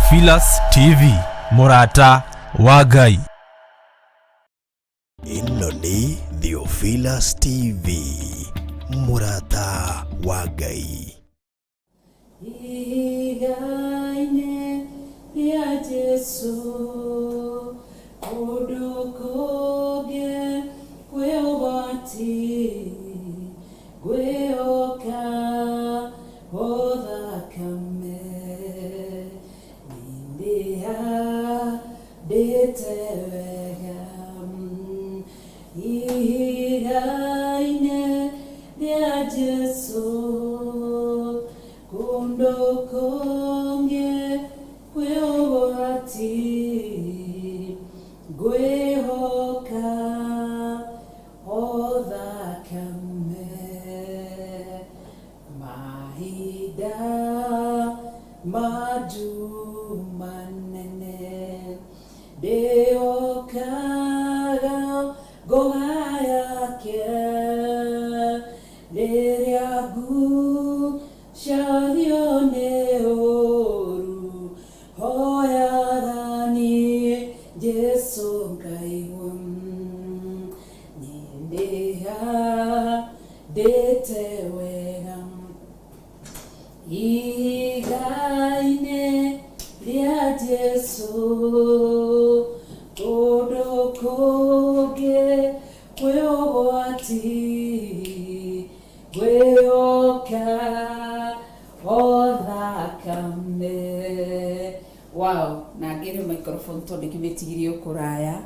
Theophilus TV Murata wa Ngai. Ino ni Theophilus TV Murata wa Ngai. Igaine ya Jesu odukoge kwewati kweoka odakame nindia detewegam igaine ya Jesu kondokonge kwewati gwehoka odakame mahida madumanene deokaga gohayake leriagu shadione oru hoyadani Jesu kaiwum nindeha detewegam igaine lia Jesu odokoge kweobati kweoka odakame. Wow, nagere microphone to ndikimetigirio kuraya.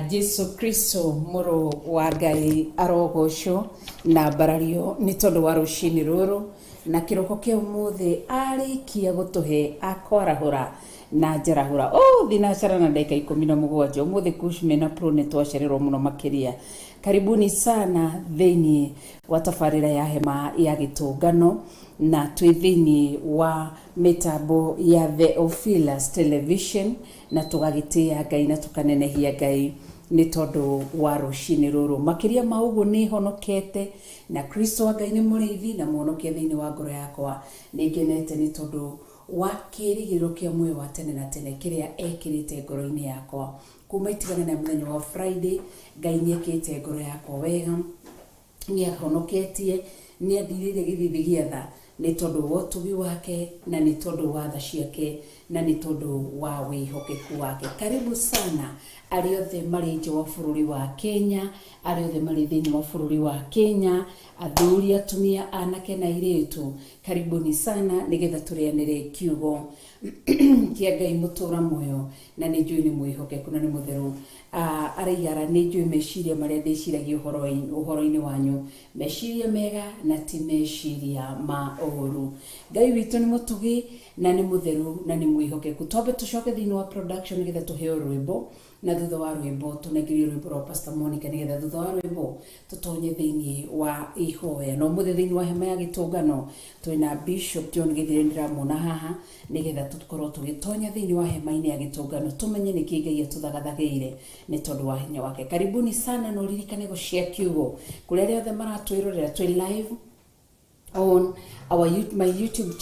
Jesu Kristo muro wa Ngai arogocwo na barario ni tondu wa rucini ruru na kiroko kia umuthi arikia gutuhe akorahura na njarahura thinacara na ndagika 17 umuthi Kushme na Pro ni twacererwo muno makiria. Karibuni sana thini wa tafarira ya hema ya gitungano na twi thini wa mitambo ya Theophilus Television na tugagitia Ngai na tukanenehia Ngai ni tondu wa rucini ruru makiria maugo ni honokete na Kristo wa Ngai ni murithi na muhonokia thini wa ngoro yakwa ningenete ni tondu wa kirigiro kia muoyo wa tene na tene kiria ekirite ngoro-ini yakwa kuma itigana na muthenya wa Friday Ngai ni ekite ngoro yakwa wega ni ahonoketie ni adirire githithi giatha ni tondu wa utugi wake na ni tondu wa tha ciake na ni tondu wa wihokeku wake. Karibu sana ariothe mari nje wa bururi wa Kenya, ariothe mari thini wa bururi wa Kenya, athuri atumia anake na iritu, karibuni sana nigetha turianire kiugo kia Ngai mutura moyo na ni njui ni mwihokeku na ni mutheru. Araigara ni njui meciria maria ndiciragia uhoro-ini wanyu meciria mega na ti meciria ma uru. Ngai witu ni mutugi na ni mutheru na ni mwihokeku. Tobe tucoke thini wa production nigetha tuheo rwimbo na thutha wa rwimbo tunegirie rwimbo rwa Pastor Monica nigetha thutha wa rwimbo tutonye thini wa ihoya no muthe thini wa hema ya gitungano twina Bishop John Githire ndiramona haha nigetha tukorwo tugitonya thini wa hema-ini ya gitungano tumenye niki Ngai atuthagathageire ni tondu wa hinya wake. Karibuni sana no ririkane gucia kiugo kuria riothe maratwirorera twi live on my YouTube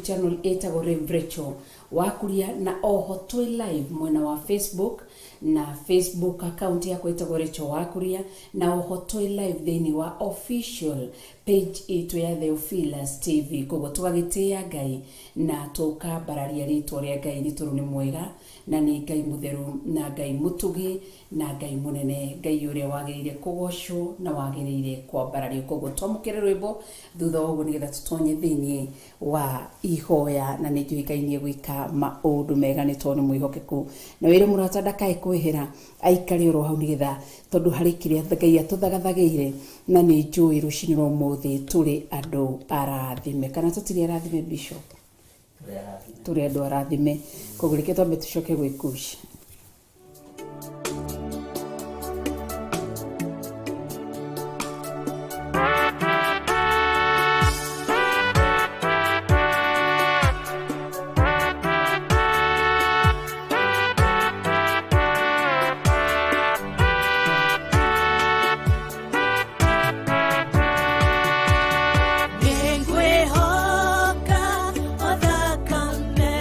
channel etago Revrecho wakuria na oho twi live mwena wa Facebook na Facebook account yako etago Recho wakuria na oho twi live thini wa official page itu ya Theophilus TV kogo tugagitia Ngai na tukabararia ritwa ria Ngai ni turu ni mwega na ni Ngai mutheru na Ngai mutugi na Ngai munene Ngai uria wagirire kugocwo na wagirire kwambarario kogo twamukire rwimbo thutha wa nigetha tutonye thini wa ihoya na ni njuikainie gwika maundu mega ni tondu mwihokeku na wire murata ndakae kwihira aikari oro hau nigetha tondu hari kiria Ngai atuthagathageire na ni njui rucini rwa muthi turi andu arathime kana tutiri arathime Bishop turi andu arathime kogurike twambe tucoke gwikucia. Ngwĩhoka o thakame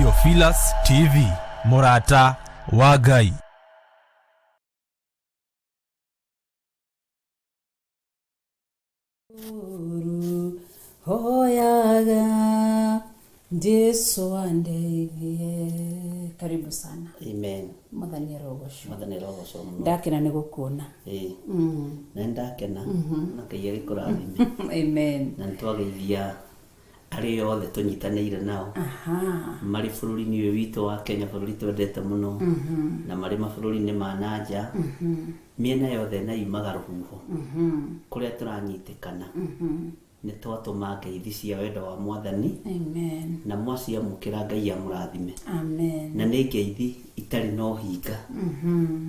Theophilus TV, Murata wa Ngai. Hoyaga Jesu andeithie. Karibu sana. Amen. Mwathani arogocwo. Mwathani arogocwo muno. Ndakena nĩ gũkuona. Na ndakena na Ngai agĩkũrathime. Amen. Na nĩtwageithia arĩa othe tũnyitanĩire nao. Marĩ bũrũri-inĩ ũyũ witũ wa Kenya, bũrũri twendete mũno. Na marĩ mabũrũri-inĩ ma nanja. Mĩena yothe na yumaga rũhuho. Kũrĩa tũranyitĩkana. Nĩ twatũma ngeithi cia wendo wa Mwathani. Amen. Na mwaciamũkĩra Ngai amũrathime. Amen. Na nĩ ngeithi itarĩ na ũhinga.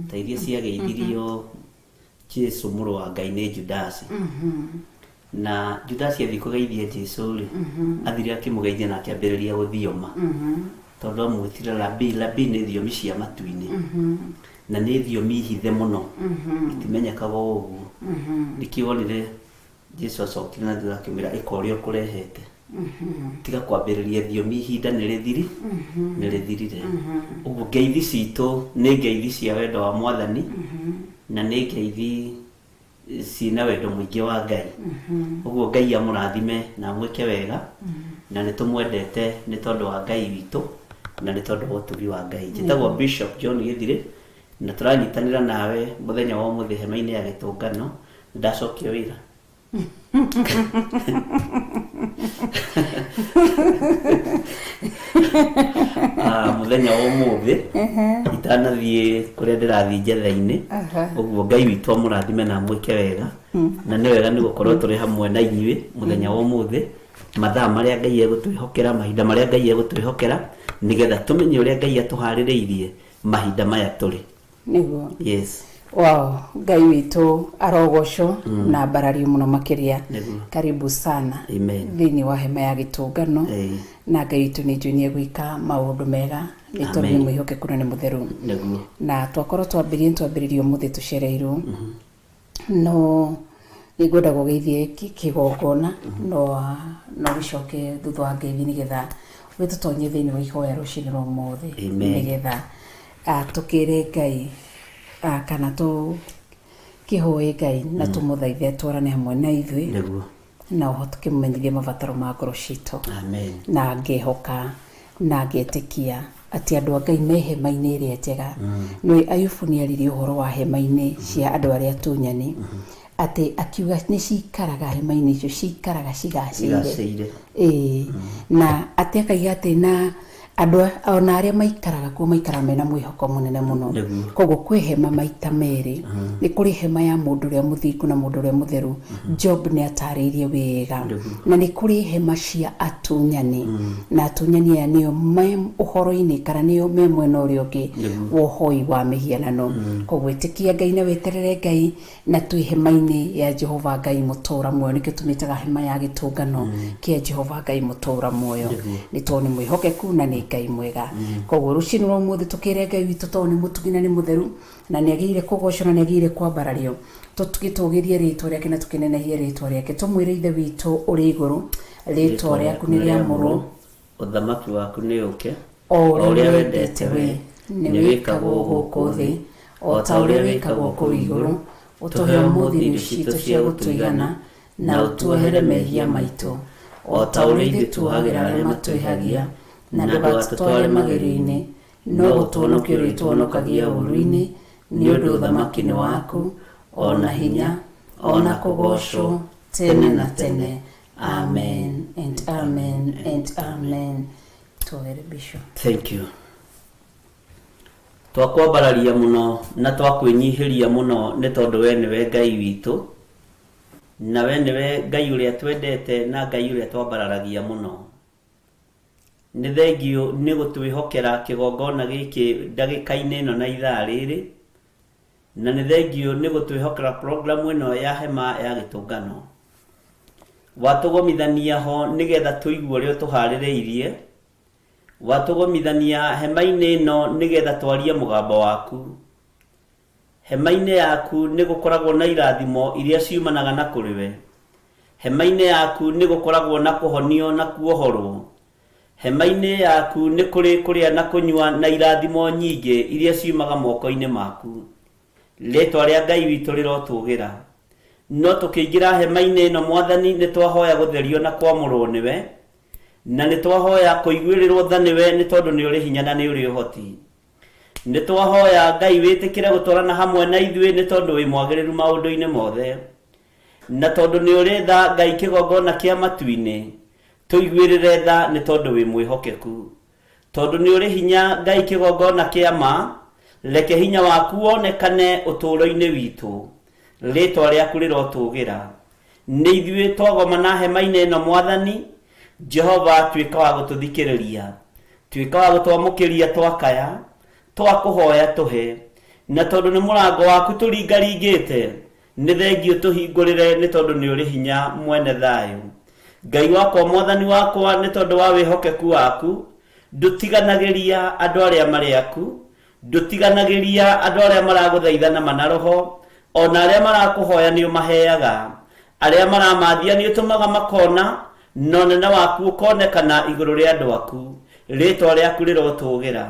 Ta iria ciageithirio Jesu mũrũ wa Ngai nĩ Judasi. Na Judasi athi kũgeithia Jesu rĩ, athire akĩmũgeithia na akĩambĩrĩria gũthioma. Tondũ amwĩtire Rabi, Rabi nĩ thiomi cia matu-inĩ. Na nĩ thiomi ihithe mũno. Itimenyekaga ũguo. Nĩkĩo wonire Jesu acokire na thutha akĩmwĩra ĩka ũrĩa ũkũrehete. Tiga kwambĩrĩria thiomi ihinda nĩ rĩthiri, nĩ rĩthirire. Ũguo ngeithi citũ nĩ ngeithi cia wendo wa Mwathani, na nĩ ngeithi ciĩna wendo mũingĩ wa Ngai. Ũguo Ngai amũrathime na mwĩke wega, na nĩ tũmwendete nĩ tondũ wa Ngai witũ na nĩ tondũ wa ũtugi wa Ngai. Njĩtagwo Bishop John Gĩthirĩ, na tũranyitanĩra nawe mũthenya wa ũmũthĩ hema-inĩ ya gĩtũngano. Ndacokio wĩra. Mũthenya wa ũmũthĩ itanathiĩ kũrĩa ndĩrathiĩ njetha-inĩ. Ũguo Ngai witũ amũrathime na mwĩke wega, na nĩ wega nĩ gũkorwo tũrĩ hamwe na inyuĩ mũthenya wa ũmũthĩ, mathaa marĩa Ngai egũtwĩhokera, mahinda marĩa Ngai egũtwĩhokera, nĩgetha tũmenye ũrĩa Ngai atũharĩrĩirie mahinda maya tũrĩ. Nĩguo. Yes. Wow, Ngai witũ arogocwo na mbarario mũno makĩria. Karibu sana. Amen. Thĩinĩ wa hema ya gĩtũngano. Na Ngai witũ nĩ njũĩ nĩ egwĩka maũndũ mega, nĩ tondũ nĩ mwĩhokeku na nĩ mũtheru. Na twakorwo twambĩrĩrio mũthĩ tũcereirwo. No nĩngwenda gũgeithie kĩgongona, no gĩcoke thutha wa ngeithi nĩgetha wĩtũtonye thĩinĩ wa ihoya rũcinĩ rwa ũmũthĩ, nĩgetha tũkĩre Ngai kana tũkĩhoe Ngai na tũmũthaithe twarane hamwe na ithuĩ, na oho tũkĩmũmenyithie mabataro ma ngoro citũ. Na ngehoka na ngetĩkia atĩ andũ a Ngai me hema-inĩ ĩrĩa njega. Nĩ Ayubu nĩ aririe ũhoro wa hema-inĩ cia andũ arĩa atunyani, atĩ akiuga nĩ cikaraga hema-inĩ icio, cikaraga cigacĩire. Na atĩ akaiga atĩ na andũ ona arĩa maikaraga kuo maikaraga mena mwĩhoko mũnene mũno. Koguo kwĩ hema maita merĩ. Nĩ kũrĩ hema ya mũndũ ũrĩa mũthingu na mũndũ ũrĩa mũtheru. Job nĩ atarĩirie wega. Na nĩ kũrĩ hema cia atunyani, na atunyani aya nĩo me ũhoro-inĩ kana nĩo me mwena ũrĩa ũngĩ wa ũhoi wa mĩhianano. Koguo ĩtĩkia Ngai na weterere Ngai, na twĩ hema-inĩ ya Jehova Ngai mũtũũra muoyo, nĩkĩo tũmĩtaga hema ya gĩtũngano kĩa Jehova Ngai mũtũũra muoyo. Nĩ tondũ nĩ mwĩhokeku na nĩ Ngai mwega. Koguo rũcinĩ rwa ũmũthĩ tũkĩre Ngai witũ tondũ nĩ mũtugi na nĩ mũtheru, na nĩ agĩrĩire kũgocwo na nĩ agĩrĩire kwambarario. Tũgĩtũgĩrie rĩtwa rĩake na tũkĩnenehia rĩtwa rĩake, tũmwĩre Ithe witũ ũrĩ igũrũ, rĩtwa rĩaku nĩ rĩamũrwo, ũthamaki waku nĩ ũke, o ũrĩa wendete we nĩ wĩkagwo gũkũ thĩ o ta ũrĩa wĩkagwo kũu igũrũ, ũtũhe ũmũthĩ irio ciitũ cia gũtũigana, na ũtuohere mehia maitũ, o ta ũrĩa ithuĩ tuohagĩra arĩa matwĩhagia, na ndũgatũtware magerio-inĩ, no gũtũhonokia ũrĩa ũtũhonokagia ũũru-inĩ, nĩ ũndũ ũthamaki nĩ waku, ona hinya, ona kũgocwo tene na tene. Amen and amen and amen. Tuohere Bishop. Thank you. Twakwambararia muno na twakwĩnyihĩria muno nĩ tondũ we nĩwe Ngai witũ, na we nĩwe Ngai ũrĩa twendete na Ngai ũrĩa twambararagia muno. Nĩ thengio nĩ gũtwĩhokera kĩgongona gĩkĩ ndagĩka-inĩ ĩno na ithaa rĩrĩ, na nĩ thengio nĩ gũtwĩhokera program ĩno ya hema ya gĩtũngano. Watũgomithania ho nĩgetha tũigue ũrĩa tũharĩrĩirie, watũgomithania hema-inĩ ĩno nĩgetha twarie mũgambo waku. Hema-inĩ yaku nĩ gũkoragwo na irathimo iria ciumanaga na kũrĩ we. Hema-inĩ yaku nĩ gũkoragwo na kũhonio na kuohorwo. Hema-inĩ yaku nĩ kũrĩ kũrĩa na kũnyua na irathimo nyingĩ iria ciumaga moko-inĩ maku. Rĩĩtwa rĩa Ngai witũ rĩrotũgĩra. No tũkĩingĩra hema-inĩ ĩno Mwathani nĩ twahoya gũtherio na kwamũrwo nĩwe, na nĩ twahoya kũiguĩrĩrwo tha nĩwe nĩ tondũ nĩ ũrĩ hinya na nĩ ũrĩ ũhoti. Nĩ twahoya Ngai wĩtĩkĩre gũtwarana hamwe na ithuĩ nĩ tondũ wĩ mwagĩrĩru maũndũ-inĩ mothe, na tondũ nĩ ũrĩ tha Ngai kĩgongona kĩa matu-inĩ, tũiguĩrĩre tha nĩ tondũ wĩ mwĩhokeku. Tondũ nĩ ũrĩ hinya Ngai kĩgongona kĩa ma, reke hinya waku wonekane ũtũũro-inĩ witũ. Rĩĩtwa rĩaku rĩrotũgĩra. Nĩ ithuĩ twagomana hema-inĩ ĩno Mwathani, Jehova tuĩka wa gũtũthikĩrĩria, tuĩka wa gũtwamũkĩria twakaya, twakũhoya tũhe, na tondũ nĩ mũrango waku tũringaringĩte, nĩ thengio tũhingũrĩre nĩ tondũ nĩ ũrĩ hinya mwene thayũ. Ngai wakwa Mwathani wakwa nĩ tondũ wa wĩhokeku waku, ndũtiganagĩria andũ arĩa marĩ aku, ndũtiganagĩria andũ arĩa maragũthaithana mana roho, ona arĩa marakũhoya nĩ ũmaheaga, arĩa maramathia nĩ ũtũmaga makona, no nene waku ũkonekana igũrũ rĩa andũ aku. Rĩĩtwa rĩaku rĩrotũgĩra.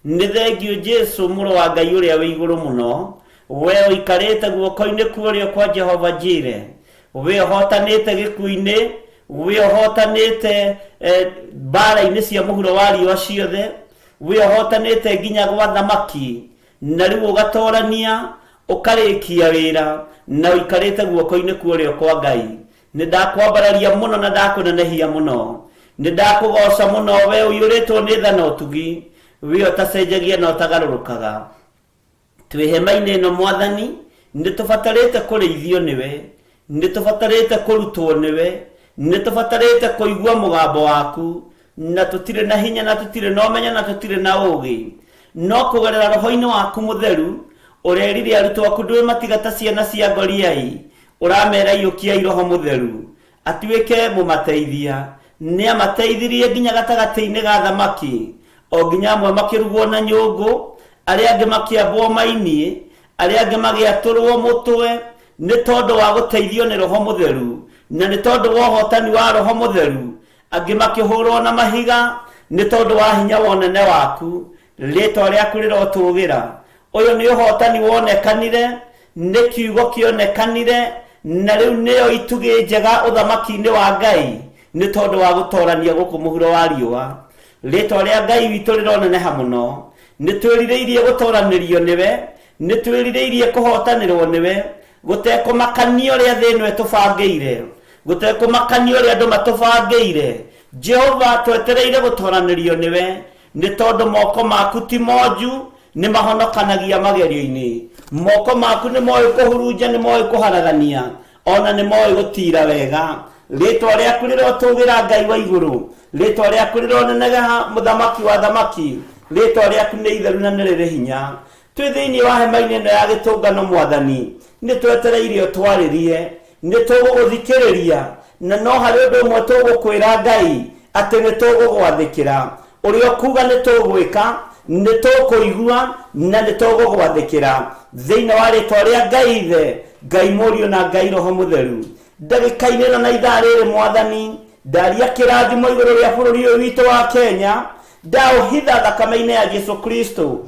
Nĩ thengio Jesũ mũrũ wa Ngai ũrĩa wĩ igũrũ mũno, we ũikarĩte guoko-inĩ kuorĩo kwa Jehova Njire, we ũhotanĩte gĩkuũ-inĩ, we ũhotanĩte mbara-inĩ cia mũhuro wa riũa ciothe, we ũhotanĩte nginya gwa thamaki, na rĩu ũgatorania ũkarĩkia wĩra na ũikarĩte guoko-inĩ kuorĩo kwa Ngai. Nĩ ndakwambararia mũno na ndakũnenehia mũno, nĩ ndakũgoca mũno we ũiyũrĩtwo nĩ tha na ũtugi, we ũtacenjagia na ũtagarũrũkaga. Twĩ hema-inĩ ĩno Mwathani, nĩ tũbatarĩte kũrĩithio nĩwe, nĩ tũbatarĩte kũrutwo nĩwe, nĩ tũbatarĩte kũigua mũgambo waku, na tũtirĩ na hinya na tũtirĩ na ũmenyo na tũtirĩ na ũũgĩ, no kũgerera roho-inĩ waku mũtheru ũrĩa erire arutwo aku ndũĩ matiga ta ciana cia ngoriai, ũramera iyũkiai roho mũtheru atuĩke mũmateithia. Nĩ amateithirie nginya gatagatĩ-inĩ ga thamaki, o nginya amwe makĩrugwo na nyũngũ, arĩa angĩ makĩambwo mainĩ, arĩa angĩ magĩatũrwo mũtwe, nĩ tondũ wa gũteithio nĩ roho mũtheru, na nĩ tondũ wa ũhotani wa roho mũtheru. Angĩ makĩhũrwo na mahiga nĩ tondũ wa hinya wa ũnene waku. Rĩĩtwa rĩaku rĩrotũgĩra. Ũyũ nĩ ũhotani wonekanire, nĩ kiugo kĩonekanire, na rĩu nĩyo itugĩ njega ũthamaki-inĩ wa Ngai nĩ tondũ wa gũtorania gũkũ mũhuro wa riũa. Rĩĩtwa rĩa Ngai witũ rĩroneneha mũno. Nĩ twĩrirĩirie gũtoranĩrio nĩwe, nĩ twĩrirĩirie kũhotanĩrwo nĩwe, gũtekũmakania ũrĩa thĩ ĩno ĩtũbangĩire, gũtekũmakania ũrĩa andũ matũbangĩire. Jehova twetereire gũtoranĩrio nĩwe, nĩ tondũ moko maku ti monju, nĩ mahonokanagia magerio-inĩ. Moko maku nĩ moĩ kũhurunja, nĩ moĩ kũharagania, ona nĩ moĩ gũtira wega. Rĩĩtwa rĩaku rĩrotũgĩra Ngai wa igũrũ, rĩĩtwa rĩaku rĩroneneha mũthamaki wa thamaki, rĩĩtwa rĩaku nĩ itheru na nĩ rĩrĩ hinya. Twĩ thĩinĩ wa hema-inĩ ĩno ya gĩtũngano Mwathani, nĩ twetereire ũtwarĩrie, nĩ tũgũgũthikĩrĩria, na no harĩ ũndũ ũmwe tũgũkwĩra Ngai atĩ nĩ tũgũgwathĩkĩra. Ũrĩa ũkuga nĩ tũgwĩka, nĩ tũkũigua na nĩ tũgũgwathĩkĩra. Thĩinĩ wa rĩĩtwa rĩa Ngai Ithe, Ngai Mũriũ na Ngai Roho Mũtheru, ndagĩka-inĩ ĩno na ithaa rĩrĩ Mwathani, ndaria kĩrathimo igũrũ rĩa bũrũri ũyũ witũ wa Kenya, ndaũhitha thakame-inĩ ya Jesũ Kristo,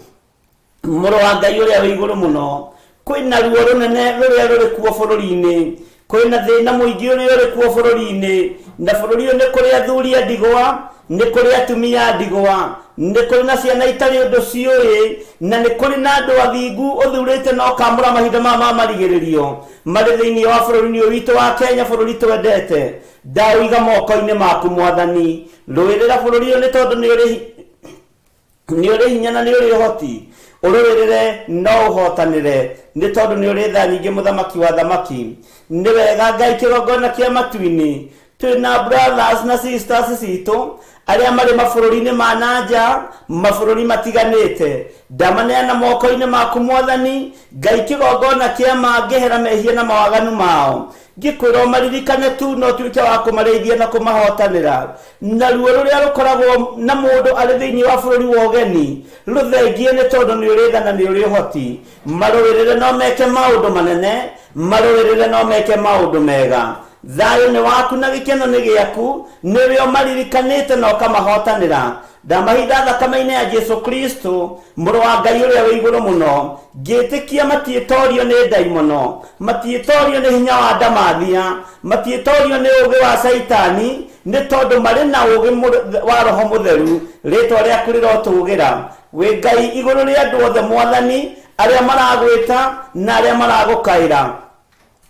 muro wa Ngai uria wi iguru muno kwina ruo runene ruria ruri kuo bururi-ini kwina thina muingi uria uri kuo bururi-ini na bururi ni kuri athuri a ndigwa ni kuri atumia a ndigwa ni kuri na ciana itari undu ciui na ni kuri na andu athingu uthurite no kamura mahinda ma marigiririo mari thiini wa bururi witu wa Kenya bururi twendete ndawiga moko-ini maku Mwathani rwirira bururi ni tondu ni uri hinya na ni uri hoti ururire no uhotanire ni tondu ni uri tha nyingi muthamaki wa thamaki ni wega Ngai kirongona kia matu-ini twina brothers na sisters citu aria mari mabururi-ini ma nanja mabururi matiganite ndamaneana moko-ini maku Mwathani Ngai kirongona kia mangehera mehia na mawaganu mao gikwira maririkane tu no tuike wa kumareithia na kumahotanira na ruo ruria rukoragwo na mundu ari thiini wa bururi wa ugeni ruthengie ni tondu ni uri tha na ni uri hoti marurire no meke maundu manene marurire no meke maundu mega thayo ni waku na gikeno ni giaku nirio maririkanite no kamahotanira ndamahinda thakame-ini ya Jesu Kristo muru wa Ngai uria wi iguru muno ngitikia matietorio ni daimono matietorio ni hinya wa ndamathia matietorio ni ugi wa saitani ni tondu mari na ugi wa roho mutheru ritwa riaku rirotugira wi Ngai iguru ria andu othe Mwathani aria maragwita na aria maragukaira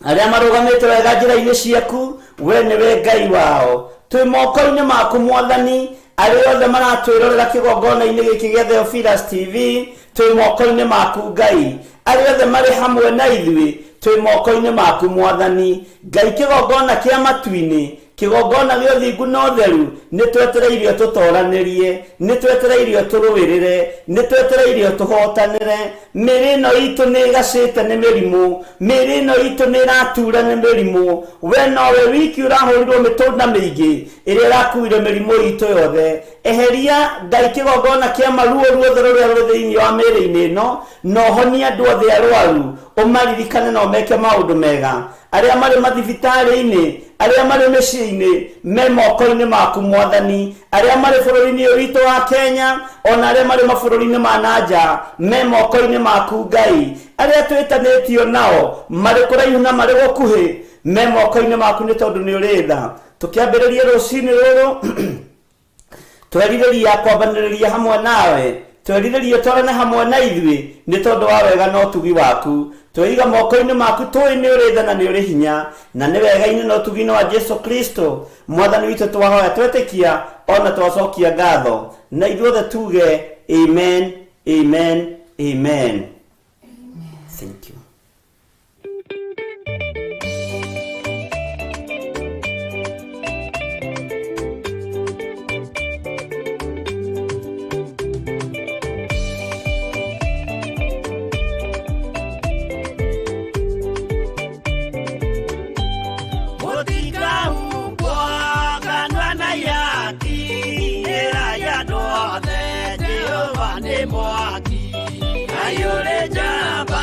aria marugamite wega njira-ini ciaku we niwe Ngai wao twi moko-ini maku Mwathani aria othe maratwirorera kigongona-ini giki gia Theophilus TV twi moko-ini maku Ngai aria othe mari hamwe na ithui twi moko-ini maku Mwathani Ngai kigongona kia matu-ini kigongona gio thingu no theru ni twetereirio tutoranirie ni twetereirio turuirire ni twetereirio tuhotanire miri no itu ni gacite ni mirimu miri no itu ni ratura ni mirimu we no we wiki urahurirwo mitunda mingi iria rakuire mirimu itu yothe eheria Ngai kigongona kia maruo ruothe ruria ruri thiini wa miri-ini ino no honia andu othe arwaru umaririkane no meke maundu mega aria mari mathibitari-ini aria mari micii-ini me moko-ini maku Mwathani aria mari bururi-ini witu wa Kenya ona aria mari mabururi-ini ma nanja me moko-ini maku Ngai aria twitanitio nao mari kuraihu na mari gukuhi me moko-ini maku ni tondu ni uri tha tukiambiriria rucini ruru twerirĩria kwambanĩrĩria hamwe nawe twerirĩrie twarane hamwe na ithuĩ nĩ tondũ wa wega na ũtugi waku twĩiga moko-inĩ maku tũĩ nĩ ũrĩ tha na nĩ ũrĩ hinya na nĩ wega-inĩ na ũtugi-inĩ wa Jesu Kristo Mwathani witũ twahoya twetĩkia ona twacokia ngatho na ithuothe tuge amen amen amen. Thank you. Mwaki ayore jaba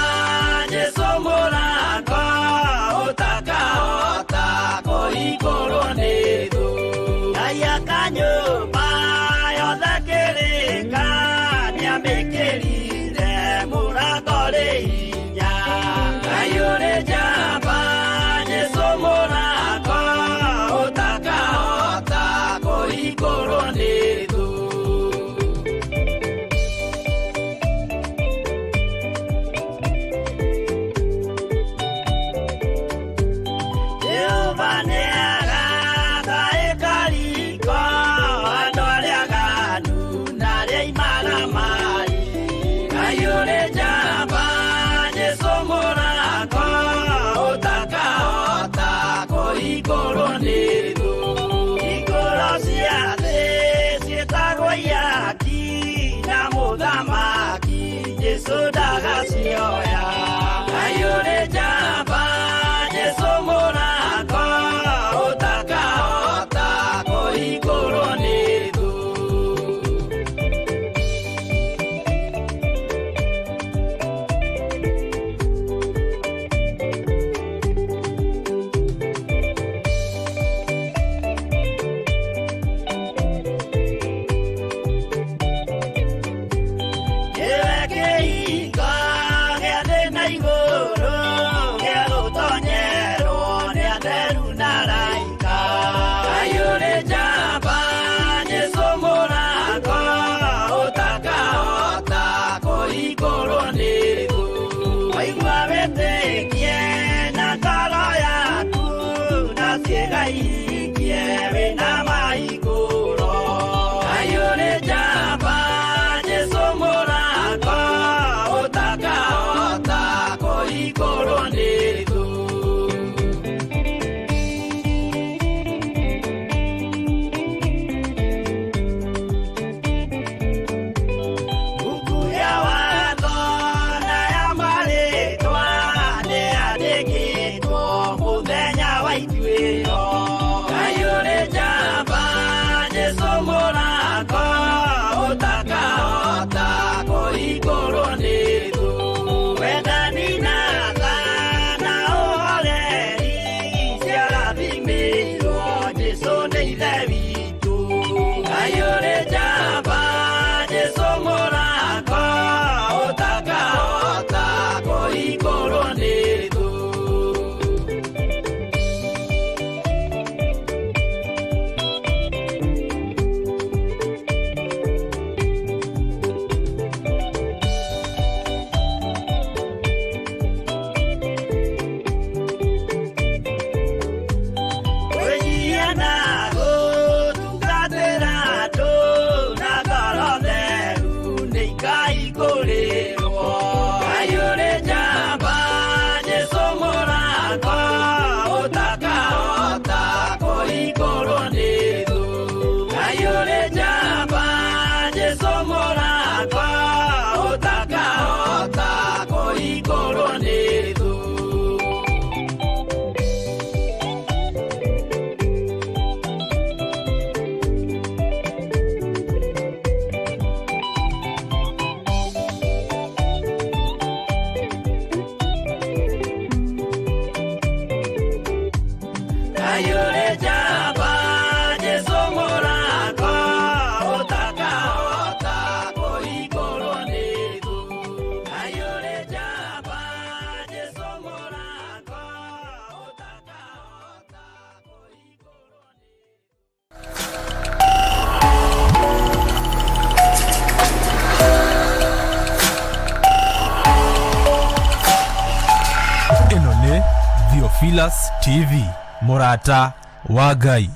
Theophilus TV, Murata wa Ngai.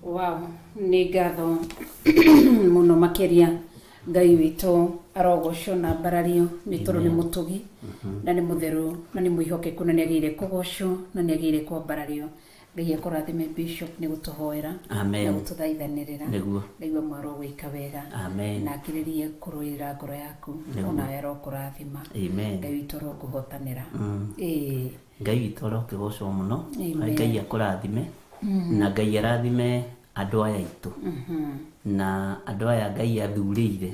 Wow, nĩ ngatho mũno makĩria Ngai witũ arogocwo na mbarario nĩ tondũ nĩ mũtugi na nĩ mũtheru na nĩ mwĩhokeku na nĩ agĩrĩire kũgocwo na nĩ agĩrĩire kwambarario. Ngai akũrathime Bishop nĩ gũtũhoera na gũtũthaithanĩrĩra nĩguo mwaro gwĩka wega na akĩrĩrie kũrũĩrĩra ngoro yaku ona arokũrathima. Ngai witũ arokũhotanĩra. Ngai witũ arokĩgocwo mũno, Ngai akũrathime na Ngai arathime andũ aya aitũ na andũ aya Ngai athurĩire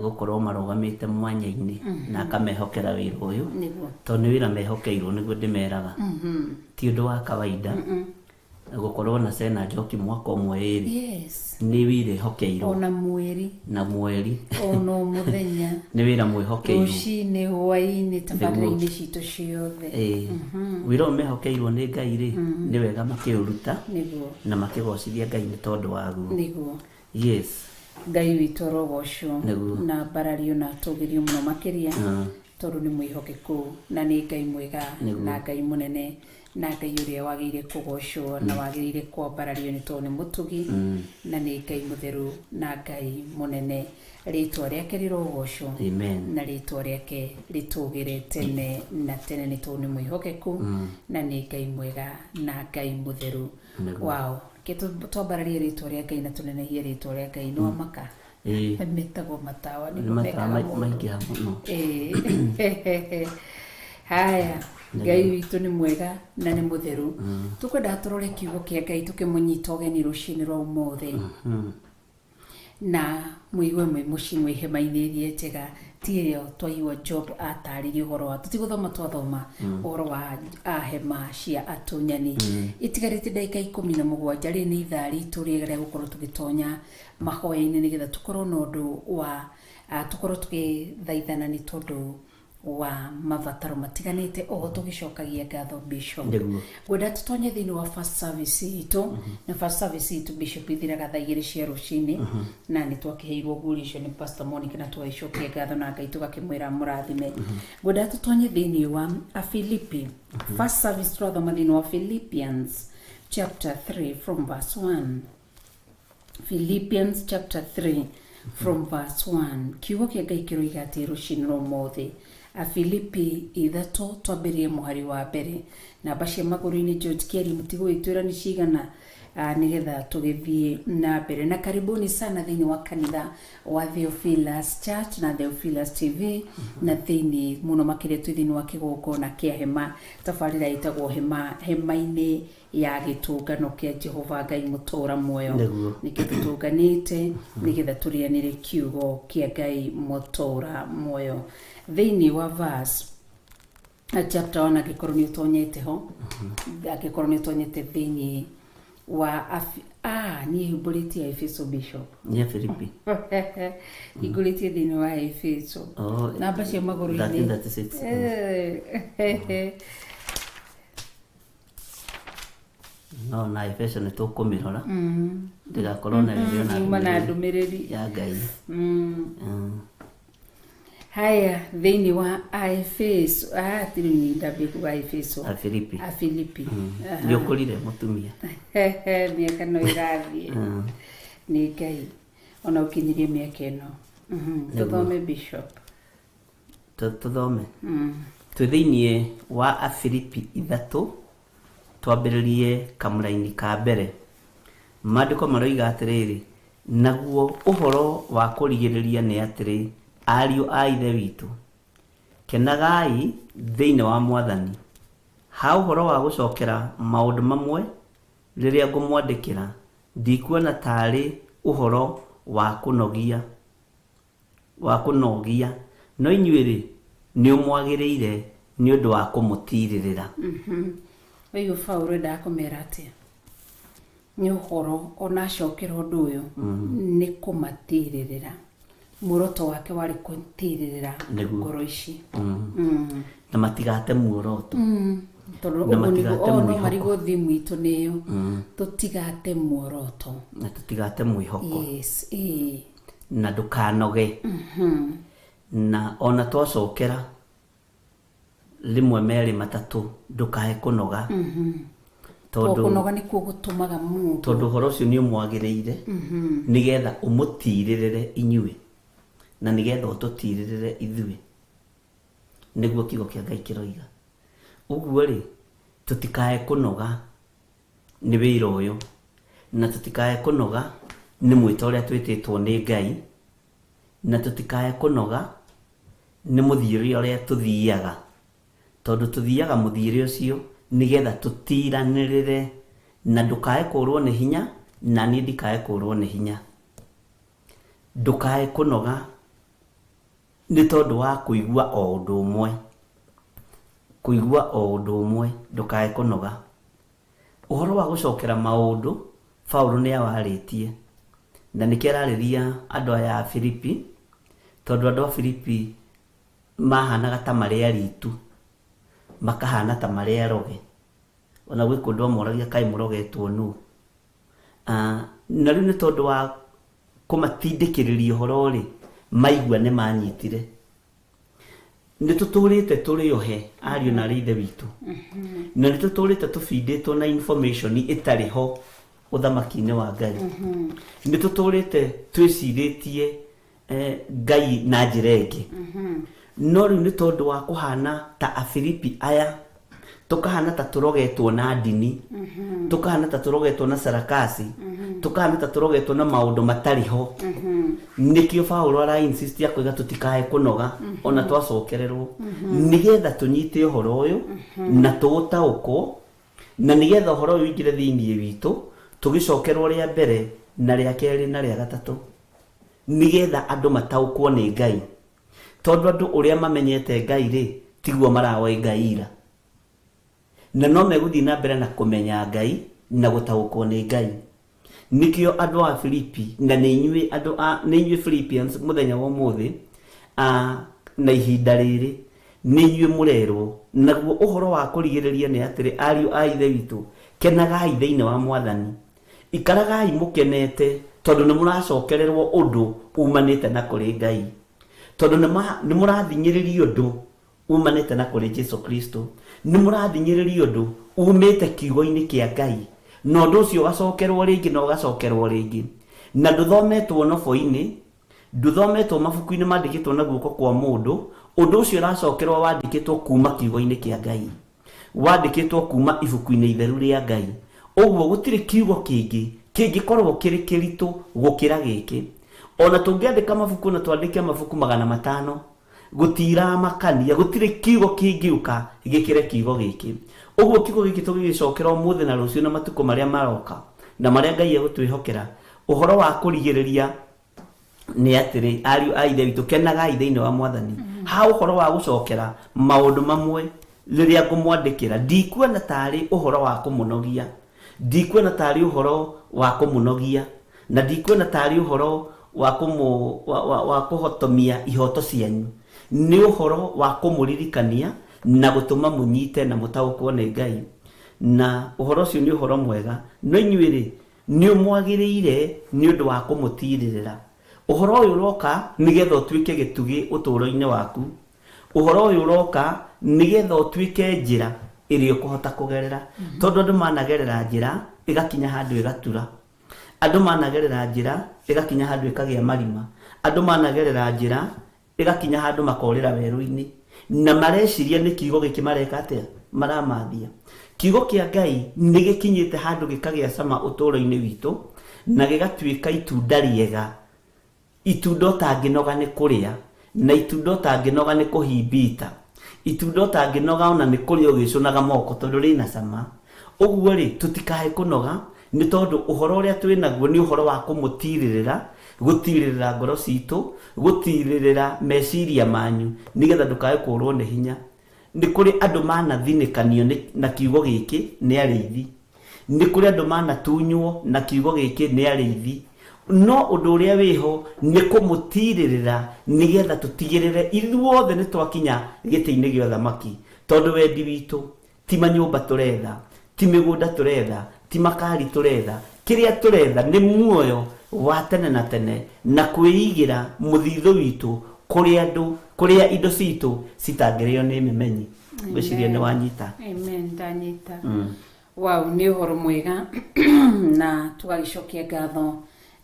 gũkorwo marũgamĩte mwanya-inĩ na akamehokera wĩra ũyũ tondũ nĩ wĩra mehokeirwo nĩguo ndĩmeraga ti ũndũ wa kawaida gũkorwo na Sena Njoki mwaka ũmwe ĩrĩ nĩ wĩra hokeirwo ona mweri na mweri ona mũthenya nĩ wĩra mwĩhokeirwo rũcinĩ hwaĩ-inĩ tabarĩra-inĩ citũ ciothe wĩra ũyũ mehokeirwo nĩ Ngai rĩ nĩ wega makĩũruta na makĩgocithia Ngai nĩ tondũ waguo. Ngai witũ arogocwo na mbarario na atũgĩrio mũno makĩria tondũ nĩ mwĩhokeku na nĩ Ngai mwega na Ngai mũnene na Ngai ũrĩa wagĩrĩire kũgocwo na wagĩrĩire kwambarario nĩ tondũ nĩ mũtugi na nĩ Ngai mũtheru na Ngai mũnene. Rĩtwa rĩake rĩrogocwo na rĩtwa rĩake rĩtũgĩre tene na tene nĩ tondũ nĩ mwĩhokeku na nĩ Ngai mwega na Ngai mũtheru. Wow, twambararie rĩtwa rĩa Ngai na tũnenehie rĩtwa rĩa Ngai no maka metagwo matawa nĩ maingĩha mũno. Haya, Ngai witũ nĩ mwega na nĩ mũtheru. Tũkwenda tũrore kiugo kĩa Ngai tũkĩmũnyita ũgeni rũcinĩ rwa ũmũthĩ na mũigue mũciĩ mwĩ hema-inĩ iria njega ti ĩrĩa twaigua Job atarĩria ũhoro wa tũtigũthoma twathoma ũhoro wa hema cia atũnyani. Itigarĩte ndagĩka 17 rĩ nĩ ithaa ritũ rĩega rĩa gũkorwo tũgĩtonya mahoya-inĩ nĩgetha tũkorwo na ũndũ wa tũkorwo tũgĩthaithana nĩ tondũ wa mabataro matiganite o tugicokagia ngatho Bishop. Gwenda tutonye thini wa first service itu na first service itu Bishop ithiraga thaa 2 cia rucini na ni twakiheirwo gurisho ni Pastor Monica na twacokia ngatho na Ngai tugakimwira murathime. Gwenda tutonye thini wa Filipi first service through thini wa Philippians chapter 3 from verse 1. Philippians chapter 3 from verse 1. Kiugo kia Ngai kiroiga ati rucini rumothi Filipi 3 twambirie muhari wa mbere na bacia maguru-ini George Kerry mutigo itwira ni cigana nigetha tugithie na mbere na karibuni sana thini wa kanitha wa Theophilus Church na Theophilus TV na thini muno makire twithini wa kigongona kia hema tafarira itagwo hema-ini ya gitungano kia Jehova Ngai mutura muoyo nikitutunganite nigetha turianire kiugo kia Ngai mutura muoyo thini wa verse chapter 1 agikorwo ni utonyete ho agikorwo ni utonyete thini wa ni hibuliti Efeso Bishop ni Filipi hibuliti thini wa Efeso na bacia maguru-ini 36 no na Efeso ni tukumirora ndigakorwo na rio na ndumiriri ya Ngai haya thini wa Efeso tiri ni ndabe kwa Efeso Filipi ndio kulire mutumia miaka no irathie ni Ngai ona ukinyirie miaka ino tuthome Bishop tuthome twithini wa Filipi 3 twambiririe kamuraini ka mbere maandiko maroiga atiriri naguo uhoro wa kurigiriria ni atiri ariũ a ithe witũ kenagai thĩinĩ wa Mwathani ha ũhoro wa gũcokera maũndũ mamwe rĩrĩa ngũmwandĩkĩra ndikuona tarĩ ũhoro wa kũnogia no inyuĩ nĩ ũmwagĩrĩire nĩ ũndũ wa kũmũtirĩrĩra ũyũ Paulo ndakomera atĩa nĩ ũhoro ona cokera ũndũ ũyũ nĩ kũmatirĩrĩra muoroto wake wari kuntirira ngoro ici na matigate muoroto na matigate no marigo thimu itu niyo tutigate muoroto na tutigate mwihoko yes na ndukanoge na ona twacokera limwe meri matatu ndukahe kunoga kunoga ni kugutumaga mundu tondu horo ucio ni umwagiriire nigetha umutirĩrĩre inyuĩ na nigetha ututirĩrĩre ithuĩ niguo kiugo kia Ngai kiroiga uguo ri tutikae kunoga ni wĩra ũyũ na tutikae kunoga ni mwĩto ũrĩa twĩtĩtwo nĩ Ngai na tutikae kunoga ni mũthiĩre ũrĩa tuthiaga tondu tuthiaga mũthiĩre ũcio nigetha tutiranĩrĩre na ndukae kũrwo nĩ hinya na niĩ ndikae kũrwo nĩ hinya ndukae kunoga ni tondu wa kuigua o ũndũ ũmwe ndukae kunoga ũhoro wa gũcokera maũndũ Paulo nĩ awarĩtie na nĩkĩararĩria andũ aya a Filipi tondu andũ a Filipi mahanaga ta marĩ aritũ makahana ta marĩ aroge ona gwĩ kũndũ amoragia kaĩ mũrogetwo nũ na rĩu nĩ tondu wa kũmatindĩkĩrĩria ũhoro rĩ maigua nĩ manyitire nĩ tũtũrĩte tũrĩ ohe ariũ na ithe witũ na nĩ tũtũrĩte tũbindĩtwo na information ĩtarĩ ho ũthamaki-inĩ wa Ngai nĩ tũtũrĩte twĩcirĩtie Ngai na njĩra ĩngĩ no rĩu nĩ tondu wa kũhana ta Afilipi aya tukahana ta turogetwo na ndini tukahana ta turogetwo na sarakasi tukahana ta turogetwo na maundu matari ho nikio Paulo ara insist ya kuiga tutikae kunoga ona twacokererwo nigetha tunyite uhoro uyu na tuutaukwo na nigetha uhoro uyu ingire thiini witu tugicokerwo ria mbere na ria keri na ria gatatu nigetha andu mataukwo ni Ngai tondu andu uria mamenyete Ngai ri tiguo marawe Ngai ira na no meguthi na mbere na kumenya Ngai na gutaukwo ni Ngai nikio andu a Filipi na ni inyuĩ andu a ni inyuĩ Philippians muthenya wa muthi na ihinda rĩrĩ nĩ inyuĩ mũrerwo. Naguo ũhoro wa kũrigĩrĩria nĩ atĩrĩ, ariũ a ithe witũ, kenagai thĩinĩ wa Mwathani, ikaragai mũkenete, tondũ nĩ mũracokererwo ũndũ umanĩte na kũrĩ Ngai, tondũ nĩ mũrathinyĩrĩrio ũndũ umanĩte na kũrĩ Jesu Kristo, nĩ mũrathinyĩrĩrio ũndũ umĩte kiugo-inĩ kĩa Ngai, na ũndũ ũcio ũgacokerwo rĩngĩ na ũgacokerwo rĩngĩ, na ndũthometwo nobo-inĩ, ndũthometwo mabuku-inĩ mandĩkĩtwo na guoko kwa mũndũ. Ũndũ ũcio ũracokerwo wandĩkĩtwo kuma kiugo-inĩ kĩa Ngai, wandĩkĩtwo kuma ibuku-inĩ itheru rĩa Ngai. Ũguo gũtirĩ kiugo kĩngĩ kĩngĩkorwo kĩrĩ kĩritũ gũkĩra gĩkĩ. Ona tũngĩandĩka mabuku na twandĩke mabuku 500, gũtiramakania, gũtirĩ kiugo kĩngĩũka gĩkĩre kiugo gĩkĩ. Ũguo kiugo gĩkĩ tũgĩgĩcokera ũmũthĩ na rũciũ na matukũ marĩa maroka na marĩa Ngai egũtwĩhokera. Ũhoro wa kũrigĩrĩria nĩ atĩrĩ, ariũ a ithe witũ, kenagai thĩinĩ wa Mwathani. Ha ũhoro wa gũcokera maũndũ mamwe rĩrĩa ngũmwandĩkĩra, ndikuona tarĩ ũhoro wa kũmũnogia, ndikuona tarĩ ũhoro wa kũmũnogia, na ndikuona tarĩ ũhoro wa kũhotomia ihoto cianyu. Nĩ ũhoro wa kũmũririkania na gũtũma mũnyite na mũtaũkwo nĩ Ngai. Na ũhoro ũcio nĩ ũhoro mwega, no inyuĩ-rĩ nĩ ũmwagĩrĩire nĩ ũndũ wa kũmũtirĩrĩra. Ũhoro ũyũ ũroka nĩgetha ũtuĩke gĩtugĩ ũtũũro-inĩ waku. Ũhoro ũyũ ũroka nĩgetha ũtuĩke njĩra ĩrĩa ũkũhota kũgerera. Tondũ andũ managerera njĩra ĩgakinya handũ ĩgatura, andũ managerera njĩra ĩgakinya handũ ĩkagĩa marima, andũ managerera njĩra ĩgakinya handũ makorĩra werũ-inĩ, na mareciria nĩ kiugo gĩkĩ mareka atĩa, maramathia. Kiugo kĩa Ngai nĩ gĩkinyĩte handũ gĩkagĩa cama ũtũũro-inĩ witũ na gĩgatuĩka itunda rĩega, itunda ũtangĩnoga nĩ kũrĩa, na itunda ũtangĩnoga nĩ kũhimbita, itunda ũtangĩnoga ona nĩ kũrĩa ũgĩcũnaga moko, tondũ rĩna cama. Ũguo-rĩ tũtikae kũnoga, nĩ tondũ ũhoro ũrĩa twĩnaguo nĩ ũhoro wa kũmũtirĩrĩra, gũtirĩrĩra ngoro citũ, gũtirĩrĩra meciria manyu, nĩgetha ndũkae kũrwo nĩ hinya. Nĩ kũrĩ andũ manathinĩkanio na kiugo gĩkĩ nĩ arĩithi, nĩ kũrĩ andũ manatunywo na kiugo gĩkĩ nĩ arĩithi, no ũndũ ũrĩa wĩho nĩ kũmũtirĩrĩra nĩgetha tũtigĩrĩre ithuothe nĩ twakinya gĩtĩ-inĩ gĩa ũthamaki. Tondũ wendi witũ ti manyũmba tũretha, ti mĩgũnda tũretha, ti makari tũretha, kĩrĩa tũretha nĩ muoyo wa tene na tene, na kwĩigĩra mũthithũ witũ kũrĩa indo citũ citangĩrĩo nĩ mĩmenyi. Ngwĩciria nĩ wanyita. Amen, ndanyita. Wow, nĩ ũhoro mwega na tũgagĩcokia ngatho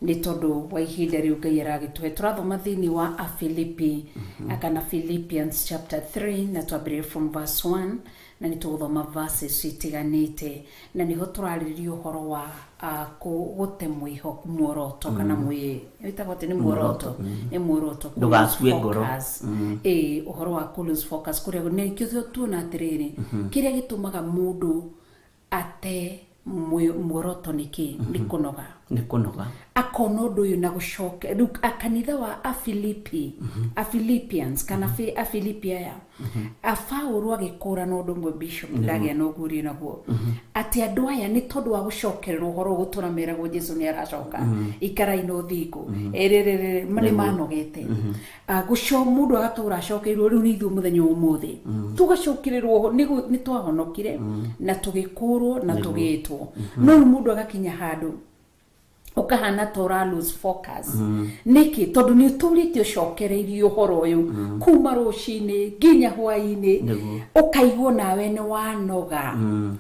nĩ tondũ wa ihinda rĩu Ngai aragĩtũhe. Tũrathoma thĩinĩ wa Afilipi kana Philippians chapter 3 na twambĩrĩrie from verse 1 na nĩ tũgũthoma verses itiganĩte, na niho tũrarĩrĩria ũhoro wa gũte muoroto kana wĩtagwo atĩ nĩ muoroto, nĩ muoroto, ndũgakue ngoro. Ũhoro wa lose focus, kũrĩa nĩkĩo tuona atĩrĩrĩ, kĩrĩa gĩtũmaga mũndũ ate muoroto nĩkĩ? Nĩ kũnoga, nĩ kũnoga. Akona ũndũ ũyũ na gũcoka rĩu kanitha wa Philippians kana Afilipi aya Paũlũ agĩkũra na ũndũ ũmwe bishop ndagĩa na ũguũrio naguo, atĩ andũ aya nĩ tondũ wa gũcokererwo ũhoro gũtũra meragwo Jesũ nĩ aracoka, ikarai na ũthingu nĩ manogete, mũndũ agatũra acokeirwo. Rĩu nĩ ithuĩ mũthenya ũmũthĩ tũgacokererwo nĩ twahonokire na tũgĩkũrwo na tũgĩtwo, no mũndũ agakinya handũ ukahana tora lose focus. Niki tondu ni uturite ucokereirio uhoro uyu kuma rucini nginya hwaini, ukaigwo nawe ni wanoga,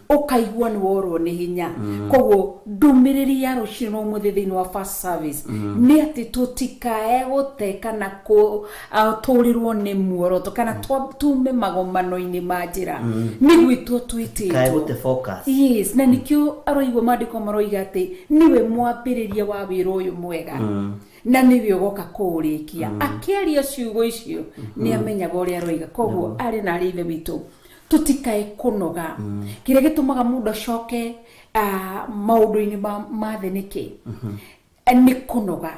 ukaigwo ni worwo ni hinya. Koguo ndumiriri ya rucini no muthithini wa first service ni ati tutikae gute kana turirwo ni muoroto kana tume magomano-ini ma njira ni gwitwo twititwo. Yes, na nikio aroigwo mandiko maroiga ati niwe mwambiriria wa wĩra ũyũ mwega na nĩwe ũgoka kũũrĩkia. Akĩaria ciugo icio nĩ amenyaga ũrĩa aroiga. Koguo arĩ na ithe witũ tutikae kũnoga. Kĩrĩa gĩtũmaga mũndũ acoke maũndũ-inĩ ma thĩ nĩkĩ? Nĩ kũnoga.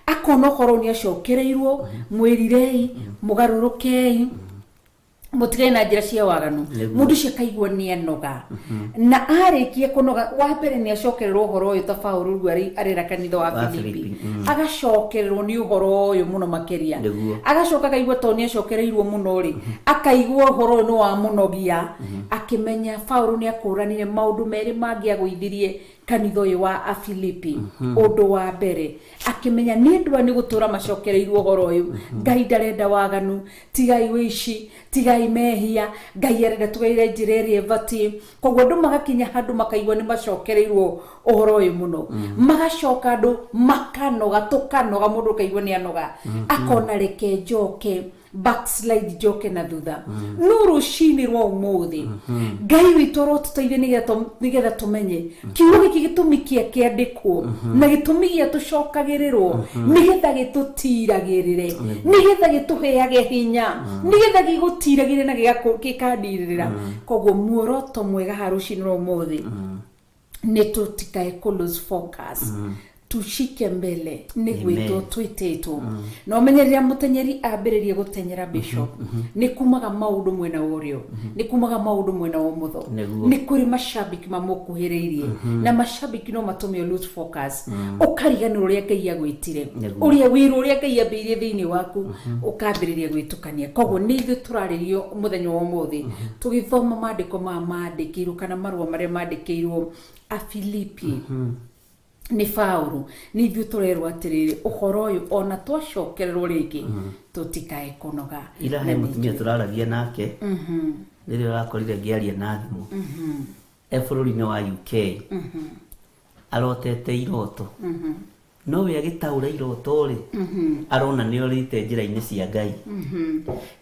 Akona ũhoro nĩ acokereirwo, mwĩrirei, mũgarũrũkei, mutigai na njira cia waganu mundu cia kaigwa ni anoga na arikia kunoga wa mbere ni acokererwo uhoro uyu ta Paulo rugu arira kanitha wa Filipi agacokererwo ni uhoro uyu muno makeria agacoka kaigwa to ni acokereirwo muno ri akaigwa uhoro no wa munogia akimenya Paulo ni akuranire maundu meri mangiagwithirie kanitha uyu wa Filipi undu wa mbere akimenya ni ndwa ni gutura macokereirwo uhoro uyu Ngai ndarenda waganu tigai wici tigai mehia Ngai arenda tugaire njira iri vati koguo andu magakinya handu makaigwa ni macokereirwo uhoro uyu muno magacoka andu makanoga tukanoga mundu kaigwa ni anoga akona reke njoke backslide joke na thutha nuru shini rwa umuthi Ngai witu rotuteithie nigetha tumenye kiugo giki gitumikia kiandikwo na gitumigia tucokagirirwo nigetha gitutiragirire nigetha gituheage hinya nigetha gigutiragire na gikandirira koguo muoroto mwega harushini rwa umuthi ni tutikae lose focus tushike mbele ni gwito twiteto no menyeria mutenyeri ambiririe gutenyera bishop ni kumaga maundu mwena urio ni kumaga maundu mwena umutho ni kuri mashabiki mamukuhiriirie na mashabiki no matume lose focus ukariganira uria Ngai agwitire uria wiru uria Ngai ambirie thiini waku ukambiriria gwitukania koguo ni ithu turaririo muthenya wa umuthi tugithoma maandiko maandikirwo kana marua maria maandikirwo a Filipi ni Paulo ni ithu turerwo atiriri uhoro uyu ona twacokererwo ringi tutikae kunoga ila he mutumia turaragia nake nirio rakorire ngiaria na thimu bururi-ini wa UK arotete iroto no we agitaura iroto ri arona ni orite njira-ini cia Ngai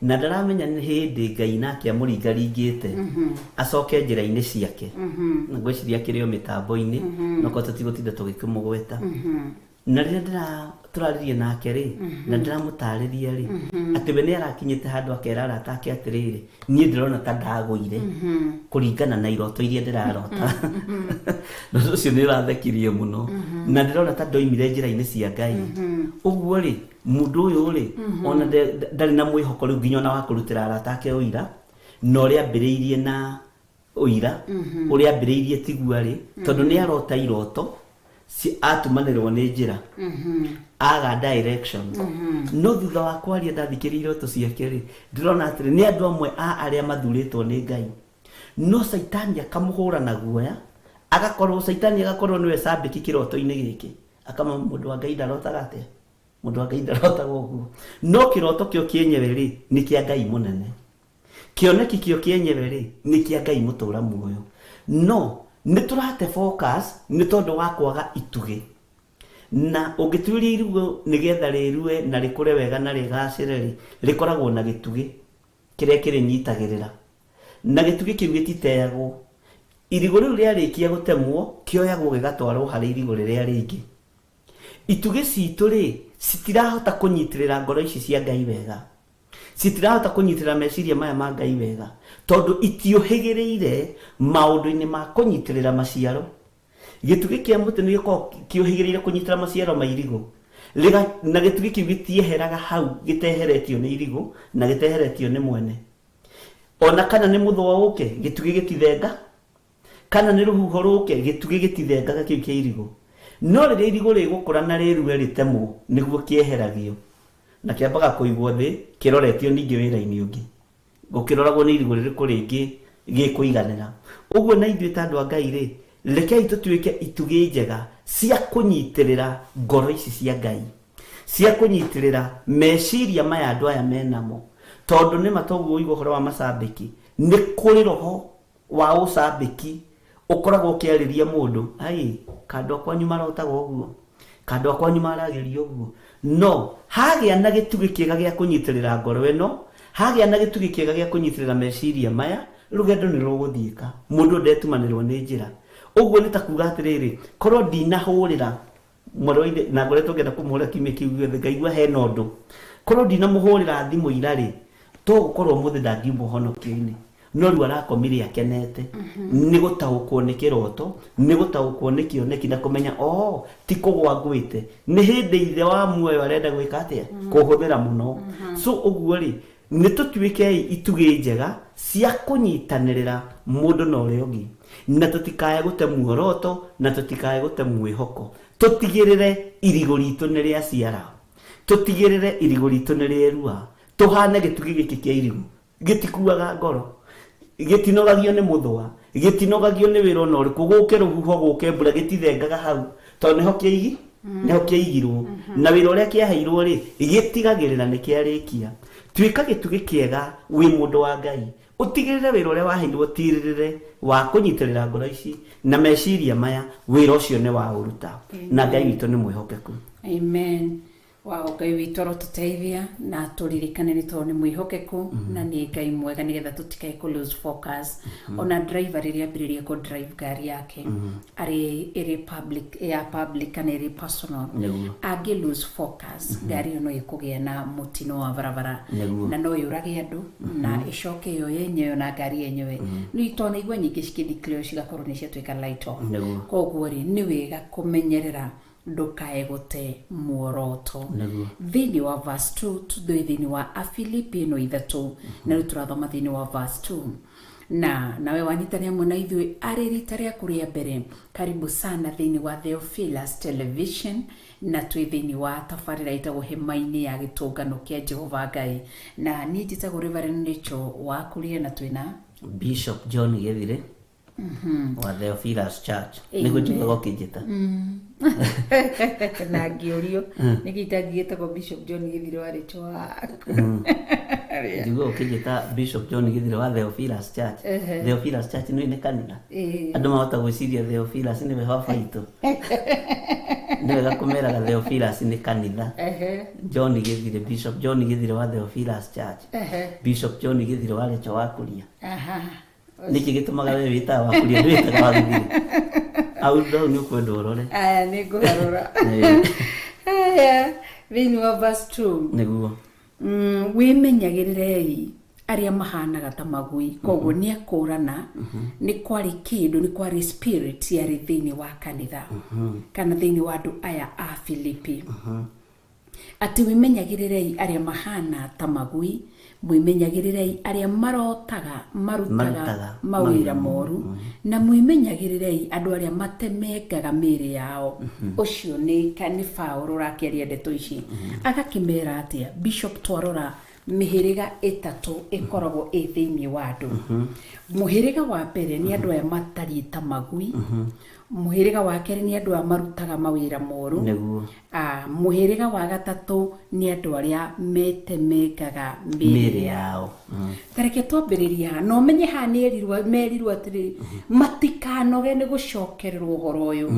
na ndaramenya ni hindi Ngai nake amuringaringite acoke njira-ini ciake na gwiciria kirio mitambo-ini no ko tutigutinda tugikimugweta na rĩrĩa turaririe nake ri na ndiramutariria ri ati we ni arakinyite handu akera aratake atiriri nie ndirona ta ndagũire kuringana na iroto iria ndirarota no ucio ni rathekirie muno na ndirona ta ndoimire njira-ini cia Ngai uguo ri mundu uyu ri ona ndari na mwihoko riu nginya na wa kurutira aratake uira no ri ambiriirie na uira uri ambiriirie tigua ri tondu ni arota iroto si atumanirwo ni njira aga directions no thutha wa kwaria ndathikiririe iroto ciake ri ndirona atiri ni andu amwe a aria mathuritwo ni Ngai no saitani akamuhura na guoya agakorwo saitani agakorwo niwe sabiki kiroto-ini giki akama mundu wa Ngai ndarotaga atia mundu wa Ngai ndarotaga uguo no kiroto kio kienyewe ri ni kia Ngai munene kioneki kio kienyewe ri ni kia Ngai mutura muoyo no ni turate focus ni tondu wa kwaga itugi na ungituria irugo nigetha rirue na rikure wega na rigacire ri rikoragwo na gitugi kiria kirinyitagirira na gitugi kiu gititeagwo irigo riu riarikia gutemwo kioyagwo gigatwarwo hari irigo riria ringi itugi citu ri citirahota kunyitirira ngoro ici cia Ngai wega citirahota kunyitirira meciria maya ma Ngai wega tondu itiohigireire maundu-ini ma kunyitirira maciaro gitugi kia muti ni kiohigireire kunyitirira maciaro ma irigo na gitugi kiu gitieheraga hau giteheretio ni irigo na giteheretio ni mwene ona kana ni muthwa uke gitugi gitithenga kana ni ruhuho ruke gitugi gitithengaga kiu kia irigo no riria irigo rigukura na rirue ritemwo niguo kieheragio na kiambaga kuigwo thi kiroretio ningi wira-ini ungi gukiroragwo ni irigo ririku ringi gikuiganira uguo na ithuĩ ta andu a Ngai ri rekei tutuike itugi njega cia kunyitirira ngoro ici cia Ngai cia kunyitirira meciria maya andu aya menamo tondu ni matoguo igwo horo wa macambiki ni kuri roho wa ucambiki ukoragwo ukiariria mundu ai kandu akwanyu marotaga uguo kandu akwanyu marageria uguo no hagia na gitugi kiega gia kunyitirira ngoro eno hagia na gitugi kiega gia kunyitirira meciria maya rugendo ni ruguthiika mundu ndetumanirwo ni njira uguo ni ta kuga atiriri korwo ndinahurira moroide na ngoretwo ngenda kumuhura kimwe kiu giothe ngaigua hena undu korwo ndinamuhurira thimu irari to gukorwo muthi ndangimuhonokio-ini no riu arakomire akenete ni gutaukwo ni kiroto ni gutaukwo ni kioneki na kumenya ti kugwa ngwite ni hindi ithe wa muoyo arenda gwika atia kuhuthira muno so uguo ri nĩ tũtuĩke itugĩ njega cia kũnyitanĩrĩra mũndũ na ũrĩa ũngĩ, na tũtikae gũte muoroto, na tũtikae gũte mwĩhoko. Tũtigĩrĩre irigũ ritũ nĩ rĩa ciara, tũtigĩrĩre irigũ ritũ nĩ rĩerua, tũhane gĩtugĩ gĩkĩ kĩa irigũ, gĩtikuaga ngoro, gĩtinogagio nĩ mũthũa, gĩtinogagio nĩ wĩra ona ũrĩkũ, gũke rũhuho gũke mbura, gĩtithengaga hau tondũ nĩho kĩaigi nĩho kĩaigirwo, na wĩra ũrĩa kĩaheirwo rĩ gĩtigagĩrĩra nĩ kĩarĩkia. Tuĩka gĩtugĩ kĩega wĩ mũndũ wa Ngai, ũtigĩrĩre wĩra ũrĩa waheirwo tirĩrĩre wa kũnyitĩrĩra ngoro ici na meciria maya, wĩra ũcio nĩ wa ũruta, na Ngai witũ nĩ mwĩhokeku. Amen. Wow, Ngai witũ arotũteithia na tũririkane nĩ tondũ nĩ mwĩhokeku na nĩ Ngai mwega, nĩgetha tũtikae kũ lose focus. Ona driver rĩrĩa ambĩrĩria kũ drive ngari yake arĩ public kana ĩrĩ personal, angĩ lose focus, ngari ĩyo no ĩkũgĩa na mũtino wa barabara na no yũrage andũ na ĩcoke yo yenyewe na ngari yenyewe. Nĩ tũnaigua nyingĩ cikĩdeclare cigakorwo nĩ ciatuĩka light off. Koguo rĩ nĩ wega kũmenyerera ndukae gũte muoroto. Thĩinĩ wa verse 2 thĩinĩ wa Afilipi no 3 na rĩu tũrathoma thĩinĩ wa verse 2. Na nawe wanyitania mwana ithuĩ arĩ rita rĩa kũrĩa mbere, karibu sana thĩinĩ wa Theophilus Television, na twĩ thĩinĩ wa tabarĩra ĩtagwo hema-inĩ ya gĩtũngano kĩa Jehova Ngai, na niĩ njĩtagwo Reverend Rachel wa Kuria, na twĩna Bishop John Githire wa Theophilus Church. Nĩguo njugaga ũkĩnjĩta na ngĩũrio nĩkĩ itangĩgĩtagwo Bishop John Githire wa Rachel waku. Njugaga ũkĩnjĩta Bishop John Githire wa Theophilus Church. Theophilus Church nĩ kanitha, andũ mahota gwĩciria Theophilus nĩ baba witũ. Nĩ wega kũmeraga Theophilus nĩ kanitha. John Githire, Bishop John Githire wa Theophilus Church, Bishop John Githire wa Rachel wa Kuria. Nĩkĩ gĩtũmaga we wĩtaga wa Kuria wĩtaga wa Githire? Au ndo nĩ kwenda ũrore. Nĩ ngũharũra. Thĩinĩ wa verse 2 nĩguo wĩmenyagĩrĩrei arĩa mahanaga ta magui. Koguo nĩ akũrana nĩ kwarĩ kĩndũ, nĩ kwarĩ spirit yarĩ thĩinĩ wa kanitha kana thĩinĩ wa andũ aya a Filipi, atĩ wĩmenyagĩrĩrei arĩa mahana ta magui, mwĩmenyagĩrĩrei arĩa marutaga mawĩra moru, na mwĩmenyagĩrĩrei andũ arĩa matemengaga mĩĩrĩ yao. Ũcio nĩ Paulo ũrakĩaria ndeto ici, agakĩmera atĩa Bishop twarora mĩhĩrĩga ĩtatũ ĩkoragwo ĩ thĩinĩ wa andũ. Mũhĩrĩga wa mbere nĩ andũ aya matariĩ ta magui, mũhĩrĩga wa kerĩ nĩ andũ aya marutaga mawĩra moru, mũhĩrĩga wa gatatũ nĩ andũ arĩa metemengaga mĩĩrĩ yao. Tareke twambĩrĩria no menye ha merirwo atĩrĩrĩ matikanoge nĩ gũcokererwo ũhoro ũyũ,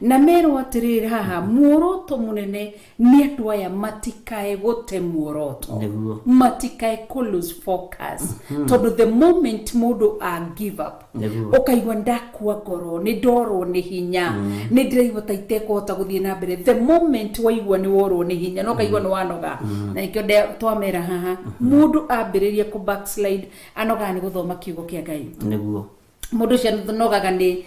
na merwo atĩrĩrĩ haha muoroto mũnene nĩ andũ aya matikae gũte muoroto, matikae kũ lose focus, tondũ the moment mũndũ a give up ũkaigua ndakua ngoro, nĩ ndorwo nĩ hinya, nĩ ndĩraigua ta itekũhota gũthiĩ na mbere. The moment waigua nĩ worwo nĩ hinya no kaigua nĩ wanoga, na ikĩo twamera haha mũndũ ambĩrĩria kũ backslide anoga nĩ gũthoma kiugo kĩa Ngai. Nĩguo Mũndũ ũcio nogaga nĩ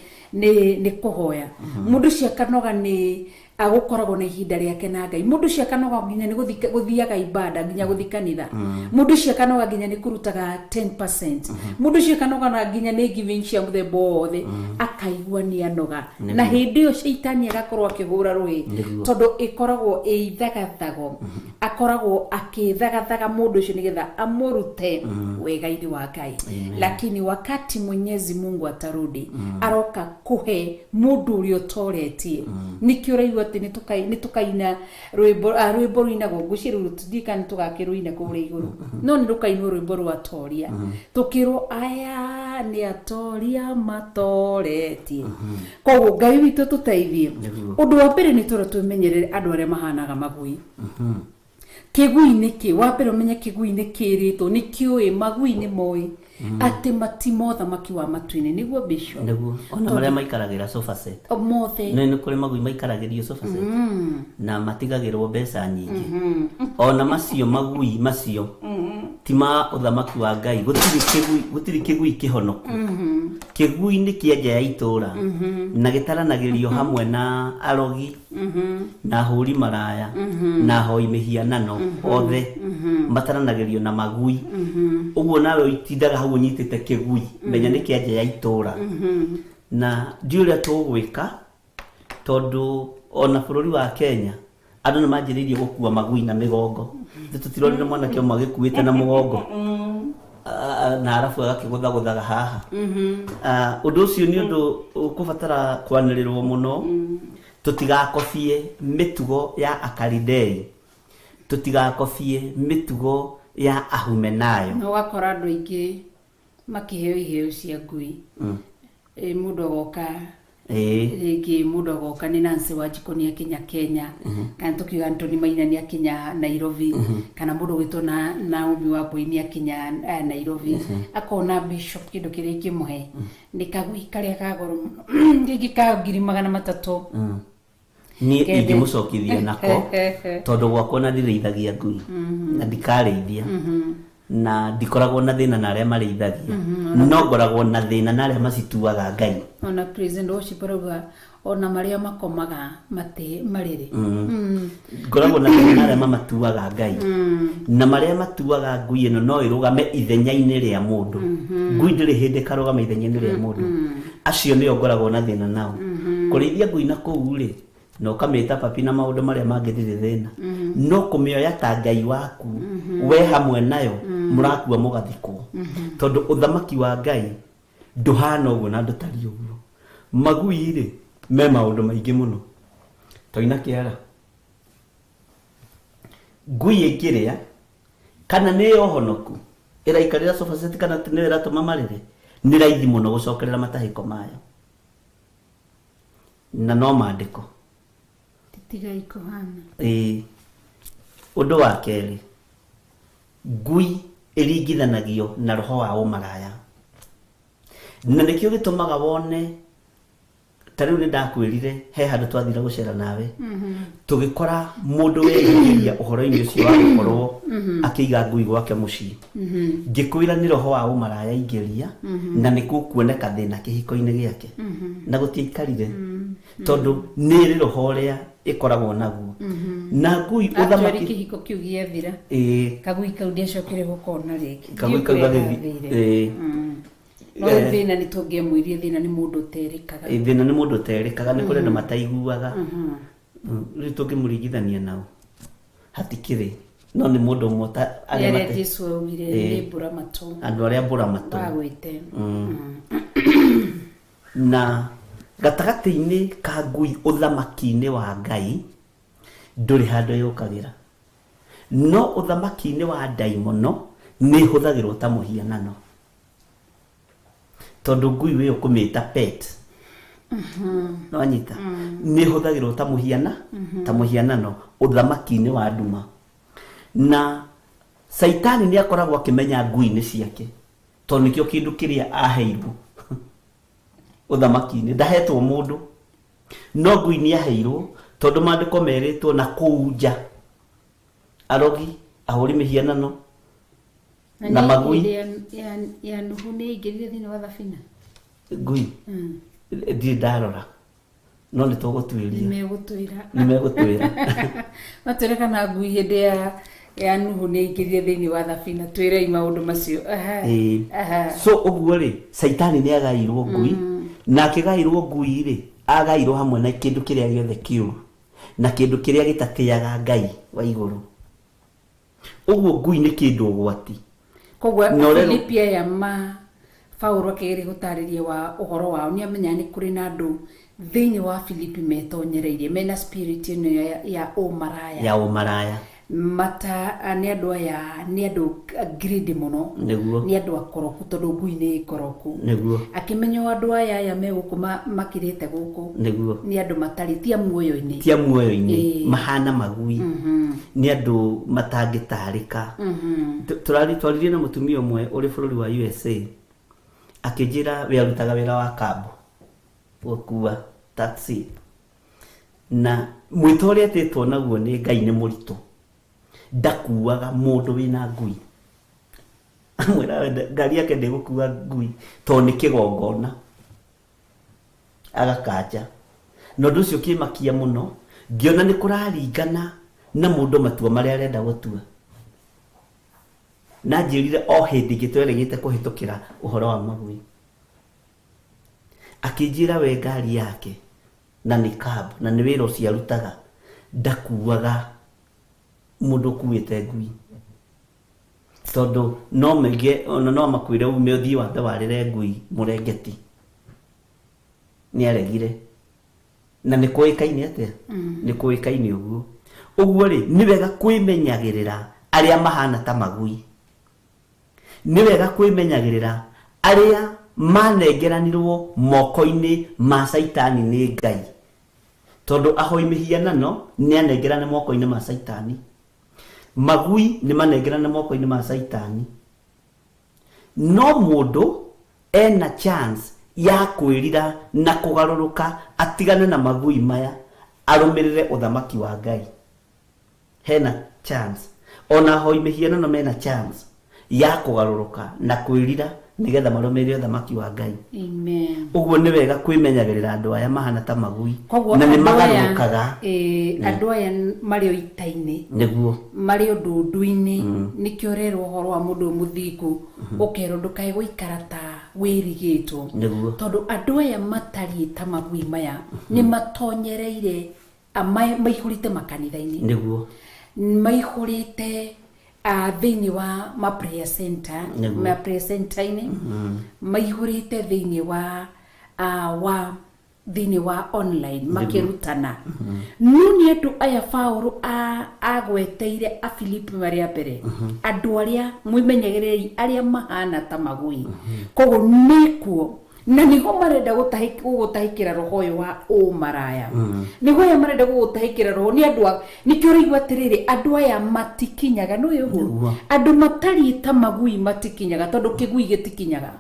kũhoya, mũndũ ũcio akanoga nĩ agũkoragwo na ihinda rĩake na Ngai, mũndũ ũcio akanoga nginya nĩ gũthiaga ibada, nginya gũthiĩ kanitha, mũndũ ũcio akanoga nginya nĩ kũrutaga 10%, mũndũ ũcio akanoga nginya nĩ giving cia mũthemba wothe, akaigua nĩ anoga, na hĩndĩ ĩyo Shaitani agakorwo akĩhũra rũĩ, tondũ ĩkoragwo ĩithagathago, akoragwo akĩthagathaga mũndũ ũcio nĩgetha amũrute wega-inĩ wa Ngai. Lakini wakati Mwenyezi Mungu atarudi aroka kuhe mũndũ ũrĩa ũtoretie, nĩkĩo ũraigua atĩ nĩ tukaina rwĩmbo rũinagwo ngwĩciria tũthika nĩ tũgakĩrũina kũrĩa igũrũ, no nĩ rũkainwo rwĩmbo rwa atoria, tũkĩrwo aya nĩ atoria matoretie. Koguo Ngai witũ tũteithie. Ũndũ wa mbere nĩ twĩmenyerere andũ arĩa mahanaga magui. Kĩgui nĩkĩ? Wa mbere ũmenye kĩgui nĩ kĩrĩtwo, nĩ kĩũĩ magui nĩ moĩ atĩ matimo thamaki wa matu-inĩ, nĩguo Bishop. Nĩguo ona marĩa maikaragĩra sofa set mothe nĩ kũrĩ magui maikaragĩrio sofa set na matigagĩrwo mbeca nyingĩ. Ona macio magui macio ti ma ũthamaki wa Ngai, gũtirĩ kĩgui kĩhonoku, kĩgui nĩ kĩenja ya itũra na gĩtaranagĩrio hamwe na arogi na hũri maraya na hoi mĩhianano othe mataranagĩrio na magui ũguo nawe itindaga hau ũnyitĩte kĩgui menya nĩ kĩenja ya itũra na ndiũ ũrĩa tũgwĩka tondũ ona bũrũri wa Kenya andũ nĩ manjĩrĩirie gũkua magui na mĩgongo tũtirorire mwanake ũmwe agĩkuĩte na mũgongo na arabu agakĩgũthagũthaga haha ũndũ ũcio nĩ ũndũ ũkũbatara kwanĩrĩrwo mũno tũtigakobie mĩtugo ya Akalidei tũtigakobie mĩtugo ya Ahumenayo no wakora andũ aingĩ makĩheo iheo cia ngui mũndũ agoka rĩngĩ mũndũ agoka nĩ Nancy Wanjikũ nĩ akinya Kenya kana tukiuga Anthony Maina nĩ akinya Nairobi kana mũndũ gwĩtwo na Naomi Wambui nĩ akinya Nairobi akona bishop kĩndũ kĩrĩa kĩmũhe nĩ kagui karĩa kagoro mũno rĩngĩ ka 300,000 niĩ ingĩmũcokithia nako tondũ gwakwa na ndĩrĩithagia ngui na ndikarĩithia na ndikoragwo na thĩna na arĩa marĩithagia no ngoragwo na thĩna na arĩa macituaga Ngai ona president worship arauga ona marĩa makomaga mate marĩrĩ ngoragwo na thĩna na arĩa mamatuaga Ngai na marĩa matuaga ngui ĩno no ĩrũgame ithenya-inĩ rĩa mũndũ ngui ndĩrĩ hĩndĩ karũgama ithenya-inĩ rĩa mũndũ acio nĩo ngoragwo na thĩna nao kũrĩithia ngui na kũu rĩ no kamĩta papi na maũndũ marĩa mangĩ ndĩrĩ thĩna no kũmĩoya ta Ngai waku we hamwe nayo mũrakua mũgathikwo tondũ ũthamaki wa Ngai ndũhana ũguo na ndũtari ũguo magui rĩ me maũndũ maingĩ mũno toina kĩara ngui ĩkĩrĩa kana nĩ yohonoku ĩraikarĩra sofa set kana nĩ ĩratũma marĩre nĩ raithi mũno gũcokerera matahĩko mayo na no maandĩko tiga ikohana ũndũ wa kerĩ ngui ĩringithanagio na roho wa ũmaraya na nĩkĩo gĩtũmaga wone ta rĩu nĩ ndakwĩrire he handũ twathire gũcera nawe tũgĩkora mũndũ weyumĩria ũhoro-inĩ ũcio wa gũkorwo akĩiga ngui gwake mũciĩ ngĩkwĩra nĩ roho wa ũmaraya ingĩria na nĩkuo kuoneka thĩna kĩhiko-inĩ gĩake na gũtiaikarire tondũ nĩ rĩ roho ũrĩa ĩkoragwo naguo na ngui ũthamaki kĩhiko kĩu gĩathira kagui kau ndiacokire gũkona rĩngĩ kagui kau gathĩthire no thĩna nĩ tũngĩamwĩrie thĩna nĩ mũndũ ũterĩkaga thĩna nĩ mũndũ ũterĩkaga nĩ kũrĩ andũ mataiguaga rĩu tũngĩmũringithania nao hatikĩrĩ no nĩ mũndũ ũmwe ta arĩa Jesũ augire nĩ mbũra matũ andũ arĩa mbũra matũ bagwĩte na gatagatĩ-inĩ ka ngui ũthamaki-inĩ wa Ngai ndũrĩ handũ yũkagĩra no ũthamaki-inĩ wa ndaimono nĩ hũthagĩrwo ta mũhianano tondũ ngui wĩ ũkũmĩta pet no anyita nĩ hũthagĩrwo ta mũhianano ũthamaki-inĩ wa nduma na Saitani nĩ akoragwo akĩmenya ngui nĩ ciake tondũ nĩkĩo kĩndũ kĩrĩa aheirwo ũthamaki-inĩ ndahetwo mũndũ no ngui nĩ aheirwo tondũ maandĩko merĩtwo na kũu nja arogi ahũri mĩhianano na magui ya Nuhu nĩ ingĩrire thĩinĩ wa thabina ngui ndirĩ ndarora no nĩ tũgũtuĩria nĩ megũtwĩra matwĩre kana ngui hĩndĩ ya Nuhu nĩ ingĩrire thĩinĩ wa thabina twĩrei maũndũ macio so ũguo rĩ Saitani nĩ agairwo ngui na akĩgairwo ngui rĩ agairwo hamwe na kĩndũ kĩrĩa gĩothe kĩũru na kĩndũ kĩrĩa gĩtatĩaga Ngai wa igũrũ ũguo ngui nĩ kĩndũ ũgwati koguo Filipia ya Paulo akĩgeria gũtarĩria wa ũhoro wao nĩ amenya nĩ kũrĩ na andũ thĩinĩ wa Filipi metonyereirie mena spirit ĩno ya ũmaraya mata nĩ andũ aya nĩ andũ greedy mũno nĩ andũ akoroku tondũ ngui nĩ ikoroku akĩmenya andũ aya megũkũ makirĩte gũkũ nĩ andũ matarĩ tia muoyo-inĩ mahana magui nĩ andũ matangĩtarĩka twarĩrie na mũtumia ũmwe ũrĩ bũrũri wa USA akĩnjĩra we arutaga wĩra wa kambo gũkua taxi na mwĩto ũrĩa etĩtwo naguo nĩ Ngai nĩ mũritũ ndakuaga mũndũ wĩna ngui amwĩra ngari yake ndĩgũkua ngui tondũ nĩ kĩgongona agakanja no nducio kimakia muno ngiona ni kuraringana na mundu matua maria arenda gutua na njirire o hindi gitweregete kuhitukira uhoro wa magui akijira we ngari yake na ni cab na ni wira ucio arutaga ndakuaga mundu kuite ngui tondu no mege ona no makwire ume uthii wake warire ngui murengeti ni aregire na ni kuikaine atia ni kuikaine uguo ri ni wega kwimenyagirira aria mahana ta magui ni wega kwimenyagirira aria manengeranirwo moko-ini ma saitani ni Ngai tondu ahoi mihianano ni anengerane moko-ini ma saitani magui ni manengerane moko-ini ma saitani no mundu ena chance ya kwirira na kugaruruka atigane na magui maya arumirire uthamaki wa Ngai hena chance ona hoi mihianano mena chance ya kugaruruka na kwirira nigetha marumirire uthamaki wa Ngai amen uguo ni wega kwimenyagirira andu aya mahana ta magui na ni magarurukaga andu aya mari oitaine niguo mari ndundu-ini nikio rero horo wa mundu muthingu ukero ndukae guikara ta wirigitwo tondu andu aya matari ta magui maya ni matonyereire maihurite makanitha-ini niguo maihurite thiini wa ma prayer center-ini maihurite thiini wa thiini wa online makirutana nuni andu aya Paulo agweteire a Filipi maria mbere andu aria mwimenyagiriri aria mahana ta magui koguo nikuo na nigo marenda gutahikira roho uyu wa umaraya nigo ya marenda gutahikira roho ni andu nikio rigwa tiriri andu aya matikinyaga no yugo andu matari ta magui matikinyaga tondu kigui gitikinyaga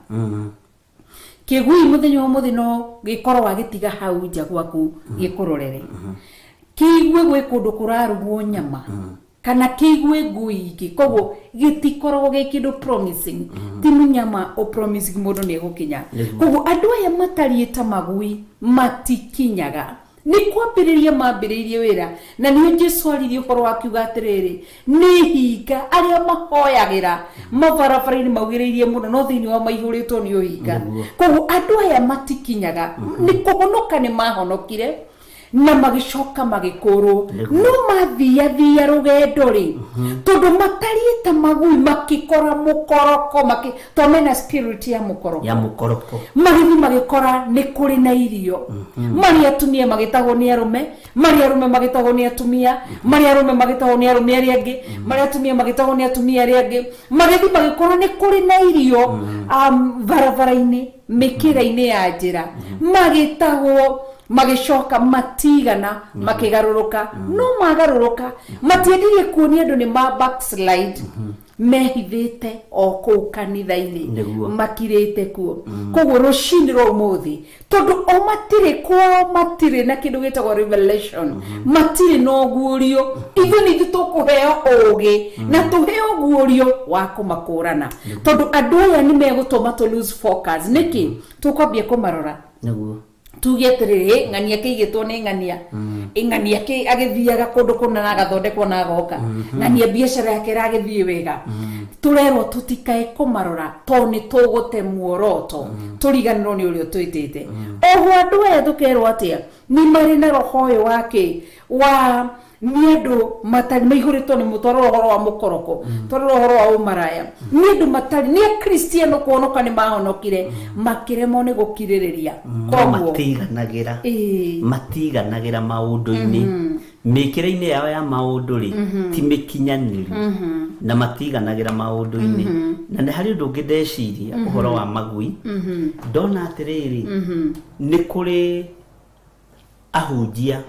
kigui muthenya wa muthino gikorwa gitiga hau nja gwaku gikurorere kiigwe gwe kundu kurarugwo nyama kana kiigwe ngui iki koguo gitikorwo gikindu promising timu nyama o promising mundu ni gukinya koguo andu aya matari ta magui matikinyaga ni kwambiriria mambiririe wira na ni Jesu aririe ukoro akiuga atiriri ni hinga aria mahoyagira mabarabara-ini maugiririe muno no thiini wa maihurito ni uhinga koguo andu aya matikinyaga ni kuhonoka ni mahonokire na magicoka magikuru no mathia rugendo ri tondu matariite magui makikora mukoroko tomena spirit ya mukoroko magithi magikora ni kuri na irio mari atumia magitagwo ni arume mari arume magitagwo ni atumia mari arume magitagwo ni arume aria angi mari atumia magitagwo ni atumia aria angi magithi magikora ni kuri na irio barabara-ini mikira-ini ya njira magitagwo magicoka matigana makigaruruka no magaruruka matiendirie kuonia andu ni ma backslide mehithite o kuu kanitha-ini makirite kuo koguo rucini rwa umuthi tondu o matire kwao matire na kindu gitagwo revelation matire no guurio ithuĩ nĩ tukuheo ugi na tuheo guurio wa kumakurana tondu andu aya ni megutuma to lose focus niki tukwambia kumarora tugeterere ngania kiigitwo ni ngania ingania ki agithiaga kundu kuna na gathondekwo na goka ngania biashara yake ragithie wega turerwo tutikae kumarora to ni tugute muoroto turiganirwo ni urio twitite oho andu aya tukerwo atia ni mari na roho uyu wake wa ni andu matari maihurito ni mutwaro roho wa mukoroko twaro roho wa umaraya ni andu matari ni kristiano kuonoka ni mahonokire makiremo ni gukiririria koguo matiganagira maundu-ini mikire-ini yao ya maundu ri ti mikinyaniru na matiganagira maundu-ini na ni hari undu ungi ndeciria uhoro wa magui ndona atiriri ni kuri ahunjia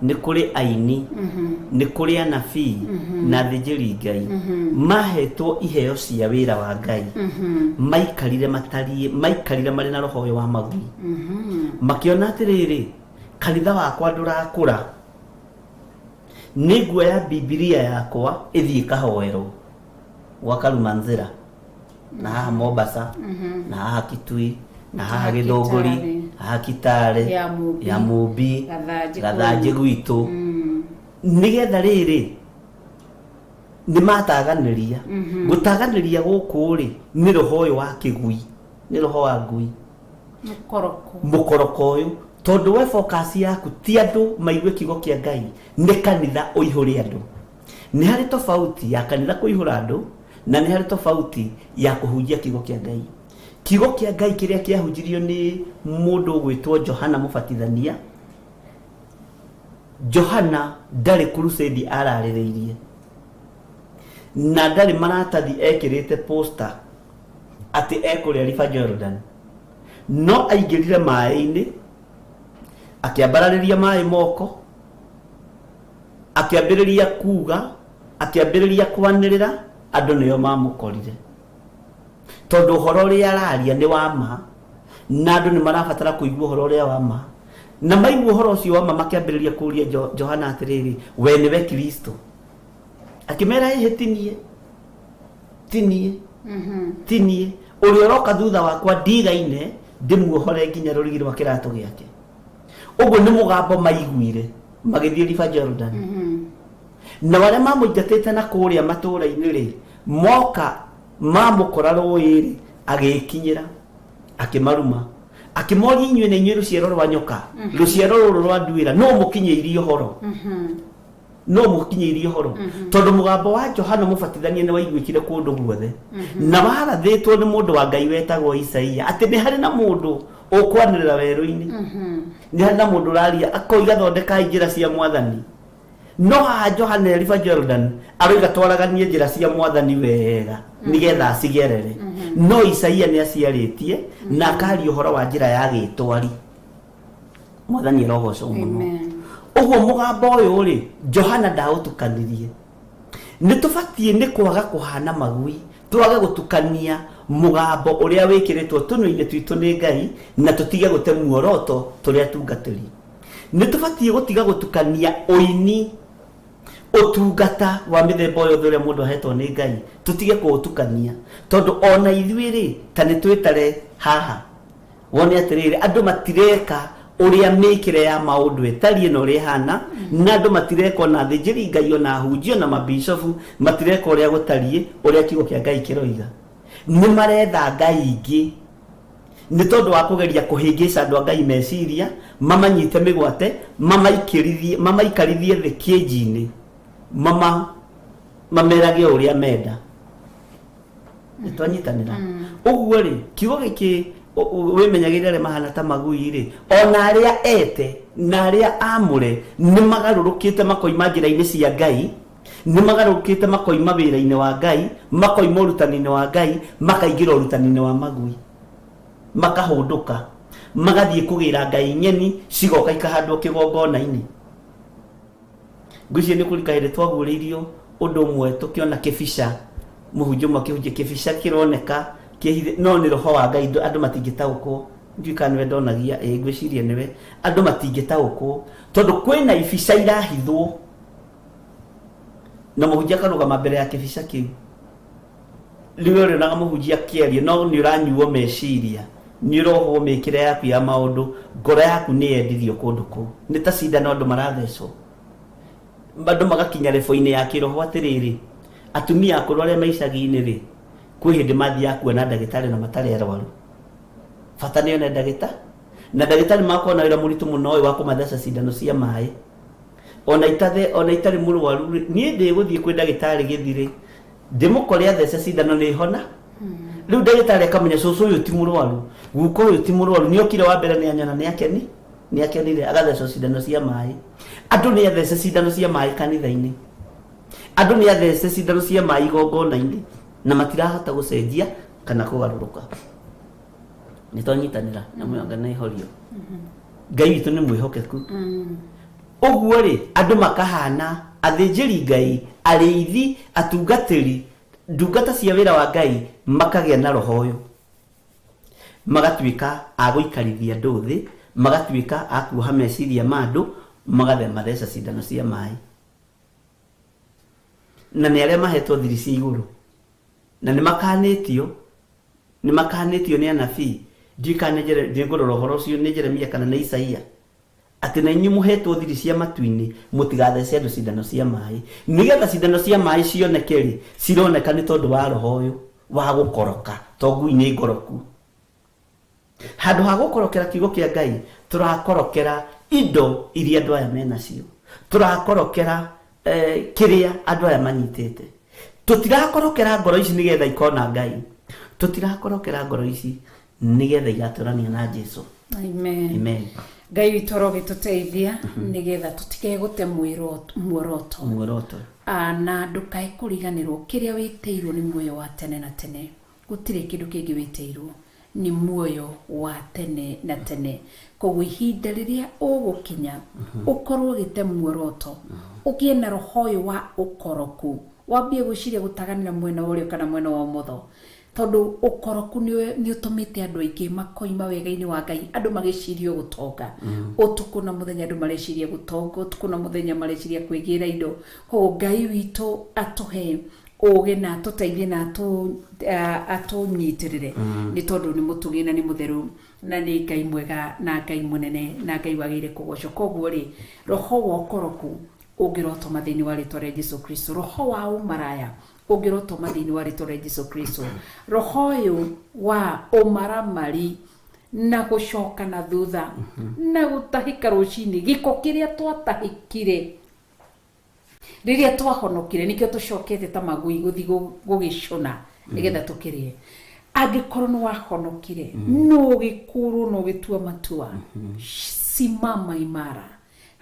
ni kuri aini ni kuri anabii na thijiri Ngai mahetwo iheo cia wira wa Ngai maikarire mari na roho uyu wa magui makiona atiriri kanitha wakwa ndurakura niguoya Biblia yakwa ithii kahoero gwa Karumanzira na haha Mombasa na haha Kitui na haha Githunguri, haha Kitale, ya Mumbi, Gathanji gwitu nigetha riri ni mataganiria gutaganiria guku ri ni roho uyu wa kigui, ni roho wa ngui mukoroko uyu tondu we focus yaku ti andu maigue kigo kia Ngai, ni kanitha uihuri andu. Ni hari tofauti ya kanitha kuihura andu na ni hari tofauti ya kuhunjia kigo kia Ngai. Kigo kia Ngai kiria kiahunjirio ni mundu gwitwo Johana Mubatithania. Johana ndari crusade araririirie na ndari maratathi ekirite poster ati ekuria River Jordan, no aingirire mai-ini akiambarariria mai moko, akiambiriria kuga, akiambiriria kwanirira, andu niyo mamukorire tondu horo ria araria ni wa ma na andu ni marabatara kuigua horo ria wa ma, na maigua horo ucio wa ma makiambiriria kuria Johana atiriri, we niwe Kristo? Akimera hetinie tinie tinie uri uroka thutha wakwa ndigaine ndimuohore nginya rurigi rwa kiratu giake. Uguo ni mugambo maiguire magithie River Jordan. Na wale mamuingatite na kuria matura-ini ri moka mamukora rũĩ agikinyira akimaruma akimoria inyuĩ nĩ inyuĩ rũciaro rwa nyoka rũciaro rũrũ rwa nduĩra no mũkinyĩirie ũhoro no mũkinyĩirie ũhoro tondũ mũgambo wa Johana Mũbatithania nĩ waiguĩkire kũndũ guothe na warathĩtwo nĩ mũndũ wa Ngai wetagwo Isaia atĩ nĩ harĩ na mũndũ ũkwanĩrĩra werũ-inĩ nĩ harĩ na mũndũ ũraria akoiga thondekai njĩra cia Mwathani. No haha Johana River Jordan aroiga twaraganie njĩra cia Mwathani wega nigetha acigerere. No Isaia nĩ aciarĩtie na akari ũhoro wa njĩra ya gĩtwari. Mwathani arogocwo mũno. Ũguo mũgambo ũyũ rĩ Johana ndaũtukanirie. Nĩ tũbatiĩ nĩ kwaga kũhana magui, twage gũtukania mũgambo ũrĩa wĩkĩrĩtwo tũnua-inĩ twitũ nĩ Ngai na tũtige gũte muoroto tũrĩa tungatĩri. Nĩ tũbatiĩ gũtiga gũtukania ũini utungata wa mithemba yothe uria mundu ahetwo ni Ngai, tutige kuutukania tondu ona ithuĩ rĩ ta nĩ twĩtare haha wone atiriri andu matireka uria mĩkĩre ya maundu ĩtariĩ na ũrĩa hana na andu matireka na thĩnjĩri Ngai ona ahunjio na mabishofu matireka uria gũtariĩ uria kiugo kia Ngai kĩroiga. Nĩ maretha Ngai ingĩ nĩ tondu wa kugeria kuhĩngĩca andu a Ngai meciria mamanyite mĩgwate mamaikarithie thĩ kĩnji-inĩ mamerage uria menda. Nitwanyitanira uguo ri kiugo gĩkĩ wimenyagĩrĩre arĩa mahana ta magui rĩ ona arĩa ete na arĩa amure nĩ magarũrũkĩte makoima njĩra-inĩ cia Ngai, nĩ magarũrũkĩte makoima wĩra-inĩ wa Ngai, makoima ũrutani-inĩ wa Ngai, makaingĩra ũrutani-inĩ wa magui, makahũndũka magathiĩ kũgĩra Ngai nyeni cigoka ikahandwo kĩgongona-inĩ. Ngwĩciria nĩ kũrika hĩndĩ twaguũrĩirio ũndũ ũmwe tũkĩona kĩbica mũhunjia ũmwe akĩhunjia kĩbica kĩroneka no nĩ roho wa Ngai andũ matingĩtaũkwo. Ndiũĩ kana nĩwe ndonagia, ngwĩciria nĩwe. Andũ matingĩtaũkwo tondũ kwĩna ibica irahithwo na mũhunjia akarũgama mbere ya kĩbica kĩu. Rĩu ũrĩonaga mũhunjia akĩaria no nĩ ũranyuo meciria, nĩ ũrohwo mĩkĩre yaku ya maũndũ, ngoro yaku nĩ yendithio kũndũ kũu. Nĩ ta cindano andũ marathecwo, andũ magakinya level-inĩ ya kĩroho atĩrĩrĩ atumia akũrũ arĩa maicagi-inĩ rĩ kwĩ hĩndĩ mathiaga kuona ndagĩtarĩ na matarĩ arwaru. Bata nĩ one ndagĩtarĩ na ndagĩtarĩ makona wĩra mũritũ mũno ũyũ wa kũmatheca cindano cia maĩ ona itarĩ mũrwaru. Niĩ ndĩgũthiĩ kwĩ ndagĩtarĩ gĩthirĩ ndĩmũkore athece cindano nĩ hona. Rĩu ndagĩtarĩ akamenya cũcũ ũyũ ti mũrwaru, guko ũyũ ti mũrwaru, nĩ okire wa mbere nĩ anyona nĩ akenire agathecwo cindano cia maĩ. Andũ nĩ athece cindano cia maĩ kanitha-inĩ, andũ nĩ athece cindano cia maĩ igongona-inĩ na matirahota gũcenjia kana kũgarũrũka. Nĩ twanyitanĩra na mwĩhoko na ihorio. Ngai witũ nĩ mwĩhokeku. Ũguo rĩ andũ makahana athĩnjĩri Ngai, arĩithi, atungatĩri, ndungata cia wĩra wa Ngai makagĩa na roho ũyũ, magatuĩka a gũikarithia andũ thĩ, magatuĩka a kuoha meciria ma andũ, matheca cindano cia maĩ. Na nĩ arĩa mahetwo thiri cia igũrũ na nĩ makanĩtio nĩ anabii ndikanejere ndingororo horo cio nĩ Jeremia kana nĩ Isaia atĩ na inyuĩ mũhetwo thiri cia matu-inĩ mũtigathece andũ cindano cia maĩ nĩgetha cindano cia maĩ cioneke rĩ cironeka nĩ tondũ wa roho ũyũ wa gũkoroka to ngui nĩ ngoroku handũ ha gũkorokera kiugo kĩa Ngai tũrakorokera indo iria andũ aya menacio tũrakorokera kĩrĩa andũ aya manyitĩte tũtirakorokera ngoro ici nĩgetha ikona Ngai tũtirakorokera ngoro ici nĩgetha igatũrania na Jesũ. Amen. Ngai witũ rogĩtũteithia nĩgetha tũtikegũte muoroto na ndũkae kũriganĩrwo kĩrĩa wĩtĩirwo nĩ muoyo wa tene na tene gũtirĩ kĩndũ kĩngĩ wĩtĩirwo ni muoyo wa tene na tene koguo ihinda rĩrĩa ũgũkinya ũkorwo gĩte muoroto ũgĩe na roho ũyũ wa ũkoroku wambie gwĩciria gũtaganĩra mwena ũrĩa kana mwena wa ũmotho tondu ũkoroku nĩ ũtũmĩte andũ aingĩ makoima wega-inĩ wa Ngai andũ magĩcirio gũtonga ũtukũ na mũthenya andũ mareciria gũtonga ũtukũ na mũthenya mareciria kwĩgĩra indo koguo Ngai witũ atũhe ũgĩ na atũteithie na atũnyitĩrĩre nĩ tondũ nĩ mũtugi na nĩ mũtheru na nĩ Ngai mwega na Ngai mũnene na Ngai wagĩrĩire kũgocwo koguo rĩ roho wa ũkoroku ũngĩrotoma thĩinĩ wa rĩtwa rĩa Jesũ Kristo roho wa ũmaraya ũngĩrotoma thĩinĩ wa rĩtwa rĩa Jesũ Kristo roho ũyũ wa ũmaramari na gũcoka na thutha na gũtahĩka rũcinĩ gĩko kĩrĩa twatahĩkire rĩrĩa twahonokire nĩkĩo tũcokete ta magui gũthiĩ gũgĩcũna nĩgetha tũkĩrĩe angĩkorwo nĩ wahonokire no gĩkũrũ no gĩtua matua simama imara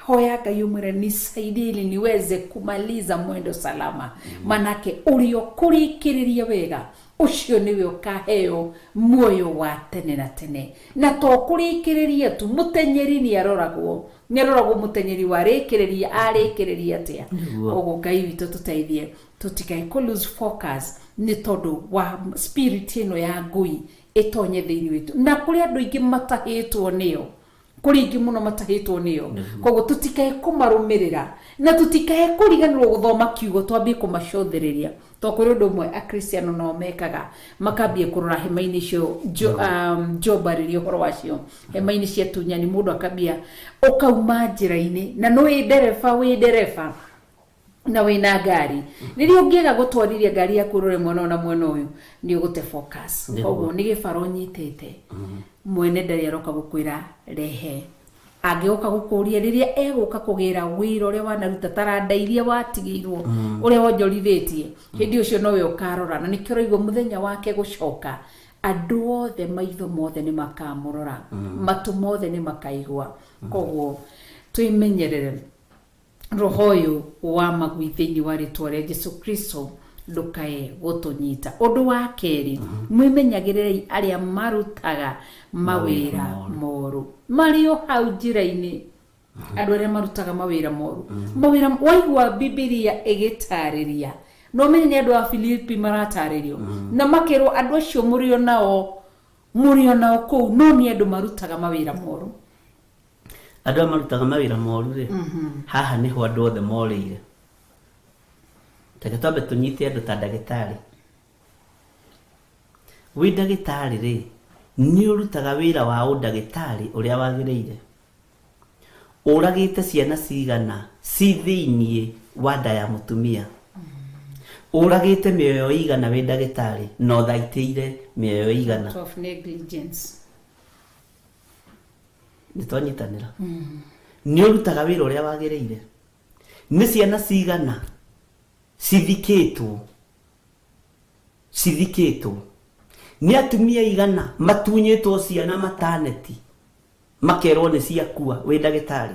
hoya Ngai umwĩre nisaidie ili niweze kumaliza mwendo salama manake ũrĩokũrĩkĩrĩria wega ucio niwe ukaheo muoyo wa tene na tene na to kũrĩkĩrĩria tu mutenyeri ni aroragwo mutenyeri wa arĩkĩrĩria atia ogo Ngai witũ tũteithie tutikae lose focus ni tondu wa spirit ino ya ngui itonye thĩinĩ witũ na kũrĩ andũ aingĩ matahĩtwo nĩyo kũringi muno matahĩtwo nĩyo koguo tutikae kũmarũmĩrĩra na tutikae kũriganĩrwo gũthoma kiugo twambie kũmacothereria to kũrĩ ũndũ ũmwe akristiano no mekaga makambie kũrora hema-inĩ icio jobarĩria ũhoro wacio hema-inĩ cia tunyani mũndũ akambia ũkauma njĩra-inĩ na no wĩ ndereba na wĩna ngari rĩrĩa ũngĩaga gũtwarithia ngari yaku ũrore mwena na mwena ũyũ nĩ ũgũte focus koguo nĩ gĩbaro nyitĩte mwene ndarĩ aroka gũkwĩra rehe angĩoka gũkũria rĩrĩa egũka kũgĩra wĩra ũrĩa wanaruta taranda iria watigĩirwo ũrĩa wonjorithĩtie hĩndĩ ũcio nowe ũkarora na nĩkĩo ũraigua mũthenya wake gũcoka andũ othe maitho mothe nĩ makamũrora matũ mothe nĩ makaigua koguo twĩmenyerere roho ũyũ wa magui thĩinĩ wa rĩtwa rĩa Jesũ Kristo ndukae gũtũnyita ũndũ wa kerĩ mwĩmenyagĩrĩrei arĩa marutaga mawĩra moru marĩ o hau njĩra-inĩ andũ arĩa marutaga mawĩra moru mawĩra waigua Biblia ĩgĩtarĩria no menye nĩ andũ a Filipi maratarĩrio na makerwo andũ acio mũrĩo nao kũu no nĩ andũ marutaga mawĩra moru andũ marutaga mawĩra moru rĩ haha nĩho andũ othe morĩire Tagetabe tunyite andũ ta ndagĩtarĩ wĩ ndagĩtarĩ rĩ nĩ ũrutaga wĩra wa ũndagĩtarĩ ũrĩa wagĩrĩire ũragĩte ciana cigana ci thĩinĩ wa nda ya mũtumia ũragĩte mĩoyo igana wĩ ndagĩtarĩ no thaitĩire mĩoyo igana of negligence nĩtwanyitanĩra nĩ ũrutaga wĩra ũrĩa wagĩrĩire nĩ ciana cigana cithikĩtwo nĩ atumia igana matunyĩtwo ciana mataneti makerwo nĩ ciakua wĩ ndagĩtarĩ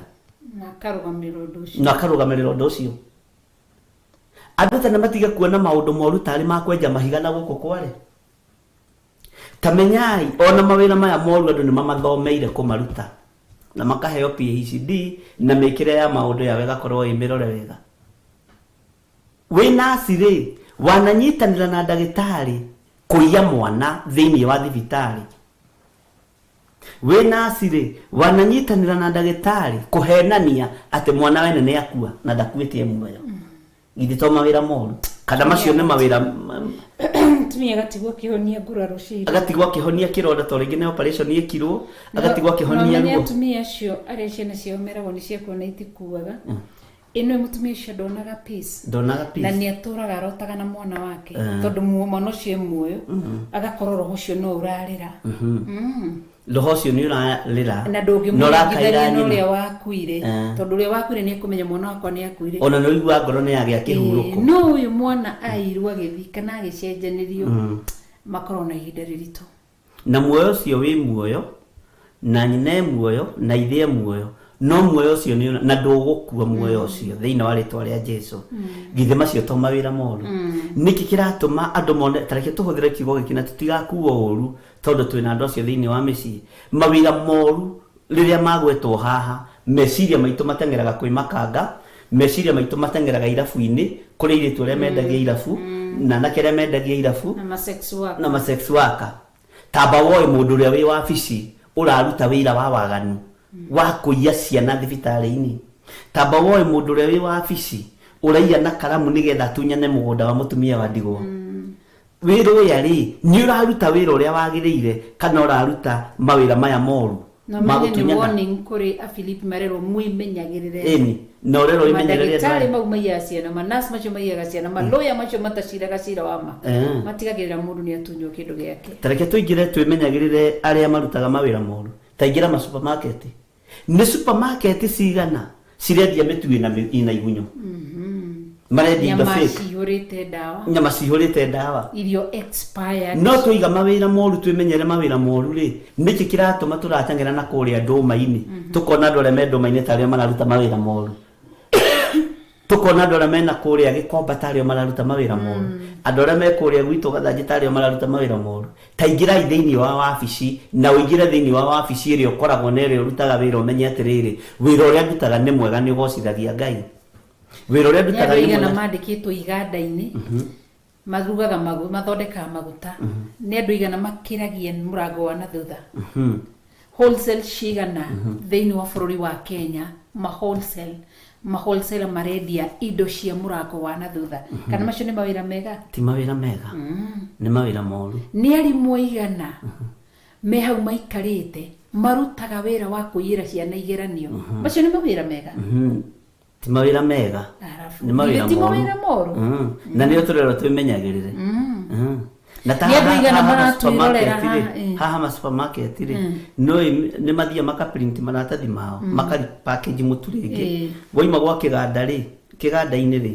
na akarũgamĩrĩra ũndũ ũcio andũ tene matiga kuona maũndũ moru tarĩ ma kwenja mahiga na gũkũ kware tamenyai ona mawĩra maya moru andũ nĩ mamathomeire kũmaruta na makaheo PhD na mĩkĩre ya maũndũ yawe ĩgakorwo ĩmĩrore wega wĩna acirĩ wananyitanĩra na ndagĩtarĩ kũiya mwana thĩinĩ wa thibitarĩ wĩna acirĩ wananyitanĩra na ndagĩtarĩ kũhenania atĩ mwana wene nĩ akua na ndakuĩte muoyo githĩ to mawĩra moru kana macio nĩ mawĩra mutumia gatigwo kihonia nguraro cira agatigwo kihonia kironda to rĩngĩ na operation yekirwo agatigwo kihonia ruo mutumia acio arĩa ciana ciao meragwo nĩ ciekuona itikuaga ino mutumia ucio ndonaga peace na nĩ atũraga arotaga na mwana wake tondũ mwana ucio muoyo agakorwo roho ucio no urarĩra roho ucio nĩ ũrarĩra na ndũngĩmũringithania na ũrĩa wakuire tondũ ũrĩa wakuire nĩ ekumenya mwana wakwa nĩ akuire ona nĩ ũigua ngoro nĩ yagĩa kĩhurũko no ũyũ mwana airwo agĩthi kana agĩcenjanĩrio makorwo na ihinda rĩritũ na muoyo ucio wĩ muoyo na nyine muoyo na ithe muoyo no muoyo ucio nĩ na ndũgũkua muoyo ucio thĩinĩ wa rĩtwa rĩa Jesũ githe macio to mawĩra moru niki kiratũma andũ mone tareke tũhũthĩre kiugo gĩkĩ na tũtigakuo ũru tondũ twĩna andũ acio thĩinĩ wa mĩciĩ mawĩra moru rĩrĩa magwetwo haha meciria maitũ matengeraga kwĩ makanga meciria maitũ matengeraga irabu-inĩ kũrĩ airĩtu arĩa mendagia irabu na anake arĩa mendagia irabu na masex worker tamba woĩ mũndũ ũrĩa wĩ wabici ũraruta wĩra wa waganu wa kũiya ciana thibitarĩ-inĩ tamba woĩ mũndũ ũrĩa wĩ wabici ũraiya na karamu nĩgetha tunyane mũgũnda wa mũtumia wa ndigwa wĩra ũyũ rĩ nĩ ũraruta wĩra ũrĩa wagĩrĩire kana ũraruta mawĩra maya moru magũtunyana warning kũrĩ Afilipi marero mwĩmenyagĩrĩre ĩni na ũrero imenyagĩrĩre ndagĩtarĩ mau maiyaga ciana manasi macio maiyaga ciana maloya macio mataciraga cira wa ma matigagĩrĩra mũndũ nĩ atunywo kĩndũ gĩake tareke tũingĩre twĩmenyagĩrĩre arĩa marutaga mawĩra moru taingĩra ma supermarket nĩ supermarket cigana cirendia mĩtu ina igunyũ marendia indo fake nyama cihũrĩte ndawa irio expired no tũiga mawĩra moru twĩmenyere mawĩra moru rĩ nĩkĩ kĩratũma tũratengera na kũrĩa ndũma-inĩ tũkona andũ arĩa me ndũma-inĩ ta arĩa mararuta mawĩra moru tũkona andũ arĩa mena kũrĩa Gĩkomba ta arĩa mararuta mawĩra moru andũ arĩa me kũrĩa gwitũ Gathanjĩ ta arĩa mararuta mawĩra moru taingĩrai thĩinĩ wa wabici na ũingĩre thĩinĩ wa wabici ĩrĩa ũkoragwo na ĩrĩa ũrutaga wĩra ũmenye atĩrĩrĩ wĩra ũrĩa ndutaga nĩ mwega nĩ ũgocithagia Ngai wĩra ũrĩa ndutaga nĩ mwega mandĩkĩtwo iganda-inĩ marugaga mathondekaga maguta nĩ andũ igana makĩragia mũrango wa na thutha wholesale cigana thĩinĩ wa bũrũri wa Kenya ma wholesale marendia indo cia mũrango wa na thutha kana macio nĩ mawĩra mega ti mawĩra mega nĩ mawĩra moru nĩ arimũ igana me hau maikarĩte marutaga wĩra wa kũiyĩra ciana igeranio macio nĩ mawĩra mega ti mawĩra mega nĩ mawĩra moru na nĩ tũrero twĩmenyagĩrĩre na haha ma supermarket rĩ no nĩ mathiya makaprint maratathi mao makaripackage mũtu rĩngĩ woima gwa kĩganda rĩ kĩganda-inĩ rĩ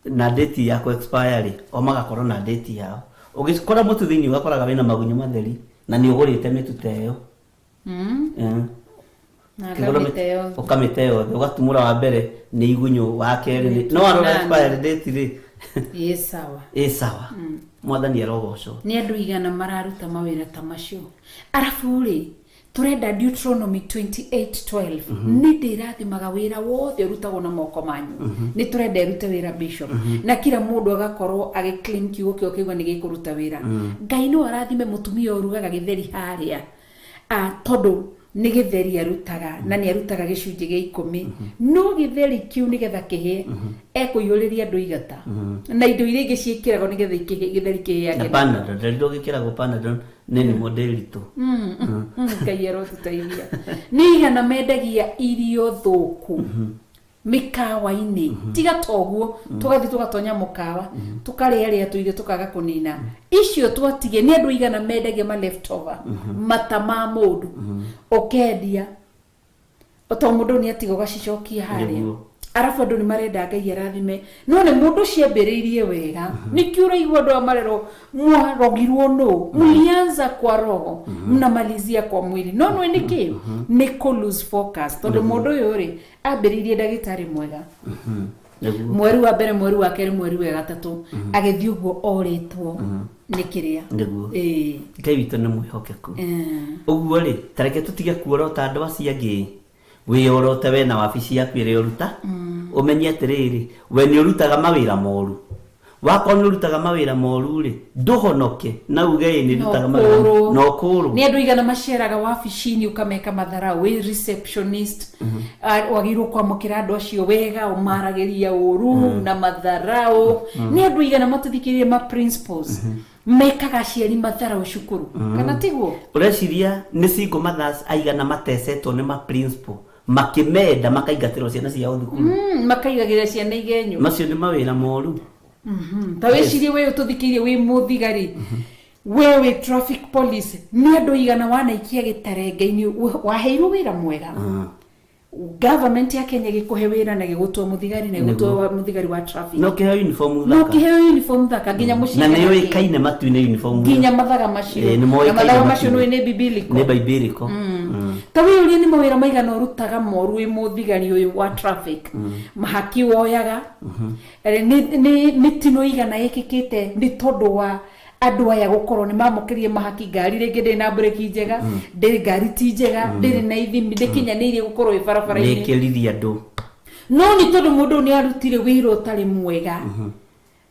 na date ya ku expire rĩ o magakorwo na date yao ũgĩkora mũtu thĩinĩ ũgakoraga wĩna magunyũ matheri na nĩ ũgũrĩte mĩtu ta ĩyo ũkamĩte yothe ũgatumũra wa mbere nĩ igunyũ wa kerĩ no arora expire date rĩ ĩ sawa mwathani arogocwo nĩ andũ igana mararuta mawĩra ta macio arabu rĩ turenda Deuteronomy 28:12 nĩ ndĩrathimaga wĩra wothe ũrutagwo na moko manyu nĩ turenda ĩrute wĩra bishop na kila mũndũ agakorwo agĩclaim kiugo kĩo kĩuga nĩ gĩkũruta wĩra Ngai no arathime mũtumia ũrugaga gĩtheri harĩa tondũ nĩ gĩtheri arutaga na nĩ arutaga gĩcunjĩ gĩa 10 no gĩtheri kiu nĩgetha kĩhĩe ekũiyũrĩria andũ igata na indo iria ingĩ ciĩkĩragwo nĩgetha gĩtheri kĩhĩage Panadol ndĩrĩndo gĩkĩragwo Panadol nĩ modelito Ngai arotũteithia nĩ igana mendagia irio thũku mikawa-inĩ tiga toguo tugathi tugatonya mukawa tukarĩa tuige tukaga kunina icio twatige nĩ andũ igana mendagia ma leftover mata ma mũndũ ũkendia oto mũndũ nĩ atiga gacicokia harĩa arabu andũ nĩ marenda Ngai arathime no nĩ mũndũ ciambĩrĩirie wega nĩ kiura igua andũ amarero mwarogirwo no mlianza kwa roho mnamalizia kwa mwili no no nĩkĩ nĩ lose focus tondũ mũndũ ũyũ rĩ ambĩrĩirie ndagĩtarĩ mwega mweri wa mbere mweri wa kerĩ mweri wa gatatũ agĩthiĩ ũguo orĩtwo nĩ kĩrĩa Ngai witũ nĩ mwĩhokeku ũguo rĩ tareke tũtige kuorota andũ acio angĩ wĩyorote we na wabici yaku ĩrĩa ũruta ũmenye atĩrĩrĩ we nĩ ũrutaga mawĩra moru wakorwo nĩ ũrutaga mawĩra moru rĩ ndũhonoke na uge nĩ ũrutaga mawĩra no kũrũ nĩ andũ igana maceraga wabici-inĩ ũkameka matharau wĩ receptionist wagĩrĩirwo kwamũkĩra andũ acio wega ũmaragĩria ũru na matharau nĩ andũ igana matũthikĩrĩrie ma principles mekaga aciari mathara ucukuru kana tiguo ureciria ni single mothers aigana matesetwo ni ma principal makimenda makaigatirwo ciana ciao thukuru makaigagira ciana igenyo macio ni mawira moru ta wecirie we ututhikirie wi muthigari wewe traffic police ni andu igana wanaikia gitarenga-ini waheirwo wira mwega government ya Kenya gikuhe wira na gigutwa muthigari na gigutwa muthigari wa traffic no kihe uniform thaka no kihe uniform thaka nginya muciari na niyo ikaine matu-ine uniform nginya mathaga macio na mathaga macio no ni biblical ni biblical ta we uri ni mawira maigana urutaga moru wi muthigari uyu wa traffic mahaki woyaga ni tino igana ikikite ni tondu wa andu aya gukorwo ni mamukirie mahaki ngari ringi ndi na breki njega ndi ngari ti njega ndi na ithimi ndikinyanirie gukorwo ibarabara-ini nikiriria andu no ni tondu mundu ni arutire wira utari mwega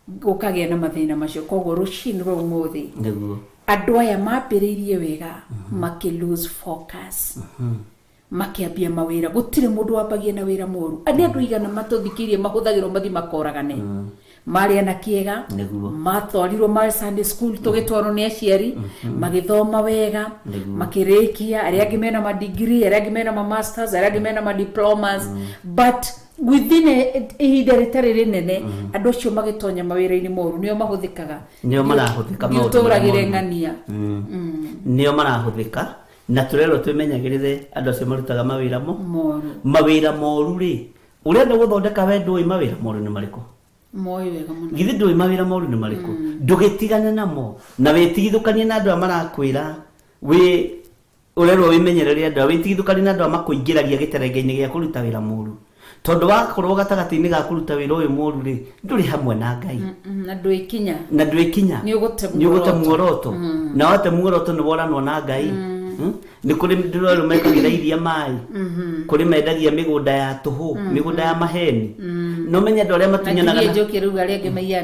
gukagia na mathina macio koguo rucini rwa umuthi niguo andu aya mambiriirie wega maki lose focus makiambia mawira gutire mundu wambagia na wira moru ani andu igana matuthikirie mahuthagirwo mathi makoragane maria na kiega matwarirwo ma Sunday school tugitwarwo ni aciari magithoma wega makirikia aria angi mena ma degree aria angi mena ma masters aria angi mena ma diplomas but within ihinda ritari rinene andu acio magitonya mawira-ini moru nio mahuthikaga nio marahuthika turagire ng'ania nio marahuthika na turero twimenyagirire andu acio marutaga mawira moru mawira moru ri urenda guthondeka wendo wi mawira moru ni mariko moi wega muno githi ndui mawira moru ni mariko ndugitigane namo na witigithukanie na andu amarakwira wi urero wimenyerere andu witigithukanie na andu amakuingiragia giterenge-ini gia kuruta wira moru tondu wakorwo gatagati-ini ga kuruta wira uyu moru ri nduri hamwe na Ngai na ndwikinya ni ugute muoroto na wate muoroto ni woranwo na Ngai ni kuri ndiro mekagira iria mai kuri mendagia migunda ya tuhu migunda ya maheni no menya ndore matunyanaga na njoke ruga rege maiya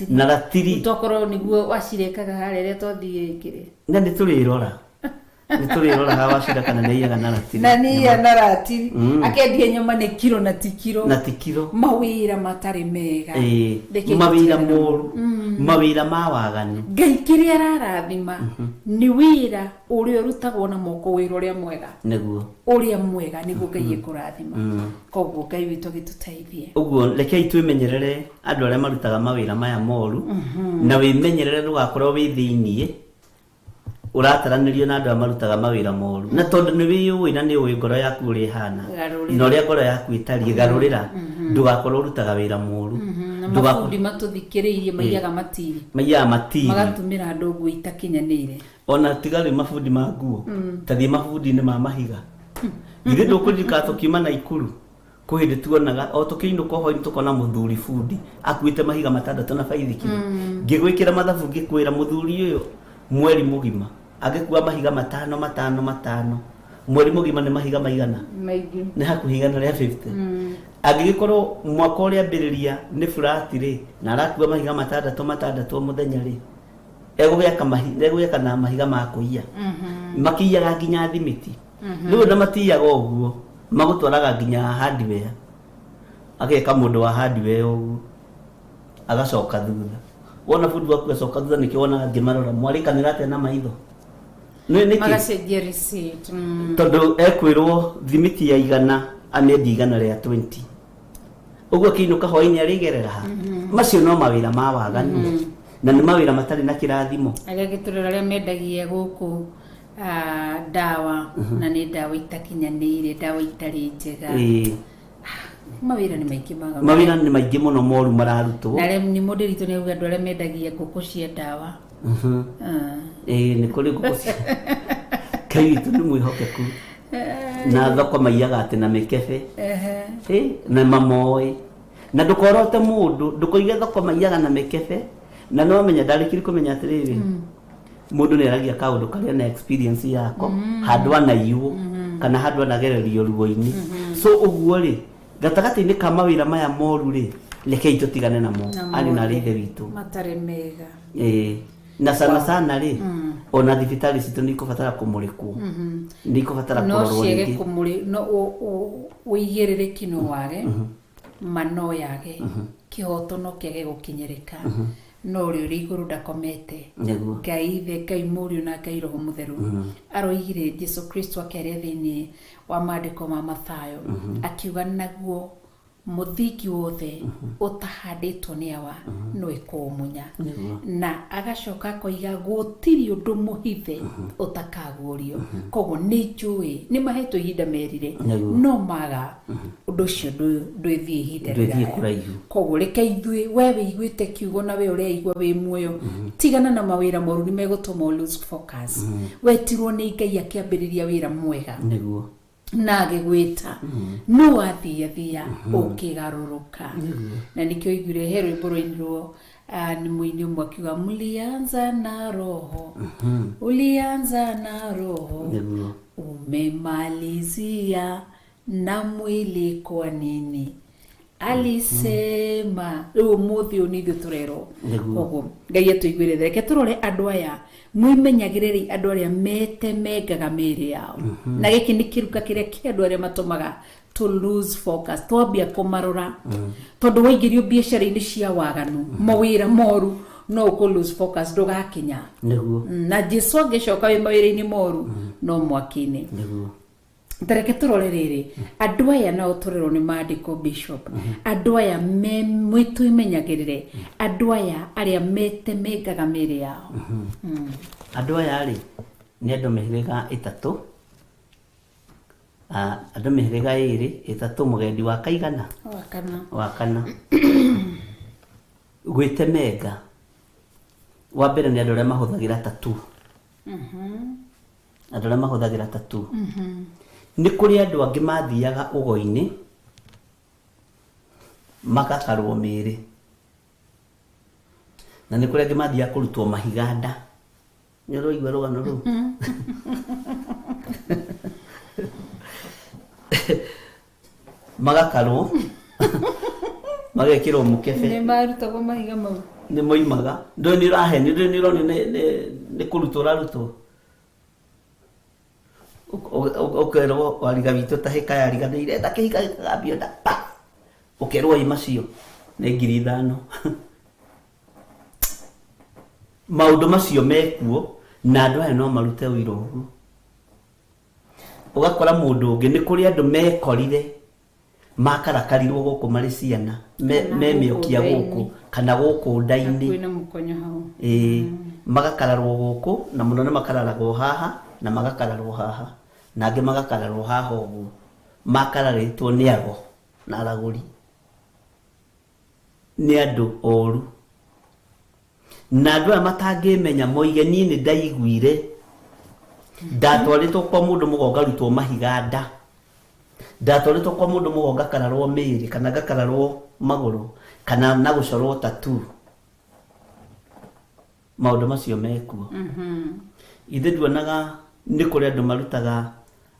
na ratiri tokoro niguo wacirekaga harere twathie ikire na niturirora hawa shida kana neiyaga na ratiri na niya na ratiri akendia nyama ne kilo na tikiro mawira matari mega mawira moru mawira mawaganu Ngai kiria ararathima ni wira uria rutagwo na moko wira uria mwega niguo uria mwega niguo Ngai ikurathima koguo Ngai witu gituteithie uguo rekei twimenyerere andu aria marutaga mawira maya moru na wimenyerere ndugakorwo wi thiini urataranirio na andu amarutaga mawira moru na tondu ni wiyui na ni uwi ngoro yaku uri hana na uria ngoro yaku itari garurira ndugakorwo urutaga wira moru ndugakudi matuthikiriirie maiyaga matiri magatumira andu nguo itakinyanire ona tigari mafudi ma nguo tathie mafudi ni ma mahiga ithe ndukujika tukiuma na ikuru kuhindi tuonaga o tukiinuka ho tukona muthuri fudi akuite mahiga matandatu na baithikiri ngigwikira mathabu ngikwira muthuri uyu mweri mugima agikuwa mahiga matano mweri mugima ni mahiga maigana maigi ni hakuhigana ria 50 agigikorwo mwaka uria mbiriria ni flat ri na arakuwa mahiga matandatu muthenya ri egugeka na mahiga ma kuiya makiyaga nginya thimiti riu na matiyaga uguo magutwaraga nginya hardware ageka mundu wa hardware uguo agacoka thutha wona fundi waku acoka thutha nikiona ngimarora mwarikanira atia na maitho magacenjia receipt tondu ekwirwo thimiti ya igana amendi igana ria 20 uguo kiinuka hoi-ini arigerera ha macio no mawira ma waganu na ni mawira matari na kirathimo aria giturira ria mendagia guku dawa na ni dawa itakinyanire dawa itari njega mawira ni maingi maga mawira ni maingi muno moru mararutwo na ni moderitu ni uga ndore mendagia nguku cia dawa ni kuri nguku cia kai tu ni mwihokeku na thoko maiyaga ati na mikebe na mamoi na ndukorote mundu ndukoige thoko maiyaga na mikebe na no menya ndarikiri kumenya atiriri mundu ni aragia kaundu karia na experience yako handwa na yu kana handwa na gererio ruo-ini so uguo ri gatagati-ini ka mawira maya moru ri rekei tutigane namo ari na rithe witu matare mega na sana ri ona thibitari citu ni kubatara kumurikwo ni kubatara kurorwo no ciege kumuri no uigiririki no wage mano yage kihoto no kiage gukinyereka no ri uri iguru ndakomete Niguo. Ngai ithe Ngai Mũriũ na Ngai Roho Mũtheru aroigire Jesu Kristo akĩaria thĩinĩ wa maandĩko ma Mathayo akiuga naguo mũthingi wothe ũtahandĩtwo nĩ awa no ĩkũmunya na agacoka akoiga gũtirĩ ũndũ mũhithe ũtakaguũrio koguo nĩ njũĩ nĩ mahetwo ihinda merire no maga ũndũ ũcio ndwĩthiĩ ihinda rĩraya koguo reke ithuĩ we wĩiguĩte kiugo na we ũreigua wĩ muoyo tigana na mawĩra moru nĩ megũtũma lose focus wetirwo nĩ Ngai akĩambĩrĩria wĩra mwega Niguo. na agĩgwĩta no athiathia ũkĩgarũrũka na nĩkĩo oigire he rwĩmbo rwainirwo nĩ mũini ũmwe akiuga mlianza na roho ulianza na roho umemalizia na mwili kwa nini alisema rĩu mũthĩ ũyũ nĩ ithuĩ tũrerwo koguo Ngai atũiguĩre tha reke tũrore andũ aya mwĩmenyagĩrĩrei andũ arĩa metemengaga mĩĩrĩ yao na gĩkĩ nĩ kĩruka kĩrĩa kĩa andũ arĩa matũmaga to lose focus twambia kũmarora tondũ waingĩrio biacara-inĩ cia waganu mawĩra moru no ũkũ lose focus ndũgakinya na Jesu angĩcoka wĩ mawĩra-inĩ moru no mwaki-inĩ Tareke tũrore rĩrĩ andũ aya nao tũrerwo nĩ maandĩko Bishop andũ aya mwĩtwĩmenyagĩrĩre andũ aya arĩa metemengaga mĩĩrĩ yao andũ aya rĩ nĩ andũ mĩhĩrĩga ĩtatũ andũ mĩhĩrĩga ĩrĩ ĩtatũ mũgendi wa kaigana wa kana gwĩtemenga wa mbere nĩ andũ arĩa mahũthagĩra tatu andũ arĩa mahũthagĩra tatu nĩ kũrĩ andũ angĩ mathiaga ũgo-inĩ magakarwo mĩĩrĩ na nĩ kũrĩ angĩ mathiaga kũrutwo mahiganda nĩ ũraigua rũgano rũu magakarwo magekĩrwo mũkebe nĩ marutagwo mahiga mau nĩ moimaga ndũĩ nĩ ũraheni ndũĩ nĩ ũroni nĩ kũrutwo ũrarutwo ũkerwo wariga witũ ta hĩka yariganĩire enda kĩhika gĩkagambio nda pa ũkerwo i macio nĩ 5,000 maũndũ macio mekuo na andũ aya no marute ũira ũguo ũgakora mũndũ ũngĩ nĩ kũrĩ andũ mekorire makarakarirwo gũkũ marĩ ciana memĩokia gũkũ kana gũkũ nda-inĩ magakararwo gũkũ na mũno nĩ makararagwo haha na magakararwo haha na angĩ magakararwo haha ũguo makararĩtwo nĩ ago na aragũri nĩ andũ oru na andũ aya matangĩmenya moige niĩ nĩ ndaiguire ndatwarĩtwo kwa mũndũ mũgongo arutwo mahiganda ndatwarĩtwo kwa mũndũ mũgongo akararwo mĩĩrĩ kana gakararwo magũrũ kana na gũcorwo tatu maũndũ macio mekuo ithe nduonaga nĩ kũrĩ andũ marutaga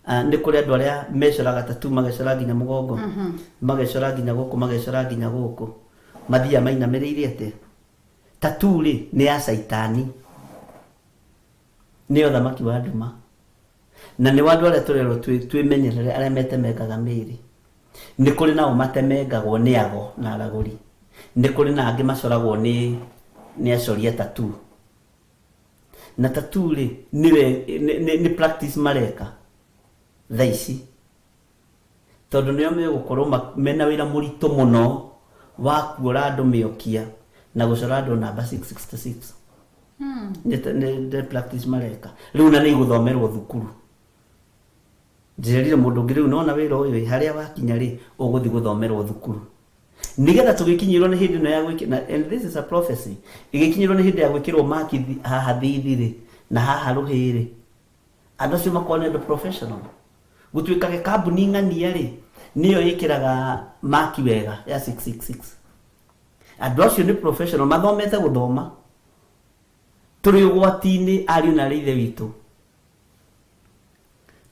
nĩ kũrĩ andũ arĩa mecoraga tatu magecora nginya mũgongo magecora nginya gũkũ magecora nginya gũkũ mathiaga mainamĩrĩire atĩ tatu rĩ nĩ ya caitani nĩ ũthamaki wa nduma na nĩ wa andũ arĩa tũrerwo twĩmenyerere arĩa metemengaga mĩĩrĩ nĩ kũrĩ nao matemengagwo nĩ ago na aragũri nĩ kũrĩ na angĩ macoragwo nĩ acoria tatu na tatu rĩ nĩ practice mareka thaa ici tondũ nĩo megũkorwo mena wĩra mũritũ mũno wa kuora andũ mĩokia na gũcora andũ namba 666 nĩ practice mareka rĩu na nĩ igũthomerwo thukuru njĩrĩire mũndũ ũngĩ rĩu nona wĩra ũyũ harĩa wakinya rĩ ũgũthiĩ gũthomerwo thukuru nĩgetha tũgĩkinyĩrwo nĩ hĩndĩ ĩno ya gwĩkĩra and this is a prophecy ĩgĩkinyĩrwo nĩ hĩndĩ ya gwĩkĩrwo maki haha thithi rĩ na haha rũhĩ rĩ andũ acio makorwo nĩ andũ professional gũtuĩkage kambuni ng'ania rĩ nĩyo ĩkĩraga maki wega ya 666 andũ acio nĩ professional mathomete gũthoma tũrĩ ũgwati-inĩ ariũ na ithe witũ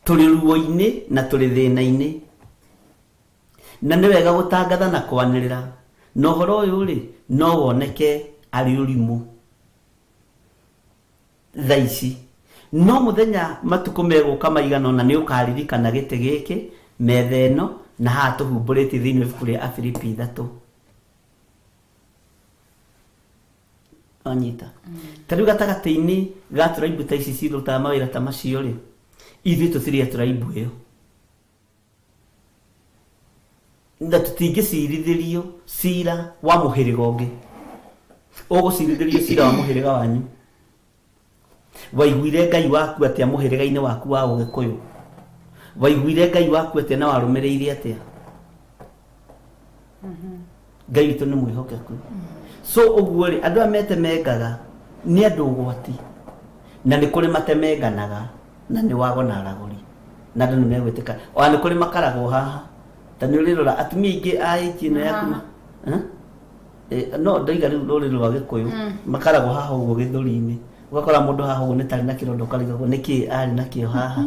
tũrĩ ruo-inĩ na tũrĩ thĩna-inĩ na nĩ wega gũtangatha na kwanĩrĩra na ũhoro ũyũ rĩ no woneke arĩ ũrimũ thaa ici no mũthenya matukũ megũka maigana ũna nĩ ũkaririkana gĩtĩ gĩkĩ metha ĩno na haha tũhumbũrĩte thĩinĩ wa ibuku rĩa Afilipi 3 wanyita tariu gatagati-ini ga tribe ta ici cirutaga mawĩra ta macio rĩ ithuĩ tũtirĩ tribe ĩyo na tũtingĩcirithĩrio cira wa mũhĩrĩga ũngĩ ũgũcirithĩrio cira wa mũhĩrĩga wanyu waiguire Ngai waku atĩa mũhĩrĩga-inĩ waku wa Ũgĩkũyũ waiguire Ngai waku atĩa na warũmĩrĩire atĩa Ngai witũ nĩ mwĩhokeku so ũguo rĩ andũ a metemengaga nĩ andũ ũgwati na nĩ kũrĩ matemenganaga na nĩ wago na aragũri na andũ nĩ megwĩtĩka ona nĩ kũrĩ makaragwo haha ta nĩ ũrĩrora atumia aingĩ a ĩki ĩno yaku no ndoiga rĩu rũrĩrĩ rwa Gĩkũyũ makaragwo haha ũguo gĩthũri-inĩ ũgakora mũndũ haha ũguo nĩ tarĩ na kĩrondo karigagwo nĩkĩ arĩ nakĩo haha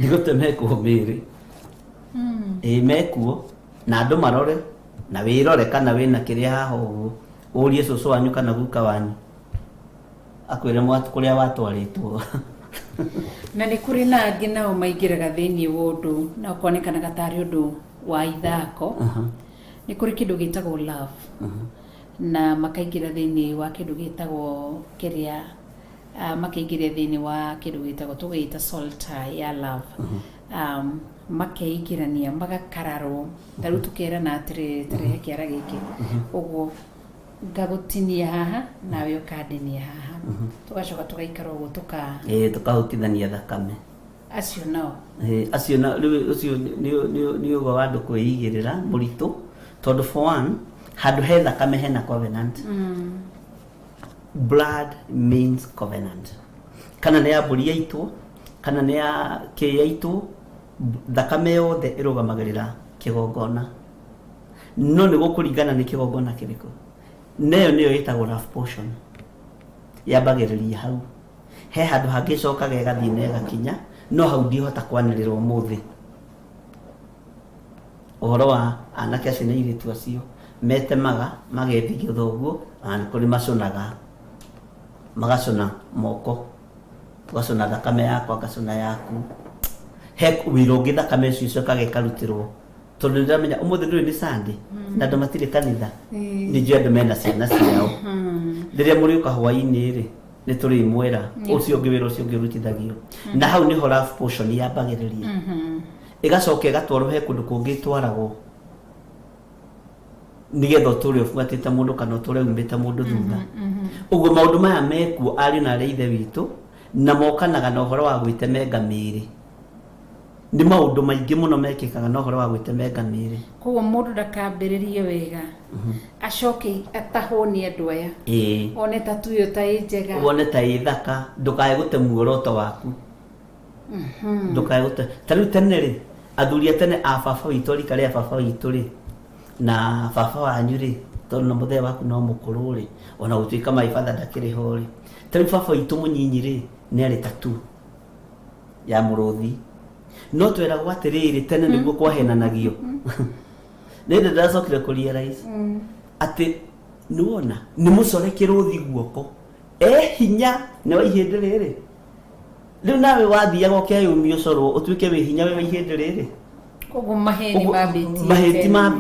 nĩ gũte mekuo mĩĩrĩ mekuo na andũ marore na wĩrore kana wĩna kĩrĩa haha ũguo ũrie cũcũ wanyu kana guka wanyu akwĩre kũrĩa watwarĩtwo na nĩ kũrĩ na angĩ nao maingĩraga thĩinĩ wa ũndũ na ũkonekanaga tarĩ ũndũ wa ithako nĩ kũrĩ kĩndũ gĩtagwo love na makaingĩra thĩinĩ wa kĩndũ gĩtagwo kĩrĩa makaingĩra thĩinĩ wa kĩndũ gĩtagwo tũgĩita solitaire ya love makeingĩrania magakararwo tarĩu tũkerana atĩrĩ tũrehe kĩara gĩkĩ ũguo ngagũtinia haha nawe ũkandinia haha tũgacoka tũgaikara ũguo tũkahutithania thakame acio nao acio ũcio nĩ ũgo wa andũ kwĩigĩrĩra mũritũ tondũ for one handũ he thakame hena covenant blood means covenant kana nĩ ya mbũri yaitwo kana nĩ ya kĩ yaitwo thakame yothe ĩrũgamagĩrĩra kĩgongona no nĩ gũkũringana nĩ kĩgongona kĩrĩkũ neyo nĩyo ĩtagwo love portion yambagĩrĩria hau he handũ hangĩcokaga ĩgathiĩ na ĩgakinya no hau ndihota kwanĩrĩra ũmũthĩ ũhoro wa anake acio na airĩtu acio metemaga magethigio thoguo na nĩ kũrĩ macũnaga magacũna moko ũgacũna thakame yakwa ngacũna yaku he wĩra ũngĩ thakame ũcio icokaga ĩkarutĩrwo tondũ nĩ ndĩramenya ũmũthĩ ndũrĩ nĩ Sunday na andũ matirĩ kanitha nĩ njũĩ andũ mena ciana ciao rĩrĩa mũrĩũka hwaĩ-inĩ rĩ nĩ tũrĩ mwera ũcio ũngĩ wĩra ũcio ũngĩ ũrutithagio na hau nĩho love portion yambagĩrĩria ĩgacoka ĩgatwarwo he kũndũ kũngĩ twaragwo nĩgetha ũtũre ũbuatĩte mũndũ kana ũtũre umĩte mũndũ thutha ũguo maũndũ maya mekuo ariũ na arĩa ithe witũ na mokanaga na ũhoro wa gwĩtemenga mĩĩrĩ nĩ maũndũ maingĩ mũno mekĩkaga na ũhoro wa gwĩtemenga mĩĩrĩ koguo mũndũ ndakambĩrĩrie wega acoke atahwo nĩ andũ aya one ta tuyo ta ĩ njega wone ta ĩ thaka ndũkae gũte muoroto waku ndũkae gũte ta rĩu tene rĩ athuri a tene a baba witũ rika rĩa baba witũ rĩ na baba wanyu rĩ tondũ na mũthee waku no mũkũrũ rĩ ona gũtuĩka maibadha ndakĩrĩ ho rĩ ta rĩu baba witũ mũnyinyi rĩ nĩ arĩ tatu ya mũrũthi no tweragwo atĩrĩrĩ tene nĩguo kwahenanagio nĩ ndĩ ndacokire kũrealize atĩ nĩwona nĩ mũcore kĩrũthi guoko hinya nĩ wa ihĩndĩ rĩrĩ rĩu nawe wathiaga ũkeyũmia ũcorwo ũtuĩke wĩ hinya wĩ wa ihĩndĩ rĩrĩ koguo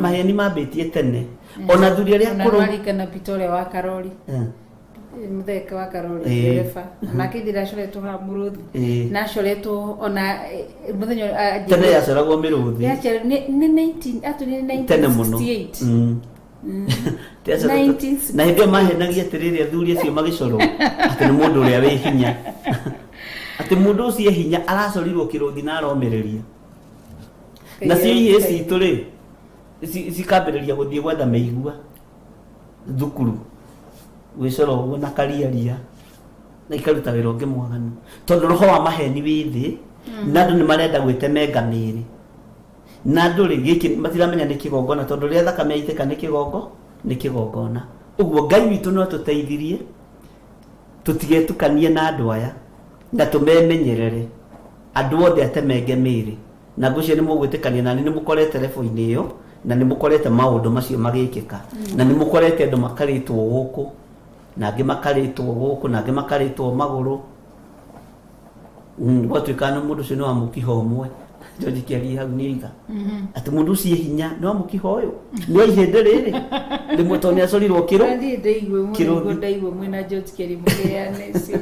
maheni mambĩtie tene ona thuri arĩa akũrũ na Victoria wa Karori mutheka wa Karori ndereba na kĩthira acoretwo ha mũrũthi na acoretwo ona mũthenya tene yacoragwo mĩrũthi nĩ 1968 tene mũno na hĩndĩ ĩyo mahenagia atĩrĩrĩ athuri acio magĩcorwo atĩ nĩ mũndũ ũrĩa wĩ hinya atĩ mũndũ ũcio hinya aracorirwo kĩrũthi na aromĩrĩria nacio ihĩĩ citũ rĩ cikambĩrĩria gũthiĩ gwetha mĩigua thukuru gwĩcora ũguo na kariaria na ikaruta wĩra ũngĩ mwaganu tondũ roho wa maheni wĩ thĩ na andũ nĩ marenda gwĩtemenga mĩĩrĩ na andũ rĩ gĩkĩ matiramenya nĩ kĩgongona tondũ rĩrĩa thakame yaitĩka nĩ kĩgongona ũguo Ngai witũ no tũteithirie tũtigetukanie na andũ aya na tũmemenyerere andũ othe atemenge mĩĩrĩ na ngũcio nĩ mũgwĩtĩkania na nĩ mũkorete rebo-inĩ ĩyo na nĩ mũkorete maũndũ macio magĩkĩka na nĩ mũkorete andũ makarĩtwo gũkũ na angĩ makarĩtwo gũkũ na angĩ makarĩtwo magũrũ gwatuĩka nĩ mũndũ ũcio nĩ wa mũkiha ũmwe George Kiari hau nĩ iga atĩ mũndũ ũcio hinya no mũkihoyo nĩ ihĩndĩ rĩrĩ rĩmwe to nĩ acorirwo kĩro ndaigua mwĩna George Kiari mũgeane cio.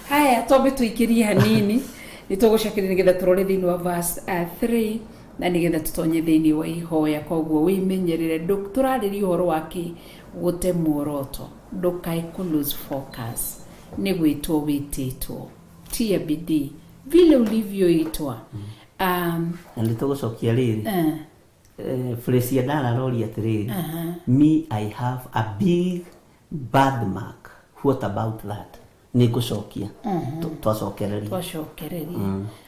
Haya twambe tũikĩrie hanini nĩ tũgũcokeria nĩgetha tũrore thĩinĩ wa verse 3 na nĩgetha tũtonye thĩinĩ wa ihoya. Koguo wĩmenyerere tũrarĩria ũhoro wa gũte muoroto, ndũkae lose focus, nĩ gwĩtwo wĩtĩtwo, tia bidii vile ulivyoitwa. Na nĩ tũgũcokia rĩrĩ phrase ya ndararoria atĩrĩrĩ, me I have a big bad mark, what about that? Nĩ ngũcokia twacokereria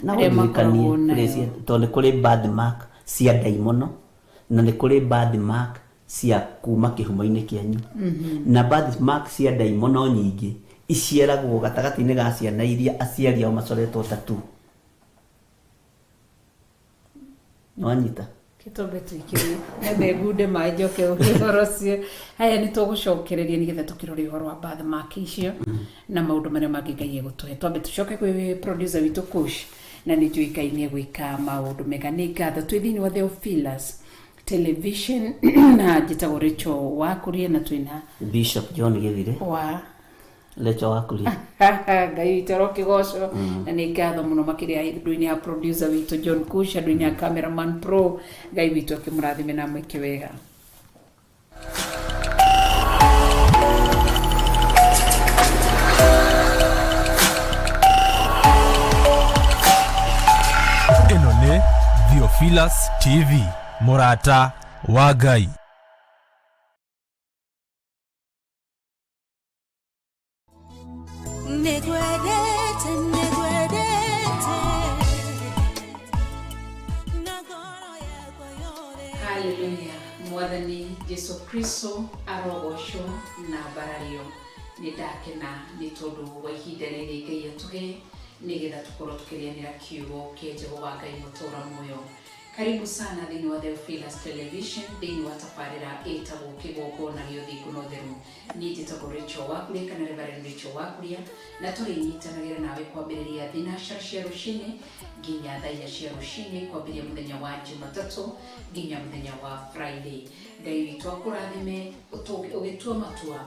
na ũririkanie phrase tondũ nĩ kũrĩ bad mark cia ndaimono na nĩ kũrĩ bad mark cia kuma kĩhumo-inĩ kĩanyu. Na bad mark cia ndaimono nyingĩ iciaragwo gatagatĩ-inĩ ga ciana iria aciari ao macoretwo tatu. Nwanyita kitombe tuikirie nebe gude majoke uhorosie. Haya ni tũgũcokereria nĩgetha tũkĩrore ũhoro wa bad mark icio na maũndũ marĩa mangĩgaie gũtũhe. Twambe tũcoke kwĩ producer witũ Kush na nĩ njuĩkaine gwĩka maũndũ mega. Nĩ ngatho twĩ thĩinĩ wa Theophilus Television na njĩtagwo Rachel Wakuria na twĩna Bishop John Gĩthire wa Rachel Wakuria Ngai witũ Rokigoco na nĩ ngatho mũno makĩria andũ-inĩ ya producer witũ John Kush, andũ-inĩ ya cameraman pro Ngai witũ akĩmũrathime na mwĩke wega. Ĩno nĩ Theophilus TV, mũrata wa Ngai. Hallelujah. Mwathani Jesu Kristo arogocwo na barario. Nĩ ndakena nĩ tondũ wa ihinda rĩrĩ Ngai atũhe nĩgetha tũkorwo tũkĩrĩanĩra kiugo kĩa Jehova Ngai mũtũũra muoyo. Karibu sana thĩinĩ wa Theophilus Television, thĩinĩ wa tabarĩra ĩtagwo kĩgongona gĩa ũthingu na ũtheru. Niĩ njĩtagwo Rachel Wakuria kana Reverend Rachel Wakuria, na tũrĩnyitanagĩra nawe kwambĩrĩria thinacara cia rũcinĩ nginya thaa 4 cia rũcinĩ, kwambĩrĩria mũthenya wa Jumatatũ nginya mũthenya wa Friday. Ngai witũ akũrathime ũgĩtua matua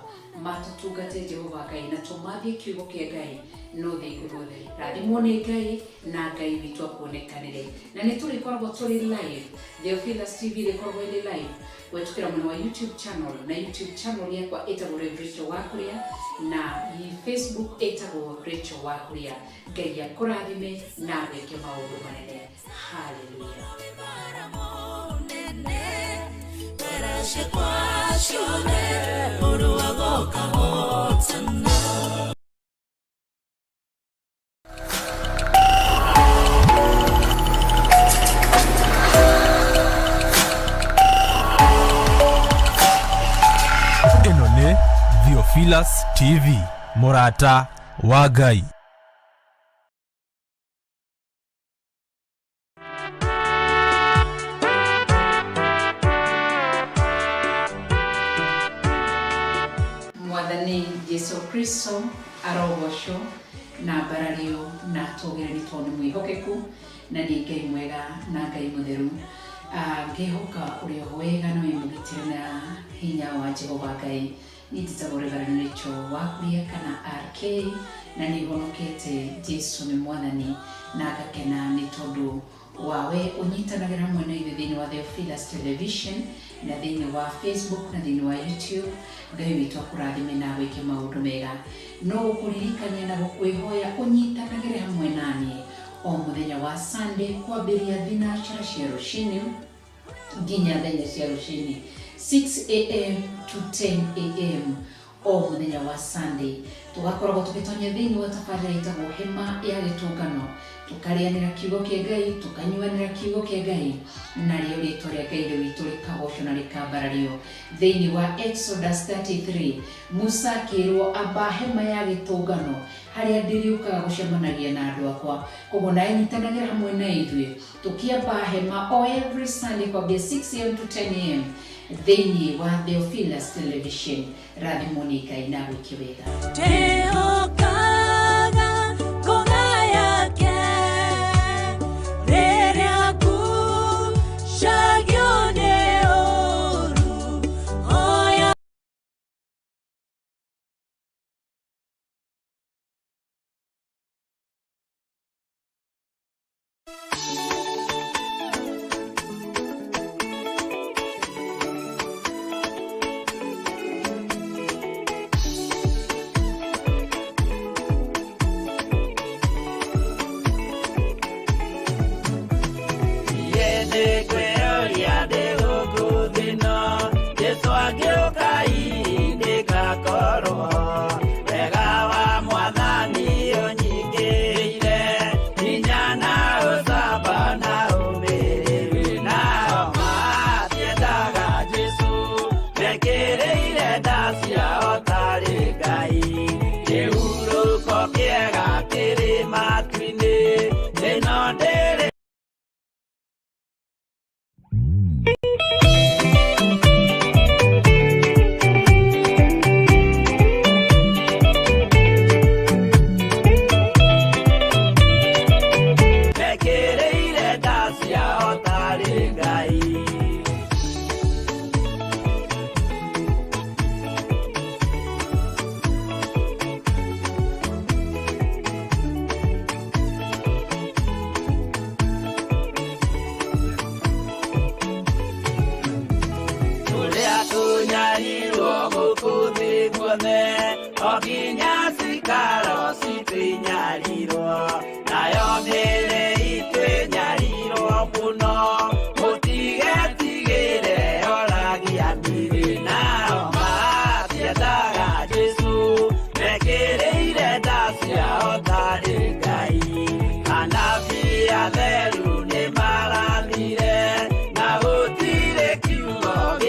matũtungate Jehova Ngai na tũmathie kiugo kĩa Ngai no thĩingu rwothe. Rathimwo nĩ Ngai na Ngai witũ akuonekanĩre. Na nĩ tũrĩkoragwo tũrĩ live, Theophilus TV rĩkoragwo ĩrĩ live gwĩtũkĩra mwena wa YouTube channel, na YouTube channel yakwa ĩtagwo Rachel Wakuria na Facebook ĩtagwo Rachel Wakuria. Ngai akũrathime na wĩke maũndũ manene. Hallelujah. Ĩno nĩ Theophilus TV, mũrata wa Ngai. Mwathani Jesu Kristo arogocwo na barario na tũgĩre nĩ tondũ mwĩhokeku na nĩ Ngai mwega na Ngai mũtheru. Ngĩhoka ũrĩa wega na wĩmũgitĩre na hinya wa Jehova Ngai. Niĩ njĩtagwo Reverend Rachel Wakuria kana RK na nĩ honokete Jesu nĩ Mwathani na ngakena nĩ tondũ wawe ũnyitanagĩra hamwe na ithuĩ thĩinĩ wa Theophilus Television na thĩinĩ wa Facebook na thĩinĩ wa YouTube. Ngai witũ akũrathime na gwĩke maũndũ mega. No gũkũririkania na gũkwĩhoya ũnyitanagĩre hamwe naniĩ o mũthenya wa Sunday kwambĩrĩria thinacara cia rũcinĩ nginya thaa 4 cia rũcinĩ, 6 AM to 10 AM o mũthenya wa Sunday. Tũgakoragwo tũgĩtonya thĩinĩ wa tabarĩra ĩtagwo hema ya gĩtũngano, tũkarĩanĩra kiugo kĩa Ngai, tũkanyuanĩra kiugo kĩa Ngai, narĩo rĩĩtwa rĩa Ngai witũ rĩkagocwo na rĩkambarario. Thĩinĩ wa Exodus 33 Musa akĩrwo amba hema ya gĩtũngano harĩa ndĩrĩũkaga gũcemanagia na andũ akwa. Koguo nawe nyitanagĩra hamwe na ithuĩ tũkĩamba hema o every Sunday kwambia 6 AM to 10 AM thĩinĩ wa Theophilus Television. Rathimwo nĩ Ngai na gwĩke wega. Teokaga ngoma yake rĩrĩa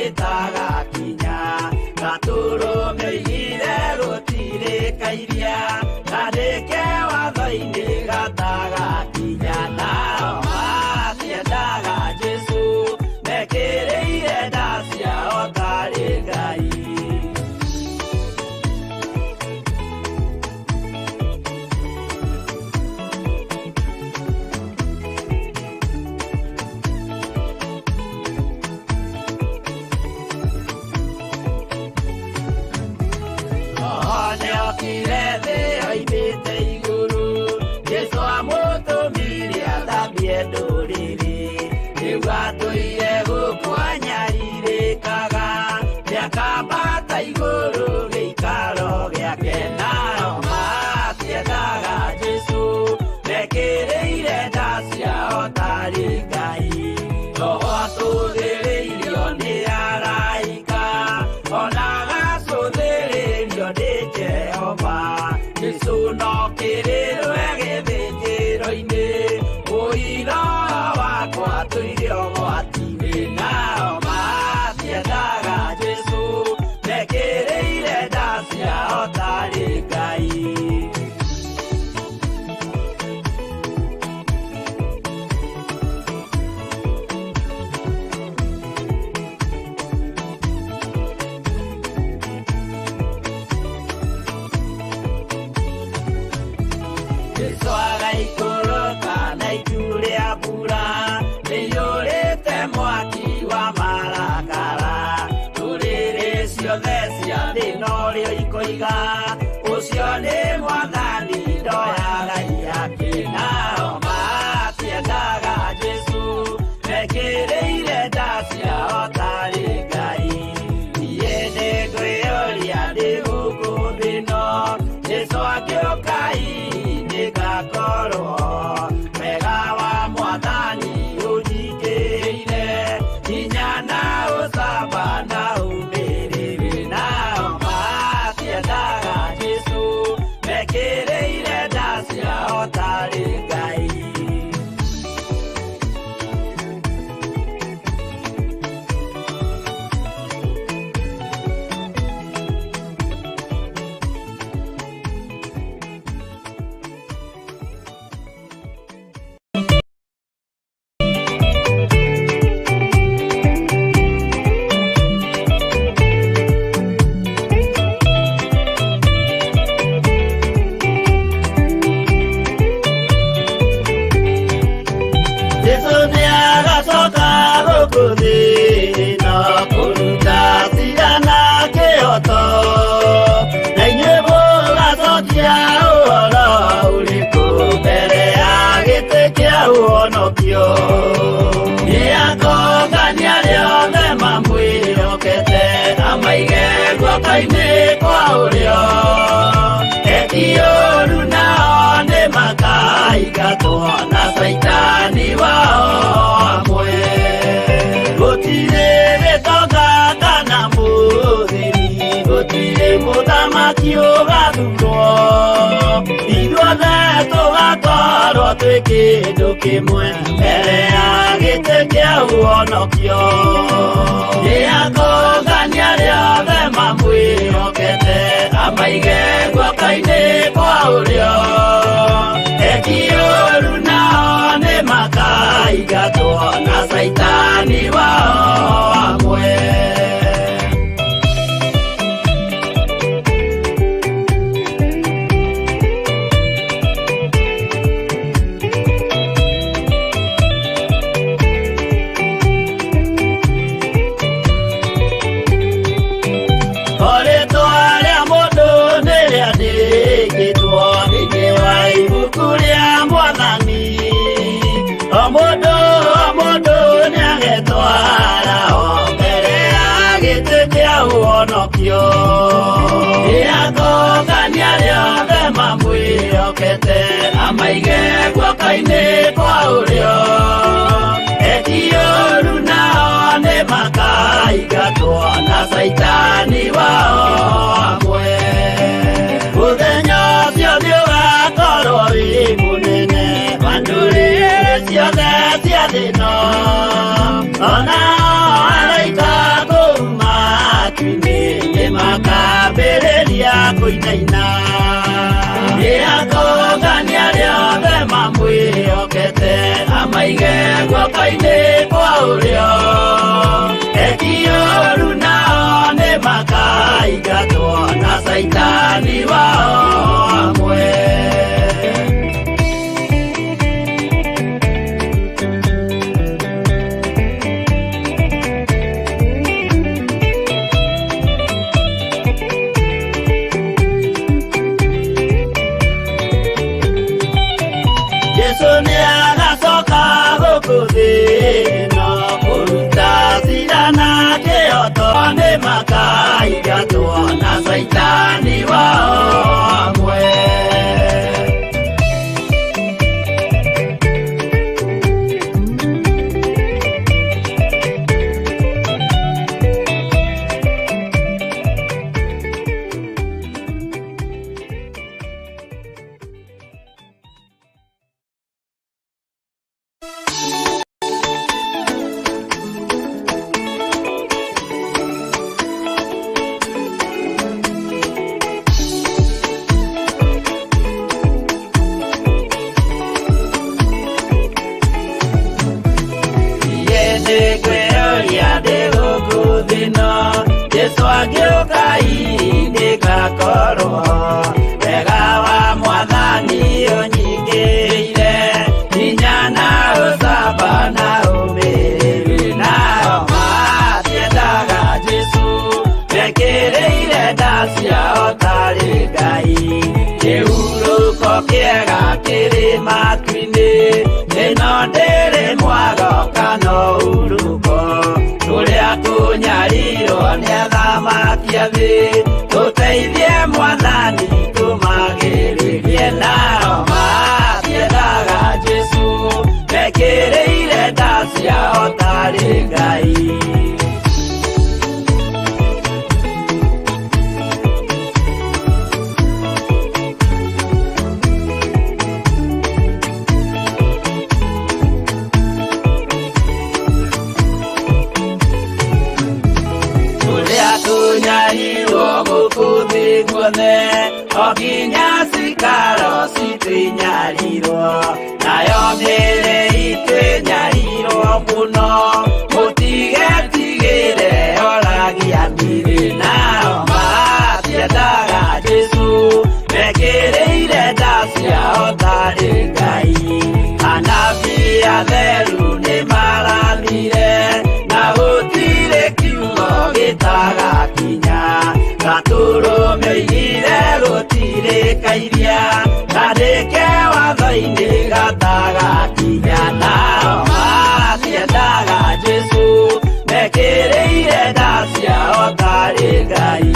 gitaga kinya gaturu meigire gutire kairia kadeke wathoini gataga kinya na matiendaga Jesu mekireire ndacia otari Ngai. Usione mwadhani ndoya yake nao matiendaga Jesu mekireire ndacia otari Ngai. Iende ngwioria ndi guku thino Jesu agioka igakorwo wega wa mwathani unyikiire hinya na ucamba na umiriri nao matiendaga Jesu mekireire ndacia otari Ngai. Na saitani wao amwe gutire toga kana muthiri gutire muthamaki ugathurwo ithuothe tugakorwo twi kindu kimwe mbere ya giti kia uhonokio niakũngania rĩothe mamwĩhokete amaige guoko-inĩ kwa ũrĩo ekiũru nao nĩ makaigatwo na saitani wao amwe. Iakũngania rĩothe mamwĩhokete amaige guoko-inĩ kwa ũrĩo ekiũru nao nĩ makaigatwo na saitani wao amwe. Mũthenya ũcio nĩũgakorwo wĩ mũnene wa ndũrĩrĩ ciothe cia thĩ ĩno onao araika kuinaina Niakogania riothe mamwĩhokete amaige guoko-inĩ kwa ũrĩo ekioru nao nĩ makaingatwo na Saitani wao amwe Makaigatwo na Saitani wao amwe tuteithie mwathani tumagĩrĩrie nao matiendaga Jesu mekĩrĩire nda ciao tarĩ Ngai Okinya sikaro sitwinyariro nayo mĩĩrĩ itwĩnyarirwo mũno mũtigetigĩre oragia mĩĩrĩ nao matiendaga Jesu mekĩrĩire nda ciao tarĩ Ngai anabii atheru nĩmarathire na gũtirĩ kiugo gĩtagakinya gatũrũmĩire gũtirĩkairia gandĩke watho-inĩ gatagakinya nao matiendaga Jesu mekĩrĩire nda ciao tarĩ Ngai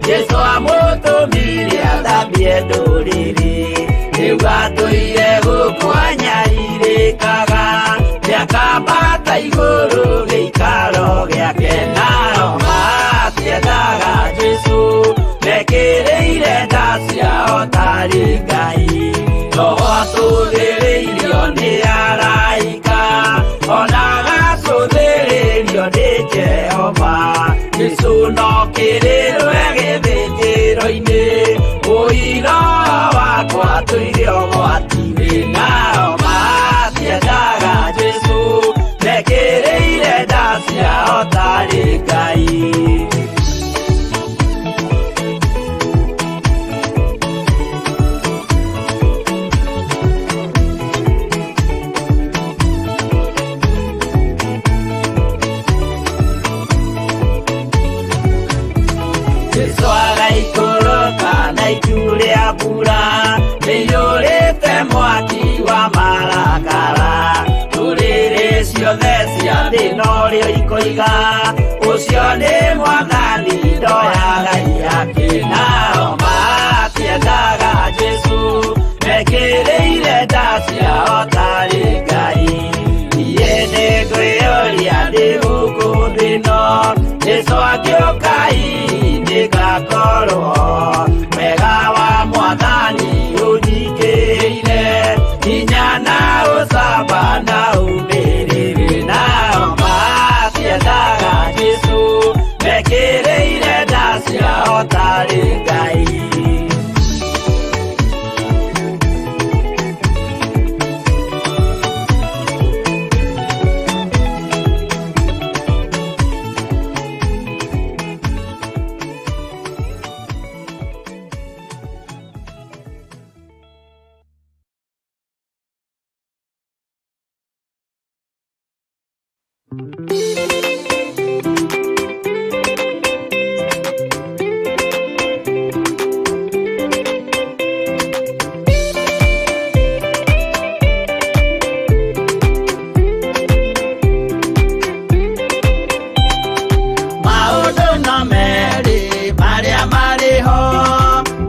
Jesu amũtũmire athambie ndũrĩrĩ rĩu atũire gũkwanyarĩrĩkaga gĩakambata igũrũ gĩikaro gĩake nao matiendaga Jesu mekĩrĩire nda ciao tarĩ Ngai roho acũthĩrĩirio nĩ araika ona agacũthĩrĩrio nĩ Jehova Jesu no kĩrĩrwe gĩthĩnjĩro-inĩ ũira wakwa tũire ũgwati-inĩ nao matiendaga Jesu mekĩrĩire nda ciao tarĩ Ngai Pura, nĩiyũrĩte mwaki wa marakara tũrĩrĩ ciothe cia thĩ norĩo ikoiga ũcio nĩ mwathani ndoya Ngai yake nao matiendaga Jesu mekĩrĩire nda ciao tarĩ Ngai niĩ nĩngwĩyũria ndĩ gũkũ baba na umbiriri nao matiendaga Jesu mekireire nda ciao tarĩ Ngai.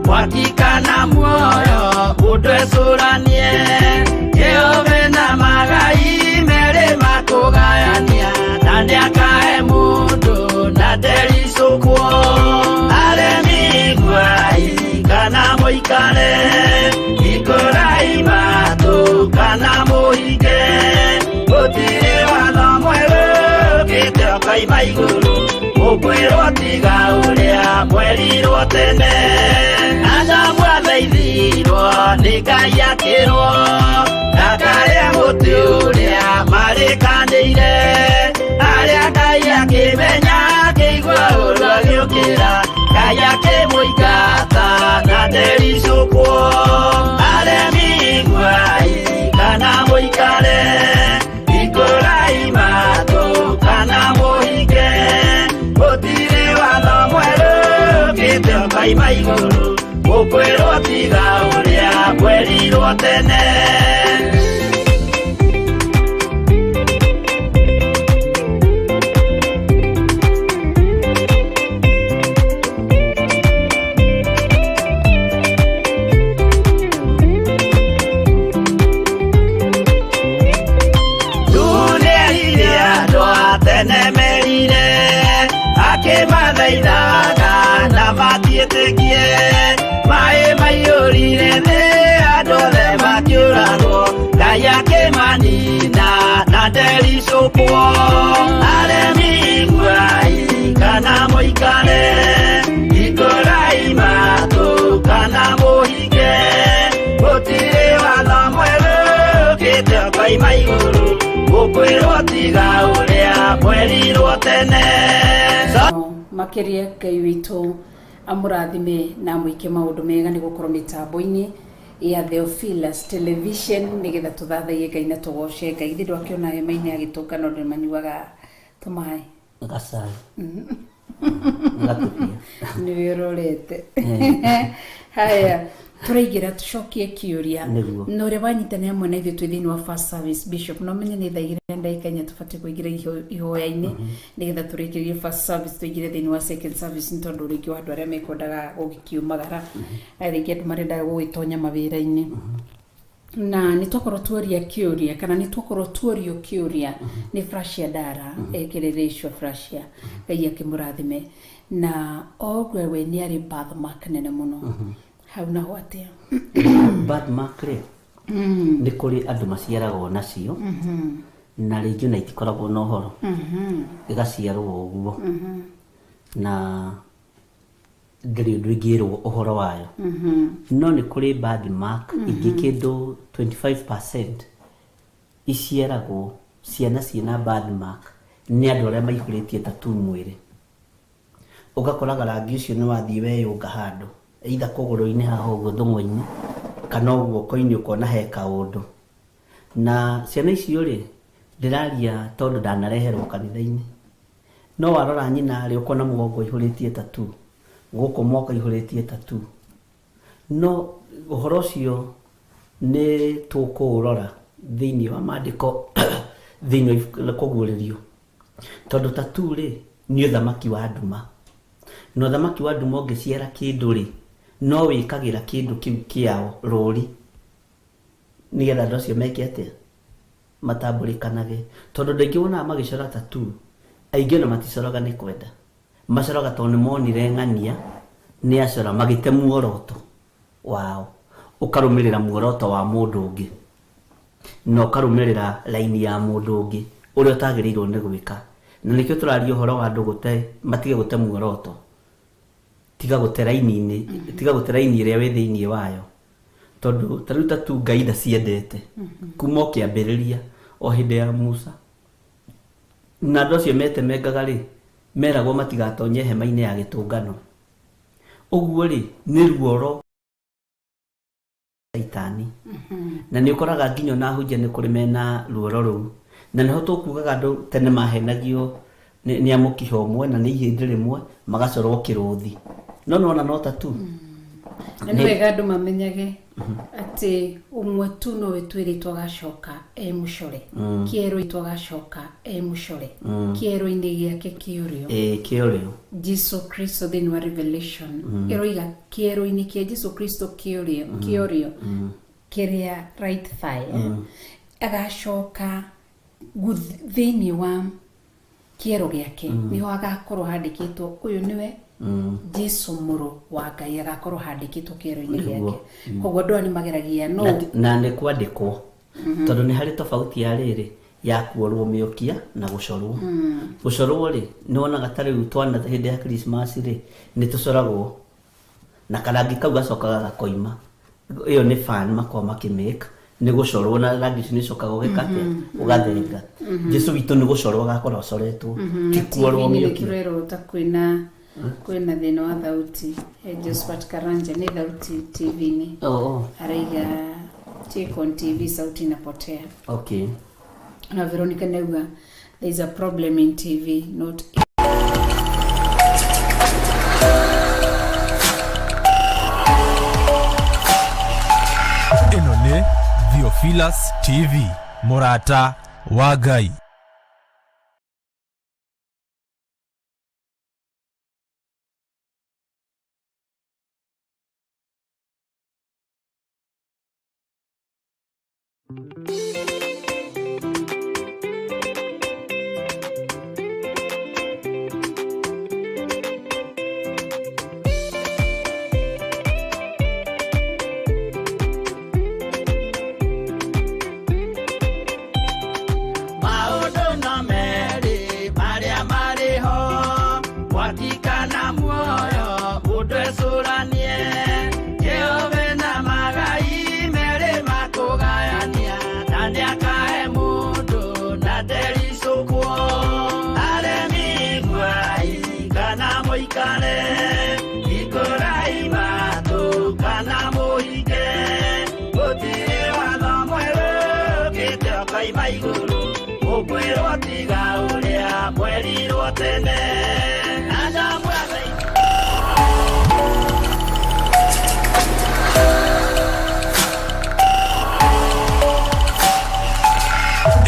Wakikana muoyo utwesuranie Jehova na magai mere makugayania nani akae mundu na derisukwo aremi gwai kana muikare ikorai matu kana muhige gutire watho mweru gitio kaima iguru ukwirwo tiga uria mwerirwo tene Anda mwathithirwo nĩ Ngai akĩrwo ndakarĩa mũtĩ ũrĩa marĩkanĩire arĩa Ngai akĩmenya akĩigua ũru agĩũkĩra Ngai akĩmũingata na ndericũkwo aremi gwai kana mũikare ikũrai matũ kana mũhinge gũtirĩ watho mwerũ gĩtio kaima igũrũ ukwirwo tiga uria mwerirwo tene dunia ire andũ a tene merire akĩmathaithaga na matiĩtĩkie Mae mayorire ne adole makiurano Gaya ke manina na deri sopo Aremi guai kana moikane Ikorai mato kana mohike Otire wala mwere Kete kai maiguru Ukwero tiga urea mwerirwo tene Makiria Ngai witũ amurathime na mwike maundu mega ni gukorwo mitambo-ini ya Theophilus Television nigetha tuthathaie Ngai na tugoce Ngai thĩ ndwakiona hema-inĩ agĩtũngana ũndũ manyuaga tũmaĩ Gasai. Ngatupia. Nĩ wĩrorete. Haya tũraingĩra tucokie kĩũria no ũrĩa wanyitanĩra hamwe na ithuĩ twĩ thĩinĩ wa first service Bishop no menye nĩ thaa igĩrĩ na ndagĩka inya tũbatiĩ kũingĩra ihoya-inĩ nĩgetha tũrĩkĩrie first service tũingĩre thĩinĩ wa second service nĩ tondũ rĩngĩ wa andũ arĩa mekwendaga gũgĩkiumagara rĩngĩ andũ marendaga gũgĩtonya mawĩra-inĩ na nĩ twakorwo tuoria kĩũria kana nĩ twakorwo tuorio kĩũria nĩ Frashia Dara ekĩrĩrĩcwo Frashia Ngai akĩmũrathime na ogwe we nĩ arĩ birthmark nene mũno hau naho atia birthmark nĩ kũrĩ andũ maciaragwo nacio na rĩngĩ na itikoragwo na ũhoro ĩgaciarwo ũguo na ndĩrĩ ũndũ ingĩrwo ũhoro wayo no nĩ kũrĩ birthmark ingĩ kĩndũ 25% iciaragwo ciana ciĩna birthmark nĩ andũ arĩa maihũrĩtie tattoo mwĩrĩ ũgakoraga rangi ũcio nĩ wathiĩ weyũnga handũ either kũgũrũ-inĩ haha ũguo thũng'ũ-inĩ kana guoko-inĩ ũkona he kaũndũ na ciana icio rĩ ndĩraria tondũ ndanareherwo kanitha-inĩ no warora nyina rĩ ũkona mũgongo ihũrĩtie tattoo gũkũ moko ihũrĩtie tattoo no ũhoro ũcio nĩ tũkũũrora thĩinĩ wa maandĩko thĩinĩ wa kũguũrĩrio tondũ tattoo rĩ nĩ ũthamaki wa nduma no ũthamaki wa nduma ũngĩciara kĩndũ rĩ no wĩkagĩra kĩndũ kĩu kĩao rũri nĩgetha andũ acio meke atĩa matambũrĩkanage tondũ ndaingĩ wonaga magĩcora tattoo aingĩ ona maticoraga nĩ kwenda macoraga tondũ nĩ monire ng'ania nĩ acora magĩte muoroto wao ũkarũmĩrĩra muoroto wa mũndũ ũngĩ no karumerera laini ya mundu ungi uria utagirirwo ni gwika na nikio turaria uhoro wa andu gute matige gute muoroto tiga gute laini tiga gute laini iria we thiini wayo tondu taruta tu gaida ciendete kuma kiambiriria o hindi ya Musa na ndocio mete mengaga ri meragwo matigatonye hema-ini ya gitungano uguo ri ni ruoro Saitani na ni ukoraga nginyo na hujia ni kuri mena ruoro ru na niho tukugaga andu tene mahenagio ni amukiho mwe na ni ihindi rimwe magacorwo kiruthi no tatu na ni wega andu mamenyage ati umwe tu no wetwiritwo gacoka mucore kiero itwagacoka mucore kiero indi giake kiorio kiorio Jesu Kristo thini wa Revelation eroiga kiero ini kia Jesu Kristo kiorio kiria right thigh agacoka thini wa kiero giake niho agakorwo handikitwo uyu niwe Jesu muro wa Ngai agakorwo handikitwo kiero-ini giake koguo andu ni mageragia no na ni kwandikwo tondu ni hari tofauti ya riri ya kuorwo miokia na gucorwo gucorwo ri ni wonaga tari utwana hindi ya Christmas ri ni tucoragwo na karangi kau gacokaga gakoima iyo ni fan makwa makimake ni gucorwo na rangi ni cokaga gikate ugathenga Jesu witu ni gucorwo gakorwo coretwo ti kuorwo miokia kirero kwina thina wa thauti Josephat Karanja ni thauti TV-ini araiga Chekon TV sauti inapotea. Okay. Na Veronica Neuga, there is a problem in TV, not ino ni Theophilus TV Murata wa Ngai.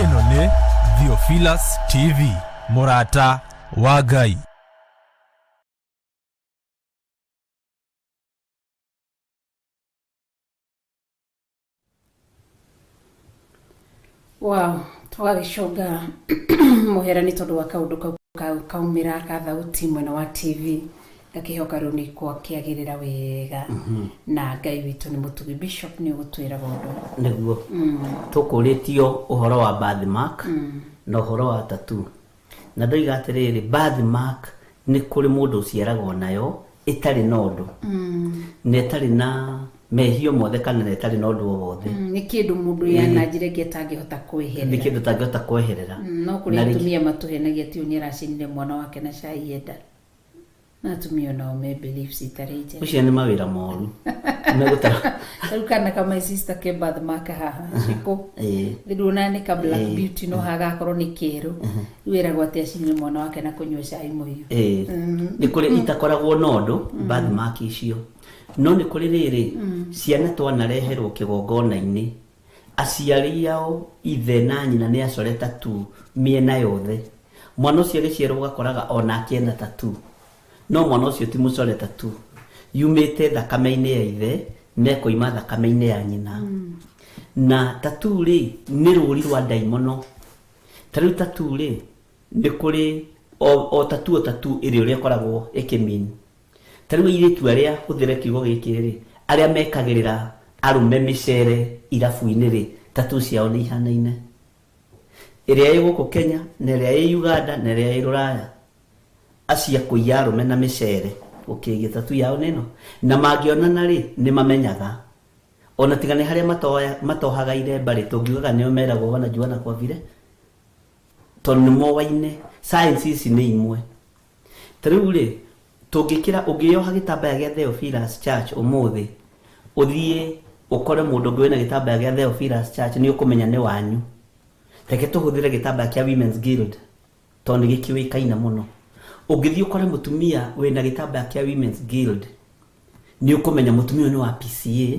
Ino ni Theophilus TV Murata wa Ngai. Wow, twagicoga muherani tondu wa kaundu kaumira ka thauti mwena wa TV gakihoka riu ni kwa kiagirira wega na Ngai witu ni mutugi bishop ni gutwira bondo niguo tukuritio uhoro wa birthmark na uhoro wa tattoo na ndoiga atiriri birthmark ni kuri mundu uciaragwo nayo itari na undu netari na mehio mothe kana netari na undu wothe ni kindu mundu yana njire getangihota kweherera ni kindu tangihota kweherera no kuri atumia matuhenagia ti uni aracinire mwana wake na cai yenda na atumia no me beliefs itarije ucio ni mawira moru megutara kana kama my sister ke birthmark haha ciko nduna ni ka black beauty no haga korwo ni kiru wira gwate acinire mwana wake na kunywa cai muhiu ni kuri itakoragwo na undu birthmark icio no ni kuri riri ciana twanareherwo kigongona-ini aciari ao ithe na nyina ni acoreta tu miena yothe mwana ucio giciarwo gakoraga ona kiena tatu no mwana ucio ti mucoreta tu yumite thakame-ini ya ithe nekoima thakame-ini ya nyina na tatu ri ni ruri rwa daimono tariu tatu ri ni kuri o tatu iri uria koragwo ikimini tariu iritu aria uthire kiugo giki ri aria mekagirira arume micere irabu-ini ri tattoo ciao nĩ ihanaine, ĩrĩa ĩ gũkũ Kenya na ĩrĩa ĩ Uganda na ĩrĩa ĩ Rũraya, acia kũiya arũme na mĩcere ũkĩigĩ tattoo yao nĩno, na mangĩonana rĩ nĩ mamenyaga, ona tiga nĩ harĩa matohaga iremba rĩ tũngiugaga nĩo meragwo wanajuana kwa vile tondũ nĩ mowaine science ici nĩ imwe. Tarĩu rĩ tũngĩkĩra ũngĩoha gĩtambaya gĩa Theophilus Church ũmũthĩ ũthiĩ ũkore mũndũ ũngĩ wĩna gĩtambaya gĩa Theophilus Church nĩ ũkũmenya nĩ wanyu. Reke tũhũthĩre gĩtambaya kĩa Women's Guild tondũ nĩ gĩkĩũĩkaine mũno. Ũngĩthiĩ ũkore mũtumia wĩna gĩtambaya kĩa Women's Guild nĩ ũkũmenya mũtumia nĩ wa PCA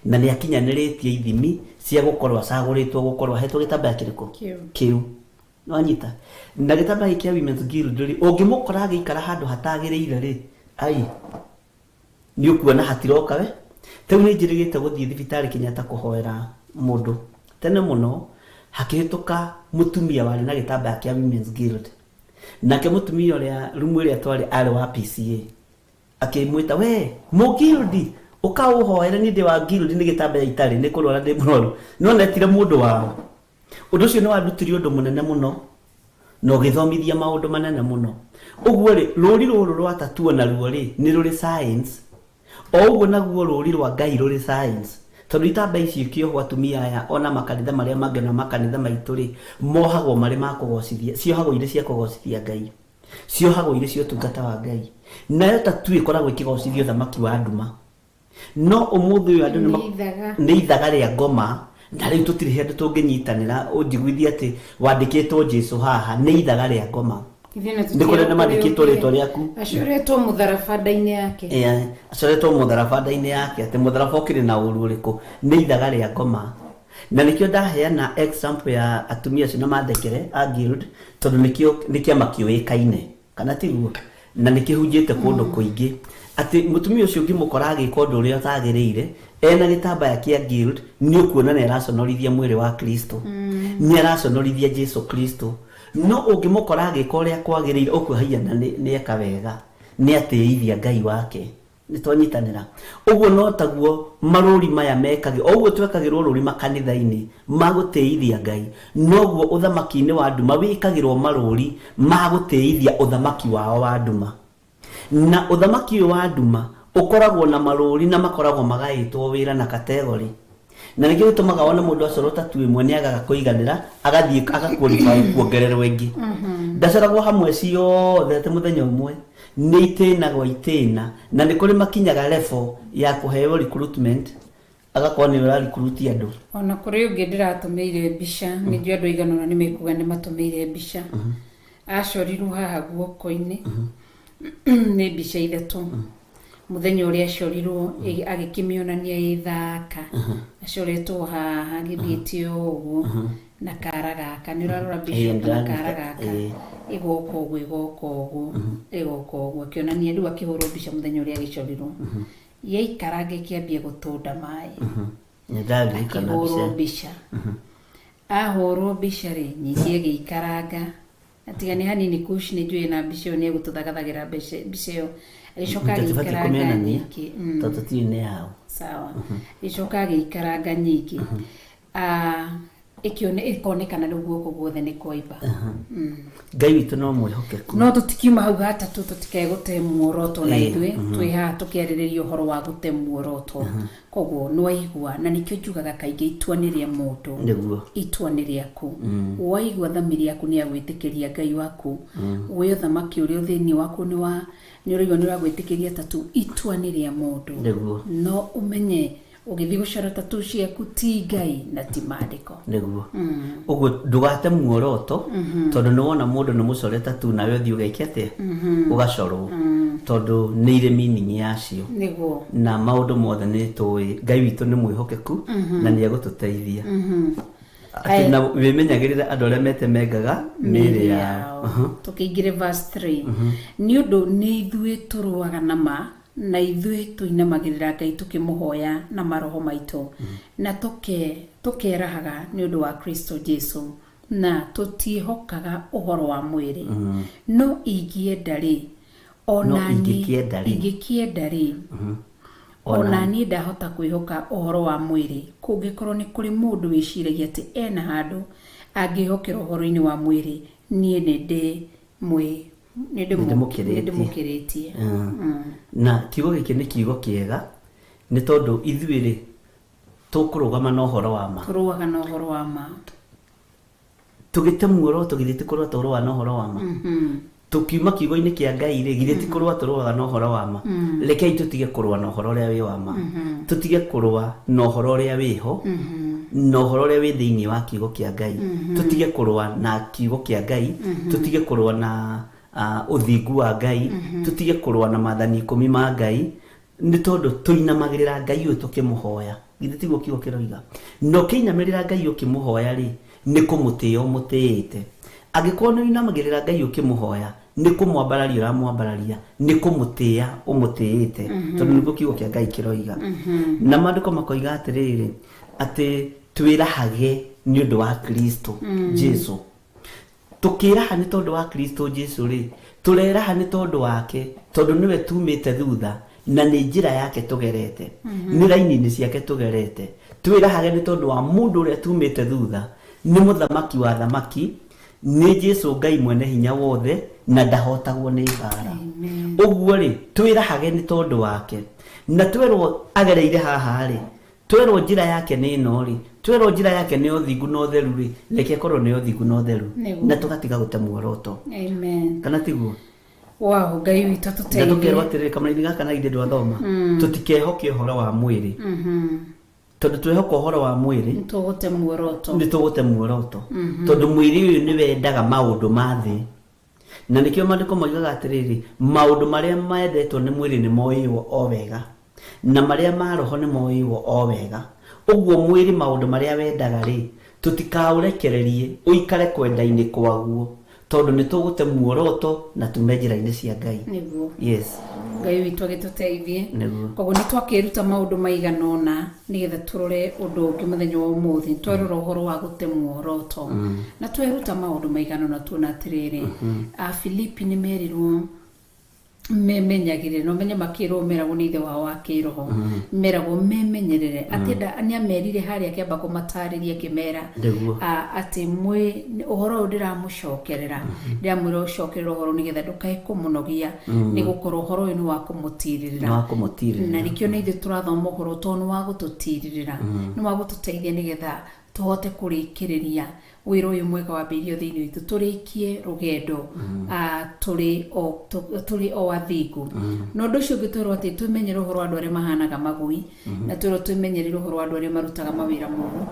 na nĩ akinyanĩrĩtie ithimi cia gũkorwo acagũrĩtwo gũkorwo ahetwo gĩtambaya kĩrĩkũ kĩu. No anyita na gĩtambaya kĩa Women's Guild rĩ ũngĩmũkora agĩikara handũ hatagĩrĩire rĩ ai nĩ ũkuona hatiroka we. Teu nĩ njĩrĩgĩte gũthiĩ thibitarĩ Kenyatta kũhoera mũndũ tene mũno hakĩhĩtũka mũtumia warĩ na gĩtambaya kĩa Women's Guild, nake mũtumia ũrĩa rumu ĩrĩa twarĩ arĩ wa PCA akĩmwĩta we mũ Guild ũkaũhoera nĩ ndĩ wa Guild nĩ gĩtambaya itarĩ nĩ kũrwara ndĩ mũrwaru, no netire mũndũ wao. Ũndũ ũcio nĩ wandutire ũndũ mũnene mũno na ũgĩthomithia maũndũ manene mũno. Ũguo rĩ rũri rũrũ rwa tattoo naruo rĩ nĩ rũrĩ science, o ũguo naguo rũri rwa Ngai rũrĩ science, tondũ itambaya ici ikĩohwo atumia aya ona makanitha marĩa mangĩ na makanitha maitũ rĩ mohagwo marĩ ma kũgocithia, ciohagwo irĩ cia kũgocithia Ngai, ciohagwo irĩ cia ũtungata wa Ngai, nayo tattoo ĩkoragwo ĩkĩgocithia ũthamaki wa nduma. No ũmũthĩ ũyũ andũ nĩ ithaga rĩa ngoma na rĩu tũtirĩ hĩndĩ tũngĩnyitanĩra ũnjiguithie atĩ wandĩkĩtwo Jesũ haha nĩ ithaga rĩa ngoma. Nĩ kũrĩa mandĩkĩtwo rĩtwa rĩaku acoretwo mũtharaba-inĩ yake, acoretwo mũtharaba-inĩ yake atĩ mũtharaba ũkĩrĩ na ũru ũrĩkũ, nĩ ithaga rĩa ngoma. Na nĩkĩo ndaheana example ya atumia acio na mandekere a Guild tondũ nĩ kĩama kĩũĩkaine kana tiguo na nĩ kĩhunjĩte kũndũ kũingĩ atĩ mũtumia ũcio ũngĩmũkora agĩka ũndũ ũrĩa ũtagĩrĩire ena gĩtambaya kĩa Guild nĩ ũkuona nĩ araconorithia mwĩrĩ wa Kristo, nĩ araconorithia Jesũ Kristo. No ũngĩmũkora agĩka ũrĩa kwagĩrĩire ũkuohagia na nĩ eka wega nĩ atĩithia Ngai wake. Nĩ twanyitanĩra. Ũguo no taguo marũri maya mekage, ũguo twekagĩrwo rũri makanitha-inĩ magũtĩithia Ngai, noguo ũthamaki-inĩ wa nduma wĩkagĩrwo marũri magũtĩithia ũthamaki wao wa nduma. Na ũthamaki ũyũ wa nduma ũkoragwo na marũri na makoragwo magaĩtwo wĩra na kategori. Na nĩkĩo gĩtũmaga wona mũndũ acorwo tattoo ĩmwe nĩ agaga kũiganĩra agathiĩ agaqualify kuongererwo ĩngĩ. Ndacoragwo hamwe ciothe atĩ mũthenya ũmwe nĩ itĩnagwo itĩna na nĩ kũrĩ makinyaga level ya kũheo recruitment agakorwo nĩ ũra recruit andũ. Ona kũrĩ ũngĩ ndĩratũmĩire mbica nĩ njũ andũ aigana ũna nĩ mekuga nĩ matũmĩire mbica acorirwo haha guoko-inĩ nĩ mbica ithatũ. Mũthenya ũrĩa acorirwo agĩkĩmĩonania ĩthaka acoretwo haha gĩthiĩte ũguo na kara gaka nĩ ũrarora mbica na kara gaka igoka ũguo igoka ũguo igoka ũguo akĩonania rĩu akĩhũrwo mbica mũthenya ũrĩa agĩcorirwo yaikara agĩkĩambia gũtũnda maĩ akĩhũrwo mbica ahũrwo mbica rĩ nyingĩ agĩikaranga atiga nĩ hanini kush nĩ njũĩ na mbica ĩyo nĩ egũtũthagathagĩra mbica ĩyo agĩcoka agĩikaranga nyingĩ tondũ ti nĩ yao sawa agĩcoka agĩikaranga nyingĩ ĩkonekana rĩu guoko guothe nĩ kwaimba. Ngai witũ no mwĩhokeku, no tũtikiuma hau gatatũ tũtikegũte muoroto na ithuĩ twĩ haha tũkĩarĩrĩria ũhoro wa gũte muoroto. Koguo nĩ waigua na nĩkĩo njugaga kaingĩ itua nĩ rĩa mũndũ, nĩguo itua nĩ rĩaku. Waigua thamiri yaku nĩ ya gwĩtĩkĩria Ngai waku we ũthamaki ũrĩa thĩinĩ waku nĩ ũraigua nĩ ũragwĩtĩkĩria tattoo, itua nĩ rĩa mũndũ. Nĩguo no ũmenye ũgĩthiĩ gũcora tattoo ciaku ti Ngai na ti maandĩko. Nĩguo ũguo ndũgate muoroto tondũ nĩ wona mũndũ nĩ mũcore tattoo nawe ũthiĩ ũgeke atĩa ũgacorwo tondũ nĩ irĩ meaning yacio. Nĩguo na maũndũ mothe nĩ tũĩ Ngai witũ nĩ mwĩhokeku na nĩ egũtũteithia. Atĩ na wĩmenyagĩrĩre andũ arĩa metemengaga mĩĩrĩ yao. Tũkĩingĩre verse 3 nĩ ũndũ nĩ ithuĩ tũrũaga na ma na ithuĩ tũinamagĩrĩra Ngai tũkĩmũhoya na maroho maitũ na tũkerahaga nĩ ũndũ wa Kristo Jesũ na tũtiĩhokaga ũhoro wa mwĩrĩ. No ingĩenda rĩ ona ingĩkĩenda rĩ ona ni ndahota kwihoka uhoro wa mwiri kungikorwo ni kuri mundu wiciragia ati ena handu angihokera uhoro-ini wa mwiri nie ninde mukiritie na kiugo giki ni kiugo kiega ni tondu ithuiri tukurugama na uhoro wa ma tugite muoroto githiti kurwa turwa na uhoro wa ma tukiuma kiugo-ini kia Ngai ri githiti kurwa turwa na uhoro wa ma rekei tutige kurwa na uhoro uria wi wa ma tutige kurwa na uhoro uria wiho na uhoro uria wi thiini wa kiugo kia Ngai tutige kurwa na kiugo kia Ngai tutige kurwa na uthingu wa Ngai tutige kurwa na maathani 10 ma Ngai ni tondu tuinamagirira Ngai uyu tukimuhoya githiti guo kiugo kiroiga no kiinamirira Ngai ukimuhoya ri ni kumutio mutiite agikorwo ni inamagirira Ngai ukimuhoya ni kumwambararia uramwambararia ni kumutia umutiite tondu niguo kiugo kia Ngai kiroiga na maandiko makoiga atiriri ati twirahage ni undu wa Kristo Jesu tukiraha ni tondu wa Kristo Jesu ri tureraha ni tondu wake tondu niwe tumite thutha na ni njira yake tugerete ni raini-ini ciake tugerete twirahage ni tondu wa mundu uria tumite thutha ni muthamaki wa thamaki ni Jesu Ngai mwene hinya wothe na ndahotagwo ni mbara uguo ri twirahage ni tondu wake na twerwo agereire haha ri twerwo njira yake ni ino ri twerwo njira yake ni uthingu no theru ri reke korwo ni uthingu no theru na tugatiga gute muoroto amen kana tiguo wow Ngai witu tuteithie tukerwo atiriri kamari gaka na inde ndwathoma tutikehoke uhoro wa mwiri tondu twehoka uhoro wa mwiri ni tugute muoroto tondu mwiri uyu ni wendaga maundu ma thi na nikio maandiko moigaga atiriri maundu maria maendetwo ni mwiri ni moiwo o wega na maria ma roho ni moiwo o wega uguo mwiri maundu maria wendaga ri tutikaurekererie uikare kwenda-ini kwaguo tondu ni tugute muoroto na tume njira-ini cia Ngai yes Ngai witu agituteithie koguo ni twakiruta maundu maiganona nigetha turore undu ungi muthenya wa umuthi twerura uhoro wa gute muoroto na tweruta maundu maiganona tuona atiriri Filipi ni merirwo memenyagire no menye makiro meragwo ni ithe wao akiroho meragwo memenyerere atenda ania merire haria kiamba kumatariria kimera ati mwe uhoro ndiramucokerera ndiamwira ucokerera uhoro nigetha ndukae kumunogia ni gukorwo uhoro uyu ni wa kumutirira na nikio ni ithe turathoma uhoro tonu wa gututiririra ni wa gututeithia nigetha tuhote kurikiriria wiro uyu mwega wa birio thiini witu turikie rugendo turi o athingu no ndu cio ngitwirwo ati tumenyere uhoro andu aria mahanaga magui na twirwo tumenyerere uhoro andu aria marutaga mawira moru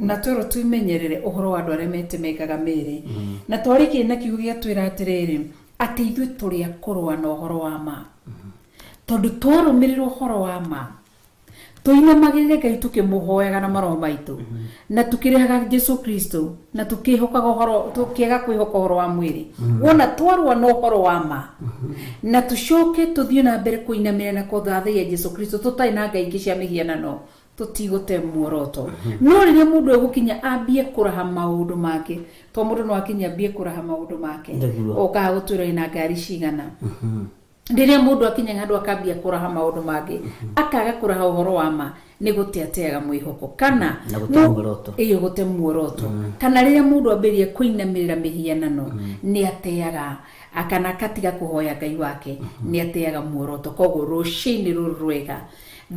na twirwo tumenyerere uhoro andu aria metemengaga miri na twarikie na kiugo gia twira atiriri ati ithuĩ turi akorwa na uhoro wa ma tondu twarumirira uhoro wa ma tuinamagirire Ngai tukimuhoyaga na maroho maitu na tukirehaga Jesu Kristo na tukihokaga uhoro tukiega kwihoka uhoro wa mwiri wona twarwa no uhoro wa ma na tucoke tuthie na mbere kuinamira na kuthathia Jesu Kristo tutai na ngai ingi cia mihianano tutigute muoroto no riria mundu egukinya ambie kuraha maundu make to mundu no akinya ambie kuraha maundu make okaga gutwira ina ngari cigana ndiria mundu akinya handu akambia kuraha maundu mage akaga kuraha uhoro wa ma ni gutiateaga mwihoko kana iyo gute muoroto kana riria mundu ambirie kuinamirira mihianano ni ateaga akana katiga kuhoya Ngai wake ni ateaga muoroto koguo rucini rurwega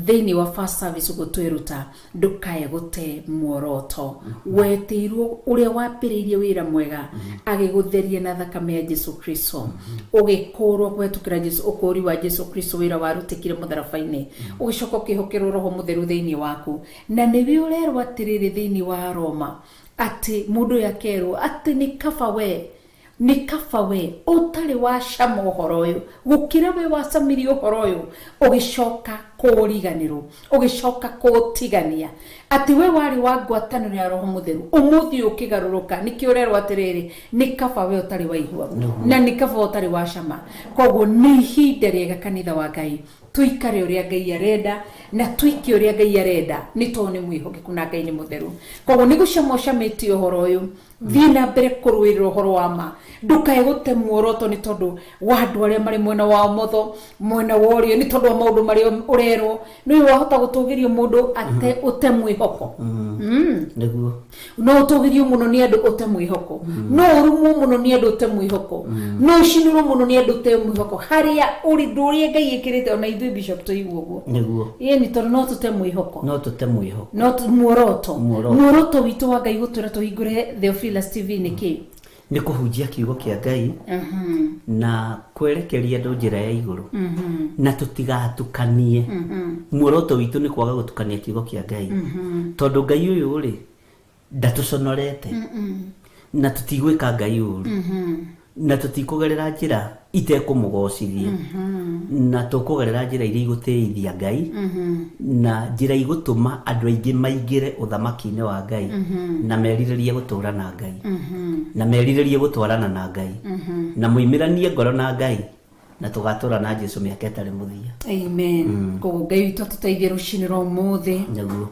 thiini wa first service gutwiruta ndukae gute muoroto wetirwo uria wapiririe wira mwega agigutheria na thakame ya Jesu Kristo ugikurwo kwetukira Jesu ukuri wa Jesu Kristo wira warutikire mutharabaini ugicoka ukihokera roho mutheru thiini waku na niwe urerwo atiriri thiini wa Roma ati mundu yakerwo ati ni kaba we utari wa cama uhoro uyu gukira we wacamirie uhoro uyu ugicoka kuriganirwo ugicoka kutigania ati we wari wa ngwataniro ya roho mutheru umuthi ukigaruruka nikio urerwo atiriri ni kaba we utari wa igwa na ni kaba utari wa cama koguo ni ihinda riega kanitha wa Ngai tuikare uria Ngai arenda na tuike uria Ngai arenda ni tone mwihoke kuna Ngai ni mutheru koguo ni gucama ucamitio uhoro uyu thina mbere kurwirira horo wa ma ndukae gute muoroto ni tondu wa andu aria mari mwena wa motho mwena wa urio ni tondu wa maundu mari urero ni wahota gutugirio mundu ate ute mwihoko niguo no utugirio muno ni andu ute mwihoko no urumu muno ni andu ute mwihoko no shinuru muno ni andu ute mwihoko haria uri ndurie ngai ikirite ona ithu bishop tuigwo guo niguo ni tondu no tute mwihoko no muoroto witu wa ngai gutwira tuhingure Theophilus TV niki ni kuhunjia kiugo kia Ngai na kwerekeria andu njira ya iguru na tutigatukanie muoroto witu ni kwaga gutukania kiugo kia Ngai tondu Ngai uyu ri ndatuconorete na tutigwika Ngai uru na tutikugerera njira itekumugoocithia na tukugerera njira iria igutithia Ngai na njira igutuma andu aingi maingire uthamaki-ini wa Ngai na meriririe gutura na Ngai na meriririe gutwarana na Ngai na muimiranie ngoro na Ngai na tugatura na Jesu miaka itari muthia. Amen. Ko Ngai witu tuteithie rucinira umuthi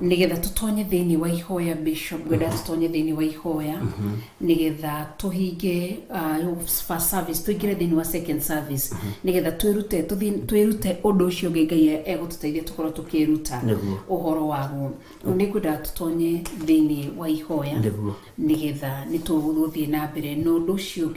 nigetha tutonye thiini wa ihoya bishop gwenda tutonye thiini wa ihoya nigetha tuhinge first service tuingire thiini wa second service nigetha twirute undu ucio Ngai egututeithia tukorwo tukiruta uhoro waguo ni gwenda tutonye thiini wa ihoya nigetha nituguthie na mbere no undu ucio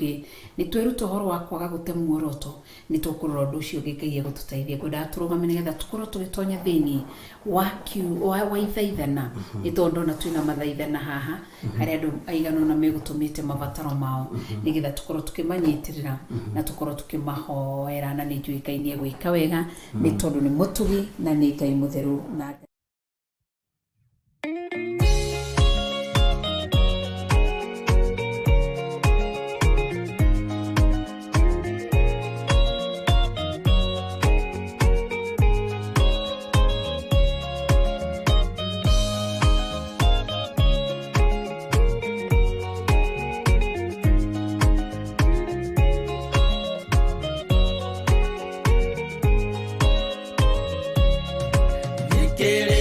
ni twiruta uhoro wa kwaga gute muoroto ni tukurora undu ucio Ngai egututeithia gwenda turugame nigetha tukorwo tugitonya thiini wa ithaithana ni tondu na twina mathaithana haha haria andu aigana na megutumite mabataro mao nigetha tukorwo tukimanyitirira na tukorwo tukimahoera na ni njuikainie gwika wega ni tondu ni mutugi na ni Ngai mutheru na Quiere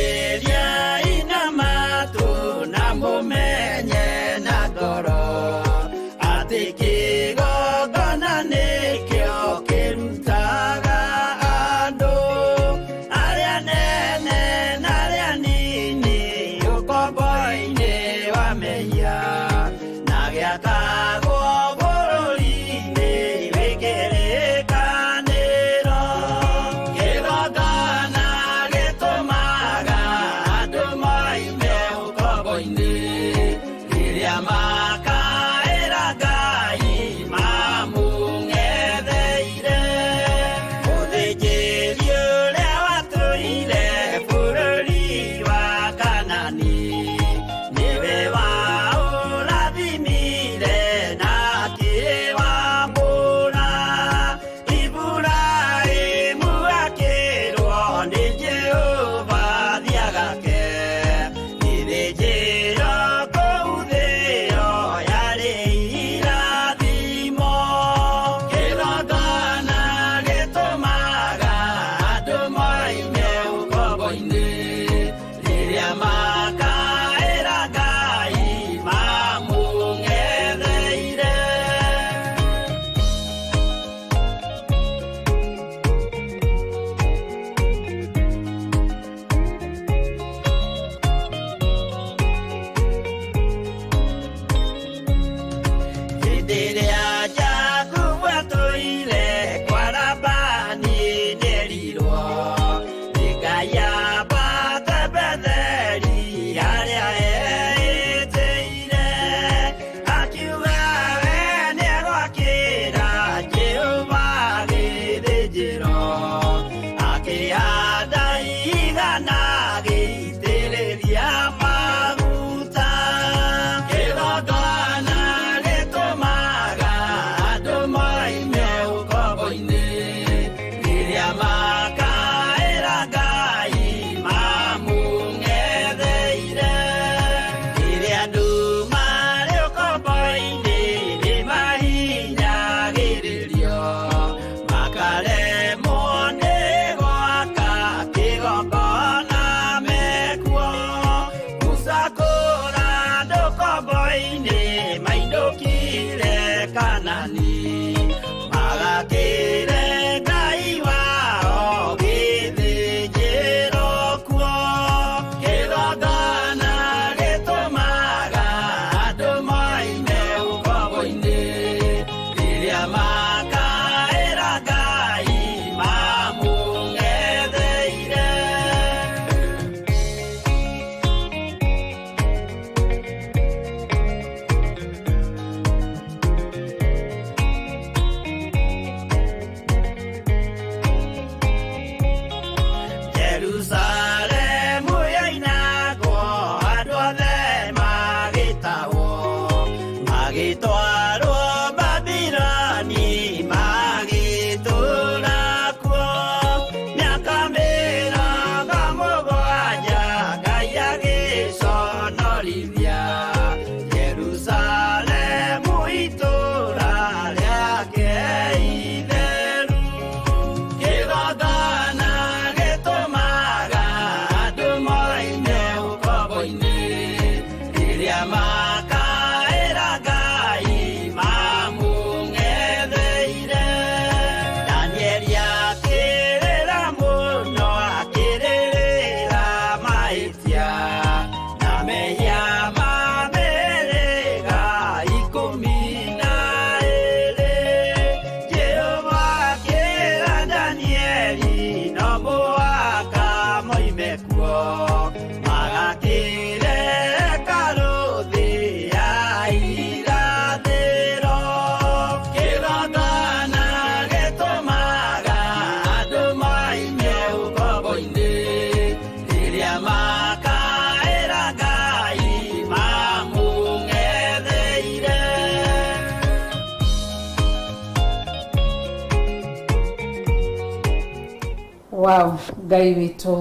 Wow, Ngai witũ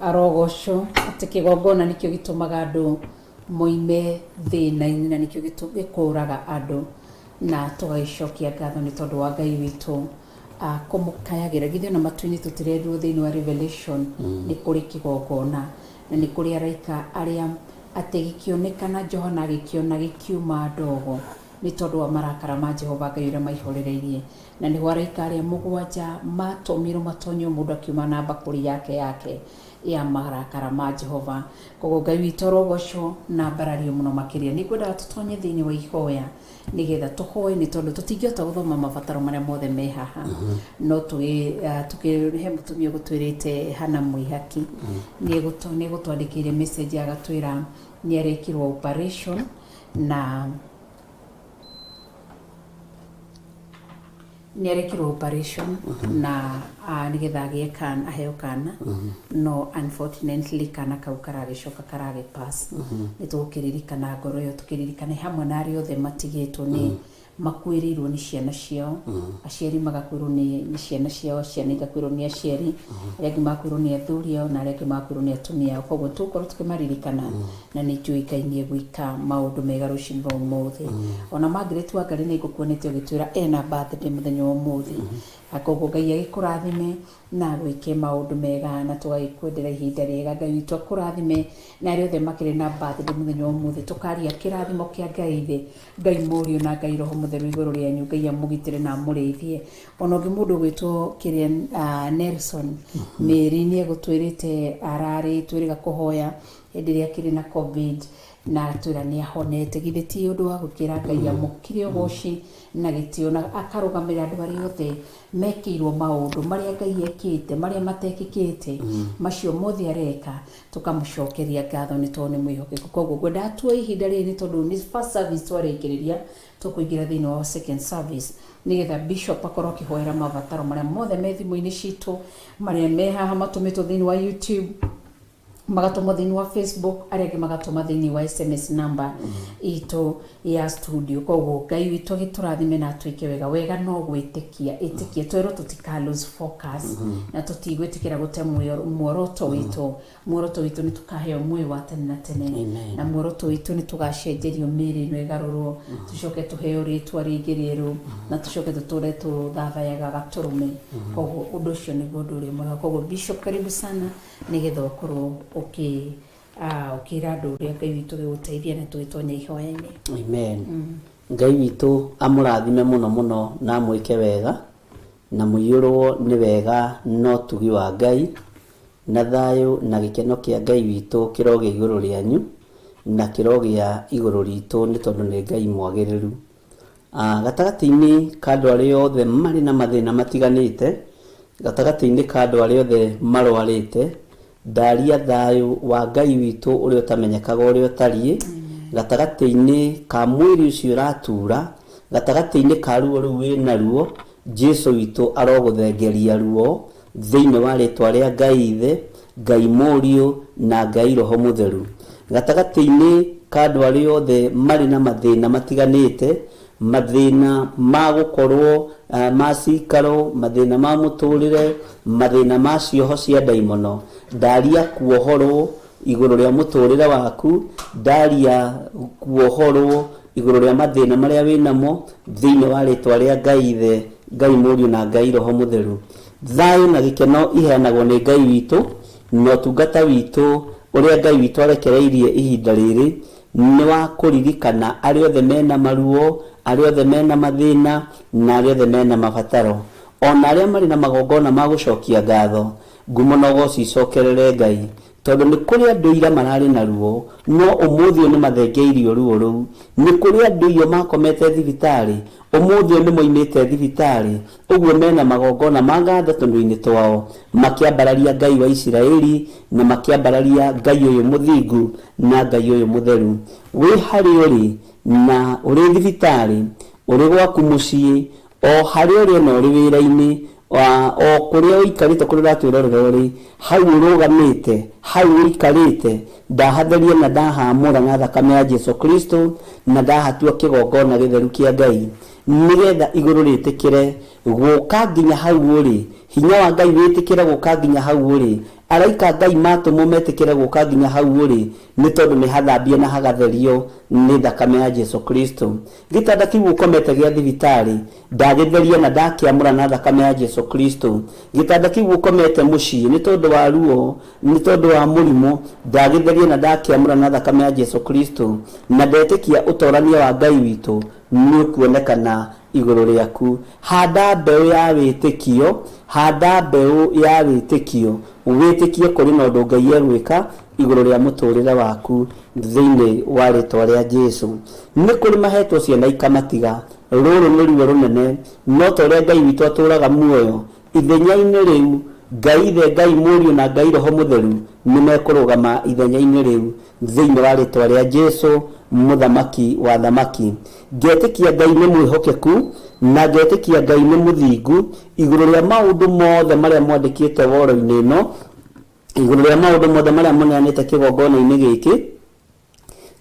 arogocwo atĩ kĩgongona nĩkĩo gĩtũmaga andũ moime thĩna-inĩ na nĩkĩo gĩkũraga andũ na tũgagĩcokia ngatho nĩ tondũ wa Ngai witũ kũmũkayagĩra githĩ ona matu-inĩ tũtirendwo thĩinĩ wa Revelation nĩ kũrĩ kĩgongona na nĩ kũrĩ araika arĩa atĩ gĩkĩonekana Johana agĩkĩona gĩkiuma ndogo nĩ tondũ wa marakara ma Jehova Ngai ũrĩa maihorereirie na nĩ araika arĩa mũgwanja matomirwo matonyo mũndũ akiuma na mbakũri yake ya marakara ma Jehova. Koguo Ngai witũ arogocwo na mbarario mũno makĩria. Nĩ ngwenda tũtonye thĩinĩ wa ihoya nĩgetha tũhoe nĩ tondũ tũtingĩhota gũthoma mabataro marĩa mothe me haha no tũkĩhe mũtumia gũtwĩrĩte hana mwĩhaki nĩ gũtwandĩkĩire message agatwĩra nĩ arekirwo operation na nĩarekirwo operation na nĩgetha agĩe aheo kana no unfortunately kana kau karagĩcoka karagĩpass nĩ tũkĩririkana ngoro ĩyo tũkĩririkane hamwe na arĩa othe matigĩtwo nĩ makuĩrĩirwo nĩ ciana ciao aciari magakuĩrwo nĩ ciana ciao ciana igakuĩrwo nĩ aciari arĩa angĩ makuĩrwo nĩ athuri ao na arĩa angĩ makuĩrwo nĩ atumia ao koguo tũkorwo tũkĩmaririkana na nĩ njũĩ Ngai nĩ egwĩka maũndũ mega rũciinĩ rwa ũmũthĩ ona Margaret Wangari nĩ ngũkuonete ũgĩtwĩra ena birthday mũthenya wa ũmũthĩ koguo Ngai agĩkũrathime na gwĩke maũndũ mega na tũgagĩkwendera ihinda rĩega Ngai witũ akũrathime na arĩa othe makĩrĩ na birthday mũthenya wa ũmũthĩ tũkaria kĩrathimo kĩa Ngai thĩ Ngai mũriũ na Ngai roho mũtheru igũrũ rĩanyu Ngai amũgitĩre na amũrĩithie ona ũngĩ mũndũ gwĩtwo kĩrĩa Nelson Mary nĩ egũtwĩrĩte ararĩ twĩrĩga kũhoya hĩndĩ ĩrĩa akĩrĩ na COVID na twĩra nĩ ahonete githĩ ti ũndũ wa gũkĩra Ngai amũkire ũgoci na gĩtĩo na akarũgamĩrĩra andũ arĩa othe mekĩirwo maũndũ marĩa Ngai ekĩte marĩa matekĩkĩte macio mothe areka tũkamũcokeria ngatho nĩ tondũ nĩ mwĩhokeku koguo ngwenda tuoe ihinda rĩrĩ nĩ tondũ nĩ first service twarĩkĩrĩria tũkũingĩra thĩinĩ wa second service nĩgetha bishop akorwo akĩhoera mabataro marĩa mothe me thimũ-inĩ citũ marĩa me haha matũmĩtwo thĩinĩ wa YouTube magatũma thĩinĩ wa Facebook arĩa angĩ magatũma thĩinĩ wa SMS number itũ ya studio koguo Ngai witũ agĩtũrathime na atwĩke wega no gwĩtĩkia ĩtĩkia twerwo tũtika lose focus na tũtigwĩtĩkĩra gũte muoroto witũ nĩ tũkaheo muoyo wa tene na tene na muoroto witũ nĩ tũgacenjerio mĩĩrĩ ĩno ĩgarũrwo tũcoke tũheo rĩtwa rĩngĩ rĩerũ na tũcoke tũtũre tũthathayaga gatũrũme koguo ũndũ ũcio nĩguo ũndũ ũrĩa mwega koguo Bishop karibu sana nĩgetha ũkorwo ukira andũ ũrĩa Ngai witũ gĩgũteithia na tũgĩtonya ihoya-inĩ. Amen. Ngai witũ amũrathime mũno na amwĩke wega na mũiyũrwo nĩ wega no tugi wa Ngai na thayũ na gĩkeno kĩa Ngai witũ kĩrogĩa igũrũ rĩanyu na kĩrogĩa igũrũ ritũ nĩ tondũ nĩ Ngai mwagĩrĩru. Gatagatĩ-inĩ ka andũ arĩa othe marĩ na mathĩna matiganĩte gatagatĩ-inĩ ka andũ arĩa othe marwarĩte ndaria thayũ wa Ngai witũ ũrĩa ũtamenyekaga ũrĩa ũtariĩ gatagatĩ-inĩ ka mwĩrĩ ũcio ũratura gatagatĩ-inĩ ka ruo rũu wĩna ruo Jesũ witũ arogũthengeria ruo thĩinĩ wa rĩtwa rĩa Ngai Ithe Ngai Mũriũ na Ngai Roho Mũtheru gatagatĩ-inĩ ka andũ arĩa othe marĩ na mathĩna matiganĩte mathĩna ma gũkorwo macikaro mathĩna ma mũtũrĩre mathĩna ma cioho cia ndaimono ndaria kuohorwo igũrũ rĩa mũtũrĩre waku ndaria kuohorwo igũrũ rĩa mathĩna marĩa wĩnamo thĩinĩ wa rĩtwa rĩa Ngai Ithe Ngai Mũriũ na Ngai Roho Mũtheru thayũ na gĩkeno iheanagwo nĩ Ngai witũ na ũtungata witũ ũrĩa Ngai witũ arekereirie ihinda rĩrĩ nĩ wa kũririkana arĩa othe mena maruo arĩa othe mena mathĩna na arĩa othe mena mabataro ona arĩa marĩ na magongona ma gũcokia ngatho ngumo no gũcicokerere Ngai tondũ nĩ kũrĩ andũ ira mararĩ na ruo no ũmũthĩ nĩ mathengeirio ruo rũu nĩ kũrĩ andũ iyo makomete thibitarĩ ũmũthĩ nĩ moimĩte thibitarĩ ũguo mena magongona ma ngatho tũnua-inĩ twao makĩambararia Ngai wa Isiraeli na makĩambararia Ngai ũyũ mũthingu na Ngai ũyũ mũtheru wĩ harĩ ũrĩ na ũrĩ thibitarĩ ũrĩ gwaku mũciĩ o harĩ ũrĩ na ũrĩ wĩra-inĩ o kũrĩa ũikarĩte kũrĩa ũratwĩrorera ũrĩ hau ũrũgamĩte hau ũikarĩte ndahatheria na ndahamũra na thakame ya Jesũ Kristo na ndahatua kĩgongona gĩtheru kĩa Ngai nigetha iguru ritikire guka nginya hau ri hinya wa Ngai witikire guka nginya hau ri araika Ngai matumo metikire guka nginya hau ri ni tondu ni hathambie na hagatherio ni thakame ya Jesu Kristo. Gitanda kiu ukomete gya thibitari ndagitheria na ndakiamura na thakame ya Jesu Kristo. Gitanda kiu ukomete mucii ni tondu wa ruo ni tondu wa murimo ndagitheria na ndakiamura na thakame ya Jesu Kristo, na ndetikia utorania wa Ngai witu ni kuonekana iguru riaku. Handa mbeu ya witikio, handa mbeu ya witikio, witikie kuri na undu Ngai egwika iguru ria muturire waku thiini wa ritwa ria Jesu. Ni kuri mahetwo ciana ikamatiga ruru ni ruo runene, no toria Ngai witu aturaga muoyo ithenya-ini riu Ngai ithe, Ngai Mũriũ na Ngai Roho Mũtheru ni mekurugama ithenya-ini riu thiini wa ritwa ria Jesu muthamaki wa thamaki. Ngetikia Ngai ni mwihokeku na ngetikia Ngai ni muthingu iguru ria maundu mothe maria mwandikite woro-ini ino, iguru ria maundu mothe maria muneanite kigongona-ini giki,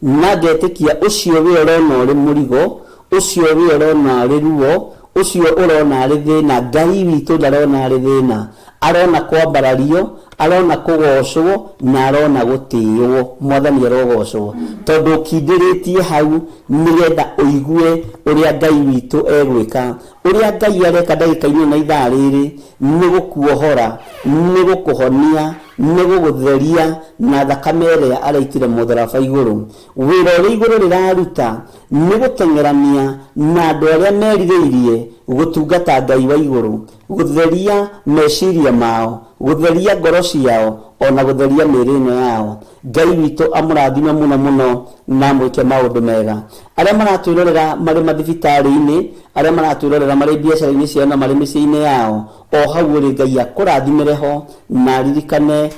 na ngetikia ucio we urona uri murigo, ucio we urona uri ruo, ucio urona uri thina, Ngai witu ndarona uri thina, arona kwambarario, arona kugocwo na arona gutiiwo. Mwathani arogocwo tondu kindiritie hau nigetha uigue uria Ngai witu egwika, uria Ngai areka ndagika-ini na ithaa riri ni gukuohora, ni gukuhonia, ni gugutheria na thakame iria araitire mutharaba iguru. Wira uria iguru riraruta ni gutengerania na andu aria meririirie gutungata Ngai wa iguru, gutheria meciria mao, gutheria ngoro ciao, ona gutheria mirino yao. Ngai witu amurathime muno muno na mwike maundu mega. Aria maratwirorera mari mathibitari-ini, aria maratwirorera mari biacara-ini ciao na mari micii-ini yao, o hau uri Ngai akurathimire ho na aririkane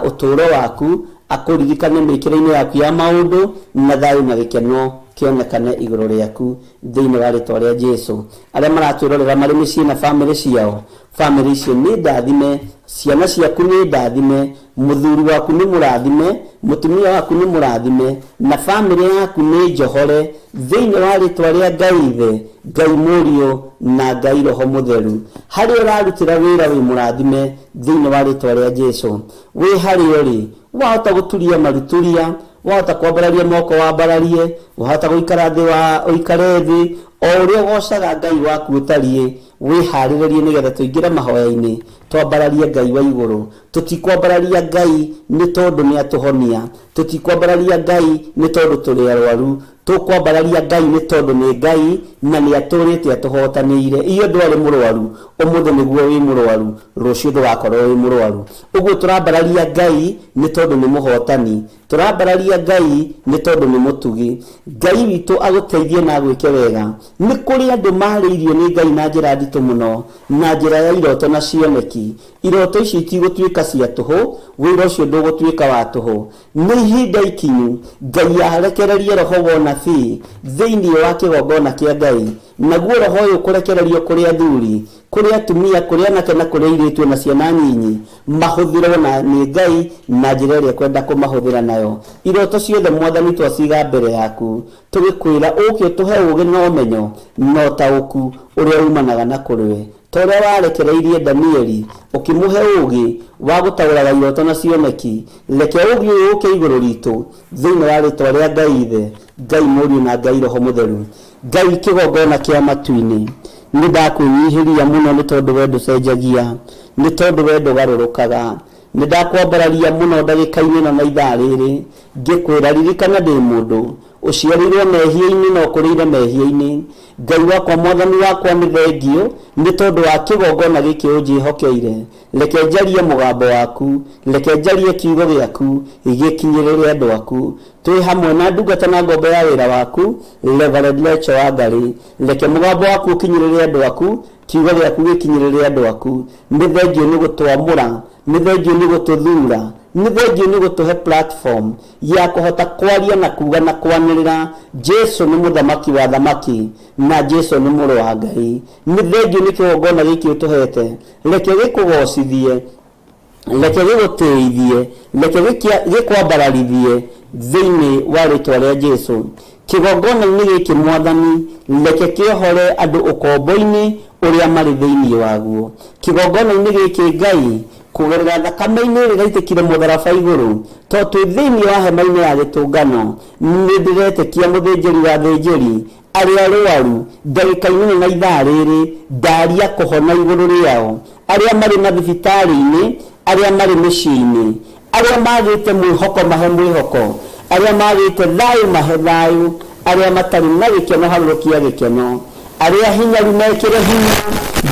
uturo waku, akuririkane mikire-ini yaku ya maundu, na thayu na gikeno kionekane iguru riaku thiini wa ritwa ria Jesu. Aria maratwirorera mari micii na family ciao, family icio ni ndathime, ciana ciaku ni ndathime, muthuri waku ni murathime, mutumia waku ni murathime, na family yaku ni njohore thiini wa ritwa ria Ngai ithe, Ngai Mũriũ na Ngai Roho Mũtheru. Hari urarutira wira wi murathime thiini wa ritwa ria Jesu. Wi hari uri wahota guturia maruturia, wahota kwambararia moko wambararie, wahota guikara thi wa uikare thi, o uria gocaga Ngai waku utarie. Wihariririe nigetha tuingira mahoya-ini twambararie Ngai wa iguru. Tutikwambararia Ngai ni tondu ni atuhonia, tutikwambararia Ngai ni tondu turi arwaru, tukwambararia Ngai ni tondu ni Ngai na ni aturite atuhotanire. Iyo ndwari murwaru umuthe niguo wi murwaru, rucio ndugakorwo wi murwaru. Uguo turambararia Ngai ni tondu ni muhotani, turambararia Ngai ni tondu ni mutugi. Ngai witu aguteithie na gwike wega. Ni kuri andu mariirio ni Ngai na njira nditu muno, na njira ya iroto na cioneki. Iroto ici itigutwika cia tuhu, wira ucio ndugutwika wa tuhu. Ni ihinda ikinyu Ngai arekererie roho wona fi thiini wa kigongona kia Ngai, naguo roho uyu kurekererio kuri athuri, kuri atumia, kuri anake na kuri airitu na ciana nyinyi, mahuthirwo na ni Ngai na njira iria kwenda kumahuthira nayo. Iroto ciothe Mwathani twaciga mbere yaku, tugikwira uke utuhe ugi na umenyo na utauku uria umanaga na kuriwe, toria warekereirie Danieli ukimuhe ugi wa gutauraga iroto na cioneki. Reke ugi uyu uke iguru ritu thiini wa ritwa ria Ngai ithe, Ngai Mũriũ na Ngai Roho Mũtheru. Ngai kigongona kia matu-ini ni ndakwinyihiria muno ni tondu we nducenjagia, ni tondu we ndugarurukaga, ni ndakwambararia muno ndagika-ini na ithaa riri, ngikwira ririkana ndi mundu uciarirwo mehia-ini na ukurire mehia-ini. Ngai wakwa, Mwathani wakwa, ni thengio ni tondu wa kigongona giki unjihokeire. Reke njarie mugambo waku, reke njarie kiugo giaku igikinyirire andu aku. Twi hamwe na ndungata na ngombo ya wira waku Reverend Lecho Wangari. Reke mugambo waku ukinyirire andu aku, kiugo giaku gikinyirire andu aku. Ni thengio ni gutwamura, ni thengio ni gututhura, ni thengio ni gutuhe platform ya kuhota kwaria na kuga na kwanirira Jesu ni muthamaki wa thamaki na Jesu ni Mũrũ wa Ngai. Ni thengio ni kigongona giki utuhete, reke gikugocithie, reke giguteithie, reke gikwambararithie thĩinĩ wa rĩtwa rĩa Jesũ. Kĩgongona-inĩ gĩkĩ Mwathani, reke kĩohore andũ ũkombo-inĩ ũrĩa marĩ thĩinĩ waguo. Kĩgongona-inĩ gĩkĩ Ngai, kũgerera thakame-inĩ ĩrĩa ĩitĩkire mũtharaba igũrũ, tondũ twĩ thĩinĩ wa hema-inĩ ya gĩtũngano, nĩ ndĩretĩkia mũthĩnjĩri wa thĩnjĩri arĩa arũaru ndagĩka-inĩ na ithaa rĩrĩ ndaria kũhona igũrũ rĩao, arĩa marĩ mathibitarĩ-inĩ, arĩa marĩ mĩciĩ-inĩ, arĩa magĩte mwĩhoko mahe mwĩhoko, arĩa magĩte thayũ mahe thayũ, arĩa matarĩ na gĩkeno harũrũkia gĩkeno, arĩa hinyaru mekĩre hinya.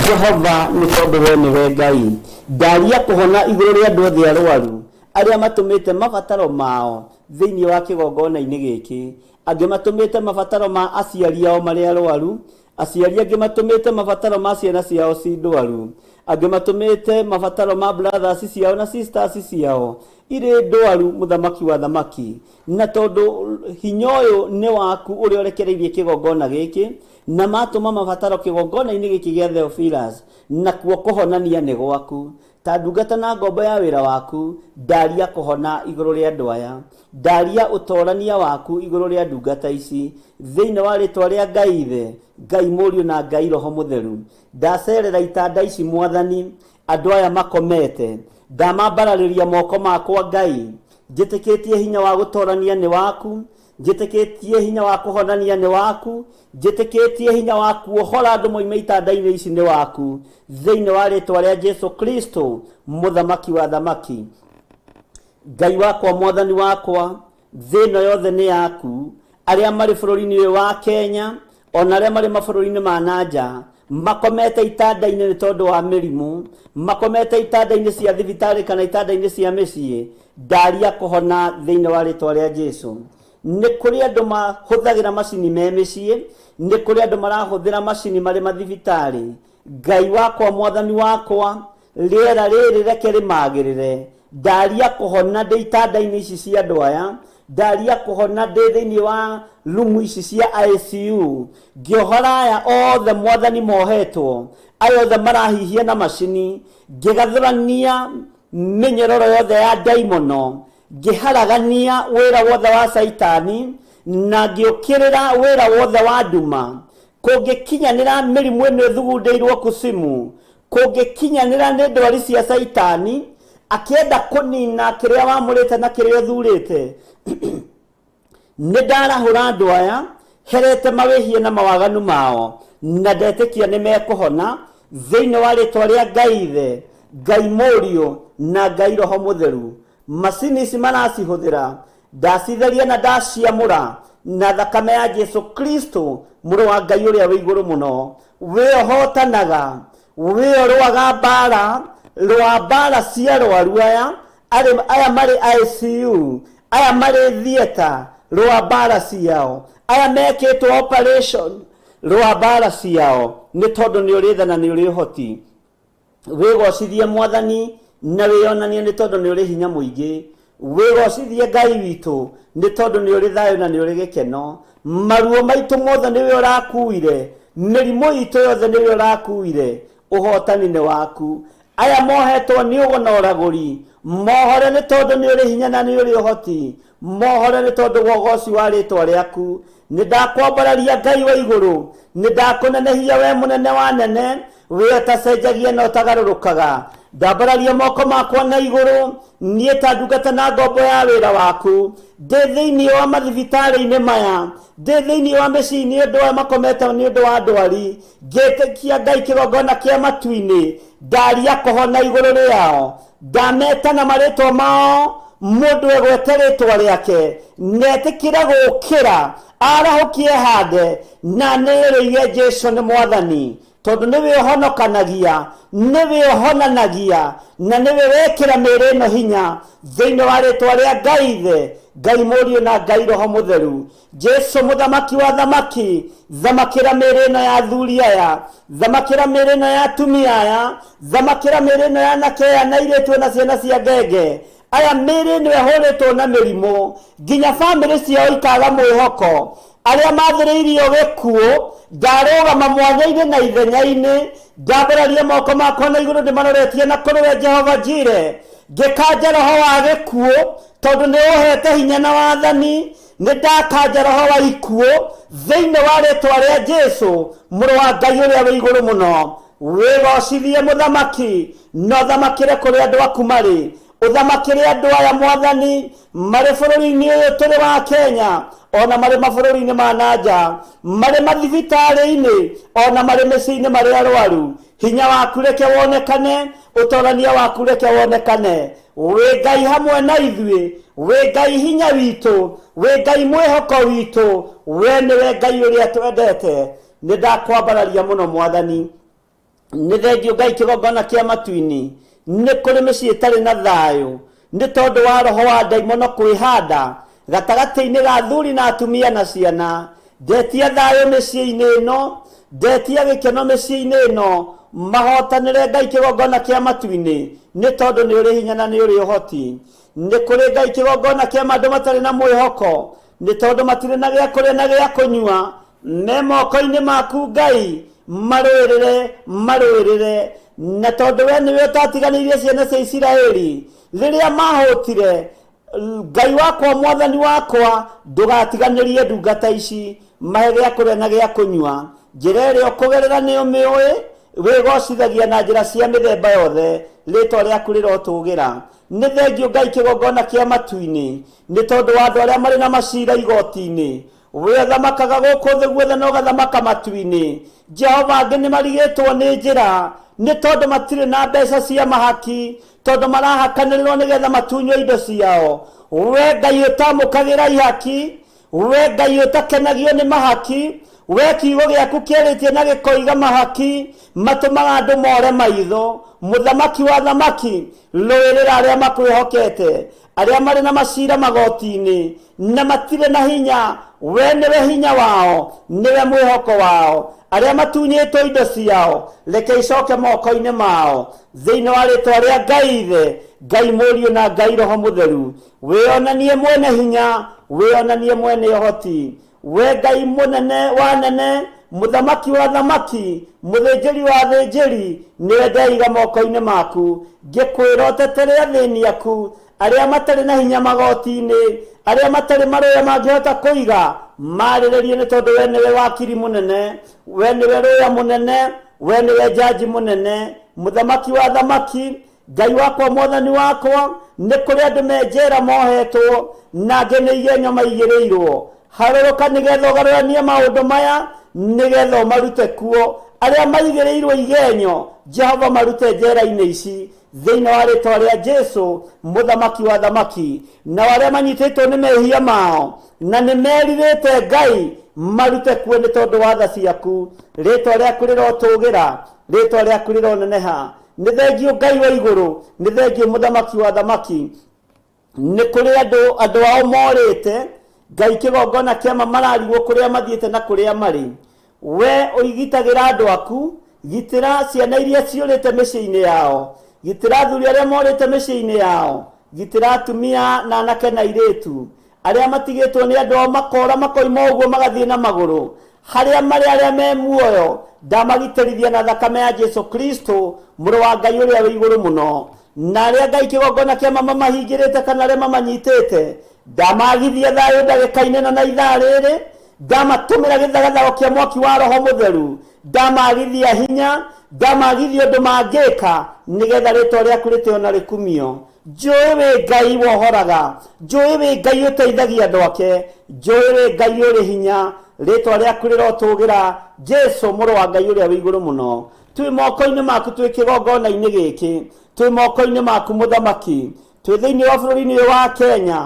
Jehova, nĩ tondũ we nĩwe Ngai, ndaria kũhona igũrũ rĩa andũ othe arũaru arĩa matũmĩte mabataro mao thĩinĩ wa kĩgongona-inĩ gĩkĩ. Angĩ matũmĩte mabataro ma aciari ao marĩ arũaru, aciari angĩ matũmĩte mabataro ma ciana ciao ci ndwaru, angĩ matũmĩte mabataro ma brothers ciao na sisters ciao irĩ ndwaru. Mũthamaki wa thamaki, na tondũ hinya ũyũ nĩ waku ũrĩa ũrekereirie kĩgongona gĩkĩ, na matũma mabataro kĩgongona-inĩ gĩkĩ gĩa Theophilus, na kuo kũhonania nĩ gwaku. Ta ndungata na ngombo ya wĩra waku, ndaria kũhona igũrũ rĩa andũ aya, ndaria ũtorania waku igũrũ rĩa ndungata ici, thĩinĩ wa rĩtwa rĩa Ngai Ithe, Ngai Mũriũ na Ngai Roho Mũtheru. Ndacerera itanda ici Mwathani, andũ aya makomete, ndamambararĩria moko makwa Ngai, njĩtĩkĩtie hinya wa gũtorania nĩ waku, njĩtĩkĩtie hinya wa kũhonania nĩ waku, njĩtĩkĩtie hinya wa kuohora andũ moime itanda-inĩ ici nĩ waku, thĩinĩ wa rĩtwa rĩa Jesũ Kristo, mũthamaki wa thamaki. Ngai wakwa, Mwathani wakwa, thĩ ĩno yothe nĩ yaku. Arĩa marĩ bũrũri-inĩ ũyũ wa Kenya, ona arĩa marĩ mabũrũri-inĩ ma nanja, makomete itanda-inĩ nĩ tondũ wa mĩrimũ, makomete itanda-inĩ cia thibitarĩ kana itanda-inĩ cia mĩciĩ, ndaria kũhona thĩinĩ wa rĩtwa rĩa Jesũ. Nĩ kũrĩ andũ mahũthagĩra macini me mĩciĩ, nĩ kũrĩ andũ marahũthĩra macini marĩ mathibitarĩ. Ngai wakwa, Mwathani wakwa, rĩera rĩrĩ reke rĩmagĩrĩre, ndaria kũhona ndĩ itanda-inĩ ici cia andũ aya, ndaria kũhona ndĩ thĩinĩ wa rumu ici cia ICU, ngĩohora aya othe Mwathani mohetwo, aya othe marahihia na macini, ngĩgathũrania mĩnyororo yothe ya ndaimono, ngĩharagania wĩra wothe wa Saitani, na ngĩũkĩrĩra wĩra wothe wa nduma. Kũngĩkinyanĩra mĩrimũ ĩno ĩthugundĩirwo kusimu, kũngĩkinyanĩra nĩ ndwari cia Saitani akĩenda kũnina kĩrĩa wamũrĩte na kĩrĩa ũthurĩte, nĩ ndarahũra andũ aya herete mawĩhie na mawaganu mao, na ndetĩkia nĩ mekũhona thĩinĩ wa rĩtwa rĩa Ngai Ithe, Ngai Mũriũ na Ngai Roho Mũtheru. Macini ici maracihũthĩra ndacitheria na ndaciamũra na thakame ya Jesũ Kristo, mũrũ wa Ngai ũrĩa wĩ igũrũ mũno. We ũhotanaga, we ũrũaga mbara, rwa mbara cia arũaru aya marĩ ICU, aya marĩ theater, rwa mbara ciao, aya mekĩtwo operation, rwa mbara ciao, nĩ tondũ nĩ ũrĩ tha na nĩ ũrĩ ũhoti. Wĩgocithie Mwathani na wĩonanie nĩ tondũ nĩ ũrĩ hinya mũingĩ. Wĩgocithie Ngai witũ nĩ tondũ nĩ ũrĩ thayũ na nĩ ũrĩ gĩkeno. Maruo maitũ mothe nĩwe ũrakuire, mĩrimũ itũ yothe nĩwe ũrakuire, ũhotani nĩ waku. Aya mohetwo nĩ ũgo na ũragũri, mohore nĩ tondũ nĩ ũrĩ hinya na nĩ ũrĩ ũhoti, mohore nĩ tondũ wa ũgoci wa rĩtwa rĩaku. Nĩ ndakwambararia Ngai wa igũrũ, nĩ ndakũnenehia we mũnene wa nene, we ũtacenjagia na ũtagarũrũkaga. Ndambararia moko makwa na igũrũ, niĩ ta ndungata na ngombo ya wĩra waku, ndĩ thĩinĩ wa mathibitarĩ-inĩ maya, ndĩ thĩinĩ wa mĩciĩ-inĩ andũ aya makomete nĩ ũndũ wa ndwari, ngĩtĩkia Ngai kĩgongona kĩa matu-inĩ, ndaria kũhona igũrũ rĩao, ndameta na marĩtwa mao, mũndũ egwete rĩtwa rĩake, netĩkĩre gũkĩra arahũkie hande, na nĩrĩige Jesũ nĩ Mwathani, tondũ nĩwe ũhonokanagia, nĩwe ũhonanagia, na nĩwe wekĩra mĩĩrĩ ĩno hinya thĩinĩ wa rĩtwa rĩa Ngai Ithe, Ngai Mũriũ na Ngai Roho Mũtheru. Jesũ mũthamaki wa thamaki, thamakĩra mĩĩrĩ ĩno ya athuri aya, thamakĩra mĩĩrĩ ĩno ya atumia aya, thamakĩra mĩĩrĩ ĩno ya anake aya na airĩtu na ciana cia ngenge. Aya mĩĩrĩ ĩno ĩhũrĩtwo na mĩrimũ, nginya bamĩrĩ ciao ikaga mwĩhoko, arĩa mathĩrĩirio gĩkuũ, ndarũgama mwanya-inĩ na ithenya-inĩ, ndambararia moko makwa na igũrũ ndĩmaroretie na kũrĩ we Jehova Jire, ngĩkanja roho wa gĩkuũ, tondu ni uhete hinya na wathani ni ndakanja roho wa ikuo thiini wa ritwa ria Jesu muru wa Ngai uria wi iguru muno wigocithie muthamaki no thamakire kuri andu aku mari uthamakire andu aya mwathani mari bururi-ini uyu turi wa Kenya ona mari mabũrũri-inĩ ma nanja mari mathibitari-ini ona mari mĩciĩ-inĩ mari arwaru hinya waku reke wonekane utorania waku reke wonekane we Ngai hamwe na ithuĩ we Ngai hinya witu we Ngai mwihoko witu we niwe Ngai uria twendete ni ndakwambararia muno mwathani ni thengio Ngai kĩgongona kĩa matu-inĩ ni kũrĩ mĩciĩ ĩtarĩ na thayũ ni tondu wa roho wa ndaimono kwĩhanda gatagati-inĩ ga athuri na atumia na ciana ndetia thayũ mĩciĩ-inĩ ĩno ndetia gĩkeno mĩciĩ-inĩ ĩno mahotanĩre Ngai kĩgongona kĩa matu-inĩ ni tondu nĩ ũrĩ hinya na nĩ ũrĩ ũhoti ni kũrĩ Ngai kĩgongona kĩa andũ matarĩ na mwĩhoko ni tondu matirĩ na gĩa kũrĩa na gĩa kũnyua me moko-inĩ maku Ngai marũĩrĩre na tondu we nĩwe ũtatiganĩirie ciana cia Isiraeli rĩrĩa mahũtire Ngai wakwa mwathani wakwa ndũgatiganĩrie ndungata ici mahe gĩa kũrĩa na gĩa kũnyua njĩra ĩrĩa ũkũgerera nĩ ũmĩũĩ wĩgocithagia na njĩra cia mĩthemba yothe rĩtwa rĩaku rĩrotũgĩra nĩ thengio Ngai kĩgongona kĩa matu-inĩ nĩ tondu wa andũ arĩa marĩ na macira igoti-inĩ we thamakaga gũkũ thĩ guothe na ũgathamaka matu-inĩ Jehova angĩ nĩ marigĩtwo nĩ njĩra nĩ tondu matirĩ na mbeca cia mahaki tondu marahakanĩrĩrwo nĩgetha matunywo indo ciao we Ngai ũtamũkagĩra ihaki we Ngai ũtakenagio nĩ mahaki we kiugo gĩaku kĩarĩtie na gĩkoiga mahaki matũmaga andũ more maitho mũthamaki wa thamaki rũĩrĩra arĩa makwĩhokete arĩa marĩ na macira magoti-inĩ na matirĩ na hinya we nĩwe hinya wao nĩwe mwĩhoko wao arĩa matunyĩtwo indo ciao reke icoke moko-inĩ mao thĩinĩ wa rĩtwa rĩa Ngai Ithe Ngai Mũriũ na Ngai Roho Mũtheru wĩonanie mwene hinya wĩonanie mwene ũhoti we Ngai mũnene wa nene mũthamaki wa thamaki mũthĩnjĩri wa thĩnjĩri nĩwe ndeiga moko-inĩ maku ngĩkwĩra ũtetere athĩĩni aku arĩa matarĩ na hinya magoti-inĩ arĩa matarĩ marũa mangĩhota kũiga marĩrĩrie nĩ tondu we nĩwe wakiri mũnene we nĩwe rũya mũnene we nĩwe jaji mũnene mũthamaki wa thamaki Ngai wakwa mwathani wakwa nĩ kũrĩ andũ me njera mohetwo na angĩ nĩ igenyo maigĩrĩirwo harũrũka nĩgetha ũgarũranie maũndũ maya nĩgetha ũmarute kuo arĩa maigĩrĩirwo igenyo Jehova marute njera-inĩ ici thĩinĩ wa rĩtwa rĩa Jesu mũthamaki wa thamaki na arĩa manyitĩtwo nĩ mehia mao na nĩ merirĩte Ngai marute kuo nĩ tondu wa tha ciaku rĩtwa rĩaku rĩrotũgĩra rĩtwa rĩaku rĩroneneha nĩ thengio Ngai wa igũrũ nĩ thengio mũthamaki wa thamaki nĩ kũrĩ andũ ao morĩte Ngai kĩgongona kĩama mararigwo kũrĩa mathiĩte na kũrĩa marĩ we ũigitagĩra andũ aku gitĩra ciana iria ciũrĩte mĩciĩ-inĩ yao gitĩra athuri arĩa morĩte mĩciĩ-inĩ yao gitĩra atumia na anake na airĩtu arĩa matigĩtwo nĩ andũ ao makora makoima ũguo magathiĩ na magũrũ harĩa marĩ arĩa me muoyo ndamagitĩrithia na thakame ya Jesu Kristo mũrũ wa Ngai ũrĩa wĩ igũrũ mũno na arĩa Ngai kĩgongona kĩama mamahingĩrĩte kana arĩa mamanyitĩte ndamagithia thayũ ndagĩka-inĩ na ithaa rĩrĩ ndamatũmĩra gĩthagathago kĩa mwaki wa Roho Mũtheru ndamagithia hinya ndamagithia ũndũ mangĩka nĩgetha rĩtwa rĩaku rĩtĩo na rĩkumio njũĩ wĩ Ngai wohoraga njũĩ wĩ Ngai ũteithagia andũ ake njũĩ wĩ Ngai ũrĩ hinya rĩtwa rĩaku rĩrotũgĩra Jesu mũrũ wa Ngai ũrĩa wĩ igũrũ mũno twĩ moko-inĩ maku twĩ kĩgongona-inĩ gĩkĩ twĩ moko-inĩ maku mũthamaki twĩ thĩinĩ wa bũrũri-inĩ ũyũ wa Kenya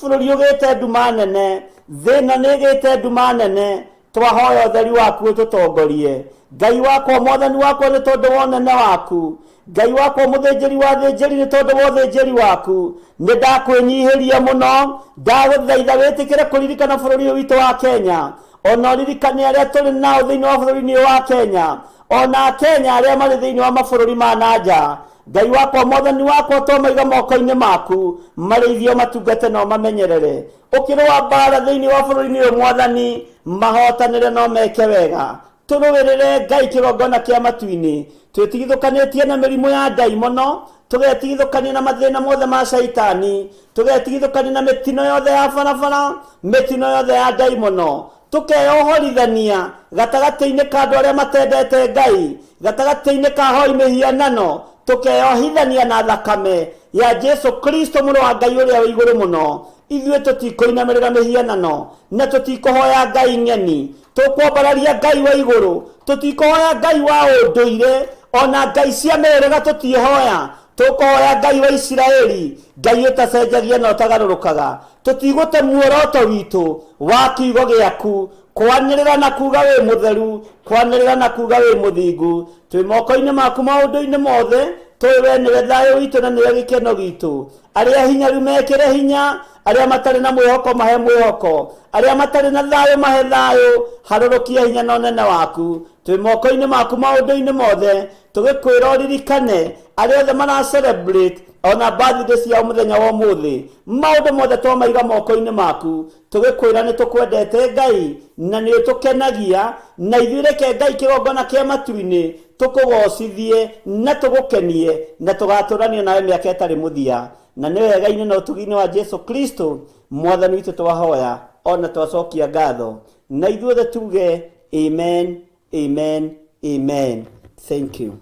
bũrũri ũgĩte nduma nene thĩna nĩ ĩgĩte nduma nene twahoya ũtheri waku ũtũtongorie Ngai wakwa mwathani wakwa nĩ tondũ wa ũnene waku Ngai wakwa mũthĩnjĩri wa thĩnjĩri nĩ tondũ wa ũthĩnjĩri waku nĩ ndakwĩnyihĩria mũno ndagũthaitha wĩtĩkĩre kũririkana bũrũri ũyũ witũ wa Kenya ona ũririkane arĩa tũrĩ nao thĩinĩ wa bũrũri-inĩ ũyũ wa Kenya ona Kenya arĩa marĩ thĩinĩ wa mabũrũri ma nanja Ngai wakwa mwathani wakwa twamaiga moko-inĩ maku marĩithio matungate no mamenyerere ũkĩrũa mbara thĩinĩ wa bũrũri-inĩ ũyũ mwathani mahotanĩre no meke wega tũrũĩrĩre Ngai kĩgongona kĩa matu-inĩ twĩtigithũkanĩtie na mĩrimũ ya ndaimono tugetigithukania na mathina mothe ma shaitani, tugetigithukania na mitino yothe ya barabara, mitino yothe ya daimono, tukeyohorithania gatagati-ini ka andu aria matendete Ngai, gatagati-ini ka hoi mihianano, tukeyohithania na thakame ya Jesu Kristo mũrũ wa Ngai ũrĩa wĩ igũrũ mũno. Ithuĩ tũtikũinamirĩra mihianano na tũtikũhoya Ngai ng'eni, tũkwambararia Ngai wa igũrũ, tũtikũhoya Ngai wa ũndũire, ona ngai cia mĩhĩrĩga tũtihoya, tũkũhoya Ngai wa Isiraeli, Ngai ũtacenjagia na ũtagarũrũkaga. Tũtigũte muoroto witũ wa kiugo gĩaku, kwanĩrĩra na kuga wĩ mũtheru, kwanĩrĩra na kuga wĩ mũthingu. Twĩ moko-inĩ maku maũndũ-inĩ mothe, tũĩ we nĩwe thayũ witũ na nĩwe gĩkeno gitũ. Arĩa hinyaru mekĩre hinya, arĩa matarĩ na mwĩhoko mahe mwĩhoko, arĩa matarĩ na thayũ mahe thayũ, harũrũkia hinya na ũnene waku. Twĩ moko-inĩ maku maũndũ-inĩ mothe, tũgĩkwĩra ũririkane arĩa othe mara celebrate ona birthday ciao mũthenya wa ũmũthĩ. Maũndũ mothe twamaiga moko-inĩ maku, tũgĩkwĩra nĩ tũkwendete Ngai na nĩ ũtũkenagia, na ithuĩ reke Ngai kĩgongona kĩa matu-inĩ tũkũgocithie na tũgũkenie na tũgatũranio nawe mĩaka ĩtarĩ mũthia. Na nĩ wega-inĩ na ũtugi-inĩ wa Jesu Kristo mwathani witũ twahoya ona twacokia ngatho, na ithuothe tuge amen, amen, amen. Thank you.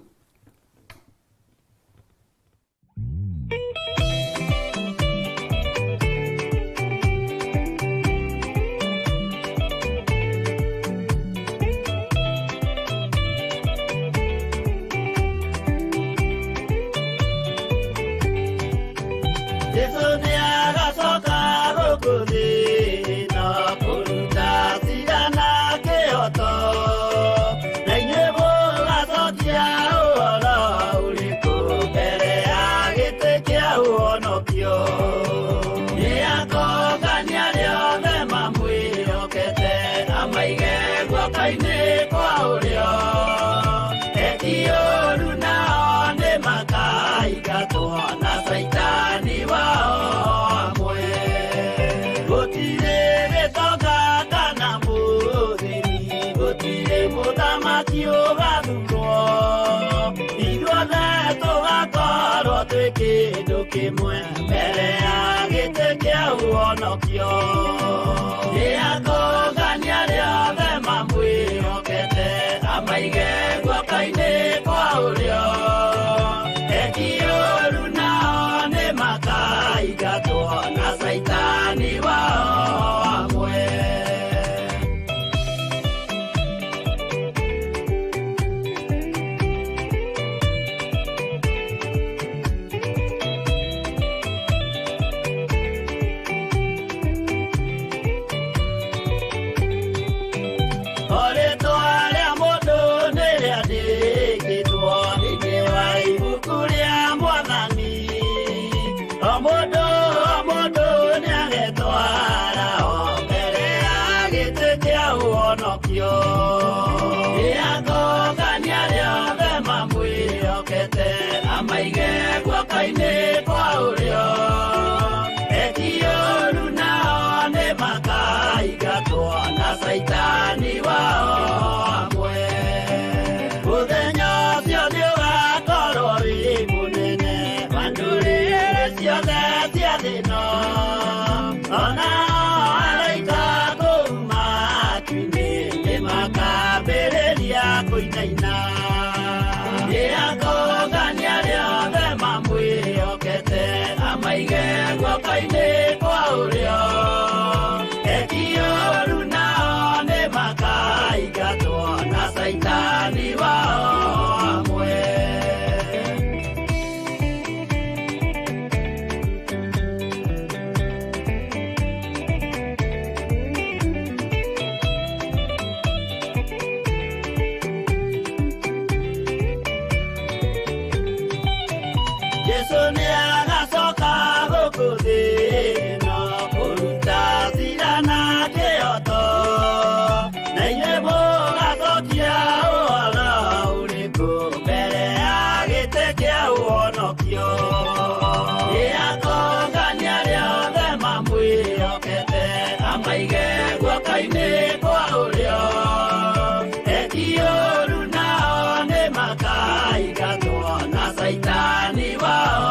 Saitani wao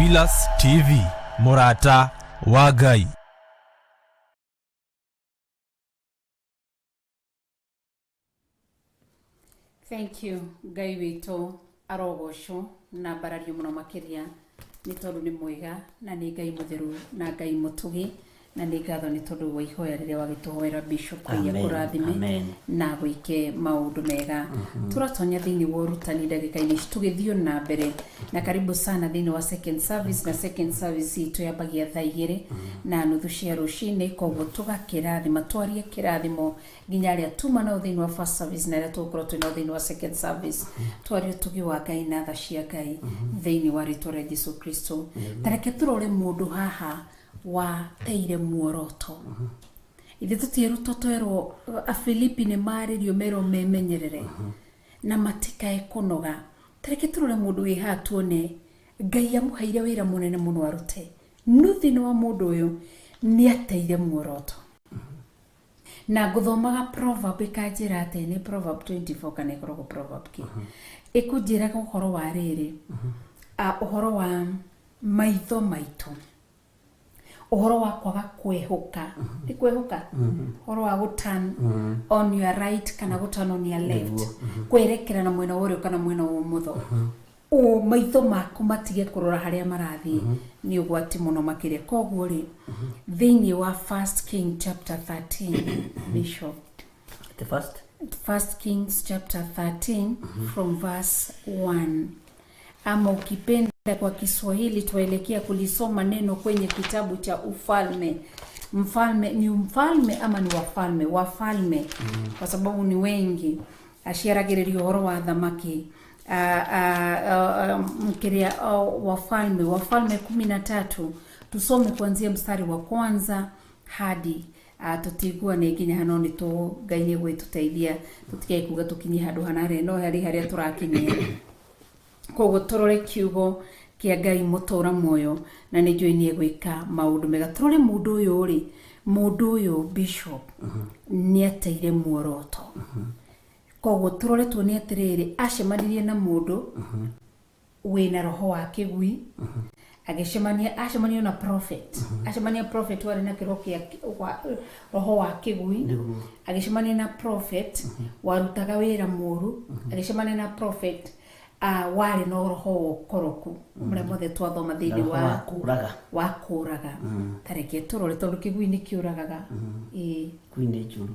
Theophilus TV, Murata wa Ngai. Thank you, Ngai witũ arogocwo na mbarario mũno makĩria nĩ tondũ nĩ mwega na nĩ Ngai mũtheru na Ngai mũtugi na nĩ ngatho nĩ tondũ wa ihoya rĩrĩa wagĩtũhoera Bishop Kaia kũrathime na gwĩke maũndũ mega. Turatonya thĩinĩ wa ũrutani ndagĩka-inĩ tũgĩthiĩ na mbere na karibu sana thĩinĩ wa second service na second service itũ yambagia thaa 2 na nuthu cia rũcinĩ, koguo tũgakĩrathima twarie kĩrathimo nginya arĩa tumana thĩinĩ wa first service na arĩa tũgũkorwo twĩna thĩinĩ wa second service twarie tugi wa Ngai na tha cia Ngai thĩinĩ wa rĩtwa rĩa Jesũ Kristo. Tareke tũrore mũndũ haha wa teire muoroto. Ithe tũtierutwo twerwo Afilipi nĩ marĩrio merwo memenyerere na matikae kũnoga. Tareke tũrore mũndũ wĩ haha tuone Ngai amũheire wĩra mũnene mũno arute. Nuthi wa mũndũ ũyũ nĩ ateire muoroto. Na ngũthomaga proverb ikanjĩra atĩ nĩ proverb 24 kana ĩkoragwo proverb ki. Ĩkũnjĩraga ũhoro wa rĩrĩ. Ũhoro wa maitho maitũ. Uhoro wa kwaga kwehuka ni kwehuka uhoro wa gutan on your right kana gutan on your left kwerekera na mwena ũrĩa kana mwena wa ũmotho o maitho maku matige kurora haria marathi ni ugwati muno makĩria. Koguo ri thĩinĩ wa 1 King chapter 13 Bishop The first Kings chapter 13 from verse 1 ama ukipenda kwa Kiswahili tuelekea kulisoma neno kwenye kitabu cha Ufalme. Mfalme ni mfalme ama ni wafalme? Wafalme kwa sababu ni wengi. Ashiaragĩrĩria ũhoro wa thamaki mkiria wafalme 13. Tusome kuanzia mstari wa kwanza hadi tutigua ne nginya hano ni to Ngai nĩ gwĩtũteithia tutikai kuga tukinye handũ hanare no harĩa tũrakinyia. Koguo tũrore kiugo kia Ngai mũtũra muoyo na nĩ njũĩ nĩ egwĩka maũndũ mega. Tũrore mũndũ ũyũ Bishop nĩ ateire muoroto. Koguo tũrore tuone atĩrĩrĩ acemanirie na mũndũ wĩna roho wa kĩgui acemania na prophet. Acemania prophet wari na kĩroho kĩa roho wa kĩgui. Agĩcemania na prophet warutaga wĩra mũru. Agĩcemania na prophet wari no roho koroku mure mothe twathoma thĩinĩ wa kũraga. Tareke tũrore tondũ kĩgui nĩ kĩũragaga kwĩnĩ njũru.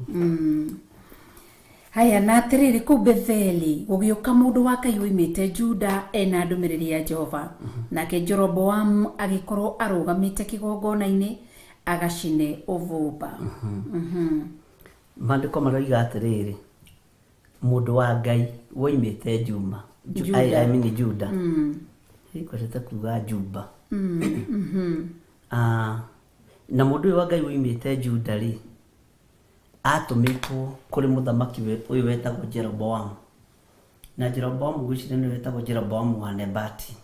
Haya na atĩrĩrĩ kũu Betheli gũgĩũka mũndũ wa Ngai oimĩte Juda ena ndũmĩrĩri ya Jehova. Nake Jeroboam agĩkorwo arũgamĩte kĩgongona-inĩ agacine ũbumba. Maandĩko maroiga atĩrĩrĩ mũndũ wa Ngai oimĩte Juda. Ikwete kuga Juba. Na mũndũ wa Ngai oimĩte Juda ri atũmĩtwo kũrĩ mũthamaki ũyũ wetagwo Jeroboam. Na Jeroboam gwĩciria nĩ wetagwo Jeroboam wa Nebati.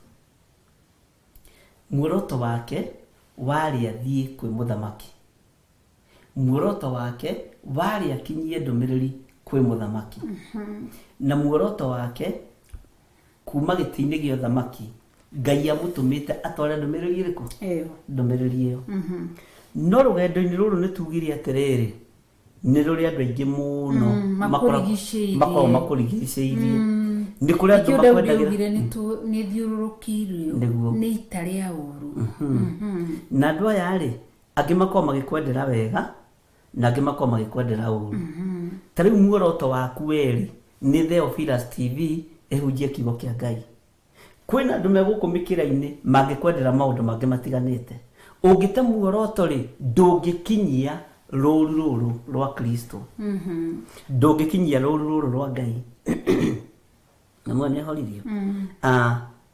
Muoroto wake warĩ athiĩ kwĩ mũthamaki. Muoroto wake warĩ akinyie ndũmĩrĩri kwĩ mũthamaki. Na muoroto wake kuma gĩtĩ-inĩ gĩa ũthamaki Ngai amũtũmĩte atware ndũmĩrĩri ĩrĩkũ? Ndũmĩrĩri ĩyo. No rũgendo-inĩ rũrũ nĩ tugire atĩrĩrĩ nĩ rũrĩ andũ aingĩ mũno makoragwo makũrigicĩirie. Nĩ kũrĩ andũ makwendagĩra nĩ thiũrũrũkĩirio nĩ ita rĩa ũru. Na andũ aya rĩ angĩ makorwo magĩkwendera wega na angĩ makorwo magĩkwendera ũru. Ta rĩu muoroto waku werĩ nĩ Theophilus TV ehunjie kiugo kĩa Ngai. Kwĩna andũ megũkũ mĩkĩra-inĩ mangĩkwendera maũndũ mangĩ matiganĩte. Ũngĩte muoroto rĩ ndũngĩkinyia rũũru rũrũ rwa Kristo. Ndũngĩkinyia rũũru rũrũ rwa Ngai. Na mwana nĩahoririo.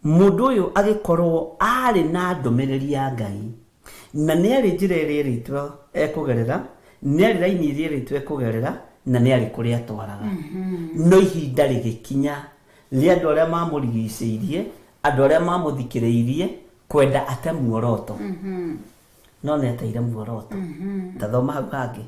Mũndũ ũyũ agĩkorwo arĩ na ndũmĩrĩri ya Ngai na nĩ arĩ njĩra ĩrĩa ĩrĩtwo ekũgerera, nĩ arĩ raini ĩrĩa ĩrĩtwo ekũgerera na nĩ arĩ kũrĩa atwaraga. No ihinda rĩgĩkinya rĩa andũ arĩa mamũrigicĩirie, andũ arĩa mamũthikĩrĩirie kwenda ate muoroto. No nĩ ateire muoroto. Tathoma hau hangĩ.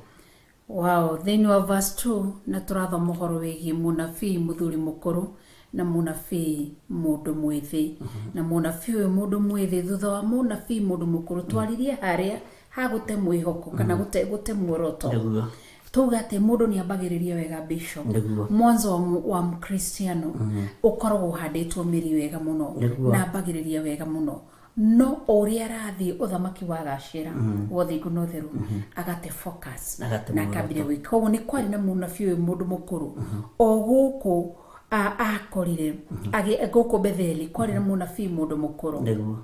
Wow, thĩinĩ wa verse 2 na tũrathoma ũhoro wĩgiĩ mũnabii mũthuri mũkũrũ na mũnabii mũndũ mwĩthĩ. Na mũnabii ũyũ mũndũ mwĩthĩ, thutha wa mũnabii mũndũ mũkũrũ twaririe harĩa hagũte mwĩhoko kana gũte muoroto. Tuga atĩ mũndũ nĩ ambagĩrĩria wega bishop. Mwanzo wa mkristiano ũkoragwo ũhandĩtwo mĩri wega mũno na ambagĩrĩria wega mũno. No ũrĩa arathiĩ ũthamaki wa gacĩra wothe igũrũ na ũtheru agate focus na akambire gwĩka. Koguo nĩ kwarĩ na mũnabii ũyũ mũndũ mũkũrũ o gũkũ akorire gũkũ Betheli kwarĩ na mũnabii mũndũ mũkũrũ.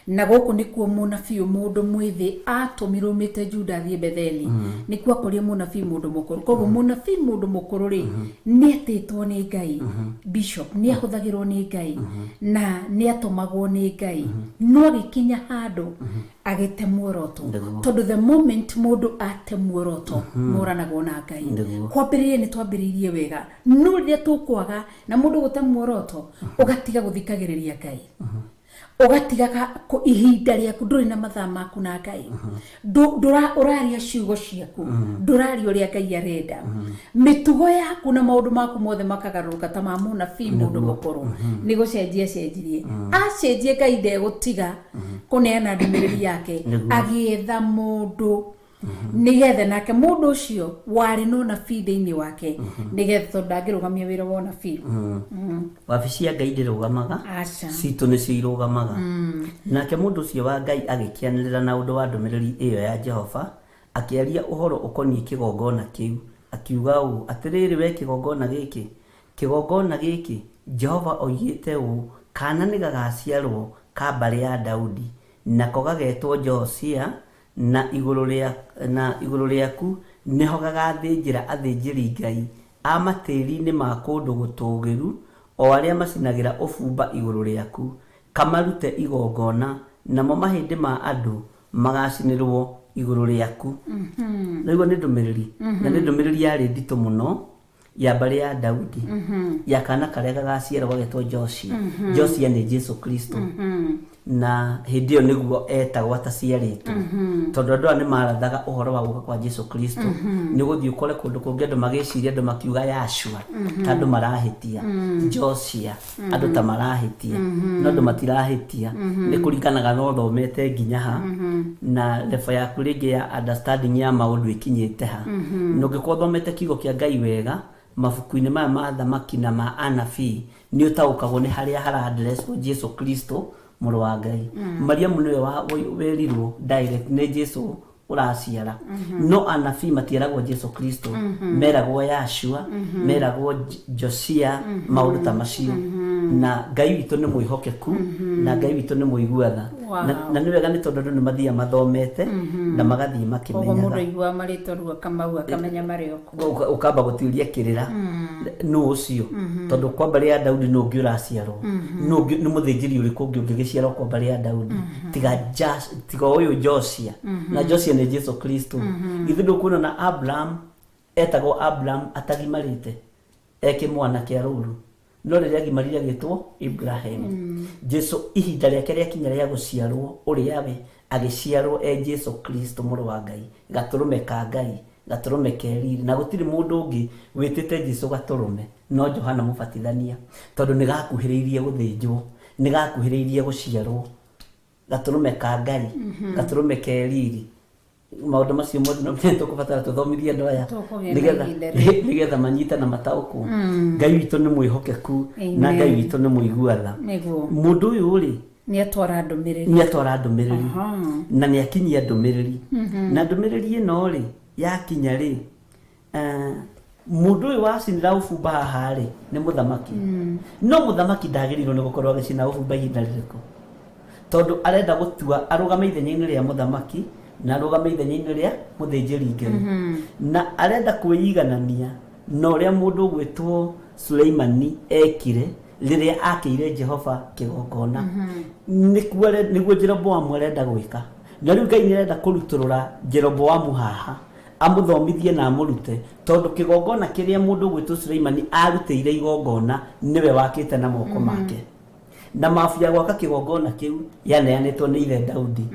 Na gũkũ nĩkuo mũnabii mũndũ mwĩthĩ atũmirwo mĩte Juda athiĩ Betheli. Nĩkuo akorire mũnabii mũndũ mũkũrũ. Koguo mũnabii mũndũ mũkũrũ rĩ nĩ etĩtwo nĩ Ngai. Bishop nĩ ahũthagĩrwo nĩ Ngai na nĩ atũmagwo nĩ Ngai. No agĩkinya handũ agĩte muoroto. Tondũ the moment mũndũ ate muoroto moranagwo na Ngai. Kwambĩrĩria nĩ twambĩrĩirie wega. No rĩrĩa tũkwaga na mũndũ gũte muoroto ũgatiga gũthikagĩrĩria Ngai. Ũgatiga ihinda rĩaku ndũrĩ na mathaa maku na Ngai. Ũraria ciugo ciaku, ndũraria ũrĩa Ngai arenda. Mĩtugo yaku na maũndũ maku mothe makagarũrũka ta ma mũnabii mũndũ mũkũrũ. Nĩ gũcenjia cenjirie. Acenjie Ngai ndegũtiga kũneana ndũmĩrĩri yake agĩetha mũndũ nigetha nake mũndũ ũcio warĩ no nabii thĩinĩ wake nigetha tondũ ndangĩrũgamia wĩra wa nabii. Wabici ya Ngai ndĩrũgamaga, citũ nĩcio irũgamaga. Nake mũndũ ũcio wa Ngai agĩkĩanĩrĩra na ũndũ wa ndũmĩrĩri ĩyo ya Jehova, akĩaria ũhoro ũkoniĩ kĩgongona kĩu, akiuga ũũ: atĩrĩrĩ we kĩgongona gĩkĩ Jehova oigĩte ũũ, kana nĩ gagaciarwo ka mbarĩ ya Daudi, nako gagetwo Josia, na igũrũ rĩaku nĩho gagathĩnjĩra athĩnjĩri Ngai a matĩri-inĩ ma kũndũ gũtũũgĩru, o arĩa macinagĩra ũbumba igũrũ rĩaku, kamarute igongona, namo mahĩndĩ ma andũ magacinĩrwo igũrũ rĩaku. Naiguo nĩ ndũmĩrĩri, na nĩ ndũmĩrĩri yarĩ nditũ mũno ya mbarĩ ya Daudi, ya kana karĩa gagaciarwo gagetwo Josia. Josia nĩ Jesu Kristo. Na hĩndĩ ĩyo nĩguo etagwo ataciarĩtwo, tondũ andũ nĩ marathaga ũhoro wa gũka kwa Jesu Kristo. Nĩ gũthiĩ ũkore kũndũ kũngĩ andũ magĩciria, andũ makiuga Yashua, ta andũ marahĩtia. Josia, andũ ta marahĩtia, no andũ matirahĩtia. Nĩ kũringanaga no thomete nginya ha na level yaku rĩngĩ ya understanding ya maũndũ ĩkinyĩte ha. Na ũngĩkorwo thomete kiugo kĩa Ngai wega, mabuku-inĩ maya ma thamaki na ma anabii, nĩ ũtaũkagwo nĩ harĩa hara-addresswo Jesu Kristo mũrũ wa Ngai. Mariamu nĩwe werirwo direct nĩ Jesu ũraciara. No anabii matiaragwo Jesu Kristo, meragwo Yashua, meragwo Josia, maũndũ ta macio. Na Ngai witũ nĩ mwĩhokeku, na Ngai witũ nĩ mũiguatha. Na nĩ wega nĩ tondũ andũ nĩ mathiaga mathomete na magathiĩ makĩmenyaga. Mũndũ aigua marĩtwa rua Kamau akamenya marĩ oku. Ũkamba gũtuĩria kĩrĩra nũ ũcio, tondũ kwa mbarĩ ya Daudi nũ ũngĩ ũraciarwo, nĩ mũthĩnjĩri ũrĩkũ ũngĩ ũngĩgĩciarwo kwa mbarĩ ya Daudi tiga ũyũ Josia. Na Josia nĩ Jesu Kristo. Ithuĩ ndũkuona na Abraham etagwo Abraham atagimarĩte, mwana kĩa rũru, no rĩrĩa agimarire agĩtwo Ibrahim. Jesu ihinda rĩake rĩakinya rĩa gũciarwo, ũrĩa we agĩciarwo Jesu Kristo mũrũ wa Ngai, gatũrũme ka Ngai, gatũrũme keriri. Na gũtirĩ mũndũ ũngĩ wĩtĩte Jesu gatũrũme no Johana Mũbatithania, tondũ nĩ gakuhĩrĩirie gũthĩnjwo, nĩ gakuhĩrĩirie gũciarwo. Gatũrũme ka Ngai, gatũrũme keriri. Maũndũ macio mothe no tũkũbatara tũthomithie andũ aya nĩgetha manyita na mataũkwo. Ngai witũ nĩ mwĩhokeku na Ngai witũ nĩ mũiguatha. Mũndũ ũyũ rĩ nĩ atwara ndũmĩrĩri na nĩ akinyia ndũmĩrĩri. Na ndũmĩrĩri ĩno rĩ yakinya rĩ, mũndũ ũyũ wacinĩra ũbumba haha rĩ nĩ mũthamaki. No mũthamaki ndagĩrĩirwo nĩ gũkorwo agĩcina ũbumba ihinda rĩrĩkũ, tondũ arenda gũtua arũgame ithenya-inĩ rĩa mũthamaki na arũgame ithenya-inĩ rĩa mũthĩnjĩri Ngai. Na arenda kwĩiganania na ũrĩa mũndũ ũgwĩtwo Suleimani ekire rĩrĩa akĩire Jehova kĩgongona. Nĩguo Jeroboamu arenda gwĩka. Na rĩu Ngai nĩ arenda kũrutũrũra Jeroboamu haha, amũthomithie na amũrute, tondũ kĩgongona kĩrĩa mũndũ ũgwĩtwo Suleimani arutĩire igongona nĩwe wakĩte na moko make. Na mabu ya gwaka kĩgongona kĩu yaneanĩtwo nĩ ithe Daudi.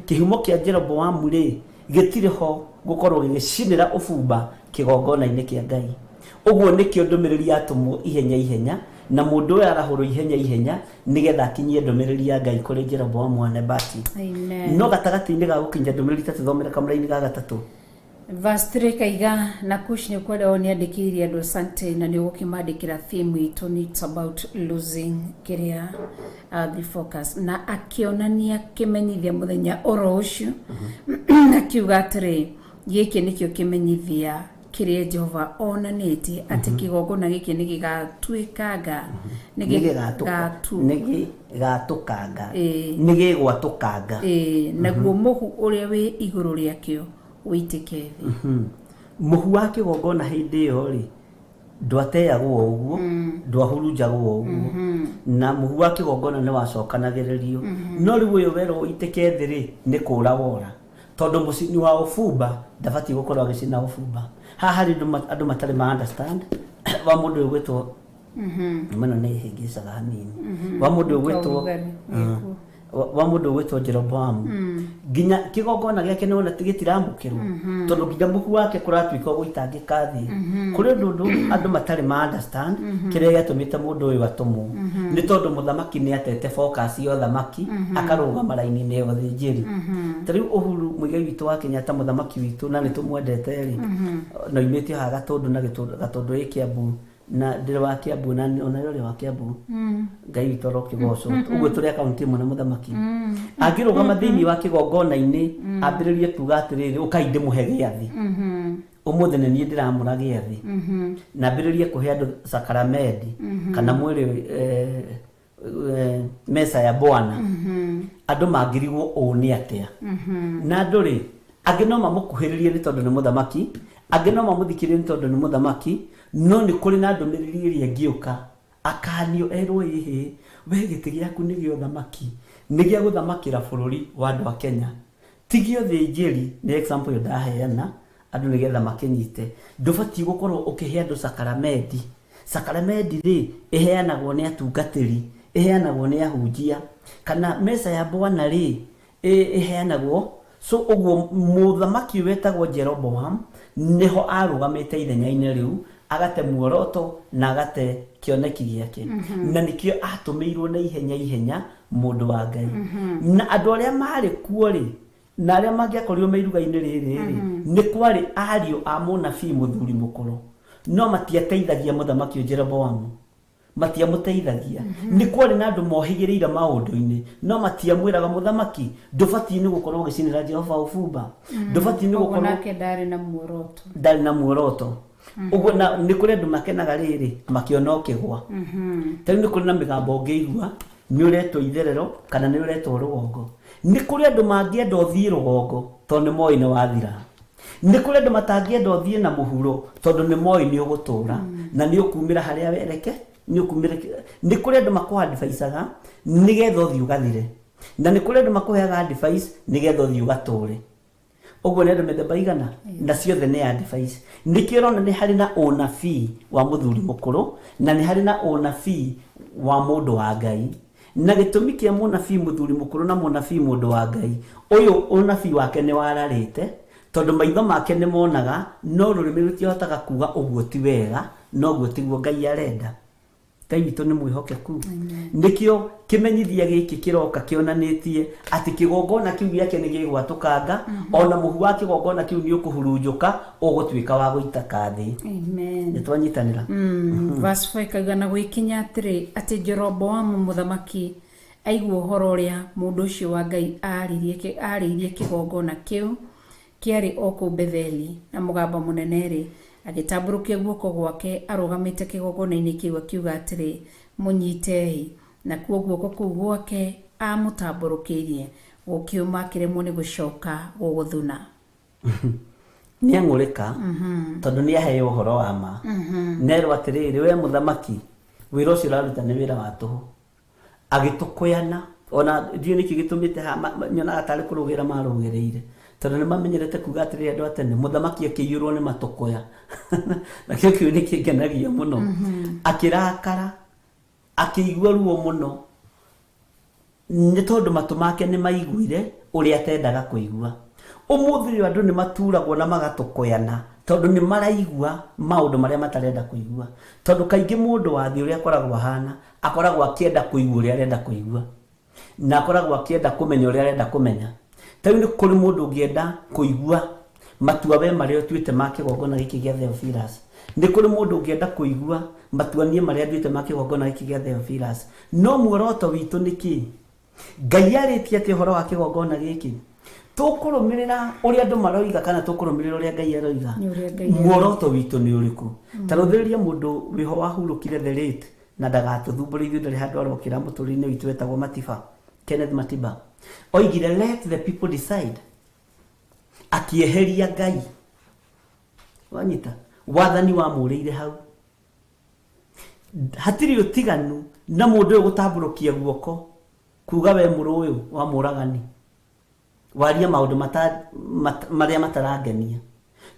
Kĩhumo kĩa Jeroboamu rĩ gĩtirĩ ho gukorwo gicinira ubumba kigongona-ini kia Ngai. Uguo nikio ndumiriri yatumwo ihenya na mundu uyu arahurwo ihenya nigetha akinyie ndumiriri ya Ngai kuri Jeroboamu wa Nebati. Amen. No gatagati-ini ga gukinya ndumiriri ta tuthomera kamuraini ga gatatu. Verse 3 kaiga na Kush ni kwenda oniandikiria andu asante na ni gukimandikira theme itu it's about losing kiria the focus na akionania kimenyithia muthenya oro ucio akiuga atiri giki nikio kimenyithia kiria Jehova onaniti ati kigongona giki nigigatuikanga nigigatukanga nigigwatukanga naguo muhu uria wi iguru riakio uitike thi muhu wa kigongona hindi iyo ri ndwateagwo uguo ndwahurunjagwo uguo na muhu wa kigongona ni wacokanagiririo no riu uyu wero uitike thi ri ni kura wora tondu mucini wa ubumba ndabati gukorwo agicina ubumba haha ri andu matari ma understand wa mundu gwitwo mano ni higicaga hanini wa mundu gwitwo wa mundu gwitwo Jeroboamu ginya kigongona giake ni wona tigitiramukirwo tondu nginya muhu wake kuratwika guitangika thi kuri ndundu andu matari ma understand kiria giatumite mundu uyu atumwo ni tondu muthamaki ni atete focus yo thamaki akarugama raini-ini yo thinjiri tariu Uhuru Muigai witu wa Kenyatta muthamaki witu na ni tumwendete ri no imitio ha gatundu na gatundu Kiambu na ndire wa Kiambu na ona yore wa Kiambu Ngai witu arokigoco uguo turi akaunti imwe na muthamaki angirugama thiini wa kigongona-ini ambiririe kuga atiriri ukainde muhe giathi umuthi ni nie ndiramura giathi na ambiririe kuhe andu sakramenti kana mwiri mesa ya Bwana andu mangirigwo uni atia na andu ri angi no mamukuhiririe ni tondu ni muthamaki angi no mamuthikiririe ni tondu ni muthamaki no ni kuri na ndumiriri iria ngiuka akanio erwo ihi we giti giaku ni gio thamaki ni gia guthamakira bururi wa andu a Kenya tigio thinjiri ni example yo ndaheana andu ni getha makinyite ndubati gukorwo ukihe andu sakramenti ri iheanagwo ni atungatiri iheanagwo ni ahunjia kana mesa ya Bwana ri iheanagwo so uguo muthamaki wetagwo Jeroboamu niho arugamite ithenya-ini riu agate muoroto na agate kioneki giake na nikio atumirwo na ihenya mundu wa Ngai na andu aria mari kuo ri na aria mangiakorirwo meiruga-ini riri ni kwari ariu a munabii muthuri mukuru no matiateithagia muthamaki Jeroboamu matiamuteithagia ni kwari na andu mohigireire maundu-ini no matiamwiraga muthamaki ndubati ni gukorwo gicinira Jehova ubumba ndubati ni gukorwo nake ndari na muoroto uguo na ni kuri andu makenaga riri makiona ukigwa tari ni kuri na migambo ngiigua ni uretwo itherero kana ni uretwo rugongo ni kuri andu mangienda uthie rugongo tondu moi ni wathira ni kuri andu matangienda uthie na muhuro tondu ni moi ni ugutura na ni ukumira haria wereke ni ukumira ni kuri andu makwa advice ni getho uthie ugathire na ni kuri andu makuheaga advice ni getho uthie ugature uguo ni andu methemba igana na ciothe ni advice nikirona ni hari na unabii wa muthuri mukuru na ni hari na unabii wa mundu wa Ngai na gitumi kia munabii muthuri mukuru na munabii mundu wa Ngai uyu unabii wake ni wararite tondu maitho make ni monaga no rurimi rutiohotaga kuga uguo ti wega no guo tiguo Ngai arenda Ngai witu ni mwihokeku nikio kimenyithia giki kiroka kionanitie ati kigongona kiu giake ni gigwatukanga ona muhu wa kigongona kiu ni ukuhurunjuka ugutwika wa guita kathi amen nitwanyitanira verse 5 kagana gwikinya atiri ati Jeroboamu muthamaki aigua uhoro uria mundu ucio wa Ngai aririe kigongona kiu kiari oku Betheli na mugamba munene ri agitamburukia guoko gwake arugamite kigongona-ini kiu akiuga atiri munyitei na kuo guoko kuu gwake amutamburukirie gukiuma kiremwo ni gucoka guguthuna ni angurika tondu ni aheo uhoro wa ma nerwo atiriri we muthamaki wira ucio uraruta ni wira wa tuhu agitukuyana ona ndiu niki gitumite nyona atari kurugira marugireire tondu ni mamenyerete kuga atiriri andu atene muthamaki akiyurwo ni matukuya na kio kiu ni kingenagia muno akirakara akiigua ruo muno ni tondu matu make ni maiguire uria atendaga kuigua umuthi andu ni maturagwo na magatokoyana tondu ni maraigua maundu maria matarenda kuigua tondu kaingi mundu wathi uria akoragwo hana akoragwo akienda kuigua uria arenda kuigua na akoragwo akienda kumenya uria arenda kumenya tayu ni kuri mundu ungienda kuigua matua we maria utuite ma kigongona giki gia Theophilus ni kuri mundu ungienda kuigua matuanie maria utuite ma kigongona giki gia Theophilus no muoroto witu niki Ngai aritie ati horo wa kigongona giki tukurumirira uria andu maroiga kana tukurumirira uria Ngai aroiga muoroto witu ni uriku taruthiriria mundu wiho wahurukire the late na ndagatuthumbure ithu ndari handu arokira muturine witu wetagwo Matiba Kenneth Matiba oigire let the people decide akieheria Ngai wanyita wathani wa murire hau hatiri utiganu na mundu uyu gutamburukia guoko kuga we muru uyu wa muragani waria maundu maria matarangenia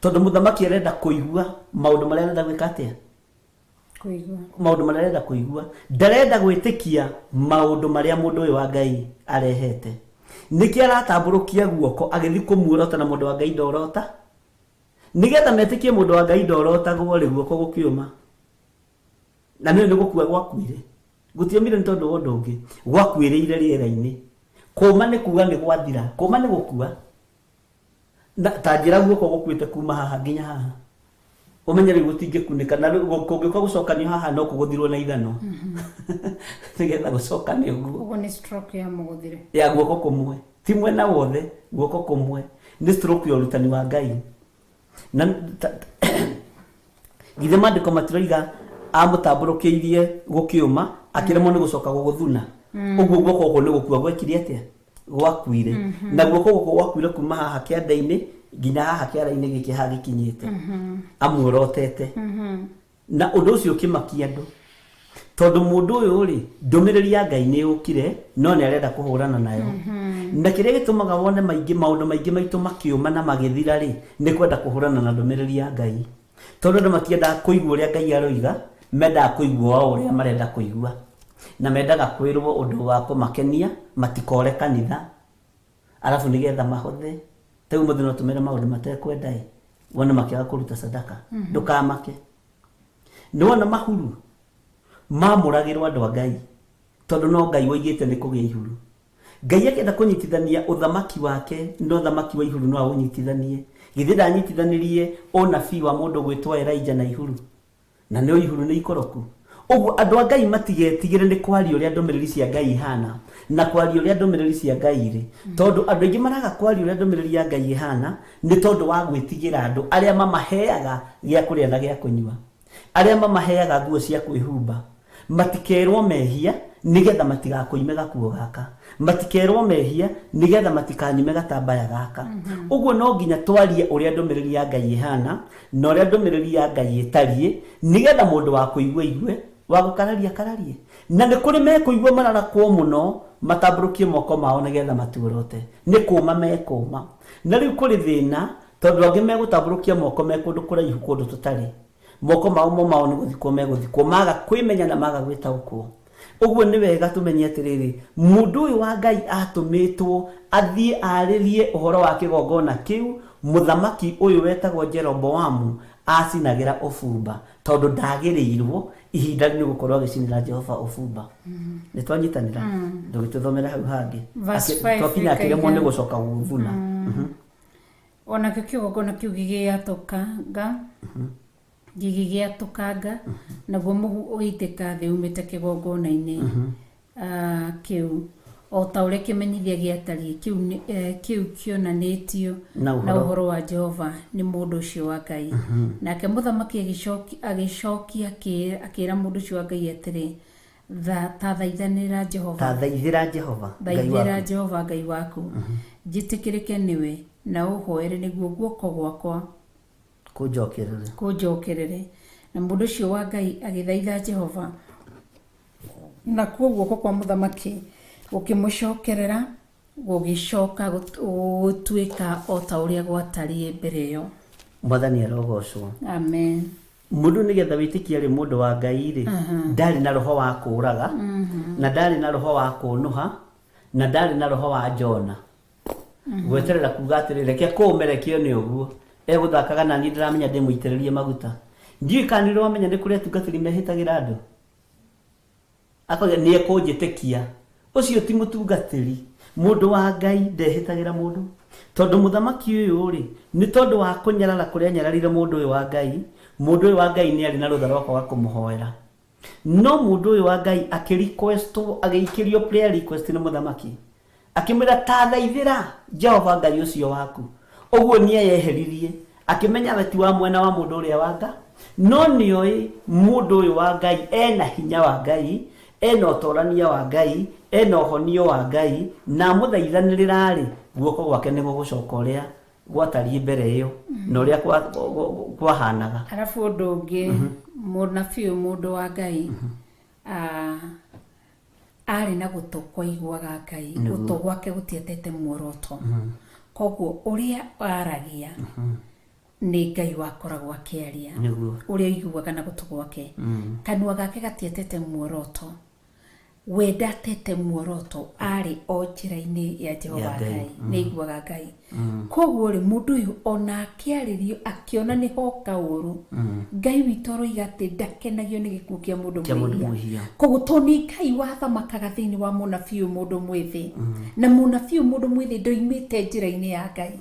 tondu muthamaki arenda kuigua maundu maria arenda gwika atia kuigua maundu maria arenda kuigua ndarenda gwitikia maundu maria mundu uyu wa Ngai arehete niki aratamburukia guoko agithi kumuorota na mundu wa Ngai ndorota nigetha metikie mundu wa Ngai ndorota gwo guoko gukiuma na ni gukua gwakuire gutiomire ni tondu wondu ungi gwakuireire riera-ini kuma ni kuga ni gwathira kuma ni gukua na tanjira guoko gukuite kuma haha nginya haha umenye riu gutingikunika na kungikwa gucokanio haha no kuguthirwo na ithano tigetha gucokanio guo ni stroke ya muguthire ya guoko kumwe ti mwena wothe guoko kumwe ni stroke ya urutani wa Ngai na githe mandiko matiroiga amutamburukiirie gukiuma akiremo ni gucoka guguthuna uguo guoko guko ni gukua gwekire atia gwakuire na guoko guko gwakuire kuma haha kianda-ini nginya haha kiara-ini giki haha gikinyite amuorotete na undu ucio kimakia andu tondu mundu uyu ri ndumiriri ya Ngai ni ukire no ni arenda kuhurana nayo na kiria gitumaga wone maingi maundu maingi maitu makiuma na magithira ri ni kwenda kuhurana na ndumiriri ya Ngai tondu ndu matienda kuigua uria Ngai aroiga menda kuigua uria marenda kuigua na mendaga kwirwo undu wa kumakenia matikore kanitha alafu nigetha mahothe tegu muthu no tumira maundu matekwenda wona makiaga kuruta sadaka ndukamake nona mahuru mamuragirwo andu a Ngai tondu no Ngai woigite ni kugia ihuru Ngai akenda kunyitithania uthamaki wake no thamaki wa ihuru no awunyitithanie githi ndanyitithanirie onabii wa mundu gwitwa Elijah na ihuru na no ihuru ni ikoroku uguo andu a Ngai matigetigire ni kwaria uria ndumiriri cia Ngai hana na kwaria uria ndumiriri cia Ngai ri tondu andu aingi maraga kwaria uria ndumiriri ya Ngai hana ni tondu wa gwitigira andu aria mamaheaga gia kuria na gia kunyua aria mamaheaga nguo cia kwihumba matikerwo mehia nigetha matigakoime gakuo gaka matikerwo mehia nigetha matikanyime gatambaya gaka uguo no nginya twarie uria ndumiriri ya Ngai hana na uria ndumiriri ya Ngai itarie nigetha mundu wa kuigua igwe wa gukararia kararie na ni kuri me kuigua mararakwo muno matamburukie moko mao nigetha matuorote ni kuma me kuma na riu kuri thina tondu angi me gutamburukia moko me kundu kuraihu kundu tutari moko mao ni guthikwo me guthikwo maga kwimenya na maga gwitaukwo uguo ni wega tumenye atiriri mundu uyu wa Ngai atumitwo athie aririe uhoro wa kigongona kiu muthamaki uyu wetagwo Jeroboamu acinagira ofumba tondu ndagirirwo ihinda ni gukorwo agicinira Jehova ofumba ni twanyitanira ndugituthomera hau hangi twakinya kiremo ni gucoka guthuna ona kigongona kiu gigiatukanga gigiatukanga naguo muhu ugiiteka thi umite kigongona-ini kiu o ta uria kimenyithia giatari kiu kionanitio na uhoro wa Jehova ni mundu ucio wa Ngai nake muthamaki agicokia akira mundu ucio wa Ngai atiri thaithanira Jehova thaithira Jehova Ngai waku jitikirike niwe na uhoere niguo guoko gwakwa kunjokerere na mundu ucio wa Ngai agithaitha Jehova na guoko kwa muthamaki ukimucokerera gugicoka gutuika o ta uria gwatarie mbere yo mwathani arogocwo amen mundu nigetha witikie ri mundu wa Ngai ri ndari na roho wa kuraga na ndari na roho wa kunuha na ndari na roho wa Jona gweterera kuga atirĩ reke kũmerekio nĩ ũguo egũthakaga na niĩ ndĩramenya ndĩmũitĩrĩrie maguta ndiũĩ kana nĩ ũramenya nĩ kũrĩ atungatĩri mehĩtagĩra andũ akoiga nĩ ekũnjĩtĩkia ũcio ti mũtungatĩri mũndũ wa Ngai ndehĩtagĩra mũndũ tondũ mũthamaki ũyũ rĩ nĩ tondũ wa kũnyarara kũrĩa anyararire mũndũ ũyũ wa Ngai mũndũ ũyũ wa Ngai nĩ arĩ na rũtha rwa kwaga kũmũhoera no mũndũ ũyũ wa Ngai akĩrequestwo agĩikĩrio prayer request nĩ mũthamaki akĩmwĩra ta thaithĩra Jehova Ngai ũcio waku ũguo nĩ eyeheririe akĩmenya we ti wa mwena wa mũndũ ũrĩa wa Ngai no nĩoĩ mũndũ ũyũ wa Ngai ena hinya wa Ngai ena ũtorania wa Ngai ena ũhonio wa Ngai na mũthaithanĩrĩra rĩ guoko gwake nĩ gũgũcoka ũrĩa gwatariĩ mbere ĩyo na ũrĩa kwahanaga arabu ũndũ ũngĩ mũnabii mũndũ wa Ngai arĩ na gũtũ kwa iguaga Ngai gũtũ gwake gũtietete muoroto koguo ũrĩa aragia nĩ Ngai wakoragwo akĩaria ũrĩa iguaga na gũtũ gwake kanua gake gatietete muoroto we ndatete muoroto arĩ o njĩra-inĩ ya Jehova Ngai nĩ iguaga Ngai koguo rĩ mũndũ ũyũ ona akĩarĩrio akĩona nĩ hoka ũru Ngai witũ aroiga atĩ ndakenagio nĩ gĩkuũ kĩa mũndũ mwĩhia koguo to nĩ Ngai wathamakaga thĩinĩ wa mũnabii mũndũ mwĩthĩ na mũnabii mũndũ mwĩthĩ ndoimĩte njĩra-inĩ ya Ngai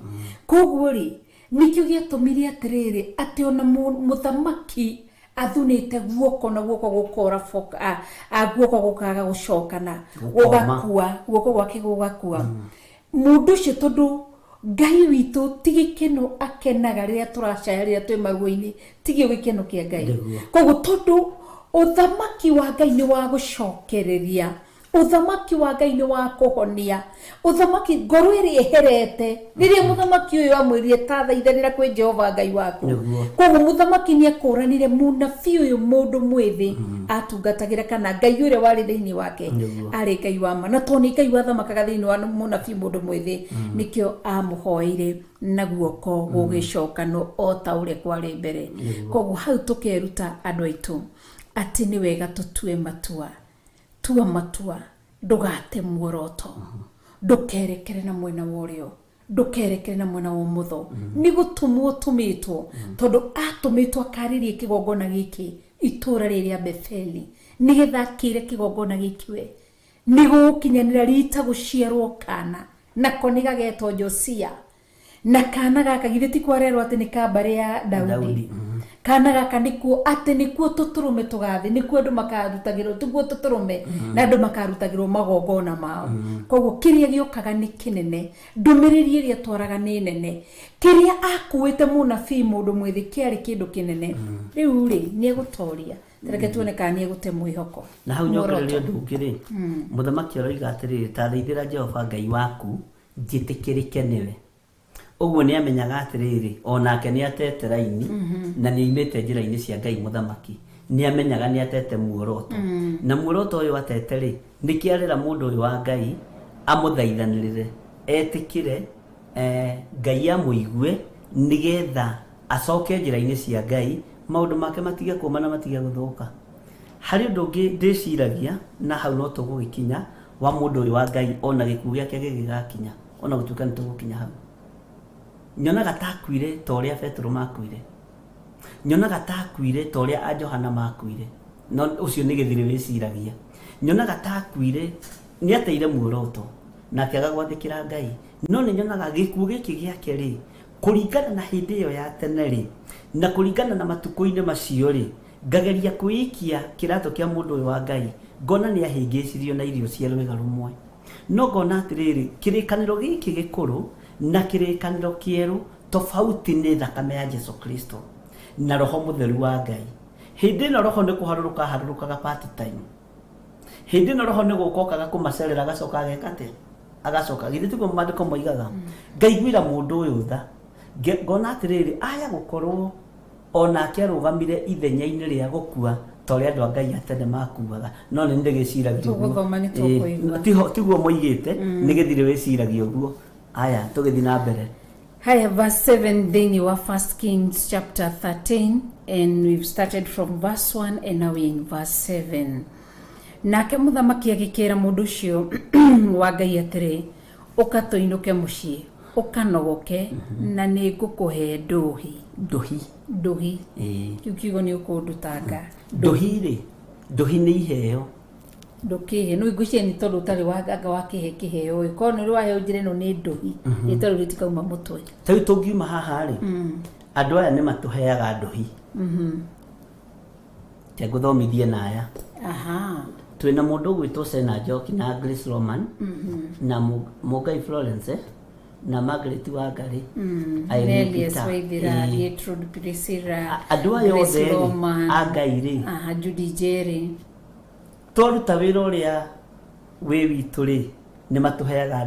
koguo rĩ nikĩo gĩatũmire atĩrĩrĩ atĩ ona mũthamaki athunĩte guoko na guoko gũkora guoko gũkaga gũcokana gũgakua guoko gwake gũgakua mũndũ ũcio tondũ Ngai witũ ti gĩkeno akenaga rĩrĩa tũracaya rĩrĩa twĩ maruo-inĩ tigio gĩkeno kĩa Ngai koguo tondũ ũthamaki wa Ngai nĩ wa gũcokereria uthamaki wa Ngai ni wa kuhonia uthamaki ngoro iri eherete riria muthamaki uyu amwirire ta thaithanira kwi Jehova Ngai waku koguo muthamaki ni akuranire munabii uyu mundu mwithi atungatagira kana Ngai uria wari thiini wake ari Ngai wa ma na toni Ngai wathamakaga thiini wa munabii mundu mwithi nikio amuhoire na guoko gugicokano o ta uria kwari mbere koguo hau tukeruta andu aitu ati ni wega tutue matua tua matua ndugate muoroto ndukerekere na mwena worio ndukerekere na mwena wa mutho ni gutumwo tumitwo tondu atumitwo akaririe kigongona giki itura riria Betheli nigetha kire kigongona giki we ni gukinyanira rita guciarwo kana nako ni gagetwo Josia na kana gaka githiti kwarerwo ati ni kambare ya Daudi kana gaka nikuo ati nikuo tuturume tugathi nikuo andu makarutagirwo tuguo tuturume na andu makarutagirwo magongona mao koguo kiria giokaga ni kinene ndumiriri iria twaraga ni nene kiria akuite munabii mundu mwithi kiari kindu kinene riu ri ni egutoria tereke tuone kana ni egute mwihoko na hau nyokererio ndungiri muthamaki aroiga atiriri ta thaithira Jehova Ngai waku njitikirike niwe uguo ni amenyaga atiriri onake ni atete raini na ni imete njira-ini cia Ngai muthamaki ni amenyaga ni atete muoroto na muoroto uyu atete ri nikiarira mundu uyu wa Ngai amuthaithanirire etikire Ngai amuigue nigetha acoke njira-ini cia Ngai maundu make matige kuma na matige guthuka hari undu ungi ndiciragia na hau no tugugikinya wa mundu uyu wa Ngai ona gikuũ giake gigakinya ona gutuka ni tugukinya hau nyonaga takwire ta uria Petro makwire nyonaga takwire ta uria Johana makwire no ucio ni githire wiciragia nyonaga takwire ni ateire muoroto na kiaga gwathikira Ngai no ni nyonaga gikuũ giki giake ri kuringana na hindi iyo ya tene ri na kuringana na matuko-ini macio ri ngageria kuikia kirato kia mundu uyu wa Ngai ngona ni ahingicirio na irio cia rwega rumwe no ngona atiriri kirikaniro giki gikuru na kirikaniro kieru tofauti ni thakame ya Jesu Kristo na roho mutheru wa Ngai hindi na roho ni kuharurukaga part time hindi na roho ni gukokaga kumacerera gacoka agekate agacoka githiti ko mandiko moigaga ngaiguira mundu uyu tha ngona atiriri aya gukorwo ona kiarugamire ithenya-ini ria gukua tore andu Ngai atene makuaga no ni ndigiciragia tiguo moigite ni githire wiciragia uguo aya tugithi na mbere haya verse 7 then you are 1 Kings chapter 13 and we've started from verse 1 and now we're in verse 7 nake muthamaki agikira mundu ucio wa Ngai atiri ukatoinuke mucii ukanogoke na nĩ ngũkũhe ndũhi nduhi kiu kiugo nĩ ũkũndutanga nduhi nĩ iheo ndũkĩhe no igũcie nĩ tondũ ũtarĩ waganga wakĩhe kĩheo ĩkorwo nĩ waheo njĩra ĩno nĩ ndũhi nĩ tondũ rĩtikauma mũtwe ta rĩu tũngiuma haha rĩ andũ aya nĩ matũheaga ndũhi ta ngũthomithie naya twĩna mũndũ ũgwĩtwo Sena Njoki na Grace Roman na Mũngai Florence na Margaret Wangari Nelius Waithira Gertrude Priscilla andũ aya othe a Ngai rĩ Judy Jerry twaruta wĩra ũrĩa wĩ witũ rĩ nĩ matũheaga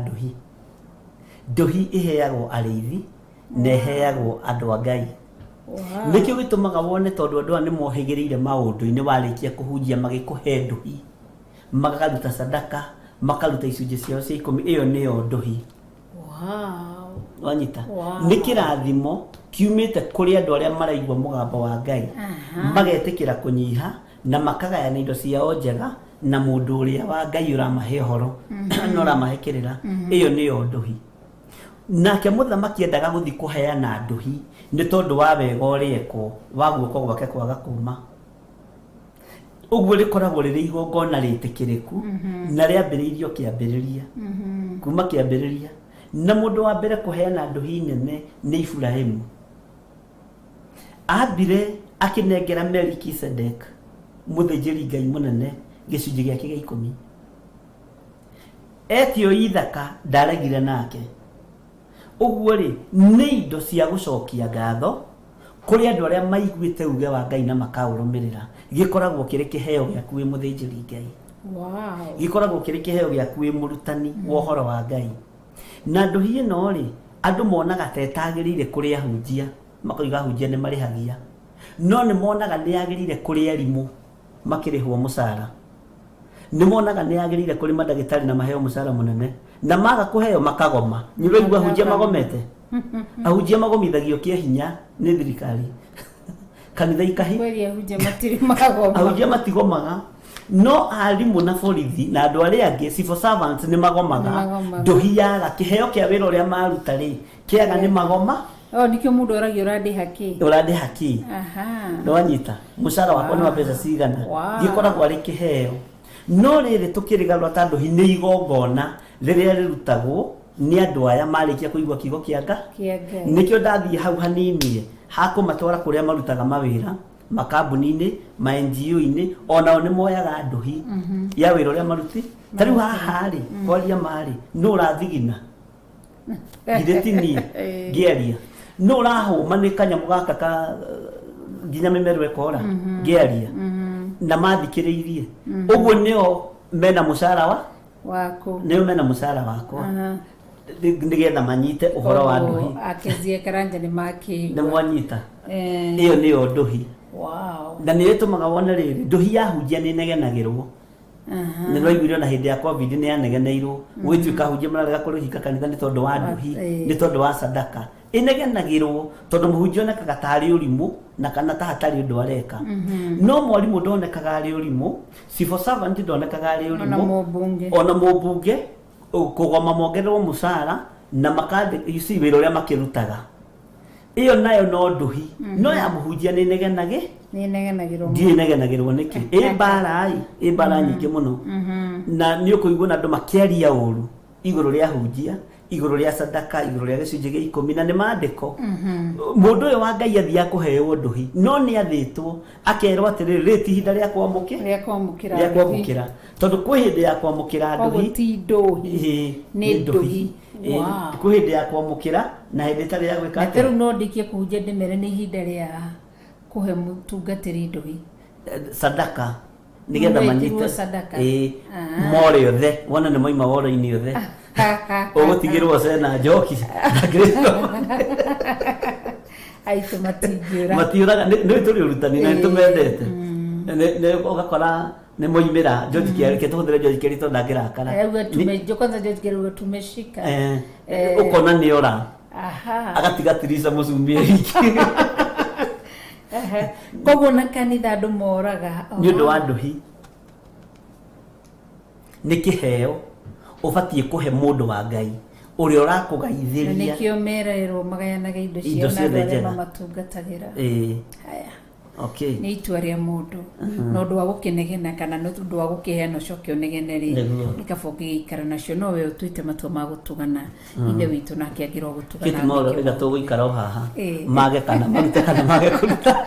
ndũhi ĩheagwo arĩithi na ĩheagwo andũ a Ngai nĩkĩo gĩtũmaga wone tondũ andũ aya nĩ mohĩgĩrĩire maũndũ-inĩ warĩkia kũhunjia magĩkũhe ndũhi makaruta sadaka makaruta icunjĩ ciao cia 10 ĩyo nĩyo ndũhi wanyita nĩ kĩrathimo kiumĩte kũrĩ andũ arĩa maraigua mũgambo wa Ngai magetĩkĩra kũnyiha na makagayana indo ciao njega na mũndũ ũrĩa wa Ngai ũramahe ũhoro na ũramahekĩrĩra ĩyo nĩyo ndũhi nake mũthamaki endaga gũthiĩ kũheana ndũhi nĩ tondũ wa wega ũrĩa ekwo wa guoko gwake kwaga kuuma ũguo rĩkoragwo rĩrĩ igongona rĩtĩkĩrĩku na rĩambĩrĩirio kĩambĩrĩria kuma kĩambĩrĩria na mũndũ wa mbere kũheana ndũhi nene nĩ Iburahĩmu ambire akĩnengera Melkisedek mũthĩnjĩri Ngai mũnene gĩcunjĩ gĩake gĩa 10 etio ithaka ndaregire nake ũguo rĩ nĩ indo cia gũcokia ngatho kũrĩ andũ arĩa maiguĩte uge wa Ngai na makaũrũmĩrĩra gĩkoragwo kĩrĩ kĩheo gĩaku wĩ mũthĩnjĩri Ngai gĩkoragwo kĩrĩ kĩheo gĩaku wĩ mũrutani wa ũhoro wa Ngai na ndũhi ĩno rĩ andũ monaga ta ĩtagĩrĩire kũrĩ ahunjia makoiga ahunjia nĩ marĩhagia no nĩ monaga nĩ yagĩrĩire kũrĩ arimũ makĩrĩhwo mũcara nĩ monaga nĩ yagĩrĩire kũrĩ mandagĩtarĩ na maheo mũcara mũnene na maga kũheo makagoma nĩũraigua ahunjia magomete ahunjia magomithagio kĩhinya nĩ thirikari kanitha ikahi ahunjia matigomaga no arimũ na borithi na andũ arĩa angĩ civil servants nĩ magomaga ndũhi yaga kĩheo kĩa wĩra ũrĩa maruta rĩ kĩaga nĩ magoma nikio mũndũ oragio ũrandĩha kĩ nĩwanyita mũcara wakwa nĩ wa mbeca cigana gĩkoragwo arĩ kĩheo no rĩrĩ tũkĩrĩgarũra ta ndũhi nĩ igongona rĩrĩa rĩrutagwo nĩ andũ aya marĩkia kũigua kiugo kĩa Ngai nĩkĩo ndathiĩ hau hanini hakũmatwara kũrĩa marutaga mawĩra makambuni-inĩ ma NGO-inĩ onao nĩ moyaga ndũhi ya wĩra ũrĩa maruti ta rĩu haha rĩ kwaria marĩ nũ ũrathigina githĩ ti niĩ ngĩaria nũ ũrahũma nĩ kanyamũ gaka ka nginya mĩmero ĩkora ngĩaria na mathikĩrĩirie ũguo nĩo mena mũcara waku nĩo mena mũcara wakwa nĩgetha manyite ũhoro wa ndũhi akezie karanja nĩ makĩigua nĩ mwanyita ĩyo nĩyo ndũhi na nĩ ĩtũmaga wone rĩrĩ ndũhi yahunjia nĩ negenagĩrwo nĩ rwaiguire na hĩndĩ ya COVID nĩ yanegeneirwo gwĩtuĩka ahunjia mararega kũrĩhinga kanitha nĩ tondũ wa ndũhi nĩ tondũ wa sadaka ĩnegenagĩrwo tondũ mũhunjia onekaga tarĩ ũrimũ na kana ta hatarĩ ũndũ areka no mwarimũ ndonekaga arĩ ũrimũ civil servant ndonekaga arĩ ũrimũ ona mũmbunge kũgoma mongererwo mũcara na makandĩka wĩra ũrĩa makĩrutaga ĩyo nayo no ndũhi no ya mũhunjia nĩ negenagĩrwo nĩkĩ ĩ mbara nyingĩ mũno na nĩ ũkũigua na andũ makĩaria ũru igũrũ rĩa hunjia igũrũ rĩa sadaka igũrũ rĩa gĩcunjĩ gĩa 10 na nĩ maandĩko mũndũ ũyũ wa Ngai athiĩ kũheo ndũhi no nĩ athĩtwo akerwo atĩrĩrĩ rĩti ihinda rĩa kwamũkĩra tondũ kwĩ hĩndĩ ya kwamũkĩra ndũhi nĩ ndũhi kwĩ hĩndĩ ya kwamũkĩra na hĩndĩ ĩtarĩ ya gwĩka atĩ rĩu no ndĩkie kũhunjia ndĩmere nĩ ihinda rĩa kũhe mũtungatĩri ndũhi sadaka nĩgetha manyite more othe wona nĩ moima woro-inĩ othe ũgũtigĩrwo Sena Njoki na Grace aitũ matiũraga nĩ tũrĩ ũrutani na nĩtũmendete ũgakora nĩ moimĩra George Kĩarĩ tũhũthĩre George Kĩarĩ tondũ ndangĩrakara ũkona nĩ ora agatiga Tirisa Mũcumbi koguo na kanitha andũ moraga nĩ ũndũ wa ndũhi nĩ kĩheo ũbatiĩ kũhe mũndũ wa Ngai uri urakugaithiria nikio merero magayanaga indo Indo cia ciothe na njega. matungatagira haya okay ni itua ria mundu no ndu wa gukinegena kana no ndu wa gukiheana cokio negeneri nikabogi ikara nacio no we utwite matua ma gutugana inde witu nake agiro gutugana kitimoro igatugo ikara haha mage kana marute kana mage kuruta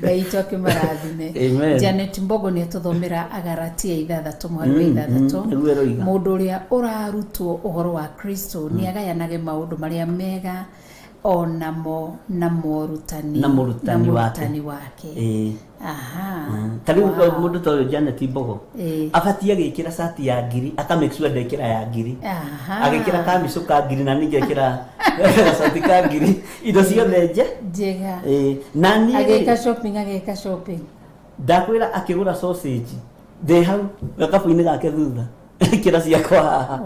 Ngai toke marathime. Janet Mbogo ni atuthomera Agalatia 3:6. Mundu uria urarutwo uhoro wa Kristo ni agayanage maundu maria mega onamo na morutani wake. Aha. Tari mundu to Janet Mbogo abatie agikira sati ya ngiri aka make sure ndekira ya ngiri. Agikira kamiso ka ngiri na ningekira sati ka ngiri indo ciothe njega nani ageka shopping ndakwira akigura sausage de hau gakabu-ini gake thutha kira ciakwa haha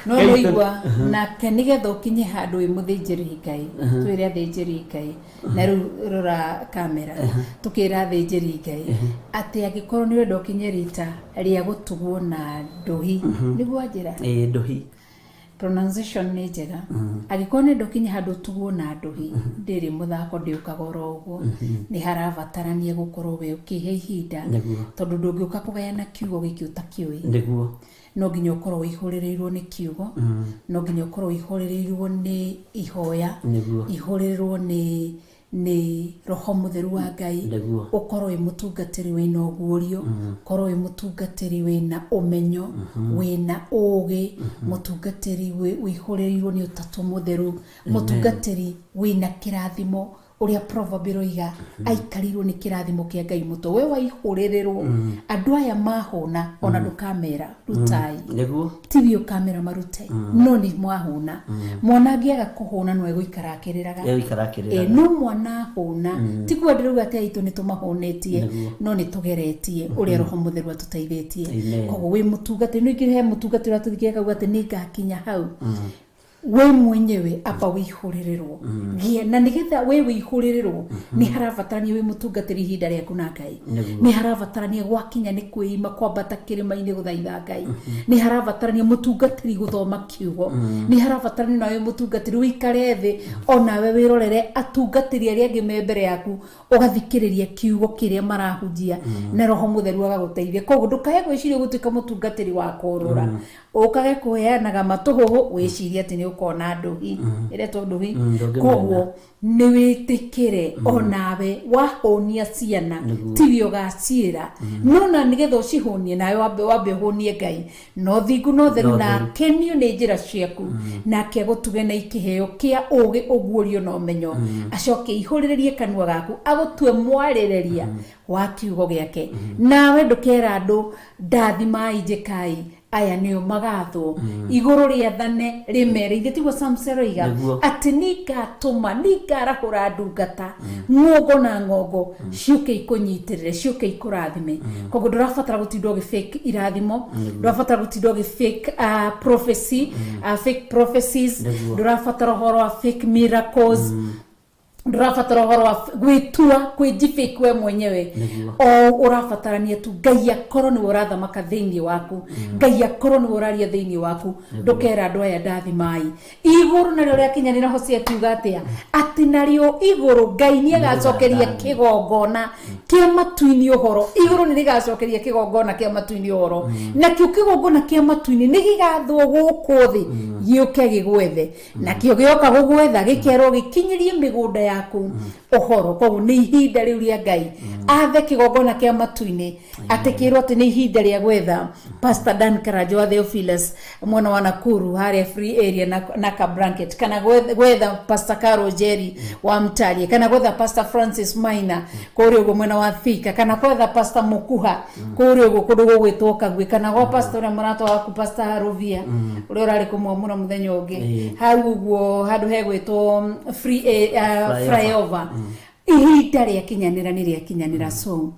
no igwa na kenigetha ukinye handu wi muthinjiri Ngai twire athinjiri Ngai na rora kamera tukira athinjiri Ngai ati agikorwo ni wendo ukinye rita ria gutugwo na nduhi niguo njira nduhi pronunciation ni njega agikorwo ni ndokinya handu tugwo na nduhi ndiri muthako ndiukagora uguo ni harabatarania gukorwo we ukihe ihinda tondu ndungiuka kugayana kiugo giki utakiui ndiguo no nginya ukorwo ihuririrwo ni kiugo no nginya ukorwo ihuririrwo ni ihoya ihuririrwo ni roho mutheru wa Ngai ukorwo wi mutungatiri wina ogurio ukorwo wi mutungatiri wina umenyo wina ugi mutungatiri wihuririrwo ni utatu mutheru mutungatiri wina kirathimo uria probably oiga aikarirwo ni kirathimo kia Ngai muto we waihuririrwo andu aya mahuna ona ndukamera rutai niguo tibio kamera marute no ni mwahuna mwana angiaga kuhuna no eguikara akiriraga no mwana huna tikwa ndiruga ati aitu ni tumahunetie no ni tugeretie uria roho mutheru atuteithietie koguo wi mutungatiri no ingihe mutungatiri atuthikega ati ni ngakinya hau we mwenyewe apa wihuririrwo gie na nigetha we wihuririrwo ni harabatarania we mutungatiri ihinda riaku na Ngai ni harabatarania gwakinya ni kwima kwambata kirima-ini guthaitha Ngai ni harabatarania mutungatiri guthoma kiugo ni harabatarania nawe mutungatiri wikare thi ona we wirorere atungatiri aria angi me mbere yaku ugathikiriria kiugo kiria marahunjia na roho mutheru agaguteithia koguo ndukae gwiciria gutuika mutungatiri wa kurura ukage kuheanaga matuhuhu wiciria ati ni ukona nduhi ire to nduhi koguo ni witikire onawe wahonia ciana tibio gacira no na nigetha ucihonie nawe wambe honie Ngai no thingu no theru na kenio ni njira ciaku na ke gutuge na ikiheo kia ugi uguorio no menyo acoke ihurirerie kanua gaku agutue mwarireria wa kiugo giake nawe ndukera andu ndathima injikai aya niyo magatho iguru riathane rimere igetigo Samsero iga ati nigatuma nigarahura ndungata ngogo na ngogo ciuke ikunyitirire ciuke ikurathime koguo ndurabatara gutindo gi fake irathimo ndurabatara gutindo gi fake prophecy fake prophecies ndurabatara horo wa fake miracles ndurabatara horo wa gwitua kwijifake we mwenyewe o urabatarania tu Ngai akorwo ni urathamaka thiini waku Ngai akorwo ni uraria thiini waku ndukera andu aya ndathimai iguru na rio riakinyanira Hosea kiuga atia ati nario iguru Ngai ni agacokeria kigongona kia matuini uhoro iguru ni rigacokeria kigongona kia matuini uhoro na kiu kigongona kia matuini ni gigathwo guku thi giuke gigwethe na kio gioka gugwetha gikerwo gikinyirie migunda yaku uhoro koguo ni ihinda riu ria Ngai athe kigongona kia matuini atikirwo ati ni ihinda ria gwetha Pastor Dan Karajo wa Theophilus mwana wa Nakuru haria free area na ka blanket kana gwetha Pastor Carol Jerry wa Mtalie kana gwetha Pastor Francis Maina kuri ugo mwana wa Thika kana gwetha Pastor Mukuha kuri ugo kundu gugwitwo Kagwe kana gwa Pastor ria marato wa Pastor Harovia uri urari kumwamura muthenya ungi hau uguo handu hegwitwo free flyover ihinda ria kinyanira so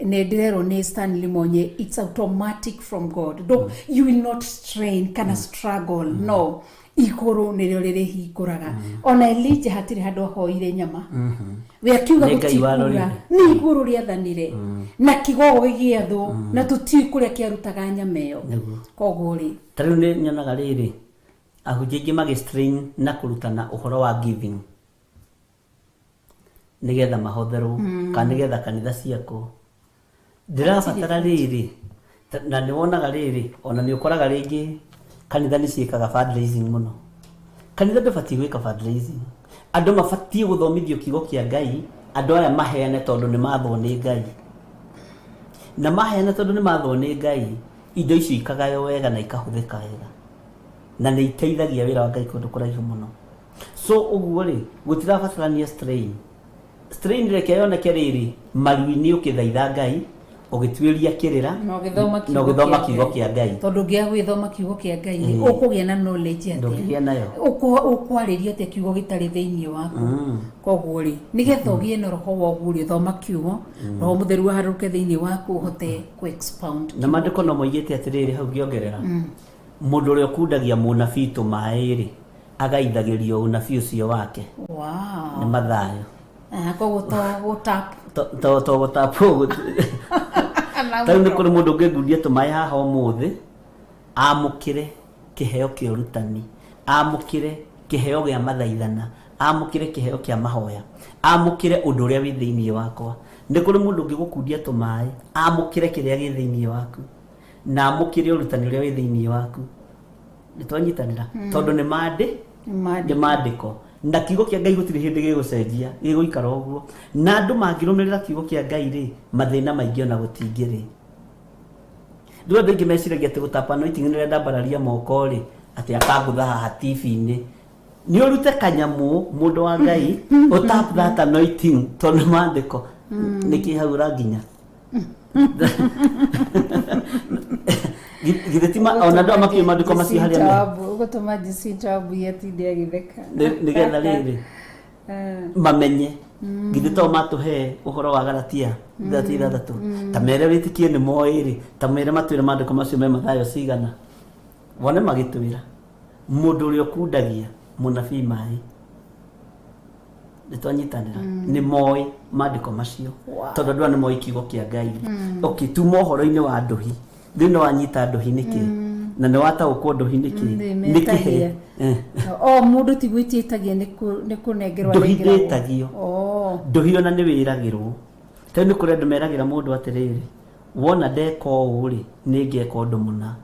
Nedrero ne Stanley Monye, it's automatic from God. You will not strain, kana struggle. No. iguru nirio riri hinguraga ona Elijah hatire handu hoire nyama we akiuga gutikura ni iguru riathanire na kigogo gigiatho na tutikuria kiarutaga nyama iyo koguo ri tariu ni nyonaga riri ahujingi magistrain na kurutana uhoro wa giving nigetha mahotherwo kana nigetha kanitha ciako ndirabatara riri na ni wonaga riri ona ni ukoraga ringi kanitha ni ciikaga fundraising muno kanitha ndubati gwika fundraising andu mabati guthomithio kiugo kia Ngai andu aya maheane tondu ni mathwo ni Ngai na maheane tondu ni mathwo ni Ngai indo icio ikagayo wega na ikahuthika wega na ni iteithagia wira wa Ngai kundu kuraihu muno so uguo ri gutirabatarania strain reke yoneke riri maruini ukithaitha Ngai ugitwiria kirira no githoma kiugo kia Ngai tondu ngia gwithoma kiugo kia Ngai ukugia na knowledge ate ndugia nayo ukwariria ate kiugo gitari thiini waku koguo ri nigetha ugie na roho wa guri thoma kiugo roho mutheru haruke thiini waku uhote ku expound na mandiko no moigite atiriri hau giongerera mundu uri okundagia munabii tumairi agaithagirio unabii ucio wake wow ni mathayo koguo to gutapu tau ni kuri mundu ngengundia tumae haha umuthi amukire kiheo kia urutani amukire kiheo gia mathaithana amukire kiheo kia mahoya amukire undu uria wi thiini wakwa ni kuri mundu ngigukundia tumae amukire kiria gi thiini waku na amukire urutani uria wi thiini waku nitwanyitanira tondu ni mandiko na kiugo kia Ngai gutiri hindi gigucenjia giguikara uguo na andu mangirumirira kiugo kia Ngai ri mathina maingi ona gutingiri nduwe bengi meciragia ati gutapa anointing ni renda bararia moko ri ati akangutha haha TV-ini ni urute kanyamu mundu wa Ngai utap that anointing tondu mandiko niki haura nginya githetima ona ndo amakio mandiko macio haria gutuma jisi tabu yatinde agitheka nigetha riri mamenye githito matuhe uhoro wa Galatia 3:3 tamere witikie ni moiri tamere matwire mandiko macio me mathayo cigana wone magitwira mundu uri okundagia munabii mai nitwanyitanira ni moi mandiko macio tondu ndwa ni moi kiugo kia Ngai okituma uhoro-ini wa nduhi thino wanyita nduhi niki na ni wataukwo nduhi niki nikihe mundu tigwitietagia ni kunengerwa nduhitagio nduhi ona ni wiragirwo tani ni kuri andu meragira mundu atiriri wona ndeko uri ni ngeka undu muna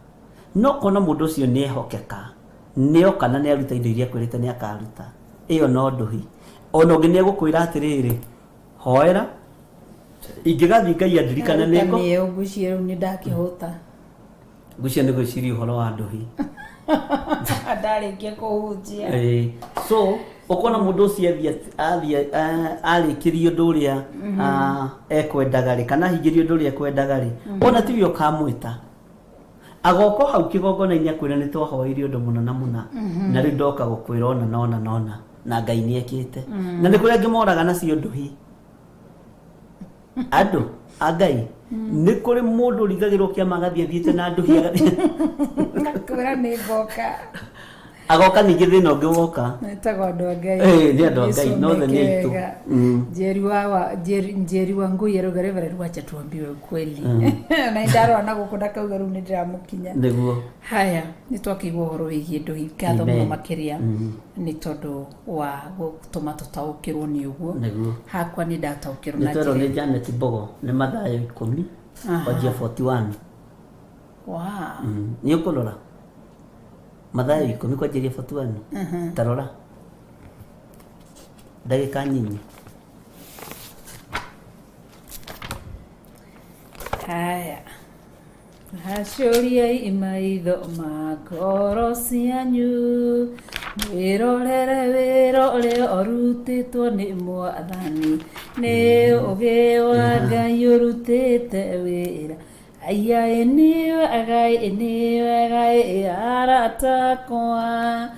no kona mundu ucio ni ehokeka ni okana ni aruta indo iria kwirite ni akaruta iyo no nduhi ona ungi ni egukwira atiriri hoera ingigathi Ngai andirikana niko ni ugucie ni ndakihuta gucia ni gwiciria uhoro wa nduhi ndarikia kuhunjia so ukona mundu ucio arikirio undu uria ekwendaga ri kana hingirio undu uria ekwendaga ri ona tiwe ukamwita agoko hau kigongona-ini akwira ni twahoirie undu muna na muna na riu ndoka gukwira ona nona na Ngai ni ekite na ni kuria ngimoraga nacio nduhi andu Ngai ni kuri mundu rigagirwo kia magathie thiete na nduhi kwira ni boka agoka ningi thina ungi woka nitago andu Ngai ni andu Ngai no the need to njeri wa ngui erogarevera rwacha tuambiwe ukweli na indaro ana gukunda kauga ru ni ndiramukinya niguo haya ni twakigwa uhoro wigie nduhi katho muno makiria ni tondu wa gutuma tutaukirwo ni uguo hakwa ni ndataukirwo na njeri ni Janet Bogo ni mathayo 10 kwajia 41 wow ni ukulora mathayo 10 kwajia 41 tarora ndagika nyinyi haya hacuriai maitho makoro cianyu wirorere wira uria urutitwo ni mwathani ni ugi wa Ngai urutite wira aya niwe agai aratakwa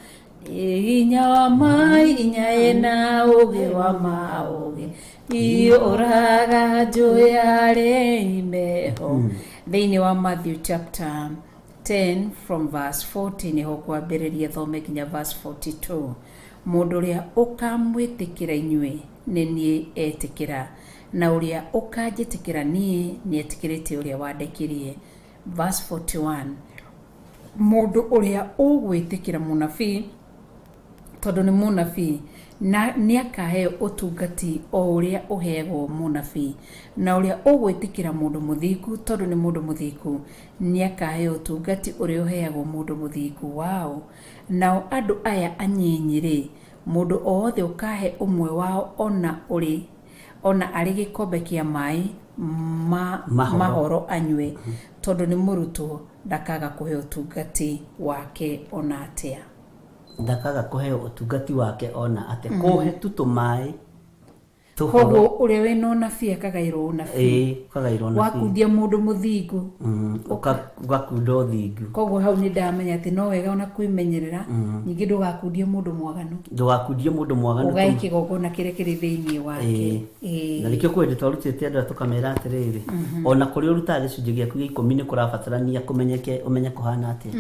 inya wa mai inya ena ugi wa maugi iyo uraga joya re imeho thiini wa Matthew chapter 10 from verse 40 niho kwambĩrĩria thome nginya verse 42. Mũndũ ũrĩa ũkamwĩtĩkĩra inyuĩ nĩ niĩ etĩkĩra, na ũrĩa ũkanjĩtĩkĩra niĩ nĩ etĩkĩrĩte ũrĩa wandekirie. Verse 41. Mũndũ ũrĩa ũgwĩtĩkĩra mũnabii, tondũ nĩ mũnabii, na nĩ akaheo ũtungati o ũrĩa ũheagwo mũnabii, na ũrĩa ũgwĩtĩkĩra mũndũ mũthingu, tondũ nĩ mũndũ mũthingu, nĩ akaheo ũtungati ũrĩa ũheagwo mũndũ mũthingu. Wao nao andũ aya anyinyi-rĩ, mũndũ o wothe ũkahe ũmwe wao ona arĩ gĩkombe kĩa maĩ mahoro anyue, tondũ nĩ mũrutwo, ndakaga kũheo ũtungati wake ona atĩa. Ndakaga kũheo ũtungati wake ona atĩa. Kũhe tu tũmaĩ. Koguo ũrĩa wĩna ũnabii akagaĩrwo ũnabii. Ũkagaĩrwo ũnabii. Wakundia mũndũ mũthingu. Ũgakunda ũthingu. Koguo hau nĩ ndamenya atĩ no wega ona kwĩmenyerera, ningĩ ndũgakundie mũndũ mwaganu. Ndũgakundie mũndũ mwaganu. Ũgae kĩgongona kĩrĩa kĩrĩ thĩinĩ wake. Na nĩkĩo kwendĩ twarutĩte andũ tũkamera atĩrĩrĩ, ona kũrĩa ũrutaga gĩcunjĩ gĩaku gĩa 10 nĩ kũrabatarania ũmenye kũhana atĩa.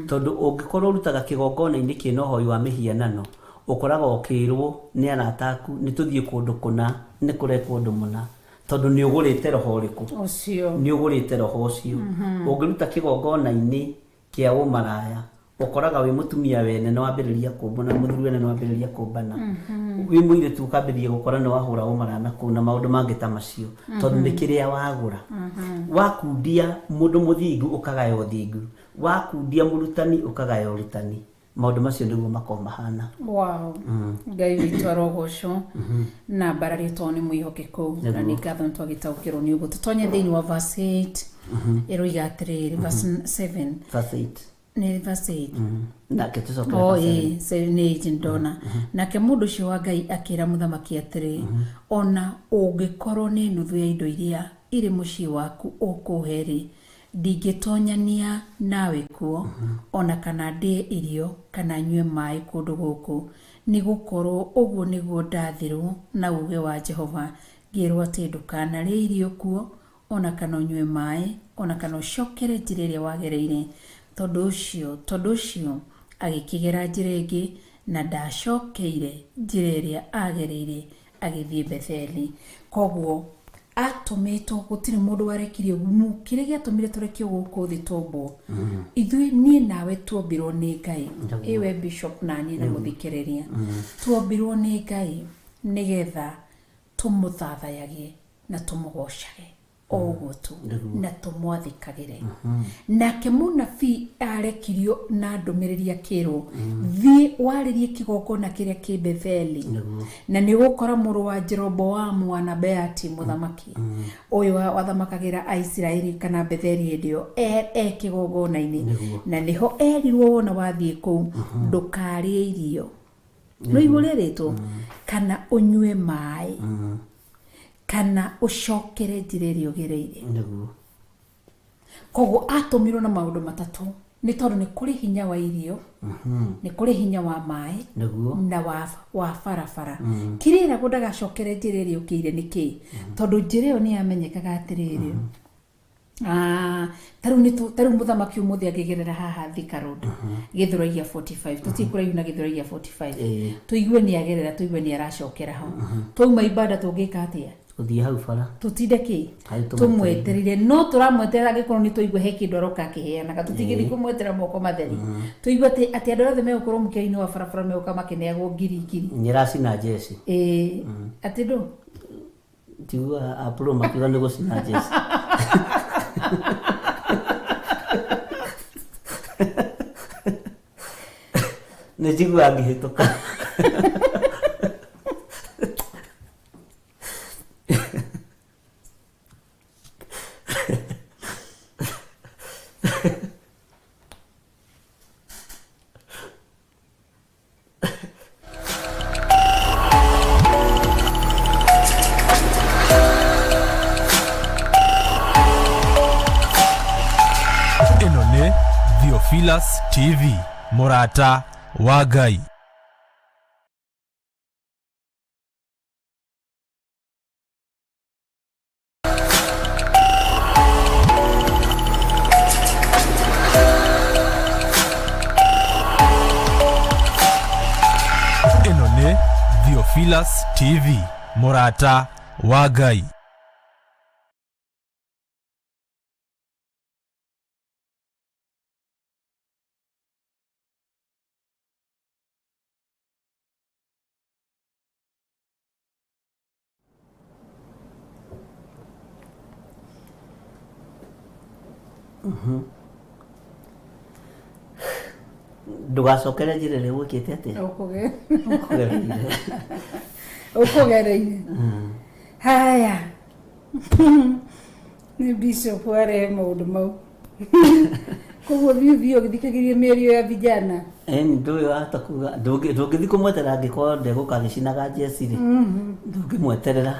Tondũ ũngĩkorwo ũrutaga kĩgongona-inĩ kĩna ũhoi wa mĩhianano, ũkoraga ũkĩrwo nĩ arata aku nĩ tũthiĩ kũndũ kũna, nĩ kũrekwo ũndũ mũna, tondũ nĩ ũgũrĩte roho ũrĩkũ ũcio, nĩ ũgũrĩte roho ũcio. Ũngĩruta kĩgongona-inĩ kĩa ũmaraya, ũkoraga wĩ mũtumia wene nĩ wambĩrĩria kũmbana, mũthuri wene nĩ wambĩrĩria kũmbana, wĩ mũirĩtu ũkambĩrĩria gũkora nĩ wahũra ũmaraya na kũu na maũndũ mangĩ ta macio, tondũ nĩ kĩrĩa wagũra. Wakundia mũndũ mũthingu ũkagaya ũthingu, wakundia mũrutani ũkagaya ũrutani. Maũndũ macio nĩguo makoo mahana. Wow. Ngai witũ arogocwo na mbarario tondũ nĩ mwĩhokeku, na nĩ ngatho nĩ twagĩtaũkĩrwo nĩ ũguo. Tũtonye thĩinĩ wa verse 8 ĩroiga atĩrĩrĩ, verse 7. Verse 8. Nĩ verse 8. Nake tũcoke verse 7. Nĩ ndona. Nake mũndũ ũcio wa Ngai akĩra mũthamaki atĩrĩ, ona ũngĩkorwo nĩ nuthu ya indo iria irĩ mũciĩ waku ũkũhe-rĩ, ndingĩtonyania nawe kuo, ona kana ndĩe irio kana nyue maĩ kũndũ gũkũ, nĩ gũkorwo ũguo nĩguo ndathirwo na uge wa Jehova, ngĩrwo atĩ ndũkanarĩe irio kuo, ona kana ũnyue maĩ, ona kana ũcokere njĩra ĩrĩa wagereire. Tondũ ũcio agĩkĩgera njĩra ĩngĩ, na ndacokeire njĩra ĩrĩa agereire, agĩthiĩ Betheli. Koguo atũmĩtwo, gũtirĩ mũndũ warekirie gumu, kĩrĩa gĩatũmire tũrekio gũkũ thĩ tũmbwo. Ithuĩ niĩ nawe tuombirwo nĩ Ngai, iwe bishop na niĩ na mũthikĩrĩria, tuombirwo nĩ Ngai nĩgetha tũmũthathayage na tũmũgocage o ũguo tu, na tũmwathĩkagĩre. Nake mũnabii arekirio na ndũmĩrĩri akĩrwo, thiĩ warĩrie kĩgongona kĩrĩa kĩ Betheli, na nĩ gũkora mũrũ wa Jeroboamu wa Nabeati mũthamaki ũyũ wathamakagĩra Isiraeli kana Betheli hĩndĩ ĩyo kĩgongona-inĩ, na nĩho erirwo wona wathiĩ kũu ndũkarĩe irio, no igũrĩ rĩtwo, kana ũnyue maĩ, kana ũcokere njĩra ĩrĩa ũgereire. Koguo atũmirwo na maũndũ matatũ, nĩ tondũ nĩ kũrĩ hinya wa irio, nĩ kũrĩ hinya wa maĩ, na wa barabara. Kĩrĩa eragwo ndagacokere njĩra ĩrĩa ũkĩire nĩ kĩ? Tondũ njĩra ĩyo nĩ yamenyekaga atĩrĩrĩ, tarĩu mũthamaki ũmũthĩ angĩgerera haha Thika Road, Gĩthũrai 45, tũtikũraihu na Gĩthũrai 45, tũigue nĩ agerera, tũigue nĩ aracokera hau, twauma ibada tũngĩka atĩa? Gũthiĩ hau bara, tũtinde kĩ? Tũmweterire. No tũramweterera angĩkorwo nĩ tũigue he kĩndũ aroka akĩheanaga, tũtigĩthiĩ kũmwetera moko matheri. Tũigue atĩ andũ othe megũkorwo mũkĩra-inĩ wa barabara megũka makĩneagwo ngiri. Nyĩracina njeci. Atĩ ndũ? Tiguga Apollo makiuga nĩ gũcina njeci. Nĩ njiguaga ngĩhĩtũka. Ĩno nĩ Theophilus TV, mũrata wa Ngai. Theophilus TV, Murata wa Ngai. Ndugacokere njirere gwikite atia ukugereire haya ni Bishop ware maundu mau koguo biu githikagirie mĩario ya vijana nduyo atakuga ndũngĩthi kũmweterera angĩkorwo ndegũkagĩcinaga jeci rĩ ndũngĩmweterera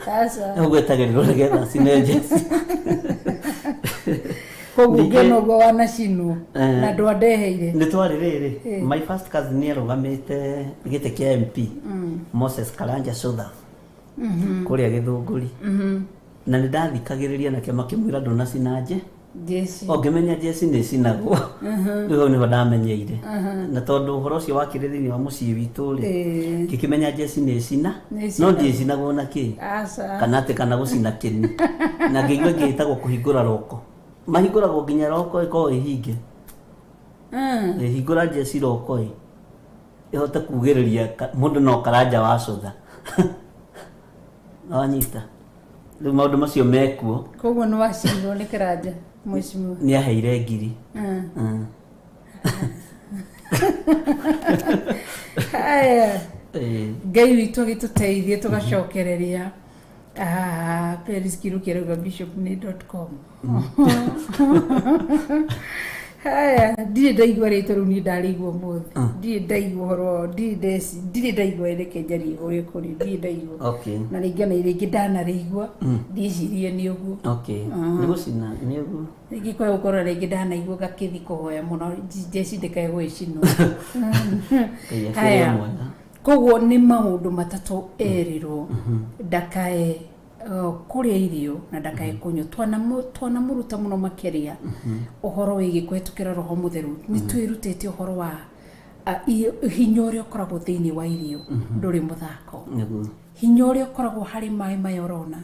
ũgwetagĩrĩrwo nĩgetha cine jeci koguo ngĩnogo wanacinwo na ndwandeheire nĩ twarĩ rĩrĩ my first cousin nĩ arũgamĩte gĩtĩ kĩa MP Moses Karanja Sotha kũrĩa Gĩthũngũri na nĩ ndathikagĩrĩria nake makĩmwĩra ndũnacina jeci ngĩmenya jeci nĩ cinagwo rĩu nĩho ndamenyeire na tondũ ũhoro ũcio wakĩrĩ thĩinĩ wa mũciĩ witũ rĩ ngĩkĩmenya jeci nĩ cina no ndĩcinagwo na kĩ kana gũcina kĩni na ngĩigua ngĩtagwo kũhingũra roko mahingũragwo nginya roko ĩkorwo ĩhinge hingũra jeci roko ĩhote kugĩrĩria mũndũ no Karanja wa Sotha wanyita rĩu maũndũ macio mekuo koguo nĩ wacinirwo nĩ Karanja mwĩcimwo nĩ aheire ngiri haya Ngai witũ agĩtũteithie tũgacokereria Peris Kirukĩrauga bishopney.com haya ndirĩ ndaigua rĩtwa rĩu niĩ ndarĩigua mũthĩ ndirĩ ndaigua ũhoro ndirĩ ndaigua reke njarie ũrĩa kũrĩ ndirĩ ndaigua na rĩngĩ na rĩngĩ ndanarĩigua ndicirie nĩ ũguo nĩ gũcina nĩ ũguo rĩngĩ kwa gũkorwo rĩngĩ ndanaigua gakĩthi kũhoya mũno jeci ndĩkae gwĩcinwo haya koguo nĩ maũndũ matatũ erirwo ndakae kũrĩa irio na ndakae kũnyua twanamũruta mũno makĩria ũhoro wĩgiĩ kũhetũkĩra Roho Mũtheru nĩ twĩrutĩte ũhoro wa hinya ũrĩa ũkoragwo thĩinĩ wa irio ndũrĩ mũthako hinya ũrĩa ũkoragwo harĩ maĩ maya ũrona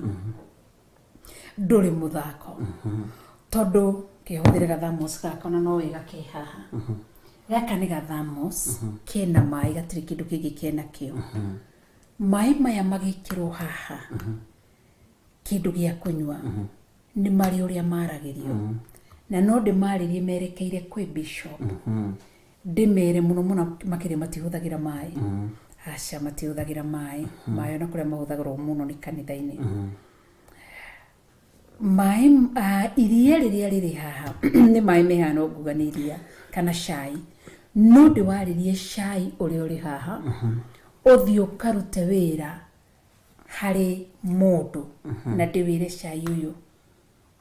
ndũrĩ mũthako tondũ kĩhũthĩre gathamos gaka na no wega ke haha gaka nĩ gathamos kena maĩ gatirĩ kĩndũ kĩngĩ kena kĩo maĩ maya magĩkĩrwo haha kĩndũ gĩa kũnyua nĩ marĩ ũrĩa maragĩrio na no ndĩmarĩrie merekeire kwĩ Bishop ndĩmere mũno makĩria matihũthagĩra maĩ aca matihũthagĩra maĩ ona kũrĩa mahũthagĩrwo mũno nĩ kanitha-inĩ maĩ iria rĩrĩa rĩrĩ haha nĩ maĩ mehana nguga nĩ iria kana cai no ndĩwarĩrie cai ũrĩa ũrĩ haha ũthiĩ ũkarute wĩra harĩ mũndũ na ndĩwĩre cai ũyũ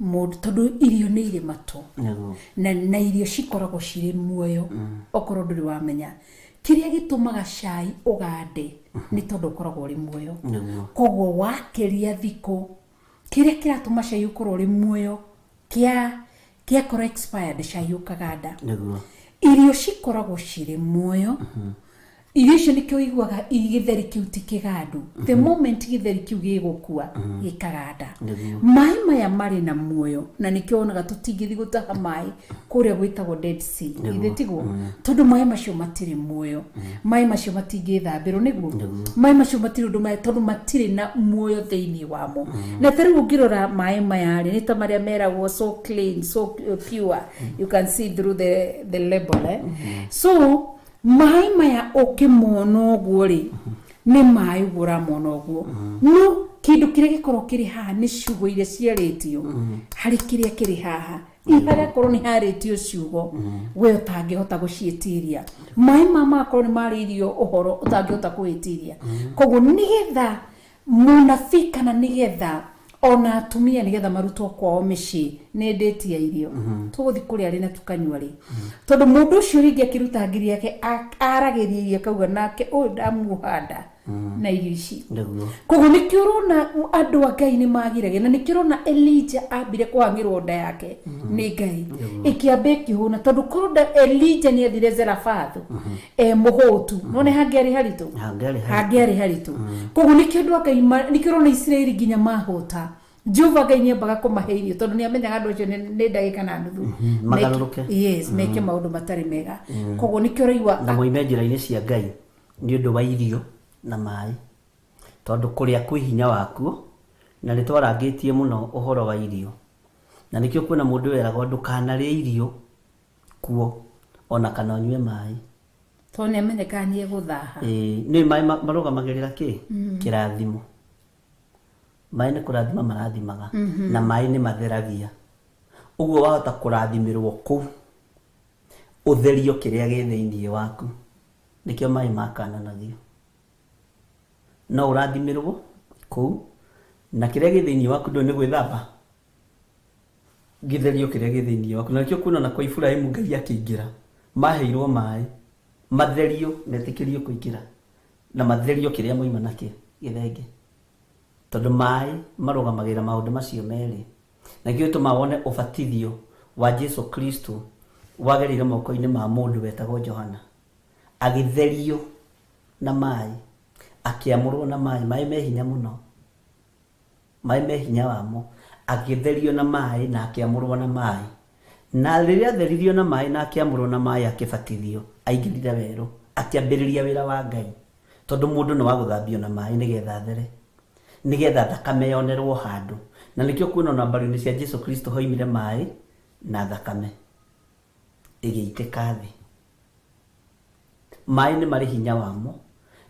mũndũ tondũ irio nĩ irĩ matũ na irio cikoragwo cirĩ muoyo okorwo ndũrĩ wamenya kĩrĩa gĩtũmaga cai ũgande nĩ tondũ ũkoragwo ũrĩ muoyo koguo wakĩria thikũ kĩrĩa kĩratũma cai ũkorwo ũrĩ muoyo kĩakorwo expired cai ũkaganda irio cikoragwo cirĩ muoyo irio icio nĩkĩo iguaga gĩtheri kĩu ti kĩgandu the moment gĩtheri kĩu gĩgũkua gĩkaganda maĩ maya marĩ na muoyo na nĩkĩo wonaga tũtingĩthi gũtaha maĩ kũrĩa gwĩtagwo Dead Sea ithe tigwo tondũ maĩ macio matirĩ muoyo maĩ macio matingĩthambĩrwo nĩguo maĩ macio matirĩ ũndũ maĩ tondũ matirĩ na muoyo thĩinĩ wamo na tarĩu ũngĩrora maĩ maya rĩ nĩ ta marĩa meragwo so clean so pure you can see through the label so maĩ maya ũkĩmona ũguo rĩ nĩ maĩ ũramona ũguo no kĩndũ kĩrĩa gĩkorwo kĩrĩ haha nĩ ciugo iria ciarĩtio harĩ kĩrĩa kĩrĩ haha harĩa korwo nĩ harĩtio ciugo we ũtangĩhota gũciĩtiria maĩ magakorwo nĩ marĩirio ũhoro ũtangĩhota kwĩtiria koguo nĩgetha mũnabii kana nĩgetha ona atumia nĩgetha marutwo kwao mĩciĩ nĩ ndĩti ya irio tũgũthi kũrĩa arĩ na tukanyua rĩ tondũ mũndũ ũcio rĩngĩ akĩruta ngiri yake aragĩria akauga nake ũyũ ndamuohanda na irio ici Niguo. koguo nĩkĩo ũrona andũ a Ngai nĩ magiragia na nĩkĩo ũrona Elijah ambire kũhang'ĩrwo nda yake nĩ Ngai ĩkĩamba ĩkĩhũna tondũ korwo Elijah nĩ athire Zerafathu mũhũtu none hangĩarĩ haritũ hangĩarĩ haritũ koguo nĩkĩo andũ a Ngai nĩkĩo ũrona Isiraeli nginya mahũta Jehova Ngai nĩambaga kũmahe irio tondũ nĩamenyaga andũ acio nĩ ndagĩka na nuthu magarũrũke yes meke maũndũ matarĩ mega koguo nĩkĩo ũraigua na moime njĩra-inĩ cia Ngai nĩ ũndũ wa irio na maĩ tondũ kũrĩa kwĩ hinya wakuo na nĩ twarangĩtie mũno ũhoro wa irio na nĩkĩo kwĩna mũndũ weragwo ndũkanarĩe irio kuo ona kana ũnyue maĩ tondũ nĩamenyekaga nĩ egũthaha nĩ maĩ marũgamagĩrĩra kĩ kĩrathimo maĩ nĩ kũrathima marathimaga na maĩ nĩ matheragia ũguo wahota kũrathimĩrwo kũu ũtherio kĩrĩa gĩ thĩinĩ waku nĩkĩo maĩ makananagio no ũrathimĩrwo kũu na kĩrĩa gĩ thĩinĩ waku ndũ nĩ gwĩthamba gĩtherio kĩrĩa gĩ thĩinĩ waku na nĩkĩo kuona kwa Iburahĩmu Ngai akĩingĩra maheirwo maĩ matherio metĩkĩrio kũingĩra na matherio kĩrĩa moima nakĩo gĩthenge tondũ maĩ marũgamagĩrĩra maũndũ macio merĩ na kĩo tũma wone ũbatithio wa Jesu Kristo wagerire moko-inĩ ma mũndũ wetagwo Johana agĩtherio na maĩ akĩamũrwo na maĩ me hinya mũno maĩ me hinya wamo agĩtherio na maĩ na akĩamũrwo na maĩ na rĩrĩa atheririo na maĩ na akĩamũrwo na maĩ akĩbatithio aingĩrire werũ akĩambĩrĩria wĩra wa Ngai tondũ mũndũ nĩ wa gũthambio na maĩ nĩgetha there nĩgetha thakame yonerwo handũ na nĩkĩo kuona na mbaru-inĩ cia Jesu Kristo hoimire maĩ na thakame ĩgĩitĩka thĩ maĩ nĩ marĩ hinya wamo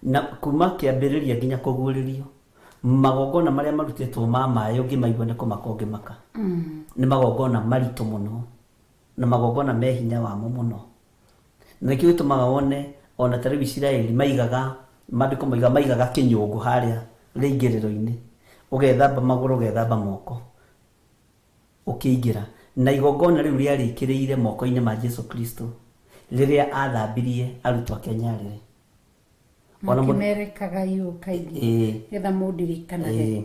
na kuma kĩambĩrĩria nginya kũguũrĩrio magongona marĩa marutĩtwo ma maĩ ũngĩmaigua nĩ kũmaka ũngĩmaka nĩ magongona maritũ mũno na magongona me hinya wamo mũno na nĩkĩo gĩtũmaga wone ona ta rĩu Isiraeli maigaga maandĩko maigaga kĩnyũngũ harĩa rĩingĩrĩro-inĩ ũgethamba magũrũ ũgethamba moko ũkĩingĩra na igongona rĩu rĩarĩkĩrĩire moko-inĩ ma Jesu Kristo rĩrĩa athambirie arutwo ake nyarĩrĩ akĩmerekaga yu kaingĩ getha mũndirikanaga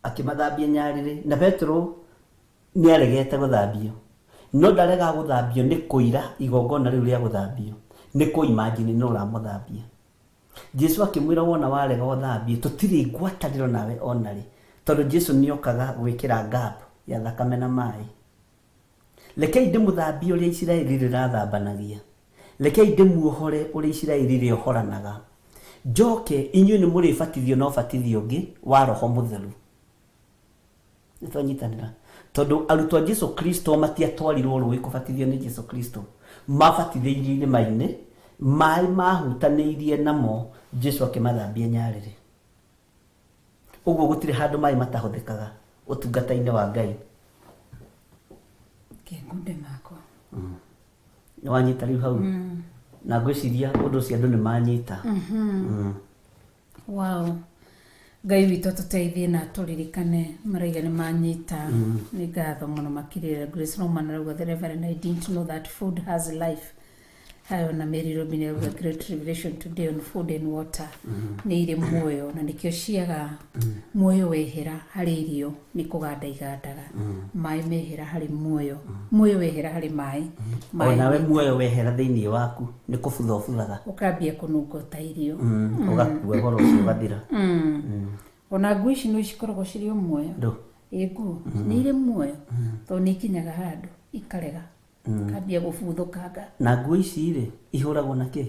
akĩmathambia nyarĩrĩ na Petro nĩ aregete gũthambio no ndarega gũthambio nĩ kũira igongona rĩu rĩa gũthambio nĩ kũimagine no ũramũthambia Jesu akĩmwĩra wona warega gũthambio tũtirĩ ngwatanĩro nawe onarĩ tondũ Jesu nĩokaga gwĩkĩra gap ya thakame na maĩ rekei ndĩmũthambie ũrĩa Isiraeli rĩrathambanagia rekei ndĩmuohore ũrĩa Isiraeli rĩohoranaga njoke inyuĩ nĩ mũrĩbatithio na ũbatithio ũngĩ wa Roho Mũtheru nĩtwanyitanĩra tondũ arutwo a Jesu Kristo matiatwarirwo rũĩ kũbatithio nĩ Jesu Kristo mabatithĩirio irĩma-inĩ maĩ mahutanĩirie namo Jesu akĩmathambia nyarĩrĩ ũguo gũtirĩ handũ maĩ matahũthĩkaga ũtungata-inĩ wa Ngai kĩngunde makwa nĩwanyita rĩu hau na ngwĩciria ũndũ ũcio andũ nĩ manyita wow Ngai witũ tũteithie na tũririkane maraiga nĩ manyita nĩ ngatho mũno makirĩra Grace Roman arauga the Reverend I didn't know that food has life hayo na Mary Robin arauga great revelation today on food and water nĩ irĩ muoyo na nĩkĩo ciaga muoyo wehera harĩ irio nĩ kũganda igandaga maĩ mehera harĩ muoyo wehera harĩ maĩ onawe muoyo wehera thĩinĩ waku nĩ kũbutha ũbuthaga ũkambia kũnunga ta irio ũgakua ũhoro ũcio ũgathira ona ngui ici no cikoragwo cirĩ o muoyo nguo nĩ irĩ muoyo tondũ nĩ ikinyaga handũ ikarega kambia gũbuthũkanga na ngui ici rĩ ihũragwo na kĩ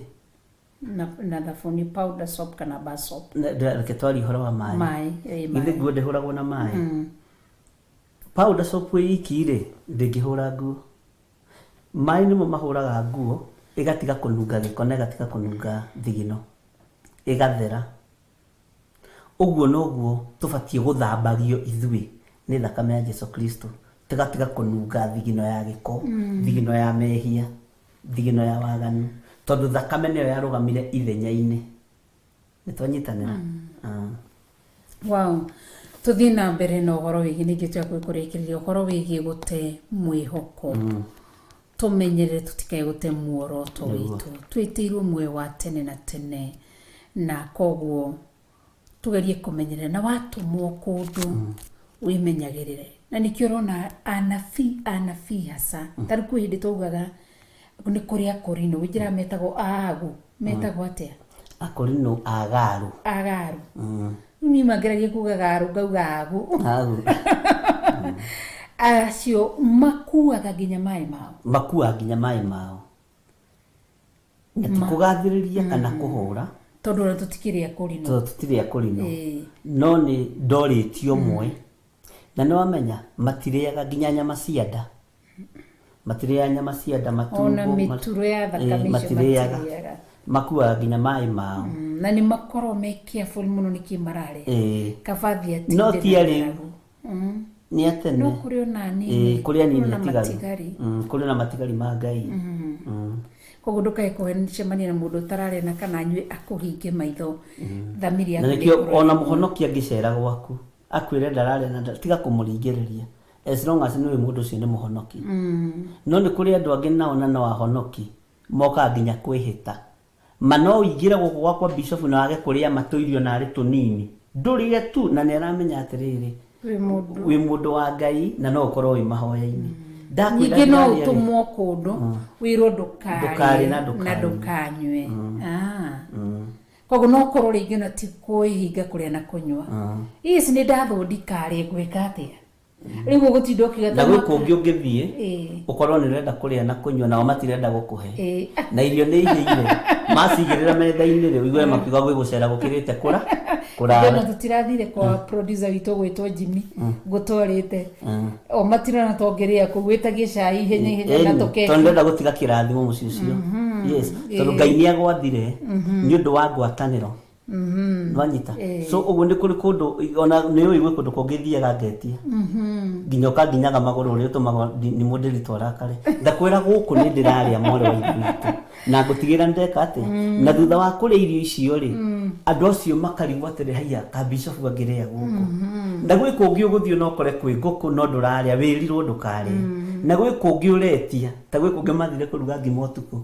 na thabuni powder soap kana bar soap reke twari ũhoro wa maĩ ithe nguo ndĩhũragwo na maĩ powder soap iki rĩ ndĩngĩhũra nguo maĩ nĩmo mahũraga nguo ĩgatiga kũnunga gĩko na ĩgatiga kũnunga thigino ĩgathera ũguo noguo tũbatiĩ gũthambagio ithuĩ nĩ thakame ya Jesu Kristo tũgatiga kũnunga thigino ya gĩko thigino ya mehia thigino ya waganu tondũ thakame nĩyo yarũgamire ithenya-inĩ nĩtwanyitanĩra wow tũthiĩ na mbere na ũhoro wĩgiĩ nĩngĩ twakũĩ kũrĩkĩrĩria ũhoro wĩgiĩ gũte mwĩhoko tũmenyerere tũtikae gũte muoroto witũ twĩtĩirwo muoyo wa tene na tene na koguo tugerie kumenyerera na watumwo kundu wimenyagirire na nikio rona anafi hasa tariku hindi tugaga ni kuria korino wijira metagwo agu metagwo atia akorino agaru ni mageragie kugaga aru gauga agu acio makuaga nginya mai mao kugathiriria kana kuhura tondu tutikiria korino no ni ndoritio mwe na no amenya matiriaga nginya nyama cianda matiriaga nyama cianda matumbo ona mituro ya thakame matiriaga makuaga nginya mai mao na ni makoro mekia full muno nikimarare kabathi ati no tiari ni atene no kurio na nini kuria nini matigari kuria na matigari ma Ngai koguo ndukae kuhenicemania na mundu tarare na kana nyue akuhinge maitho thamiria na nikio ona muhonokia ngicera gwaku akwire ndarare na tiga kumuringiriria as long as niwe mundu ucio ni muhonoki no ni kuri andu angi naona no ahonoki moka nginya kwihita mano uingire guku gwakwa bishop na wage kuria matuirio na ari tunini ndurire tu na neramenya atiriri wi mundu wa Ngai na no ukorwo wi mahoya-ini nyingi no utumwo kundu wiro ndukari na ndukanywe koguo no korwo ringi na ti kuihinga kuria na kunywa isi ni ndathondikari gwika atia riu gutinda ukigata na gwiku ungi ungithie ukorwo ni renda kuria na kunywa na matirenda gukuhe na irio ni ihiire macigirira metha-ini ri uigwe makiuga gwi gucera gukirite kura na tutirathire kwa producer witu gwitwo Jimmy gutwarite o matirana tongeria kugwitagie cai ihenya na tuke tondenda gutiga kirathimo muci ucio yes tondu Ngai ni agwathire ni undu wa ngwataniro nwanyita so uguo ni kuri kundu ona ni uigwe kundu kungithiaga ngetia nginya ukanginyaga maguru uri utumaga ni mundiri twarakare ndakwira guku ni ndiraria mwore wa ithu na ngutigira ndeka ati na thutha wa kuria irio icio ri andu acio makarigwo atiri haiya ka bishop agirea guku ndagwe kungi uguthio no kore kwi nguku no nduraria wirirwo ndukari na gwe kungi uretia ta gwe kungi mathire kuruga ngima utuku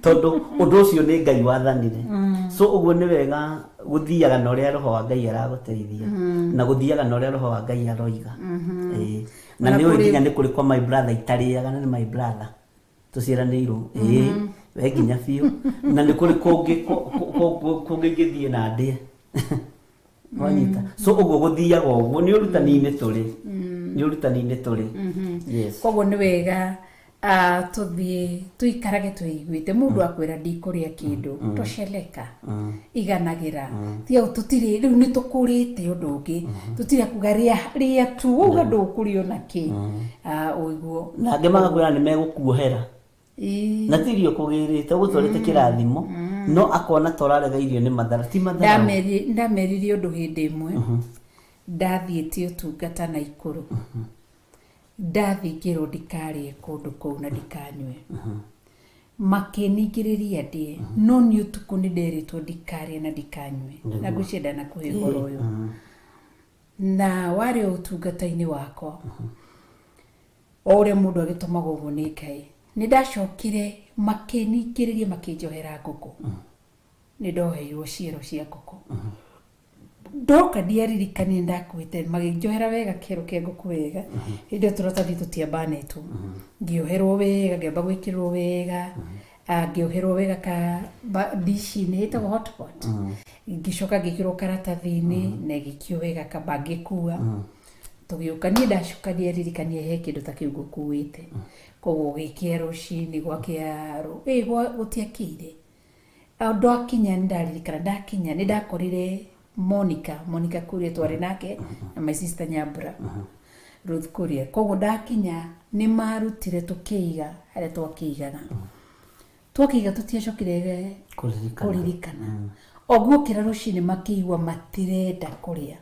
tondu undu ucio ni Ngai wathanire so uguo ni wega guthiaga na uria roho wa Ngai araguteithia na guthiaga na uria roho wa Ngai aroiga na ni uginya ni kuri kwa my brother itariaga na ni my brother tuciranirwo we nginya biu na ni kuri kungi ngithie na ndie wanyita so uguo guthiaga uguo ni urutani-ini turi yes koguo ni wega tuthie tuikarage tuiguite mundu akwira ndikuria kindu toceleka iganagira tiyo tutiri riu ni tukurite undu ungi tutire kugaria ria tu uga ndukurio naki uiguo na angi magakwira ni megukuohera na tirio kugirite gutwarite kirathimo no akona torarega irio ni mathara ti mathara ndameririe undu hindi imwe ndathiite utungata na ikuru ndathingirwo ndikarie kundu kou na ndikanywe makeningiriria ndie no ni utuku ni nderitwo ndikarie na ndikanywe na ngwicienda na kuhe ngoro uyu na wari utungata-ini wakwa o uria mundu agitumagwo uguo ni Ngai ni ndacokire makeningiriria makinjohera nguku ni ndoheirwo ciero cia nguku ndoka ndiaririkanie ndakwite maginjohera wega kero kia nguku wega hindi turatathi tutiambanetwo ngioherwo wega ngiamba gwikirwo wega ngioherwo wega ka dishi-ini itagwo hotpot ngicoka ngikirwo karatathi-ini na gikio wega kamba ngikua tugiuka ni ndacuka ndiaririkanie he kindu ta kiu ngukuite koguo gikia rucini gwakia gutiakire ndakinya ndaririkana ndakinya ni ndakorire Monica Kuria twari nake na my sister Nyambura Ruth Kuria koguo ndakinya ni marutire tukiiga haria twakiigaga twakiiga tutiacokire kuririkana oguo kira rucini makiigua matirenda kuria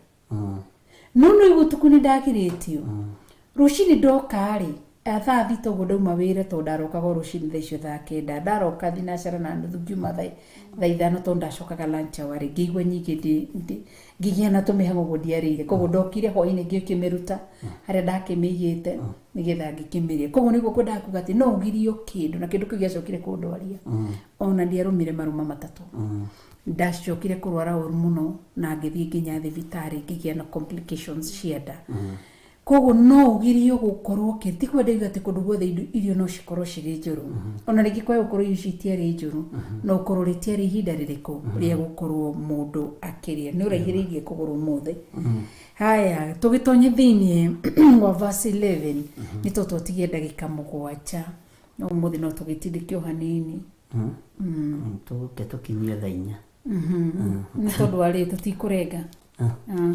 no igu tuku ni ndagiritio rucini ndoka ri thaa thita ũguo ndauma wĩra tondũ ndarokaga rũcinĩ thaa icio thaa kenda ndaroka thinacara na nuthu ngiuma thaa ithano tondũ ndacokaga lunch hour ngĩigua nyingĩ ngĩgĩa na tũmĩhang'o ũguo ndiarĩire koguo ndokire hwaĩ-inĩ ngĩkĩmĩruta harĩa ndakĩmĩigĩte nĩgetha ngĩkĩmĩrĩa koguo nĩguo kwendaga kuuga atĩ no ũgirio kĩndũ na kĩndũ kĩu gĩacokire kũndwaria ona ndiarũmire marũma matatũ ndacokire kũrwara ũru mũno na ngĩthiĩ nginya thibitarĩ ngĩgĩa na complications cia nda koguo no ũgirio gũkorwo ti kwenda iga atĩ kũndũ guothe irio no cikorwo cirĩ njũru ona rĩngĩ kwa gũkorwo irio citiarĩ njũru no ũkorwo rĩtiarĩ ihinda rĩrĩkũ rĩa gũkorwo mũndũ akĩrĩa nĩ ũraihĩrĩirie kũgũrũ ũmũthĩ haya tũgĩtonye thĩinĩ wa verse 11 nĩ tũtũtigie ndagĩka 7 no ũmũthĩ no tũgĩtindĩkio hanini tũkinyie thaa 4 nĩ tondũ arĩ tũtikũrenga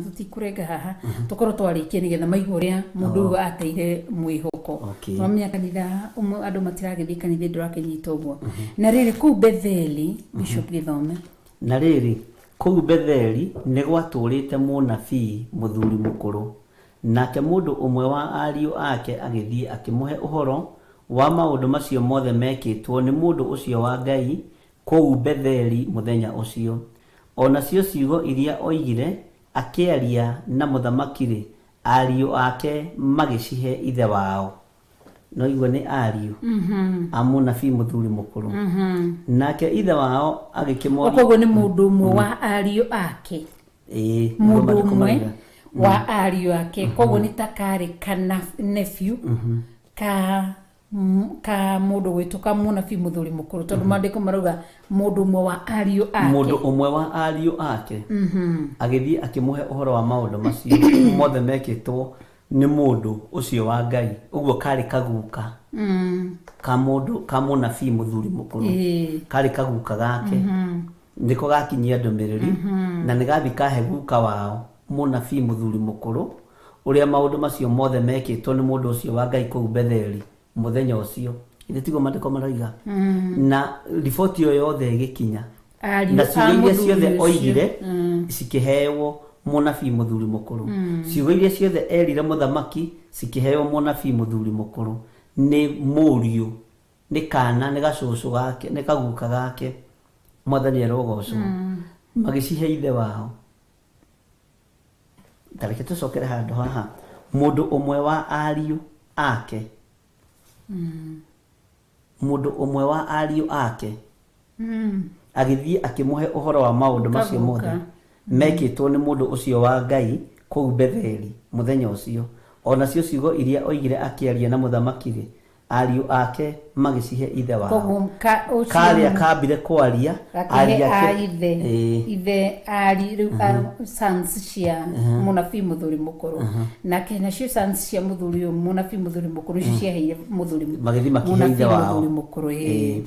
tũtikũrenga haha tũkorwo twarĩkia nĩgetha maigua ũrĩa mũndũ ũyũ ateire mwĩhoko wamenya kanitha andũ matiragĩthiĩ kanitha ndũrakĩnyita ũguo na rĩrĩ kũu Betheli Bishop Gĩthome na rĩrĩ kũu Betheli nĩ gwatũrĩte mũnabii mũthuri mũkũrũ nake mũndũ ũmwe wa ariũ ake agĩthiĩ akĩmũhe ũhoro wa maũndũ macio mothe mekĩtwo nĩ mũndũ ũcio wa Ngai kũu Betheli mũthenya ũcio onacio ciugo iria oigire akĩaria na mũthamaki-rĩ ariũ ake magĩcihe ithe wao no igua nĩ ariũ a mũnabii mũthuri mũkũrũ nake ithe wao agĩkĩmoria koguo nĩ mũndũ ũmwe wa ariũ ake mũndũ ũmwe wa ariũ ake koguo nĩ ta karĩ kana nephew ka mũndũ gwĩtũka mũnabii mũthuri mũkũrũ tondũ maandĩko marauga mũndũ ũmwe wa ariũ ake mũndũ ũmwe wa ariũ ake agĩthiĩ akĩmũhe ũhoro wa maũndũ macio mothe mekĩtwo nĩ mũndũ ũcio wa Ngai ũguo karĩ kaguka ka mũnabii mũthuri mũkũrũ karĩ kaguka gake nĩko gakinyia ndũmĩrĩri na nĩ gathi kahe guka wao mũnabii mũthuri mũkũrũ ũrĩa maũndũ macio mothe mekĩtwo nĩ mũndũ ũcio wa Ngai kũu Betheli mũthenya ũcio ithĩ tigo maandĩko marauga na riboti ĩyo yothe ĩgĩkinya na ciugo iria ciothe oigire cikĩheo mũnabii mũthuri mũkũrũ ciugo iria ciothe erire mũthamaki cikĩheo mũnabii mũthuri mũkũrũ nĩ mũriũ nĩ kana nĩ gacũcũ gake nĩ kaguka gake mwathani arogocwo magĩcihe ithe wao tareke tũcokere handũ haha mũndũ ũmwe wa ariũ ake mũndũ ũmwe wa ariũ ake agĩthiĩ akĩmũhe ũhoro wa maũndũ macio mothe mekĩtwo nĩ mũndũ ũcio wa Ngai kũu Betheli mũthenya ũcio onacio ciugo iria oigire akĩaria na mũthamaki-rĩ ariũ ake magĩcihe ithe wao karĩa kambire kwaria ithe ari sons cia mũnabii mũthuri mũkũrũ nake nacio sons cia mũthuri ũyũ mũnabii mũthuri mũkũrũ icio ciaheire mũthuri magĩthiĩ makĩhe ithe wao mũkũrũ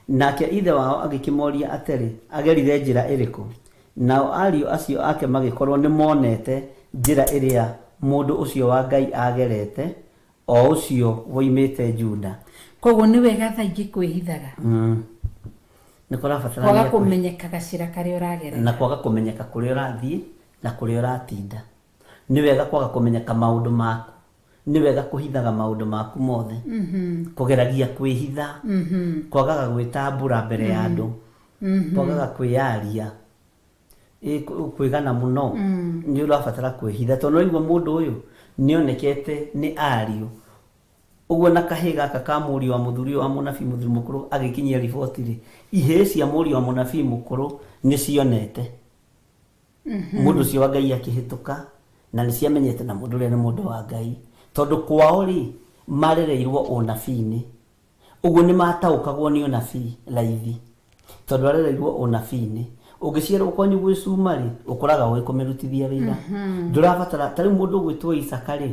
nake ithe wao agĩkĩmoria atĩrĩ agerire njĩra ĩrĩkũ nao ariũ acio ake magĩkorwo nĩ monete njĩra ĩrĩa mũndũ ũcio wa Ngai agerete o ũcio woimĩte Juda koguo nĩ wega thaa ingĩ kwĩhithaga nĩ kũrabatara kwaga kũmenyeka gacĩra karĩa ũragerera na kwaga kũmenyeka kũrĩa ũrathiĩ na kũrĩa ũratinda nĩ wega kwaga kũmenyeka maũndũ maku nĩ wega kũhithaga maũndũ maku mothe kũgeragia kwĩhitha kwagaga gwĩtambũra mbere ya andũ kwagaga kwĩyaria kwĩgana mũno nĩ ũrabatara kwĩhitha tondũ ũraigua mũndũ ũyũ nĩ onekete nĩ ariũ ũguo na kahĩ gaka ka mũriũ wa mũthuri wa mũnabii mũthuri mũkũrũ agĩkinyia riboti-rĩ ihĩĩ cia mũriũ wa mũnabii mũkũrũ nĩ cionete mũndũ ũcio wa Ngai akĩhĩtũka na nĩ ciamenyete na mũndũ ũrĩa nĩ mũndũ wa Ngai tondũ kwao-rĩ marereirwo ũnabii-inĩ ũguo nĩ mataũkagwo nĩ ũnabii raithi tondũ arereirwo ũnabii-inĩ ũngĩciarwo kwanyu gwĩ cuma-rĩ ũkoraga ũĩ kũmĩrutithia wĩra ndũrabatara tarĩ mũndũ ũgwĩtwo Isaka-rĩ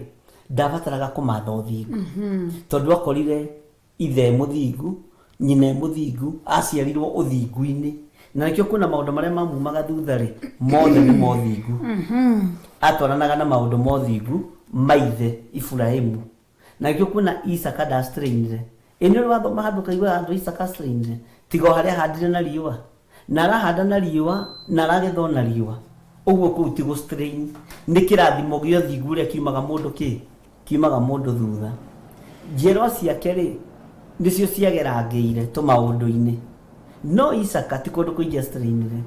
ndabataraga kũmatha ũthingu tondũ akorire ithe mũthingu nyina mũthingu aciarirwo ũthingu-inĩ na nĩkĩo kwĩna maũndũ marĩa mamumaga thutha-rĩ mothe nĩ mothingu atwaranaga na maũndũ mothingu maithe Iburahĩmu na nĩkĩo kwĩna Isaka ndastrainire ĩnĩ ũrĩ wathoma handũ kaigua handũ Isaka strainire tiga harĩa ahandire na riũa na arahanda na riũa na aragetha na riũa ũguo kũu ti gũstrain nĩ kĩrathimo gĩa ũthingu ũrĩa kiumaga mũndũ kiumaga mũndũ thutha njiarwa ciake rĩ nĩcio ciagerangĩire tũmaũndũ-inĩ no Isaka ti kũndũ kũingĩ strain rĩ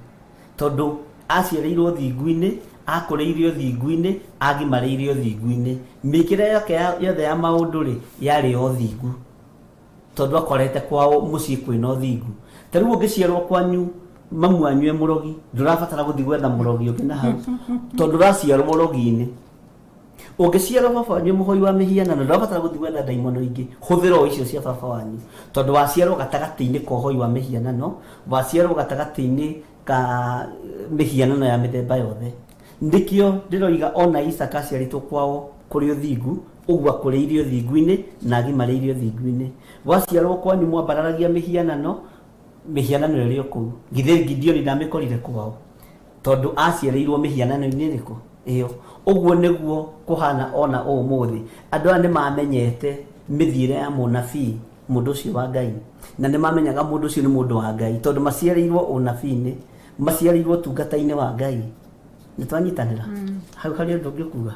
tondũ aciarĩirwo thingu-inĩ akũrĩirio thingu-inĩ agimarĩirio thingu-inĩ mĩkĩre yake yothe ya maũndũ rĩ yarĩ o thingu tondũ akorete kwao mũciĩ kwĩna thingu ta rĩu ũngĩciarwo kwanyu mamu wanyu e mũrogi ndũrabatara gũthiĩ gwetha mũrogi ũngĩ na hau tondũ ũraciarwo mũrogi-inĩ ũngĩciarwo baba wanyu mũhoi wa mĩhianano ndũrabatara gũthiĩ gwetha ndaimono ingĩ hũthĩra o icio cia baba wanyu tondũ waciarwo gatagatĩ-inĩ ka ũhoi wa mĩhianano waciarwo gatagatĩ-inĩ ka mĩhianano ya mĩthemba yothe ndĩkĩo ndĩroiga ona Isaka aciarĩtwo kwao kũrĩ ũthingu ũguo akũrĩirio thingu-inĩ na agimarĩirio thingu-inĩ waciarwo kwanyu mwambararagia mĩhianano ĩrĩ o kũu githĩ Gideoni ndamĩkorire kwao tondũ aciarĩirwo mĩhianano-inĩ ĩrĩkũ ĩyo ũguo nĩguo kũhana ona ũmũthĩ andũ aya nĩmamenyete mĩthiĩre ya mũnabii mũndũ ũcio wa Ngai na nĩmamenyaga mũndũ ũcio nĩ mũndũ wa Ngai tondũ maciarĩirwo ũnabii-inĩ maciarĩirwo tungata-inĩ wa Ngai nĩtwanyitanĩra hau harĩ ũndũ ũngĩ kuga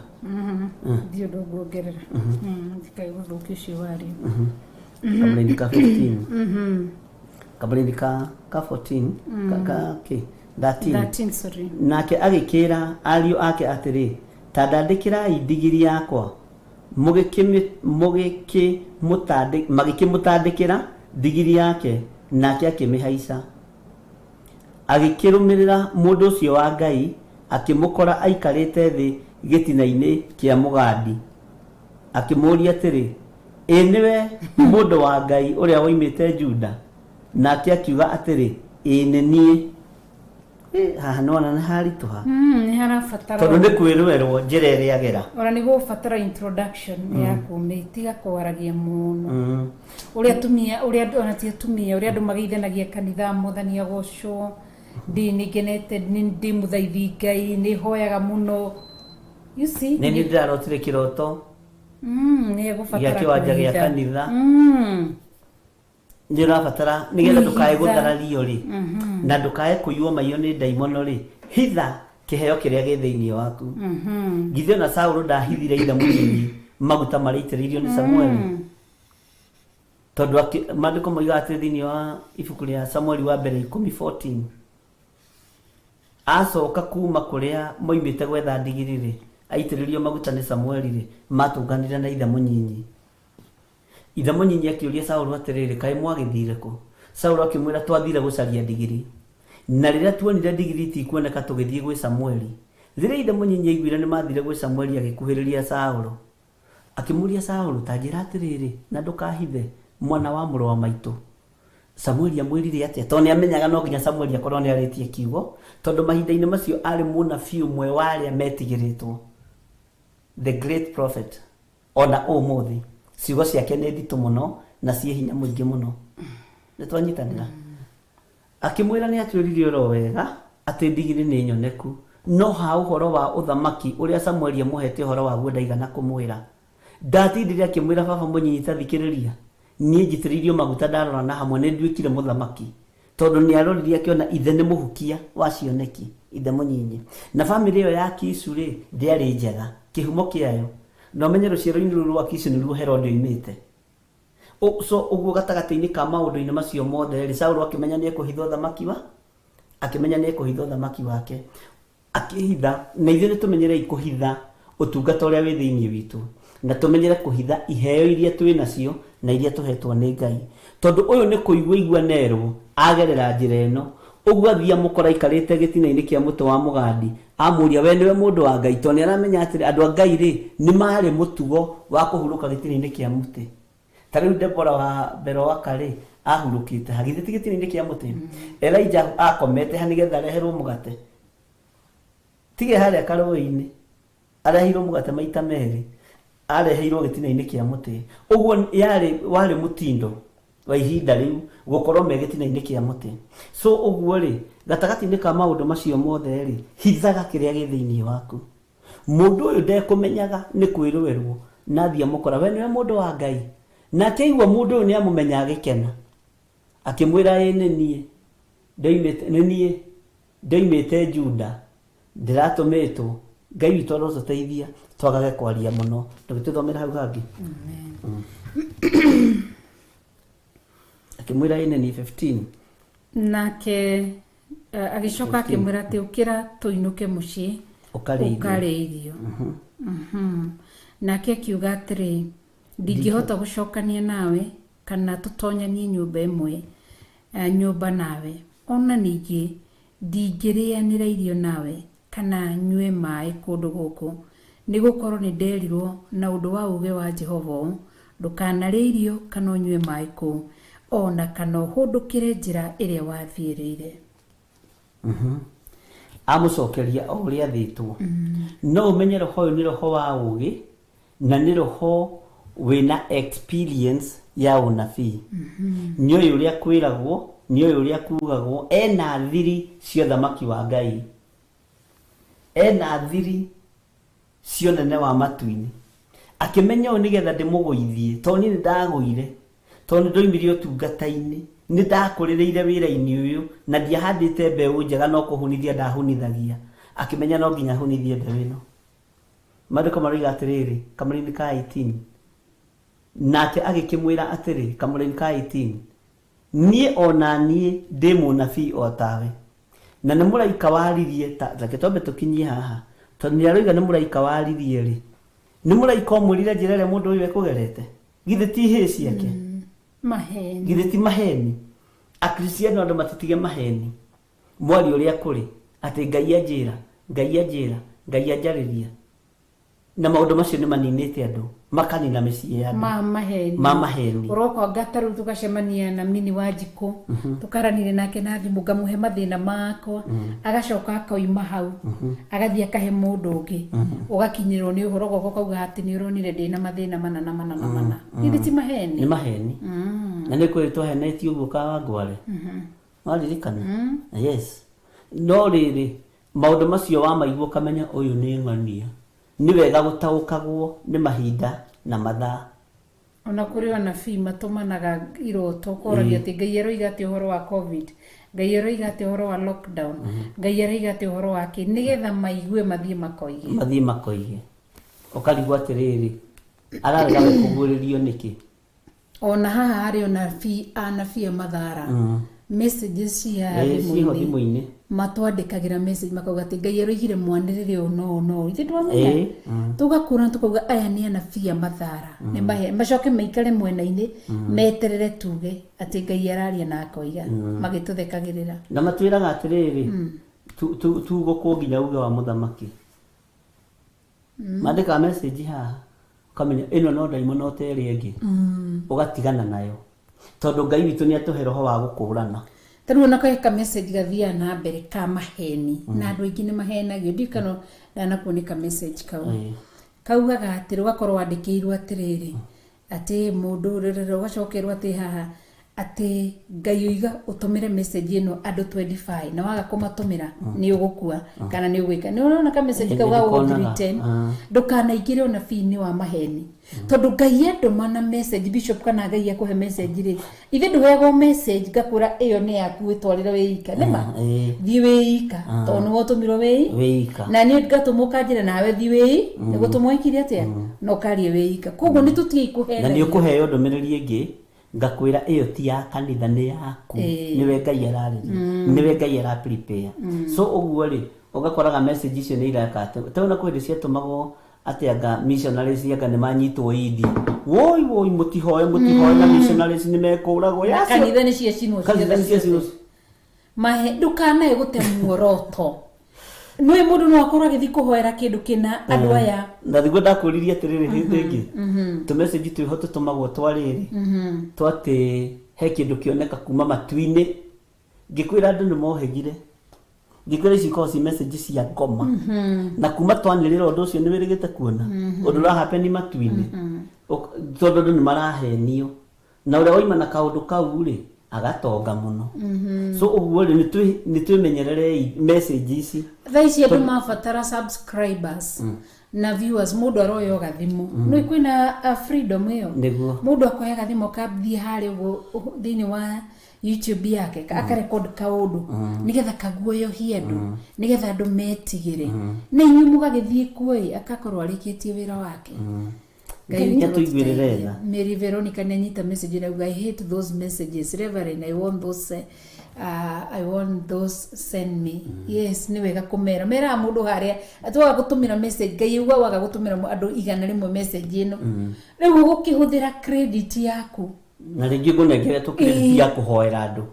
ndio ũndũ nguongerera ndikai gũthũkia ũcio wario kabla-inĩ ka 15 kabla-inĩ ka 14 ka 13 sorry nake agĩkĩra ariũ ake atĩrĩ ta ndandĩkĩrai ndigiri yakwa magĩkĩmũtandĩkĩra ndigiri yake nake akĩmĩhaica agĩkĩrũmĩrĩra mũndũ ũcio wa Ngai akĩmũkora aikarĩte thĩ gĩtina-inĩ kĩa mũgandi akĩmũria atĩrĩ ĩ nĩwe mũndũ wa Ngai ũrĩa woimĩte Juda nake akiuga atĩrĩ ĩ nĩ niĩ haha nĩwona nĩ haritũha nĩ harabatara tondũ nĩ kwĩrwerwo njĩra ĩrĩa agera ona nĩguo ũbatara introduction ya kũmĩtiga kwaragia mũno ũrĩa atumia ũrĩa ona ti atumia ũrĩa andũ magĩithanagia kanitha Mwathani agocwo nĩngenete ndĩ mũthaithi Ngai nĩ hoyaga mũno you see nĩ ndĩrarotire kĩroto nĩ gĩa kĩwanja gĩa kanitha nĩ ũrabatara nĩgetha ndũkae gũtharario rĩ na ndũkae kũiywo maiyũ nĩ ndaimono rĩ hitha kĩheo kĩrĩa gĩ thĩinĩ waku githĩ ona Saũlũ ndahithire ithe mũnini maguta marĩa aitĩrĩirio nĩ Samueli tondũ maandĩko moigaga atĩ thĩinĩ wa ibuku rĩa Samueli wa mbere 10:14 acoka kuma kũrĩa moimĩte gwetha ndigiri rĩ aitĩrĩrio maguta nĩ Samueli rĩ matũnganire na ithe mũnyinyi ithe mũnyinyi akĩũria Saũlũ atĩrĩrĩ kaĩ mwagĩthire kũ Saũlũ akĩmwĩra twathire gũcaria ndigiri na rĩrĩa tuonire ndigiri itikuoneka tũgĩthiĩ gwĩ Samueli rĩrĩa ithe mũnyinyi aiguire nĩ mathire gwĩ Samueli agĩkuhĩrĩria Saũlũ akĩmũria Saũlũ ta njĩra atĩrĩrĩ na ndũkahithe mwana wa mũrũ wa maitũ Samueli amwĩrire atĩa tondũ nĩamenyaga no nginya Samueli akorwo nĩ arĩtie kiugo tondũ mahinda-inĩ macio arĩ mũnabii ũmwe wa arĩa metigĩrĩtwo the great prophet ona ũmũthĩ ciugo ciake nĩ nditũ mũno na ciĩ hinya mũingĩ mũno nĩtwanyitanĩra akĩmwĩra nĩ atuĩrire oro wega atĩ ndigiri nĩ nyoneku no ha ũhoro wa ũthamaki ũrĩa Samueli amũhete ũhoro waguo ndaigana kũmwĩra ndatindire akĩmwĩra baba mũnyinyi tathikĩrĩria niĩ njitĩrĩirio maguta ndarora na hamwe nĩ nduĩkire mũthamaki tondũ nĩ aroririe akĩona ithe nĩ mũhukia wa cioneki ithe mũnyinyi na bamĩrĩ ĩyo ya Kisu rĩ ndĩarĩ njega kĩhumo kĩayo no menye rũciaro-inĩ rũrũ rwa Kisu nĩruo Herode oimĩte so ũguo gatagatĩ-inĩ ka maũndũ-inĩ macio mothe rĩ Saũlũ akĩmenya nĩ ekũhitha ũthamaki wake akĩhitha na ithuĩ nĩ tũmenyerei kũhitha ũtungata ũrĩa wĩ thĩinĩ witũ na tũmenyere kũhitha iheo iria twĩ nacio na iria tũhetwo nĩ Ngai tondũ ũyũ nĩ kũigua nerwo agerera njĩra ĩno ũguo athiĩ amũkora aikarĩte gĩtina-inĩ kĩa mũtĩ wa mũgandi amũria we nĩwe mũndũ wa Ngai tondũ nĩaramenya atĩrĩ andũ a Ngai rĩ nĩ marĩ mũtugo wa kũhurũka gĩtina-inĩ kĩa mũtĩ ta rĩu Debora wa Beroaka rĩ ahurũkĩte hagithĩ ti gĩtina-inĩ kĩa mũtĩ Elijah akomete ha nĩgetha areherwo mũgate tige harĩa karũĩ-inĩ areheirwo mũgate maita merĩ areheirwo gĩtina-inĩ kĩa mũtĩ ũguo warĩ mũtindo wa ihinda rĩu gũkorwo me gĩtina-inĩ kĩa mũtĩ so ũguo rĩ gatagatĩ-inĩ ka maũndũ macio mothe rĩ hithaga kĩrĩa gĩ thĩinĩ waku mũndũ ũyũ ndekũmenyaga nĩ kwĩrũerwo na athiĩ amũkora we nĩwe mũndũ wa Ngai na akĩigua mũndũ ũyũ nĩ amũmenya agĩkena akĩmwĩra nĩ niĩ ndoimĩte Juda ndĩratũmĩtwo Ngai witũ arotũteithia twagage kwaria mũno ndũgĩtũthomera hau hangĩ akimwira ine ni 15 nake agicoka akimwira ati ukira tuinuke mucii ukare irio nake akiuga atiri ndingihota gucokania nawe kana tutonyanie nyumba imwe nyumba nawe ona ningi ndingirianira irio nawe kana nyue mai kundu guku nigukorwo ni nderirwo na undu wa uge wa Jehova ndukanarie irio kana nyue mai ku ona kana hudukire njira iria wathiirire amucokeria o uria thitwo no umenye roho ni roho wa ugi na ni roho wina experience ya unabii nyoy uria kwiragwo nyoy uria kugagwo ena thiri cio thamaki wa Ngai ena thiri cio nene wa matuini akimenya o nigetha ndimugoithie to ni ndagũire to ni ndoimirie ũtungata-inĩ ni ndakũrĩrĩire wĩra-inĩ ũyũ na ndiahandĩte mbeũ njega no kũhunithia ndahunithagia akimenya no nginya hunithie mbeũ ĩno maandĩko maroiga atĩrĩrĩ kamũrĩ-inĩ ka 18 nake agĩkĩmwĩra atĩrĩ kamũrĩ-inĩ ka 18 niĩ ona niĩ ndĩ mũnabii o tawe na nĩ mũraika waririe ta gĩtombe tũkinyie haha tondũ nĩ aroiga nĩ mũraika waririe rĩ nĩ mũraika ũmwĩrire njĩra ĩrĩa mũndũ ũyũ ekũgerete githĩ ti hĩ ciake maheni githĩ ti maheni akristiano andũ matitige maheni mwari ũrĩa kũrĩ atĩ Ngai anjĩra Ngai anjarĩria na maũndũ macio nĩ maninĩte andũ makanina mĩciĩ ya andũ maheni uroka ngataru tugacemania na mini wa Njikũ tukaranire nake na thimũ ngamuhe mathĩna makwa agacoka akoima hau agathie akahe mũndũ ũngĩ ugakinyĩrwo nĩ ũhoro goko kauga atĩ nĩ ũronire ndĩna mathĩna mana githĩ ti maheni nĩ maheni na nĩ kwĩrĩ twahenetio ũguo ka Wangware waririkana yes no rĩrĩ maũndũ macio wa maigua kamenya ũyũ nĩ ng'ania ni wega gutaukagwo ni mahinda na mathaa ona kuri anabii matumanaga iroto koragia ati Ngai aroiga ati uhoro wa covid Ngai aroiga ati uhoro wa lockdown Ngai aroiga ati uhoro wa ki nigetha maigue mathie makoige ukarigwa atiriri ararega kuguririo niki ona haha ari anabii mathara messages cia thimũ-inĩ matwandĩkagĩra message makauga atĩ Ngai aroigire mwanĩrĩre no ithe twamenya tugakũra tukauga aya nĩ anabii mathara nĩ macoke maikare mwena-inĩ meterere tuge atĩ Ngai araria na akoiga magĩtũthekagĩrĩra na matwĩraga atĩrĩrĩ tugũkũ nginya uge wa mũthamaki mandĩka message haha ukamenya ĩno no ndaimono terĩ ĩngĩ ũgatigana nayo tondũ Ngai witũ nĩ atũhe roho wa gũkũrana tarũ na kaika message gathia na mbere ka maheni na andũ aingĩ nĩ mahenagio ndikano na kuoneka message kaugaga atĩ ũgakorwo wandĩkĩirwo atĩrĩrĩ atĩ mũndũ rĩrĩ ũgacokerwo atĩ haha atĩ Ngai oiga ũtũmĩre message ĩno andũ 25 na waga kũmatũmĩra nĩ ũgũkua kana nĩ ũgwĩka nĩ ũrona ka message kauga written ndũkanaingĩre ũnabii-inĩ wa maheni tondũ Ngai endũma na message bishop kana Ngai akũhe message rĩ ithe ndũheagwo message ngakũra ĩyo nĩ yaku ĩtwarĩre wĩika nĩma thiĩ wĩika tondũ nĩ watũmirwo wĩika na nĩ ngatũmwo kanjĩra nawe thiĩ nĩ gũtũmwo ikire atĩa no karie wĩika koguo nĩ tũtige ikũhe na nĩ ũkũheo ndũmĩrĩri ĩngĩ ngakwĩra ĩyo ti ya kanitha nĩ yaku nĩwe Ngai ararĩria nĩwe Ngai ara prepare so ũguo rĩ ũgakoraga message icio nĩ irakata tondũ na kwĩrĩ ciatũmagwo atĩ anga missionaries anga nĩ manyitwo idi woi mũtihoe na missionaries nĩ mekũragwo ya kanitha nĩ ciacinwo mahe ndũkanae gũte muoroto nĩ mũndũ no akorwo agĩthiĩ kũhoera kĩndũ kĩna andũ aya na thigũ ndakũririe atĩrĩrĩ hĩndĩ ĩngĩ tũ message twĩho tũtũmagwo twarĩrĩ twatĩ he kĩndũ kĩoneka kuma matu-inĩ ngĩkwĩra andũ nĩ mohegire ngĩkwĩra ici ikorwo ci message cia ngoma na kuma twanĩrĩra ũndũ ũcio nĩ wĩrĩgĩte kuona ũndũ ũrahapeni matu-inĩ tondũ andũ nĩ marahenio na ũrĩa waima na kaũndũ kau rĩ agatonga mũno so ũguo rĩ nĩ twĩmenyerere message ici thaa ici andũ mabatara subscribers na viewers mũndũ aroyo gathimo nĩ kwĩna freedom ĩyo mũndũ akoya gathimo kabthi harĩ thĩinĩ wa YouTube yake akarecord kaũndũ nigetha kaguoyohie andũ nigetha andũ metigĩre na inyuĩ mũgagĩthiĩ kuoĩ akakorwo arĩkĩtie wĩra wake Ngai tuigwirire tha. Mary Veronica nanyita message na I hate those messages. Reverend, I want those send me. Yes, ni wega kumera. Mera mundu haria atwa gutumira message Ngai uga waga gutumira andu igana rimwe message ino. Riu gukihuthira credit yaku. Na ringi ngunengere tu credit ya kuhoera andu.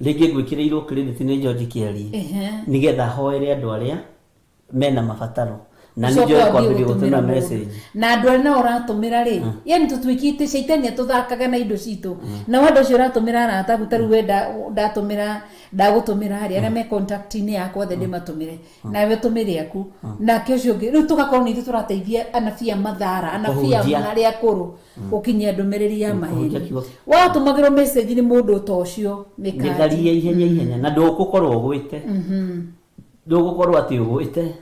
Ringi ngwikireirwo credit ni George Kiari. Nigetha hoere andu aria mena mabataro. Na nijo kwambiri gutuma message na andu arina uratumira ri yani tutwikite shaitani atuthakaga na indo citu na wando cio uratumira arata gutaru wenda ndagutumira hari aria me contact ni yakwa the matumire na we tumire yaku na kesho riu tugakorwo ni turateithia anafia mathara anafia mari akuru ukinyia ndumiriri ya maheni watumagirwo message ni mundu tocio mikaria ihenya na ndugukorwo gwite ndugukorwo ati ugwite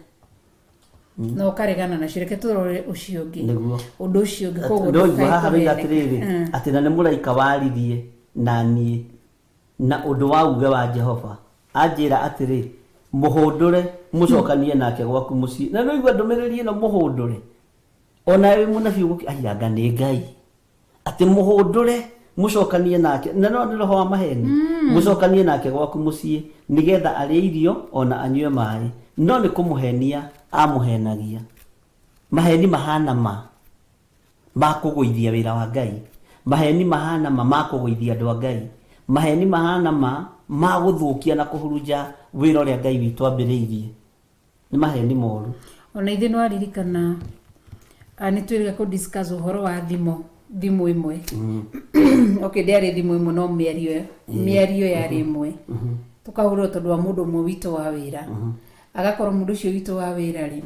no karegana na shireke turore ucio ngi undu ucio ngi koguo ndo haha biga atiriri ati na ni muraika warithie na nie na undu wa uge wa Jehova anjira atiri muhundure mucokanie nake gwaku muci na no igwa ndumiriri no muhundure ona we munabi uguki ayanga ni Ngai ati muhundure mucokanie nake na no roho wa maheni mucokanie nake gwaku muci nigetha arie irio ona anywe mai no ni kumuhenia amuhenagia maheni mahana makugwithia wira wa Ngai maheni mahana makugwithia andu a Ngai maheni mahana maguthukia na kuhuruja wira uria Ngai witu ambiriirie ni maheni moru ona ithe no aririkana ani twiriga ku discuss uhoro wa thimu imwe okay ndiari thimu imwe no miario yari imwe tukahurwo tondu wa mundu mwe witu wa wira agakorwo mundu ucio witu wa wira ri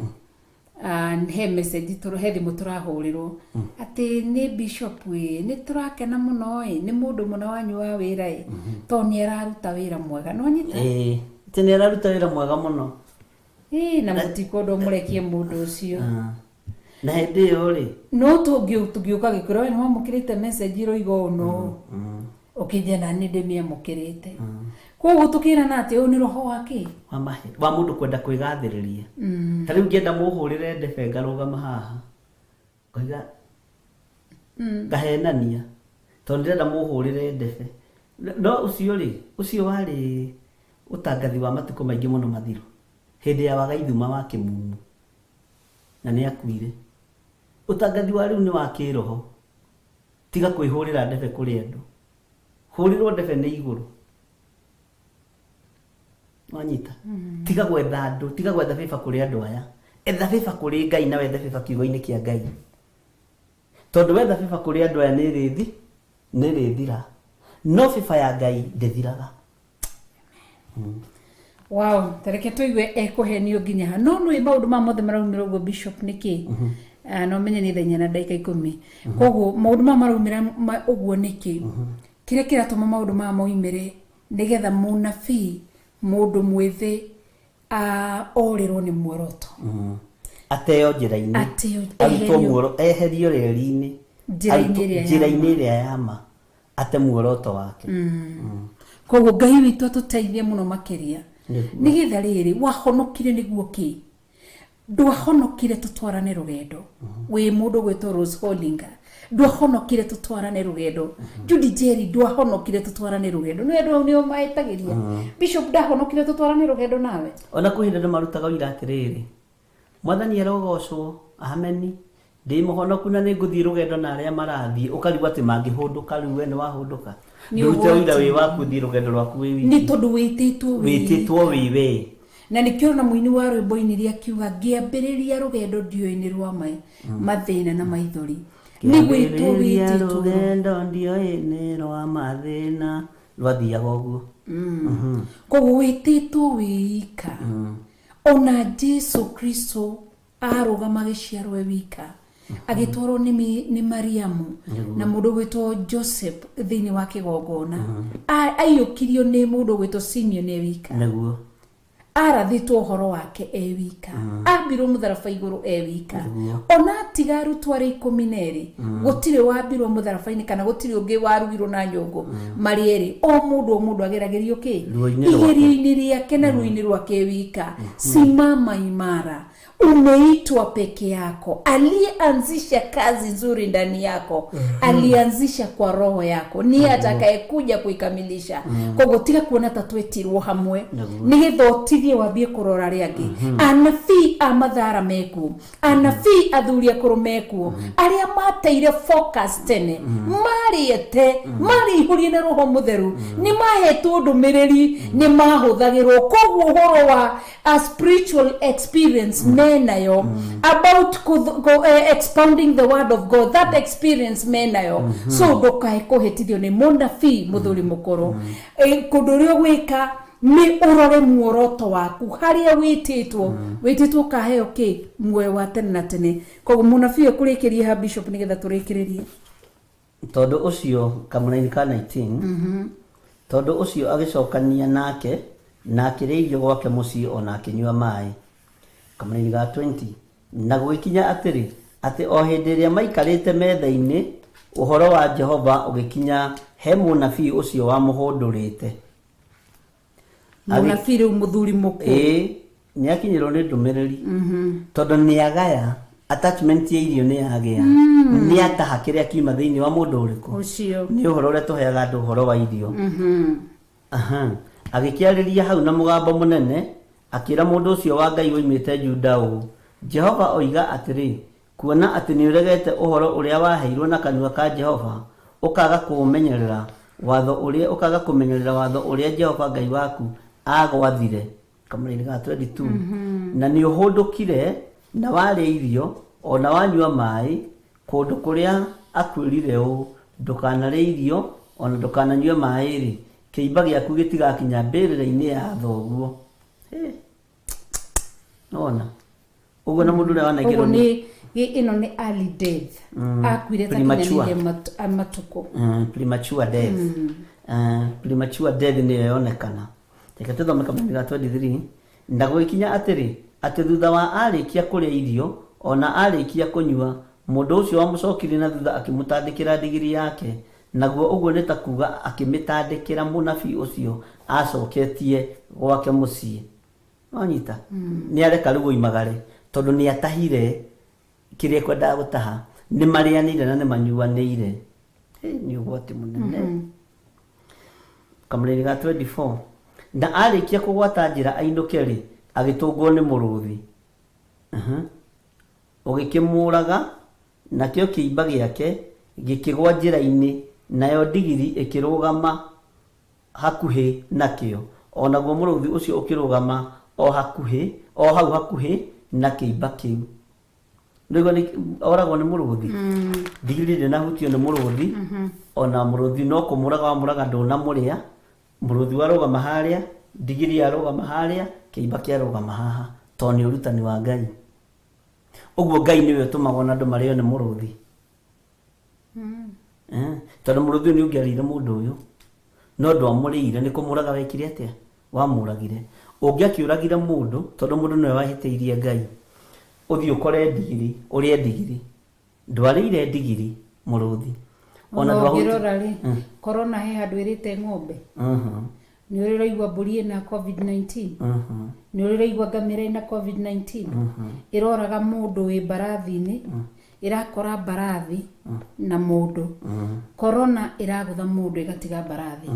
he message he thimu turahurirwo ati ni bishop we ni turakena muno ni mundu muno wanyu wa wira to ni araruta wira mwega no nyita ti ni araruta wira mwega muno na mutikondo murekie mundu ucio na hindi yo ri no tugiuka gikoro ni wamukirite message ro igo no ukijana ni ndemia mukirite koguo tukirana ati u ni roho wake wa mundu kwenda kwigathiriria ta riu ngienda muhurire ndebe ngarugama haha koiga ngahenania to ndirenda muhurire ndebe no ucio wari utangathi wa matuko maingi muno mathiru hindi ya wagaithuma wa kimumu na ni akuire utangathi wa riu ni wa kiroho tiga kwihurira ndebe kuri andu hurirwo ndebe ni iguru wanyita tiga gwetha andu tiga gwetha biba kuri andu aya etha biba kuri Ngai na wetha biba kiugo-ini kia Ngai tondu wetha biba kuri andu aya ni rithira no biba ya Ngai ndithiraga wow tareke tuigue ekuhenio nginya no no maundu ma mothe maraumira ugo bishop niki no menye ni thenya na dakika 10 koguo maundu ma maraumira uguo niki kire kiratuma maundu ma moimire nigetha munabii mundu mwithi orirwo ni muoroto ateo njira-ini arutwo muoro eherio reri-ini njira-ini iria yama ate muoroto wake koguo Ngai witu atuteithie muno makiria nigetha riri wahonokire niguo ki ndwahonokire tutwarane rugendo wi mundu gwitwo Rose Holinga ndwahonokire tutwarane rugendo Judy Jerry ndwahonokire tutwarane rugendo ni andu nio maetagiria Bishop ndahonokire tutwarane rugendo nawe ona kuhinda ndo marutaga wira atiriri mwathani arogocwo ameni ndi muhonoku na ni nguthii rugendo na aria marathii ukarigwa ati mangihunduka riu we ni wahunduka ndute wira wi waku thii rugendo rwaku wi wiki ni tondu wititwo wiwe na nikio na muini wa rwimbo-ini ria kiuga ngiambiriria rugendo ndioini rwa mathina na maithori ni gwitwo wititwo rugendo ndioini rwa mathina rwathiaga uguo koguo wititwo wika ona Jesu Kristo arugama giciarwo wika agitwarwo ni Mariamu na mundu gwitwo Joseph thiini wa kigongona aiyukirio ni mundu gwitwo Simeon wika naguo arathitwo uhoro wake wika ambirwo mutharaba iguru wika ona tigaru tware 12 gutire wambirwo mutharabaini kana gutire ungi warugirwo na nyungu marieri o mundu ageragerio ki igerio-ini riake na ruini rwake wika simama imara umeitwa peke yako. Aliyeanzisha kazi nzuri ndani yako alianzisha kwa roho yako, ni atakayekuja kuikamilisha. Kogo tiga kuona tatwetirwo hamwe nigetha otithie wambie kurora riangi. Anabii a mathara meku, anabii athuri akuru meku, aria mateire focus tene, mariete marihurie na roho mutheru, ni mahetwo ndumiriri, ni mahuthagirwo. Koguo horo wa a spiritual experience menayo about expounding the word of God, that experience menayo. So ndukae kuhetithio ni munabii muthuri mukuru. Kundu rio gwika ni urore muoroto waku haria wititwo kaheo ki muoyo wa tene na tene. Koguo munabii kurikirie ha bishop nigetha turikiririe tondu ucio kamũraini ka 19 tondu ucio agicokania nake na akĩrĩithio gwake mũciĩ ona akĩnyua maĩ. Kamũraini ga 20 na gũgĩkinya atĩrĩ atĩ o hĩndĩ ĩrĩa maikarĩte metha-inĩ ũhoro wa Jehova ũgĩkinya he mũnabii ũcio wamũhũndũrĩte. Munabii rĩu mũthuri mũkũ nĩ akinyĩrwo nĩ ndũmĩrĩri tondũ nĩ agaya attachment ya irio nĩ yagĩa nĩ ataha kĩrĩa kiuma thĩinĩ wa mũndũ ũrĩkũ ũcio nĩ ũhoro ũrĩa tũheaga andũ ũhoro wa irio. Agĩkĩarĩria hau na mũgambo mũnene akĩra mũndũ ũcio wa Ngai woimĩte Juda ũũ, Jehova oiga atĩrĩ, kuona atĩ nĩ ũregete ũhoro ũrĩa waheirwo na kanua ka Jehova ũkaga kũmenyerera watho ũrĩa Jehova Ngai waku agwathire. Kamũraini ga 22 na nĩ ũhũndũkire na warĩa irio ona wanyua maĩ kũndũ kũrĩa akwĩrire ũũ, ndũkanarĩe irio ona ndũkananyue maĩ rĩ, kĩimba gĩaku gĩtigakinya mbĩrĩra-inĩ ya thoguo. Ona ũguo na mũndũ ũrĩa wanengerwo nĩ ino ni early death, akuire takinyanĩire matuko, premature death. Premature death nĩyo yonekana. Reke tũthome Kamũraini ga 23 na gũgĩkinya atĩrĩ atĩ thutha wa arĩkia kũrĩa irio ona arĩkia kũnyua, mũndũ ũcio wamũcokirie na thutha akĩmũtandĩkĩra ndigiri yake. Naguo ũguo nĩ ta kuga akĩmĩtandĩkĩra mũnabii ũcio acoketie gwake mũciĩ. Wanyita nĩ areka rĩu oimagare tondũ nĩ atahire kĩrĩa ekwendaga gũtaha, nĩ marĩanĩire na nĩ manyuanĩire. Nĩ ũgwati mũnene. Kamũraini ga 24 na arĩkia kũgwata njĩra ainũke rĩ, agĩtũngwo nĩ mũrũthi ũgĩkĩmũraga, nakĩo kĩimba gĩake gĩkĩgwa njĩra-inĩ, nayo ndigiri ĩkĩrũgama hakuhĩ nakĩo, onaguo mũrũthi ũcio ũkĩrũgama o hau hakuhĩ na kĩimba kĩu. Nĩguo oragwo nĩ mũrũthi. Ndigiri ndĩnahutio nĩ mũrũthi, ona mũrũthi no kũmũraga wamũraga ndũnamũrĩa. Mũrũthi warũgama harĩa, ndigiri yarũgama harĩa, kĩimba kĩarũgama haha, tondũ nĩ ũrutani wa Ngai. Ũguo Ngai nĩwe ũtũmaga na andũ marĩo nĩ mũrũthi. Tondũ mũrũthi nĩ ũngĩarĩire mũndũ ũyũ no ndwamũrĩire, nĩ kũmũraga wekire atĩa? Wamũragire. Ũngĩakĩũragire mũndũ tondũ mũndũ nĩwe wahĩtĩirie Ngai, ũthiĩ ũkore ndigiri, ũrĩe ndigiri, ndwarĩire ndigiri mũrũthi. Ona ndwahũrĩra rĩ, corona he handũ ĩrĩte ng'ombe. Nĩ ũrĩraigua mbũri ĩna COVID-19, nĩ ũrĩraigua ngamĩra ĩna COVID-19, ĩroraga mũndũ wĩ mbarathi-inĩ, irakora mbarathi na mũndũ. Corona ĩragũtha mũndũ ĩgatiga mbarathi.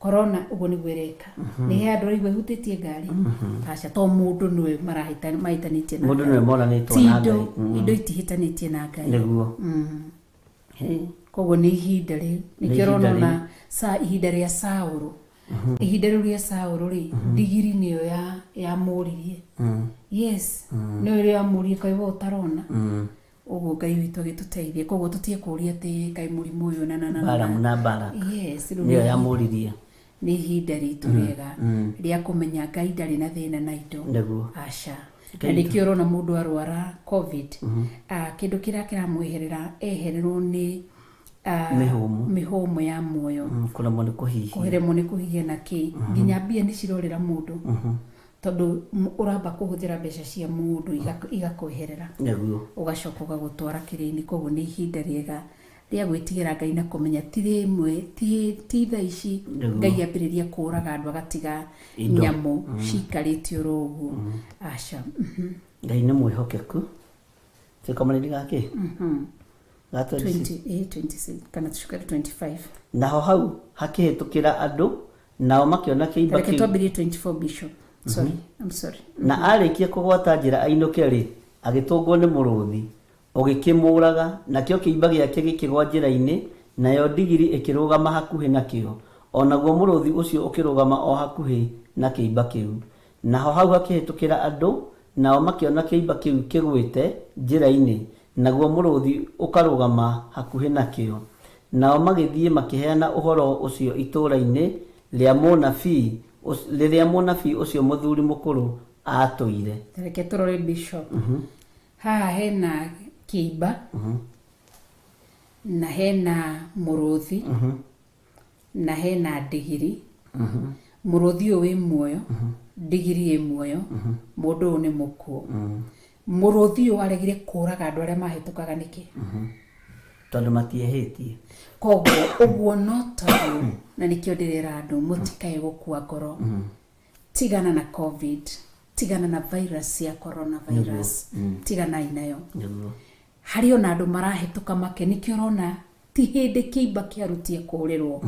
Corona uguo nĩguo ĩreka. Nĩ he andũ raigua ĩhutĩtie ngari, aca to mũndũ nĩwe mahitanĩtie na mũndũ nĩwe moranĩtwo na Ngai. Indo itihitanĩtie na Ngai. Nĩguo. Koguo nĩ ihinda rĩu, nĩkĩo ũrona ihinda rĩa Saũlũ. Ihinda rĩu rĩa Saũlũ rĩ, ndigiri nĩyo yamũririe. Yes, nĩyo ĩrĩa yamũririe kaĩ we ũtarona. Ũguo Ngai witũ agĩtũteithia, koguo tũtiekũria atĩ kaĩ mũrimũ ũyũ Balamu na Balak nĩyo yamũririe. Nĩ ihinda ritũ rĩega rĩa kũmenya Ngai ndarĩ na thĩna na indo. Aca. Na nĩkĩo ũrona mũndũ arwara COVID, kĩndũ kĩrĩa kĩramweherera ehererwo nĩ mĩhũmũ ya muoyo, kũremwo nĩ kũhihia na kĩ, nginya mbia nĩ cirorera mũndũ tondũ ũramba kũhũthĩra mbeca cia mũndũ igakweherera, ũgacoka ũgagũtwara kĩrĩinĩ. Koguo nĩ ihinda rĩega rĩa gwĩtigĩra Ngai na kũmenya ti rĩmwe ti thaa ici Ngai ambĩrĩria kũraga andũ agatiga nyamũ cikarĩte oro ũguo. Aca. Ngai nĩ mwĩhokeku. Tũkamarĩni gake. 26 kana tushukari 25. Naho hau hakĩhĩtũkĩra andũ nao makĩona kĩimba kĩu. Twambirie 24 bishop. Sorry, I'm sorry. Na arĩkia kũgwata njĩra ainũke rĩ, agĩtũngwo nĩ mũrũthi, ũgĩkĩmũraga, nakĩo kĩimba gĩake gĩkĩgwa njĩra-inĩ, nayo ndigiri ĩkĩrũgama hakuhĩ nakĩo. Onaguo mũrũthi ũcio ũkĩrũgama o hakuhĩ na kĩimba kĩu. Naho hau hakĩhĩtũkĩra andũ, nao makĩona kĩimba kĩu kĩgwĩte njĩra-inĩ, naguo mũrũthi ũkarũgama hakuhĩ nakĩo. Nao magĩthiĩ makĩheana ũhoro ũcio itũũra-inĩ rĩrĩa mũnabii ũcio mũthuri mũkũrũ atũire. Reke tũrore bishop. Haha hena kĩimba na hena mũrũthi na hena ndigiri. Mũrũthi ũyũ wĩ muoyo, ndigiri ĩ muoyo, mũndũ ũyũ nĩ mũkuũ. Mũrũthi ũyũ aregire kũraga andũ arĩa mahĩtũkaga nĩkĩ? Tondũ matiehĩtie. Koguo ũguo no tondũ na nĩkĩo ndĩrera andũ mũtikae gũkua ngoro. Tigana na COVID, tigana na virus ya coronavirus, tigana inayo. Harĩ ona andũ marahĩtũka make nĩkĩo ũrona ti hĩndĩ kĩimba kĩarutie kũrĩrwo.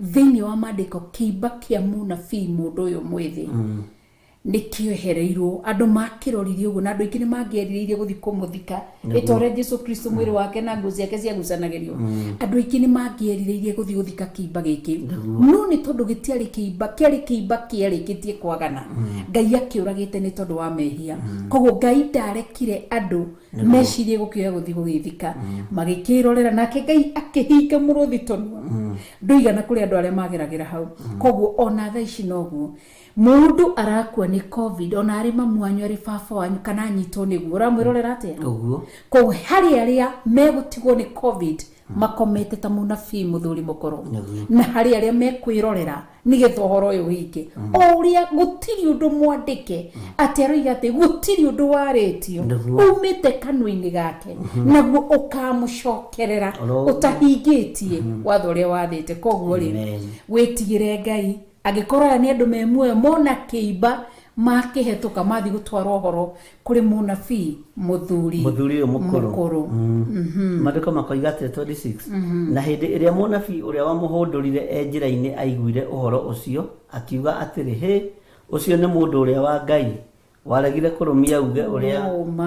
Thĩinĩ wa mandĩko kĩimba kĩa mũnabii mũndũ ũyũ mwĩthĩ nĩkĩo ehereirwo. Andũ makĩroririe ũguo na andũ aingĩ nĩ mangĩerirĩirie gũthiĩ kũmũthika ĩtore Jesũ Kristo mwĩrĩ wake na nguo ciake ciagucanagĩrio. Andũ aingĩ nĩ mangĩerirĩirie gũthiĩ gũthika kĩimba gĩkĩ, no nĩ tondũ gĩtiarĩ kĩimba, kĩarĩkĩtie kwagana. Ngai akĩũragĩte nĩ tondũ wa mehia. Koguo Ngai ndarekire andũ mecirie gũkĩoya gũthiĩ gũgĩthika, magĩkĩrorera nake Ngai akĩhinga mũrũthi tonua. Ndũigana kũrĩ andũ arĩa mageragĩra hau. Koguo ona thaa ici noguo mũndũ arakua nĩ COVID, ona arĩ mamu wanyu arĩ baba wanyu kana anyitwo nĩguo, ũramwĩrorera atĩa? Koguo harĩ arĩa megũtigwo nĩ COVID makomete ta mũnabii mũthuri mũkũrũ, na harĩ arĩa mekwĩrorera nĩgetha ũhoro ũyũ wĩke. O ũrĩa gũtirĩ ũndũ mwandĩke atĩ aroiga atĩ gũtirĩ ũndũ warĩtio umĩte kanua-inĩ gake naguo ũkamũcokerera ũtahingĩtie watho ũrĩa wathĩte. Koguo rĩ wĩtigĩre Ngai. Angĩkorwo aya nĩ andũ me muoyo mona kĩimba makĩhetũka mathi gũtwara ũhoro kũrĩ mũnabii mũthuri ũyũ mũkũrũ. Maandĩko makoiga atĩ 26 na hĩndĩ ĩrĩa mũnabii ũrĩa wamũhũndũrire e njĩra-inĩ aiguire ũhoro ũcio akiuga atĩrĩ, hĩ, ũcio nĩ mũndũ ũrĩa wa Ngai waregire kũrũmia uge ũrĩa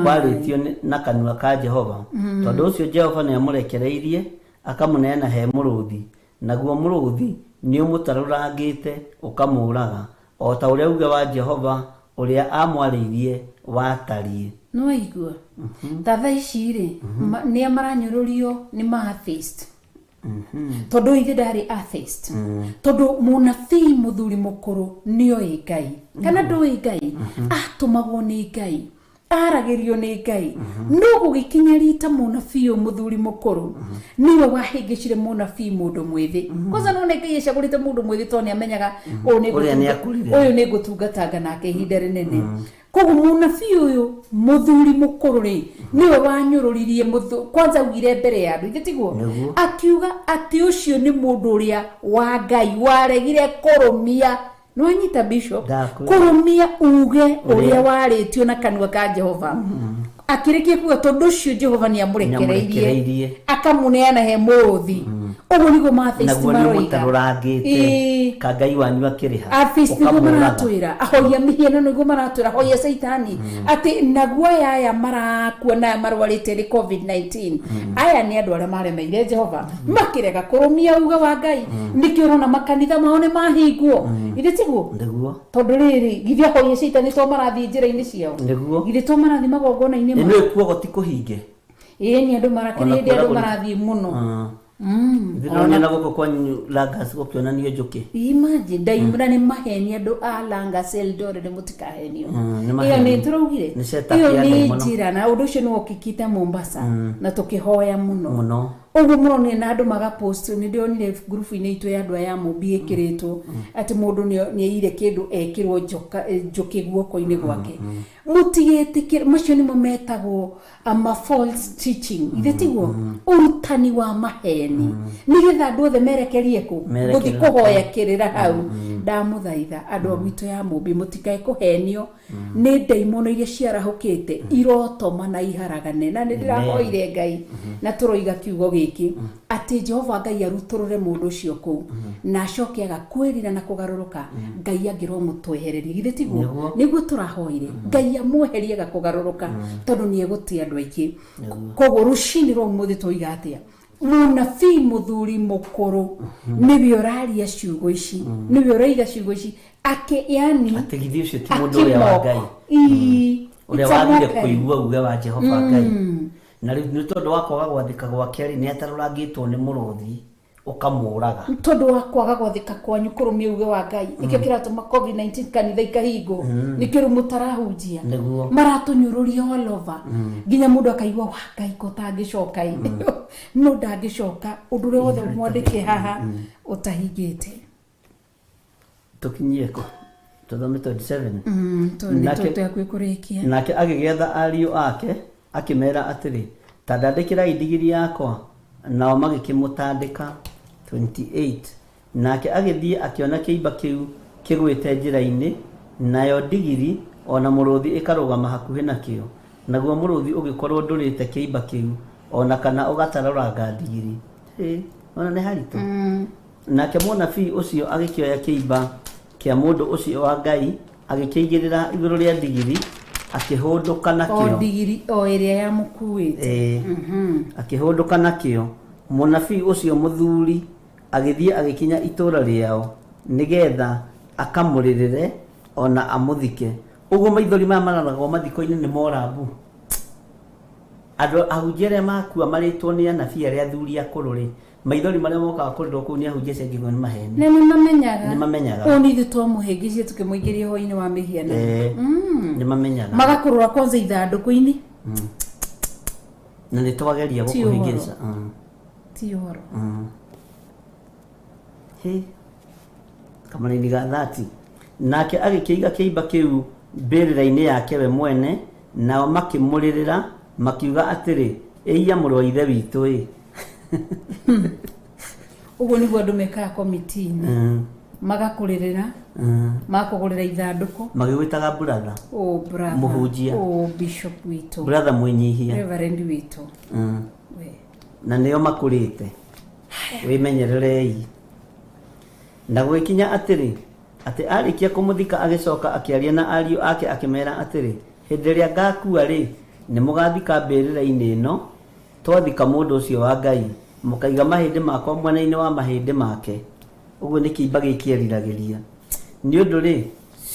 warĩtio na kanua ka Jehova. Tondũ ũcio Jehova nĩ amũrekereirie akamũneana he mũrũthi, naguo mũrũthi nĩ ũmũtarũrangĩte ũkamũraga, o ta ũrĩa uge wa Jehova ũrĩa amwarĩirie watariĩ. No igua tha ici rĩ nĩ maranyũrũrio nĩ ma-atheist. Tondũ ithe ndarĩ atheist. Tondũ mũnabii mũthuri mũkũrũ nĩoĩ Ngai kana ndũĩ Ngai, atũmagwo nĩ Ngai, aragĩrio nĩ Ngai. No gũgĩkinya rita mũnabii mũthuri mũkũrũ niwe wahĩngĩcire mũnabii mũndũ mwĩthĩ. Kwanza no Ngai ecagũrĩte mũndũ mwĩthĩ tondũ nĩ amenyaga ũyũ nĩ ngũtungatanga nake ihinda rĩnene. Koguo mũnabii ũyũ mũthuri mũkũrũ rĩ niwe wanyũrũririe kwanza ugire mbere ya andũ, tiguo akiuga atĩ ũcio nĩ mũndũ ũrĩa wa Ngai waregire kũrũmia no anyita bishop kũrũmia uge ũrĩa warĩtio na kanua ka Jehova. Akĩrĩkia kuga tondũ ũcio Jehova nĩ amũrekereirie akamũneana he mũrũthi. Ũguo nĩguo ma-atheist maroiga. Ka Ngai wanyu akĩrĩha. Atheist nĩguo maratwĩra, ahoia mĩhiano nĩguo maratwĩra, ahoia Saitani atĩ naguo aya marakua na marwarĩte nĩ COVID-19 aya nĩ andũ arĩa maremeire Jehova makĩrega kũrũmia uga wa Ngai. Nĩkĩo ũrona makanitha mao nĩ mahingwo. Ithe tiguo? Tondũ rĩrĩ githĩ ahoia Saitani to marathiĩ njĩra-inĩ ciao, githĩ to marathiĩ magongona-inĩ mao. Nĩ kuogo ti kũhinge. Nĩ andũ marakĩrĩ andũ marathiĩ mũno. Ndĩrona na gũkũ kwanyu Langas gũkĩonanio njũkĩ. Imagine ndaimũra nĩ maheni andũ a Langas Eldoret nĩ mũtikahenio. Iyo nĩ tũraugire. Iyo nĩ njĩra na ũndũ ũcio nĩ wokĩkĩte Mombasa na tũkĩhoya mũno. Ogo murone na andu maga post ni ndionire group ine itu ya andu ya mubi ekiritwo ati mundu ni ire kindu ekirwo njoki guoko-ini gwake mutigetikira macio ni mometagwo ama false teaching ithetigo urutani wa maheni nigetha andu othe merekerie ku guthi kuhoya kirira hau ndamuthaitha andu agwito ya mubi mutikae kuhenio ni ndaimono iria ciarahukite irotoma na iharagane na ndirahoire Ngai na turoiga kiugo giki ati Jehova Ngai aruturure mundu ucio ku na acoke agakwirira na kugaruruka Ngai angiro mutwehererie githetigo niguo turahoire Ngai amweherie agakugaruruka tondu ni egutia andu aingi koguo rucini rwa muthi tuiga atia munabii muthuri mukuru niwe uraria ciugo ici niwe uraiga ciugo ici ake yani atigithio cio ti mundu uria wa Ngai uria wathire kuigua uge wa Jehova Ngai na riu ni tondu wa kwaga gwathika gwake ri ni atarurangitwo ni muruthi ukamuraga tondu wa kwaga gwathika kwanyu kurumia uge wa Ngai ikio kiratuma COVID-19 kanitha ikahingo nikio mutarahunjia maratunyururia all over nginya mundu akaigua wa Ngai ko tangicoka no ndangicoka undu ri wothe mwandike haha utahingite tukinyie ko tuthome 27 tondu yakwikurikia nake agigetha ariu ake akimera atiri tandandikira indigiri yakwa nao magikimutandika 28 nake agithie akiona kiimba kiu kigwite njira-ini nayo ndigiri ona muruthi ikarugama hakuhi nakio naguo muruthi ugikorwo ndurite kiimba kiu ona kana ugataroranga ndigiri ona ni haritu nake munabii ucio agikioya kiimba kia mundu ucio wa Ngai agikigirira iguru ria ndigiri akihunduka nakio o ndigiri o iria ya mukuite akihunduka nakio munabii ucio muthuri agithie agikinya itura riao nigetha akamuririre ona amuthike uguo maithori maya mararagwo mathiko-ini ni morambu andu ahunjia makua maritwo ni anabii aria athuri akuru ri maithori maria mokaga kurirwo kuu ni ahunjia cengigwo ni maheni ni mamenyaga o ni thitwo muhingicie tukimuingiria ho-ini wa mihiana ni mamenyaga magakurura kwanza ithanduku-ini na ni twageria gukuhingica ti horo kamari-ini ga 30 nake agikiiga kiimba kiu mbirira-ini yake we mwene nao makimuririra makiuga atiri iya muri wa ithe witu uguo niguo andu mekaga komiti-ini magakuririra makugurira ithanduku magigwitaga brother brother muhunjia bishop witu brother mwinyihia reverend witu na nio makurite wimenyererei na gwikinya atiri ati arikia kumuthika agicoka akiaria na ariu ake akimera atiri hindi ria ngakua ri ni mugathika mbirira-ini ino twathika mundu ucio wa Ngai mukaiga mahindi makwa mwena-ini wa mahindi make uguo ni kiimba gikieriragiria ni undu ri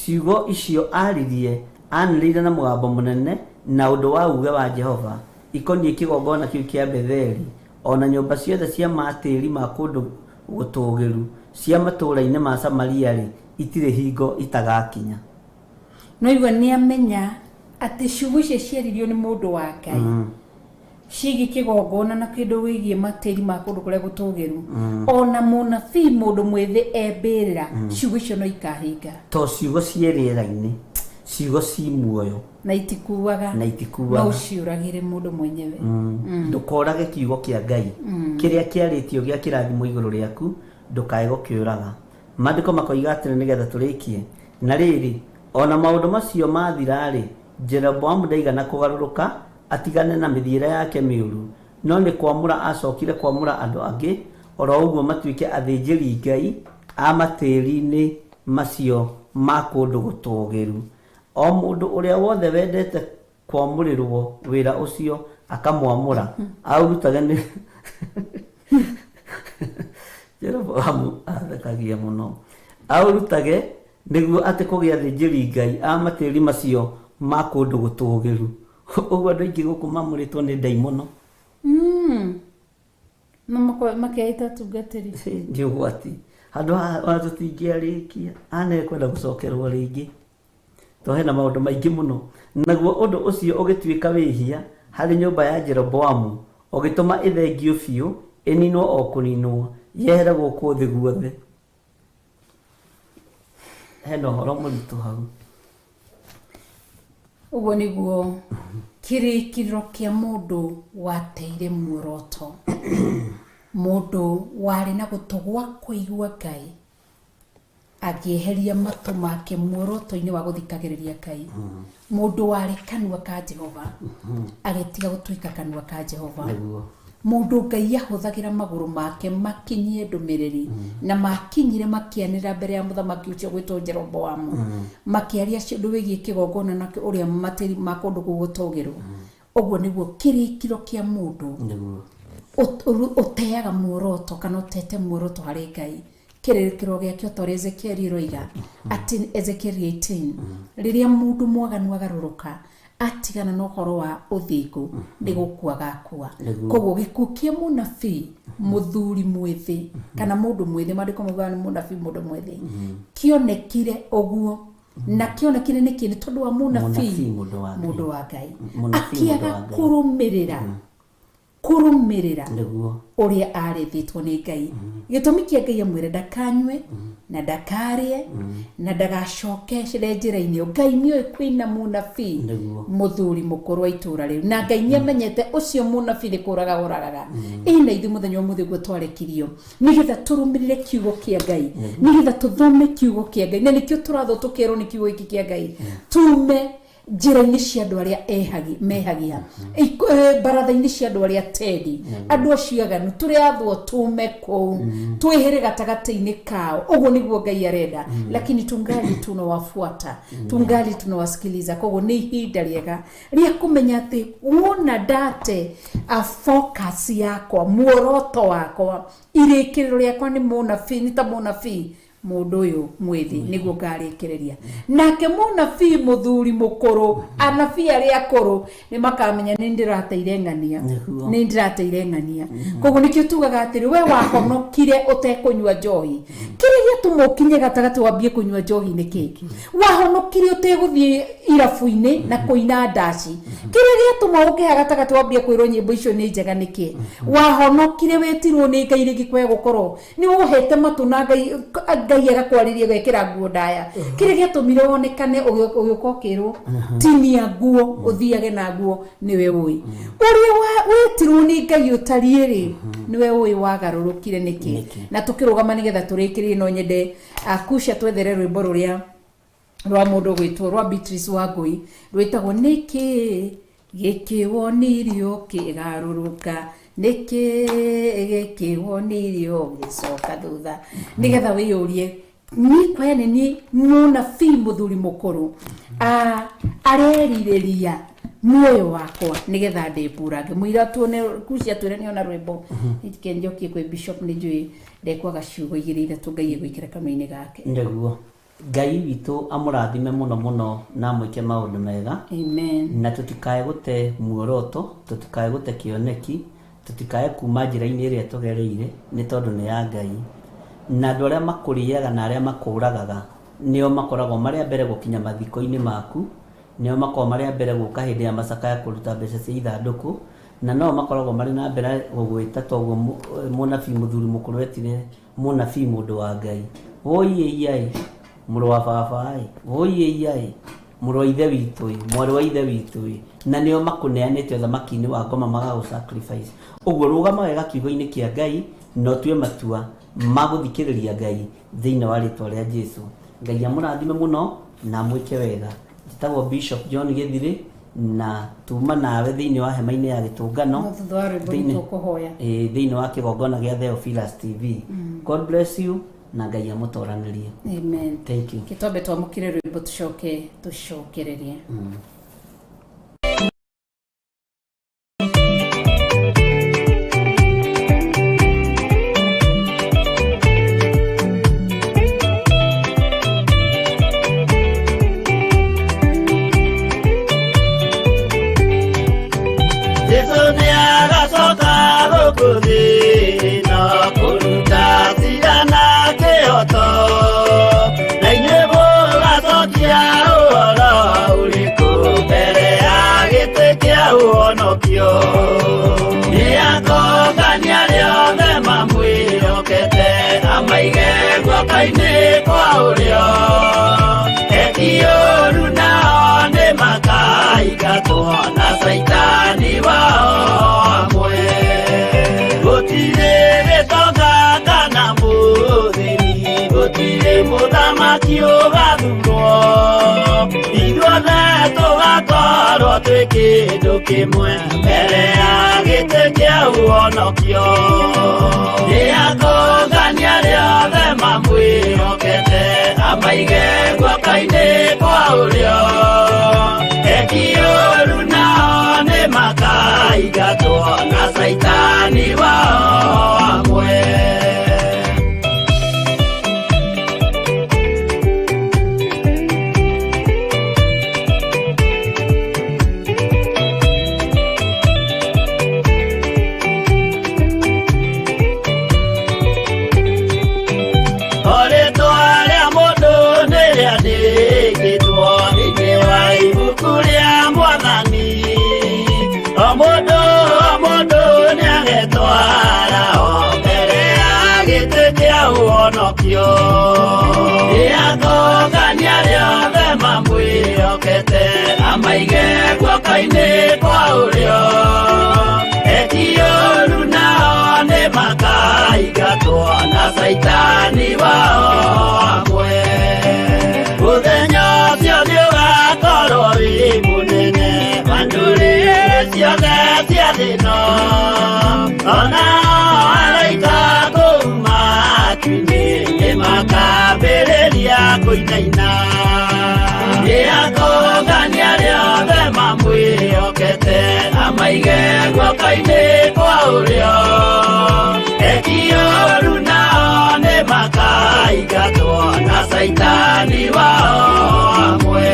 ciugo icio aririe anirire na mugambo munene na undu wa uge wa Jehova ikonie kigongona kiu kia Betheli ona nyumba ciothe cia matiri ma kundu gutugiru cia matura-ini ma Samaria ri itire hingo itagakinya no igua ni amenya ati ciugo icio ciaririo ni mundu wa Ngai cigi kigongona na kindu wigie matiri ma kundu kuria gutugiru ona munabii mundu mwithi embirira ciugo icio no ikahinga to ciugo cieriera-ini ciugo ci muoyo na itikuaga no ciuragire mundu mwenyewe ndukorage kiugo kia Ngai kiria kiaritio gia kirathimo iguru riaku ndukae gukiuraga mandiko makoiga atiri nigetha turikie na riri ona maundu macio mathira ri Jeroboamu ndaigana kugaruruka atigane na mithiira yake miuru no ni kwamura acokire kwamura andu angi oro uguo matuike athinjiri Ngai a matiri-ini macio ma kundu gutugiru o mundu uria wothe wendete kwamurirwo wira ucio akamwamura aurutage ni Jeroboamu athekagia muno aurutage niguo ati kugia athinjiri Ngai a matiri macio ma kundu gutugiru uguo andu aingi guku mamuritwo ni ndaimono no makeita tungatiri ndi ugwati handu ha tutingiarikia ane kwenda gucokerwo ringi to hena maundu maingi muno naguo undu ucio ugituika wihia hari nyumba ya Jeroboamu ugituma ithengio biu ĩninwo o kũninwo yehere gũkũ thĩ guothe. Hena ũhoro mũritũ hau. Ũguo nĩguo kĩrĩkĩrĩro kĩa mũndũ wateire muoroto. Mũndũ warĩ na gũtũgwa kũigua Ngai agĩeheria matũ make muoroto-inĩ wa gũthikagĩrĩria Ngai. Mũndũ warĩ kanua ka Jehova agĩtiga gũtuĩka kanua ka Jehova. Mũndũ Ngai ahũthagĩra magũrũ make makinyie ndũmĩrĩri na makinyire makĩanĩra mbere ya mũthamaki ũcio gwĩtwo Jeroboamu makĩaria ciũndũ wĩgiĩ kĩgongona na ũrĩa matĩri ma kũndũ kũu gũtũgĩrwo. Ũguo nĩguo kĩrĩkĩro kĩa mũndũ ũteaga muoroto kana ũtete muoroto harĩ Ngai. Kĩrĩkĩro gĩake o ta ũrĩa Ezekiel roiga atĩ Ezekiel 18 rĩrĩa mũndũ mwaganu agarũrũka atigana na ũhoro wa ũthingu nĩ gũkua gakua. Koguo gĩkuũ kĩa mũnabii mũthuri mwĩthĩ kana mũndũ mwĩthĩ, maandĩko mauga nĩ mũnabii mũndũ mwĩthĩ, kĩonekire ũguo. Na kĩonekire nĩ kĩĩ? Tondũ wa mũnabii mũndũ wa Ngai akĩaga kũrũmĩrĩra ũrĩa arĩthĩtwo nĩ Ngai. Gĩtũmi kĩa Ngai amwĩre ndakanyue na ndakarĩe na ndagacoke njĩra-inĩ. Ngai nĩoĩ kwĩna mũnabii mũthuri mũkũrũ wa itũũra rĩu, na Ngai nĩamenyete ũcio mũnabii nĩ kũraga ũragaga. Ĩna ithuĩ mũthenya ũmũthĩ guo twarekirio nĩgetha tũrũmĩrĩre kiugo kĩa Ngai, nĩgetha tũthome kiugo kĩa Ngai, na nĩkĩo tũrathwo tũkerwo nĩ kiugo gĩkĩ kĩa Ngai tume njĩra-inĩ cia andũ arĩa mehagia, baratha-inĩ cia andũ arĩa tedi, andũ acio aganu tũrĩathwo tume kũu twĩhĩre gatagatĩ-inĩ kao. Ũguo nĩguo Ngai arenda, lakini tungali tunawafuata, tungali tunawasikiliza. Koguo nĩ ihinda rĩega rĩa kũmenya atĩ wona ndate focus yakwa, muoroto wakwa, irĩkĩrĩro rĩakwa nĩ mũnabii, nĩ ta mũnabii mũndũ ũyũ mwĩthĩ nĩguo ngarĩkĩrĩria. Nake mũnabii mũthuri mũkũrũ, anabii arĩa akũrũ nĩ makamenya nĩ ndĩrateire ng'ania. Koguo nĩkĩo tugaga atĩrĩ, we wahonokire ũtekũnyua njohi, kĩrĩa gĩatũma ũkinye gatagatĩ wambie kũnyua njohi nĩ kĩĩ? Wahonokire ũtegũthiĩ irabu-inĩ na kũina ndaci, kĩrĩa gĩatũma ũkĩha gatagatĩ wambie kwĩrwo nyĩmbo icio nĩ njega nĩ kĩĩ? Wahonokire wetirwo nĩ Ngai rĩngĩ gũkorwo nĩ wohete matũ na Ngai agakwarĩria gwĩkĩra nguo ndaya. Kĩrĩa gĩatũmire wonekane ũgĩũka ũkĩrwo tinia nguo ũthiage na nguo nĩwe ũĩ. Ũrĩa wetirwo nĩ Ngai ũtariĩ-rĩ nĩwe ũĩ wagarũrũkire nĩkĩ. Na tũkĩrũgama nĩgetha tũrĩkĩrie, no nyende Kusha twethere rwĩmbo rũrĩa rwa mũndũ gwĩtwo rwa Beatrice Wangui rwĩtagwo nĩkĩ gĩkĩwonirio kĩgarũrũka, nĩkĩ gĩkĩwonirio gĩcoka thutha. Nĩgetha wĩyũrie niĩ nĩ mũnabii mũthuri mũkũrũ arerirĩria muoyo wakwa nĩgetha ndĩmburange. Mũira tuone Kusha twĩrani ona rwĩmbo nĩkenjokie kwĩ Bishop nĩ njũĩ ndekwaga ciugo igĩrĩ ithatũ Ngai egwĩkĩra kanua-inĩ gake. Nĩguo Ngai witũ amũrathime mũno mũno na amwĩke maũndũ mega. Amen. Na tũtikae gũte muoroto, tũtikae gũte kĩoneki, tũtikae kuma njĩra-inĩ ĩrĩa tũgereire nĩ tondũ nĩ ya Ngai. Na andũ arĩa makũrĩaga na arĩa makũragaga nĩo makoragwo marĩa mbere gũkinya mathiko-inĩ maku, nĩo makoragwo marĩa mbere gũka hĩndĩ ya macakaya kũruta mbeca cia ithandũkũ, na no makoragwo marĩ na mbere gũgwĩta toguo mũnabii mũthuri mũkũrũ wetire mũnabii mũndũ wa Ngai. Woiĩiai mũrũ wa baba woiĩiai mũrũ wa ithe witũ, mwarĩ wa ithe witũ, na nĩo makũneanĩte ũthamaki-inĩ wa ngoma magagũ sacrifice. Ũguo rũgama wega kiugo-inĩ kĩa Ngai no tue matua magũthikĩrĩria Ngai thĩinĩ wa rĩtwa rĩa Jesũ. Ngai amũrathime mũno na mwĩke wega. Njĩtagwo Bishop John Gĩthirĩ na tuma nawe thĩinĩ wa hema-inĩ ya gĩtũngano thĩinĩ wa kĩgongona gĩa Theophilus TV. God bless you na Ngai amũtoranĩrie. Amen. Thank you. Kĩtombe twamũkĩre rwĩmbo tũcokererie. Na inye bola sokia ora uliko kiugathurwo ithuothe tũgakorwo twĩ kĩndũ kĩmwe mbere ya gĩtĩ kĩa ũhonokio rĩrĩa kũngania rĩothe mamwĩhokete amaige guoko-inĩ kwa ũrĩo ekiũru nao nĩ makaingatwo na Saitani wao amwe. Uonokio Iakogania rĩothe mamwĩhokete amaige guoko-inĩ kwa ũrĩo etiũru nao nĩ makaingatwo na Saitani wao amwe. Mũthenya ũcio nĩũgakorwo wĩ mũnene wa ndũrĩrĩ ciothe cia thĩ ĩno ona araika kuuma nĩ makambĩrĩria kũinaina Iakogania rĩothe mamwĩhokete amaige guoko-inĩ kwa ũrĩo ekiũru nao nĩ makaingatwo na Saitani wao amwe.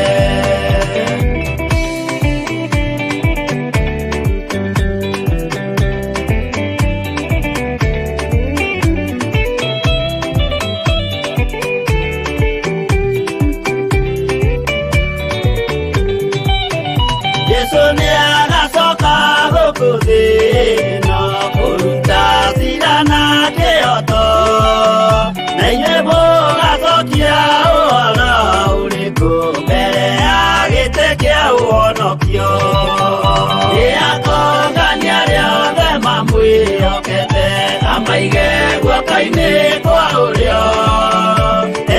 Iakogania rĩothe mamwĩhokete amaige guoko-inĩ kwa ũrĩo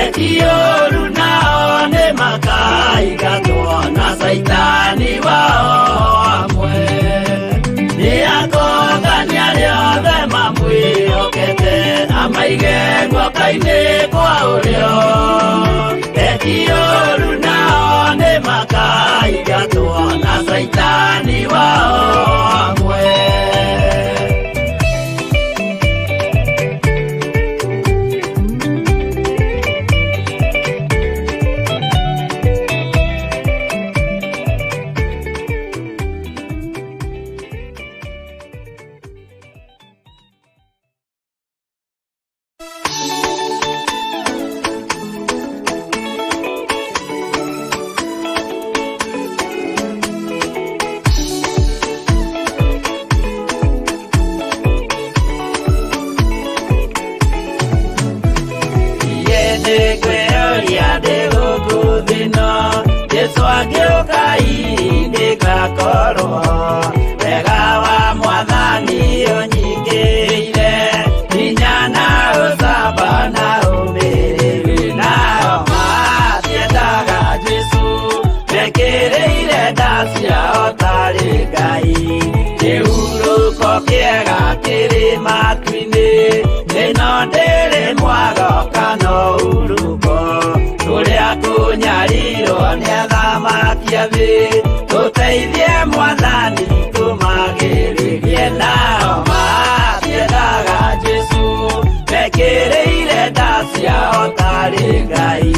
ekiũru nao nĩ makaingatwo na Saitani wao amwe. Iakogania rĩothe mamwĩhokete amaige guoko-inĩ kwa ũrĩo ekiũru nao nĩ makaingatwo na Saitani wao amwe. Tũteithie Mwathani tũmagĩrĩrie nao matiendaga Jesu mekĩrĩire nda ciao tarĩ Ngai.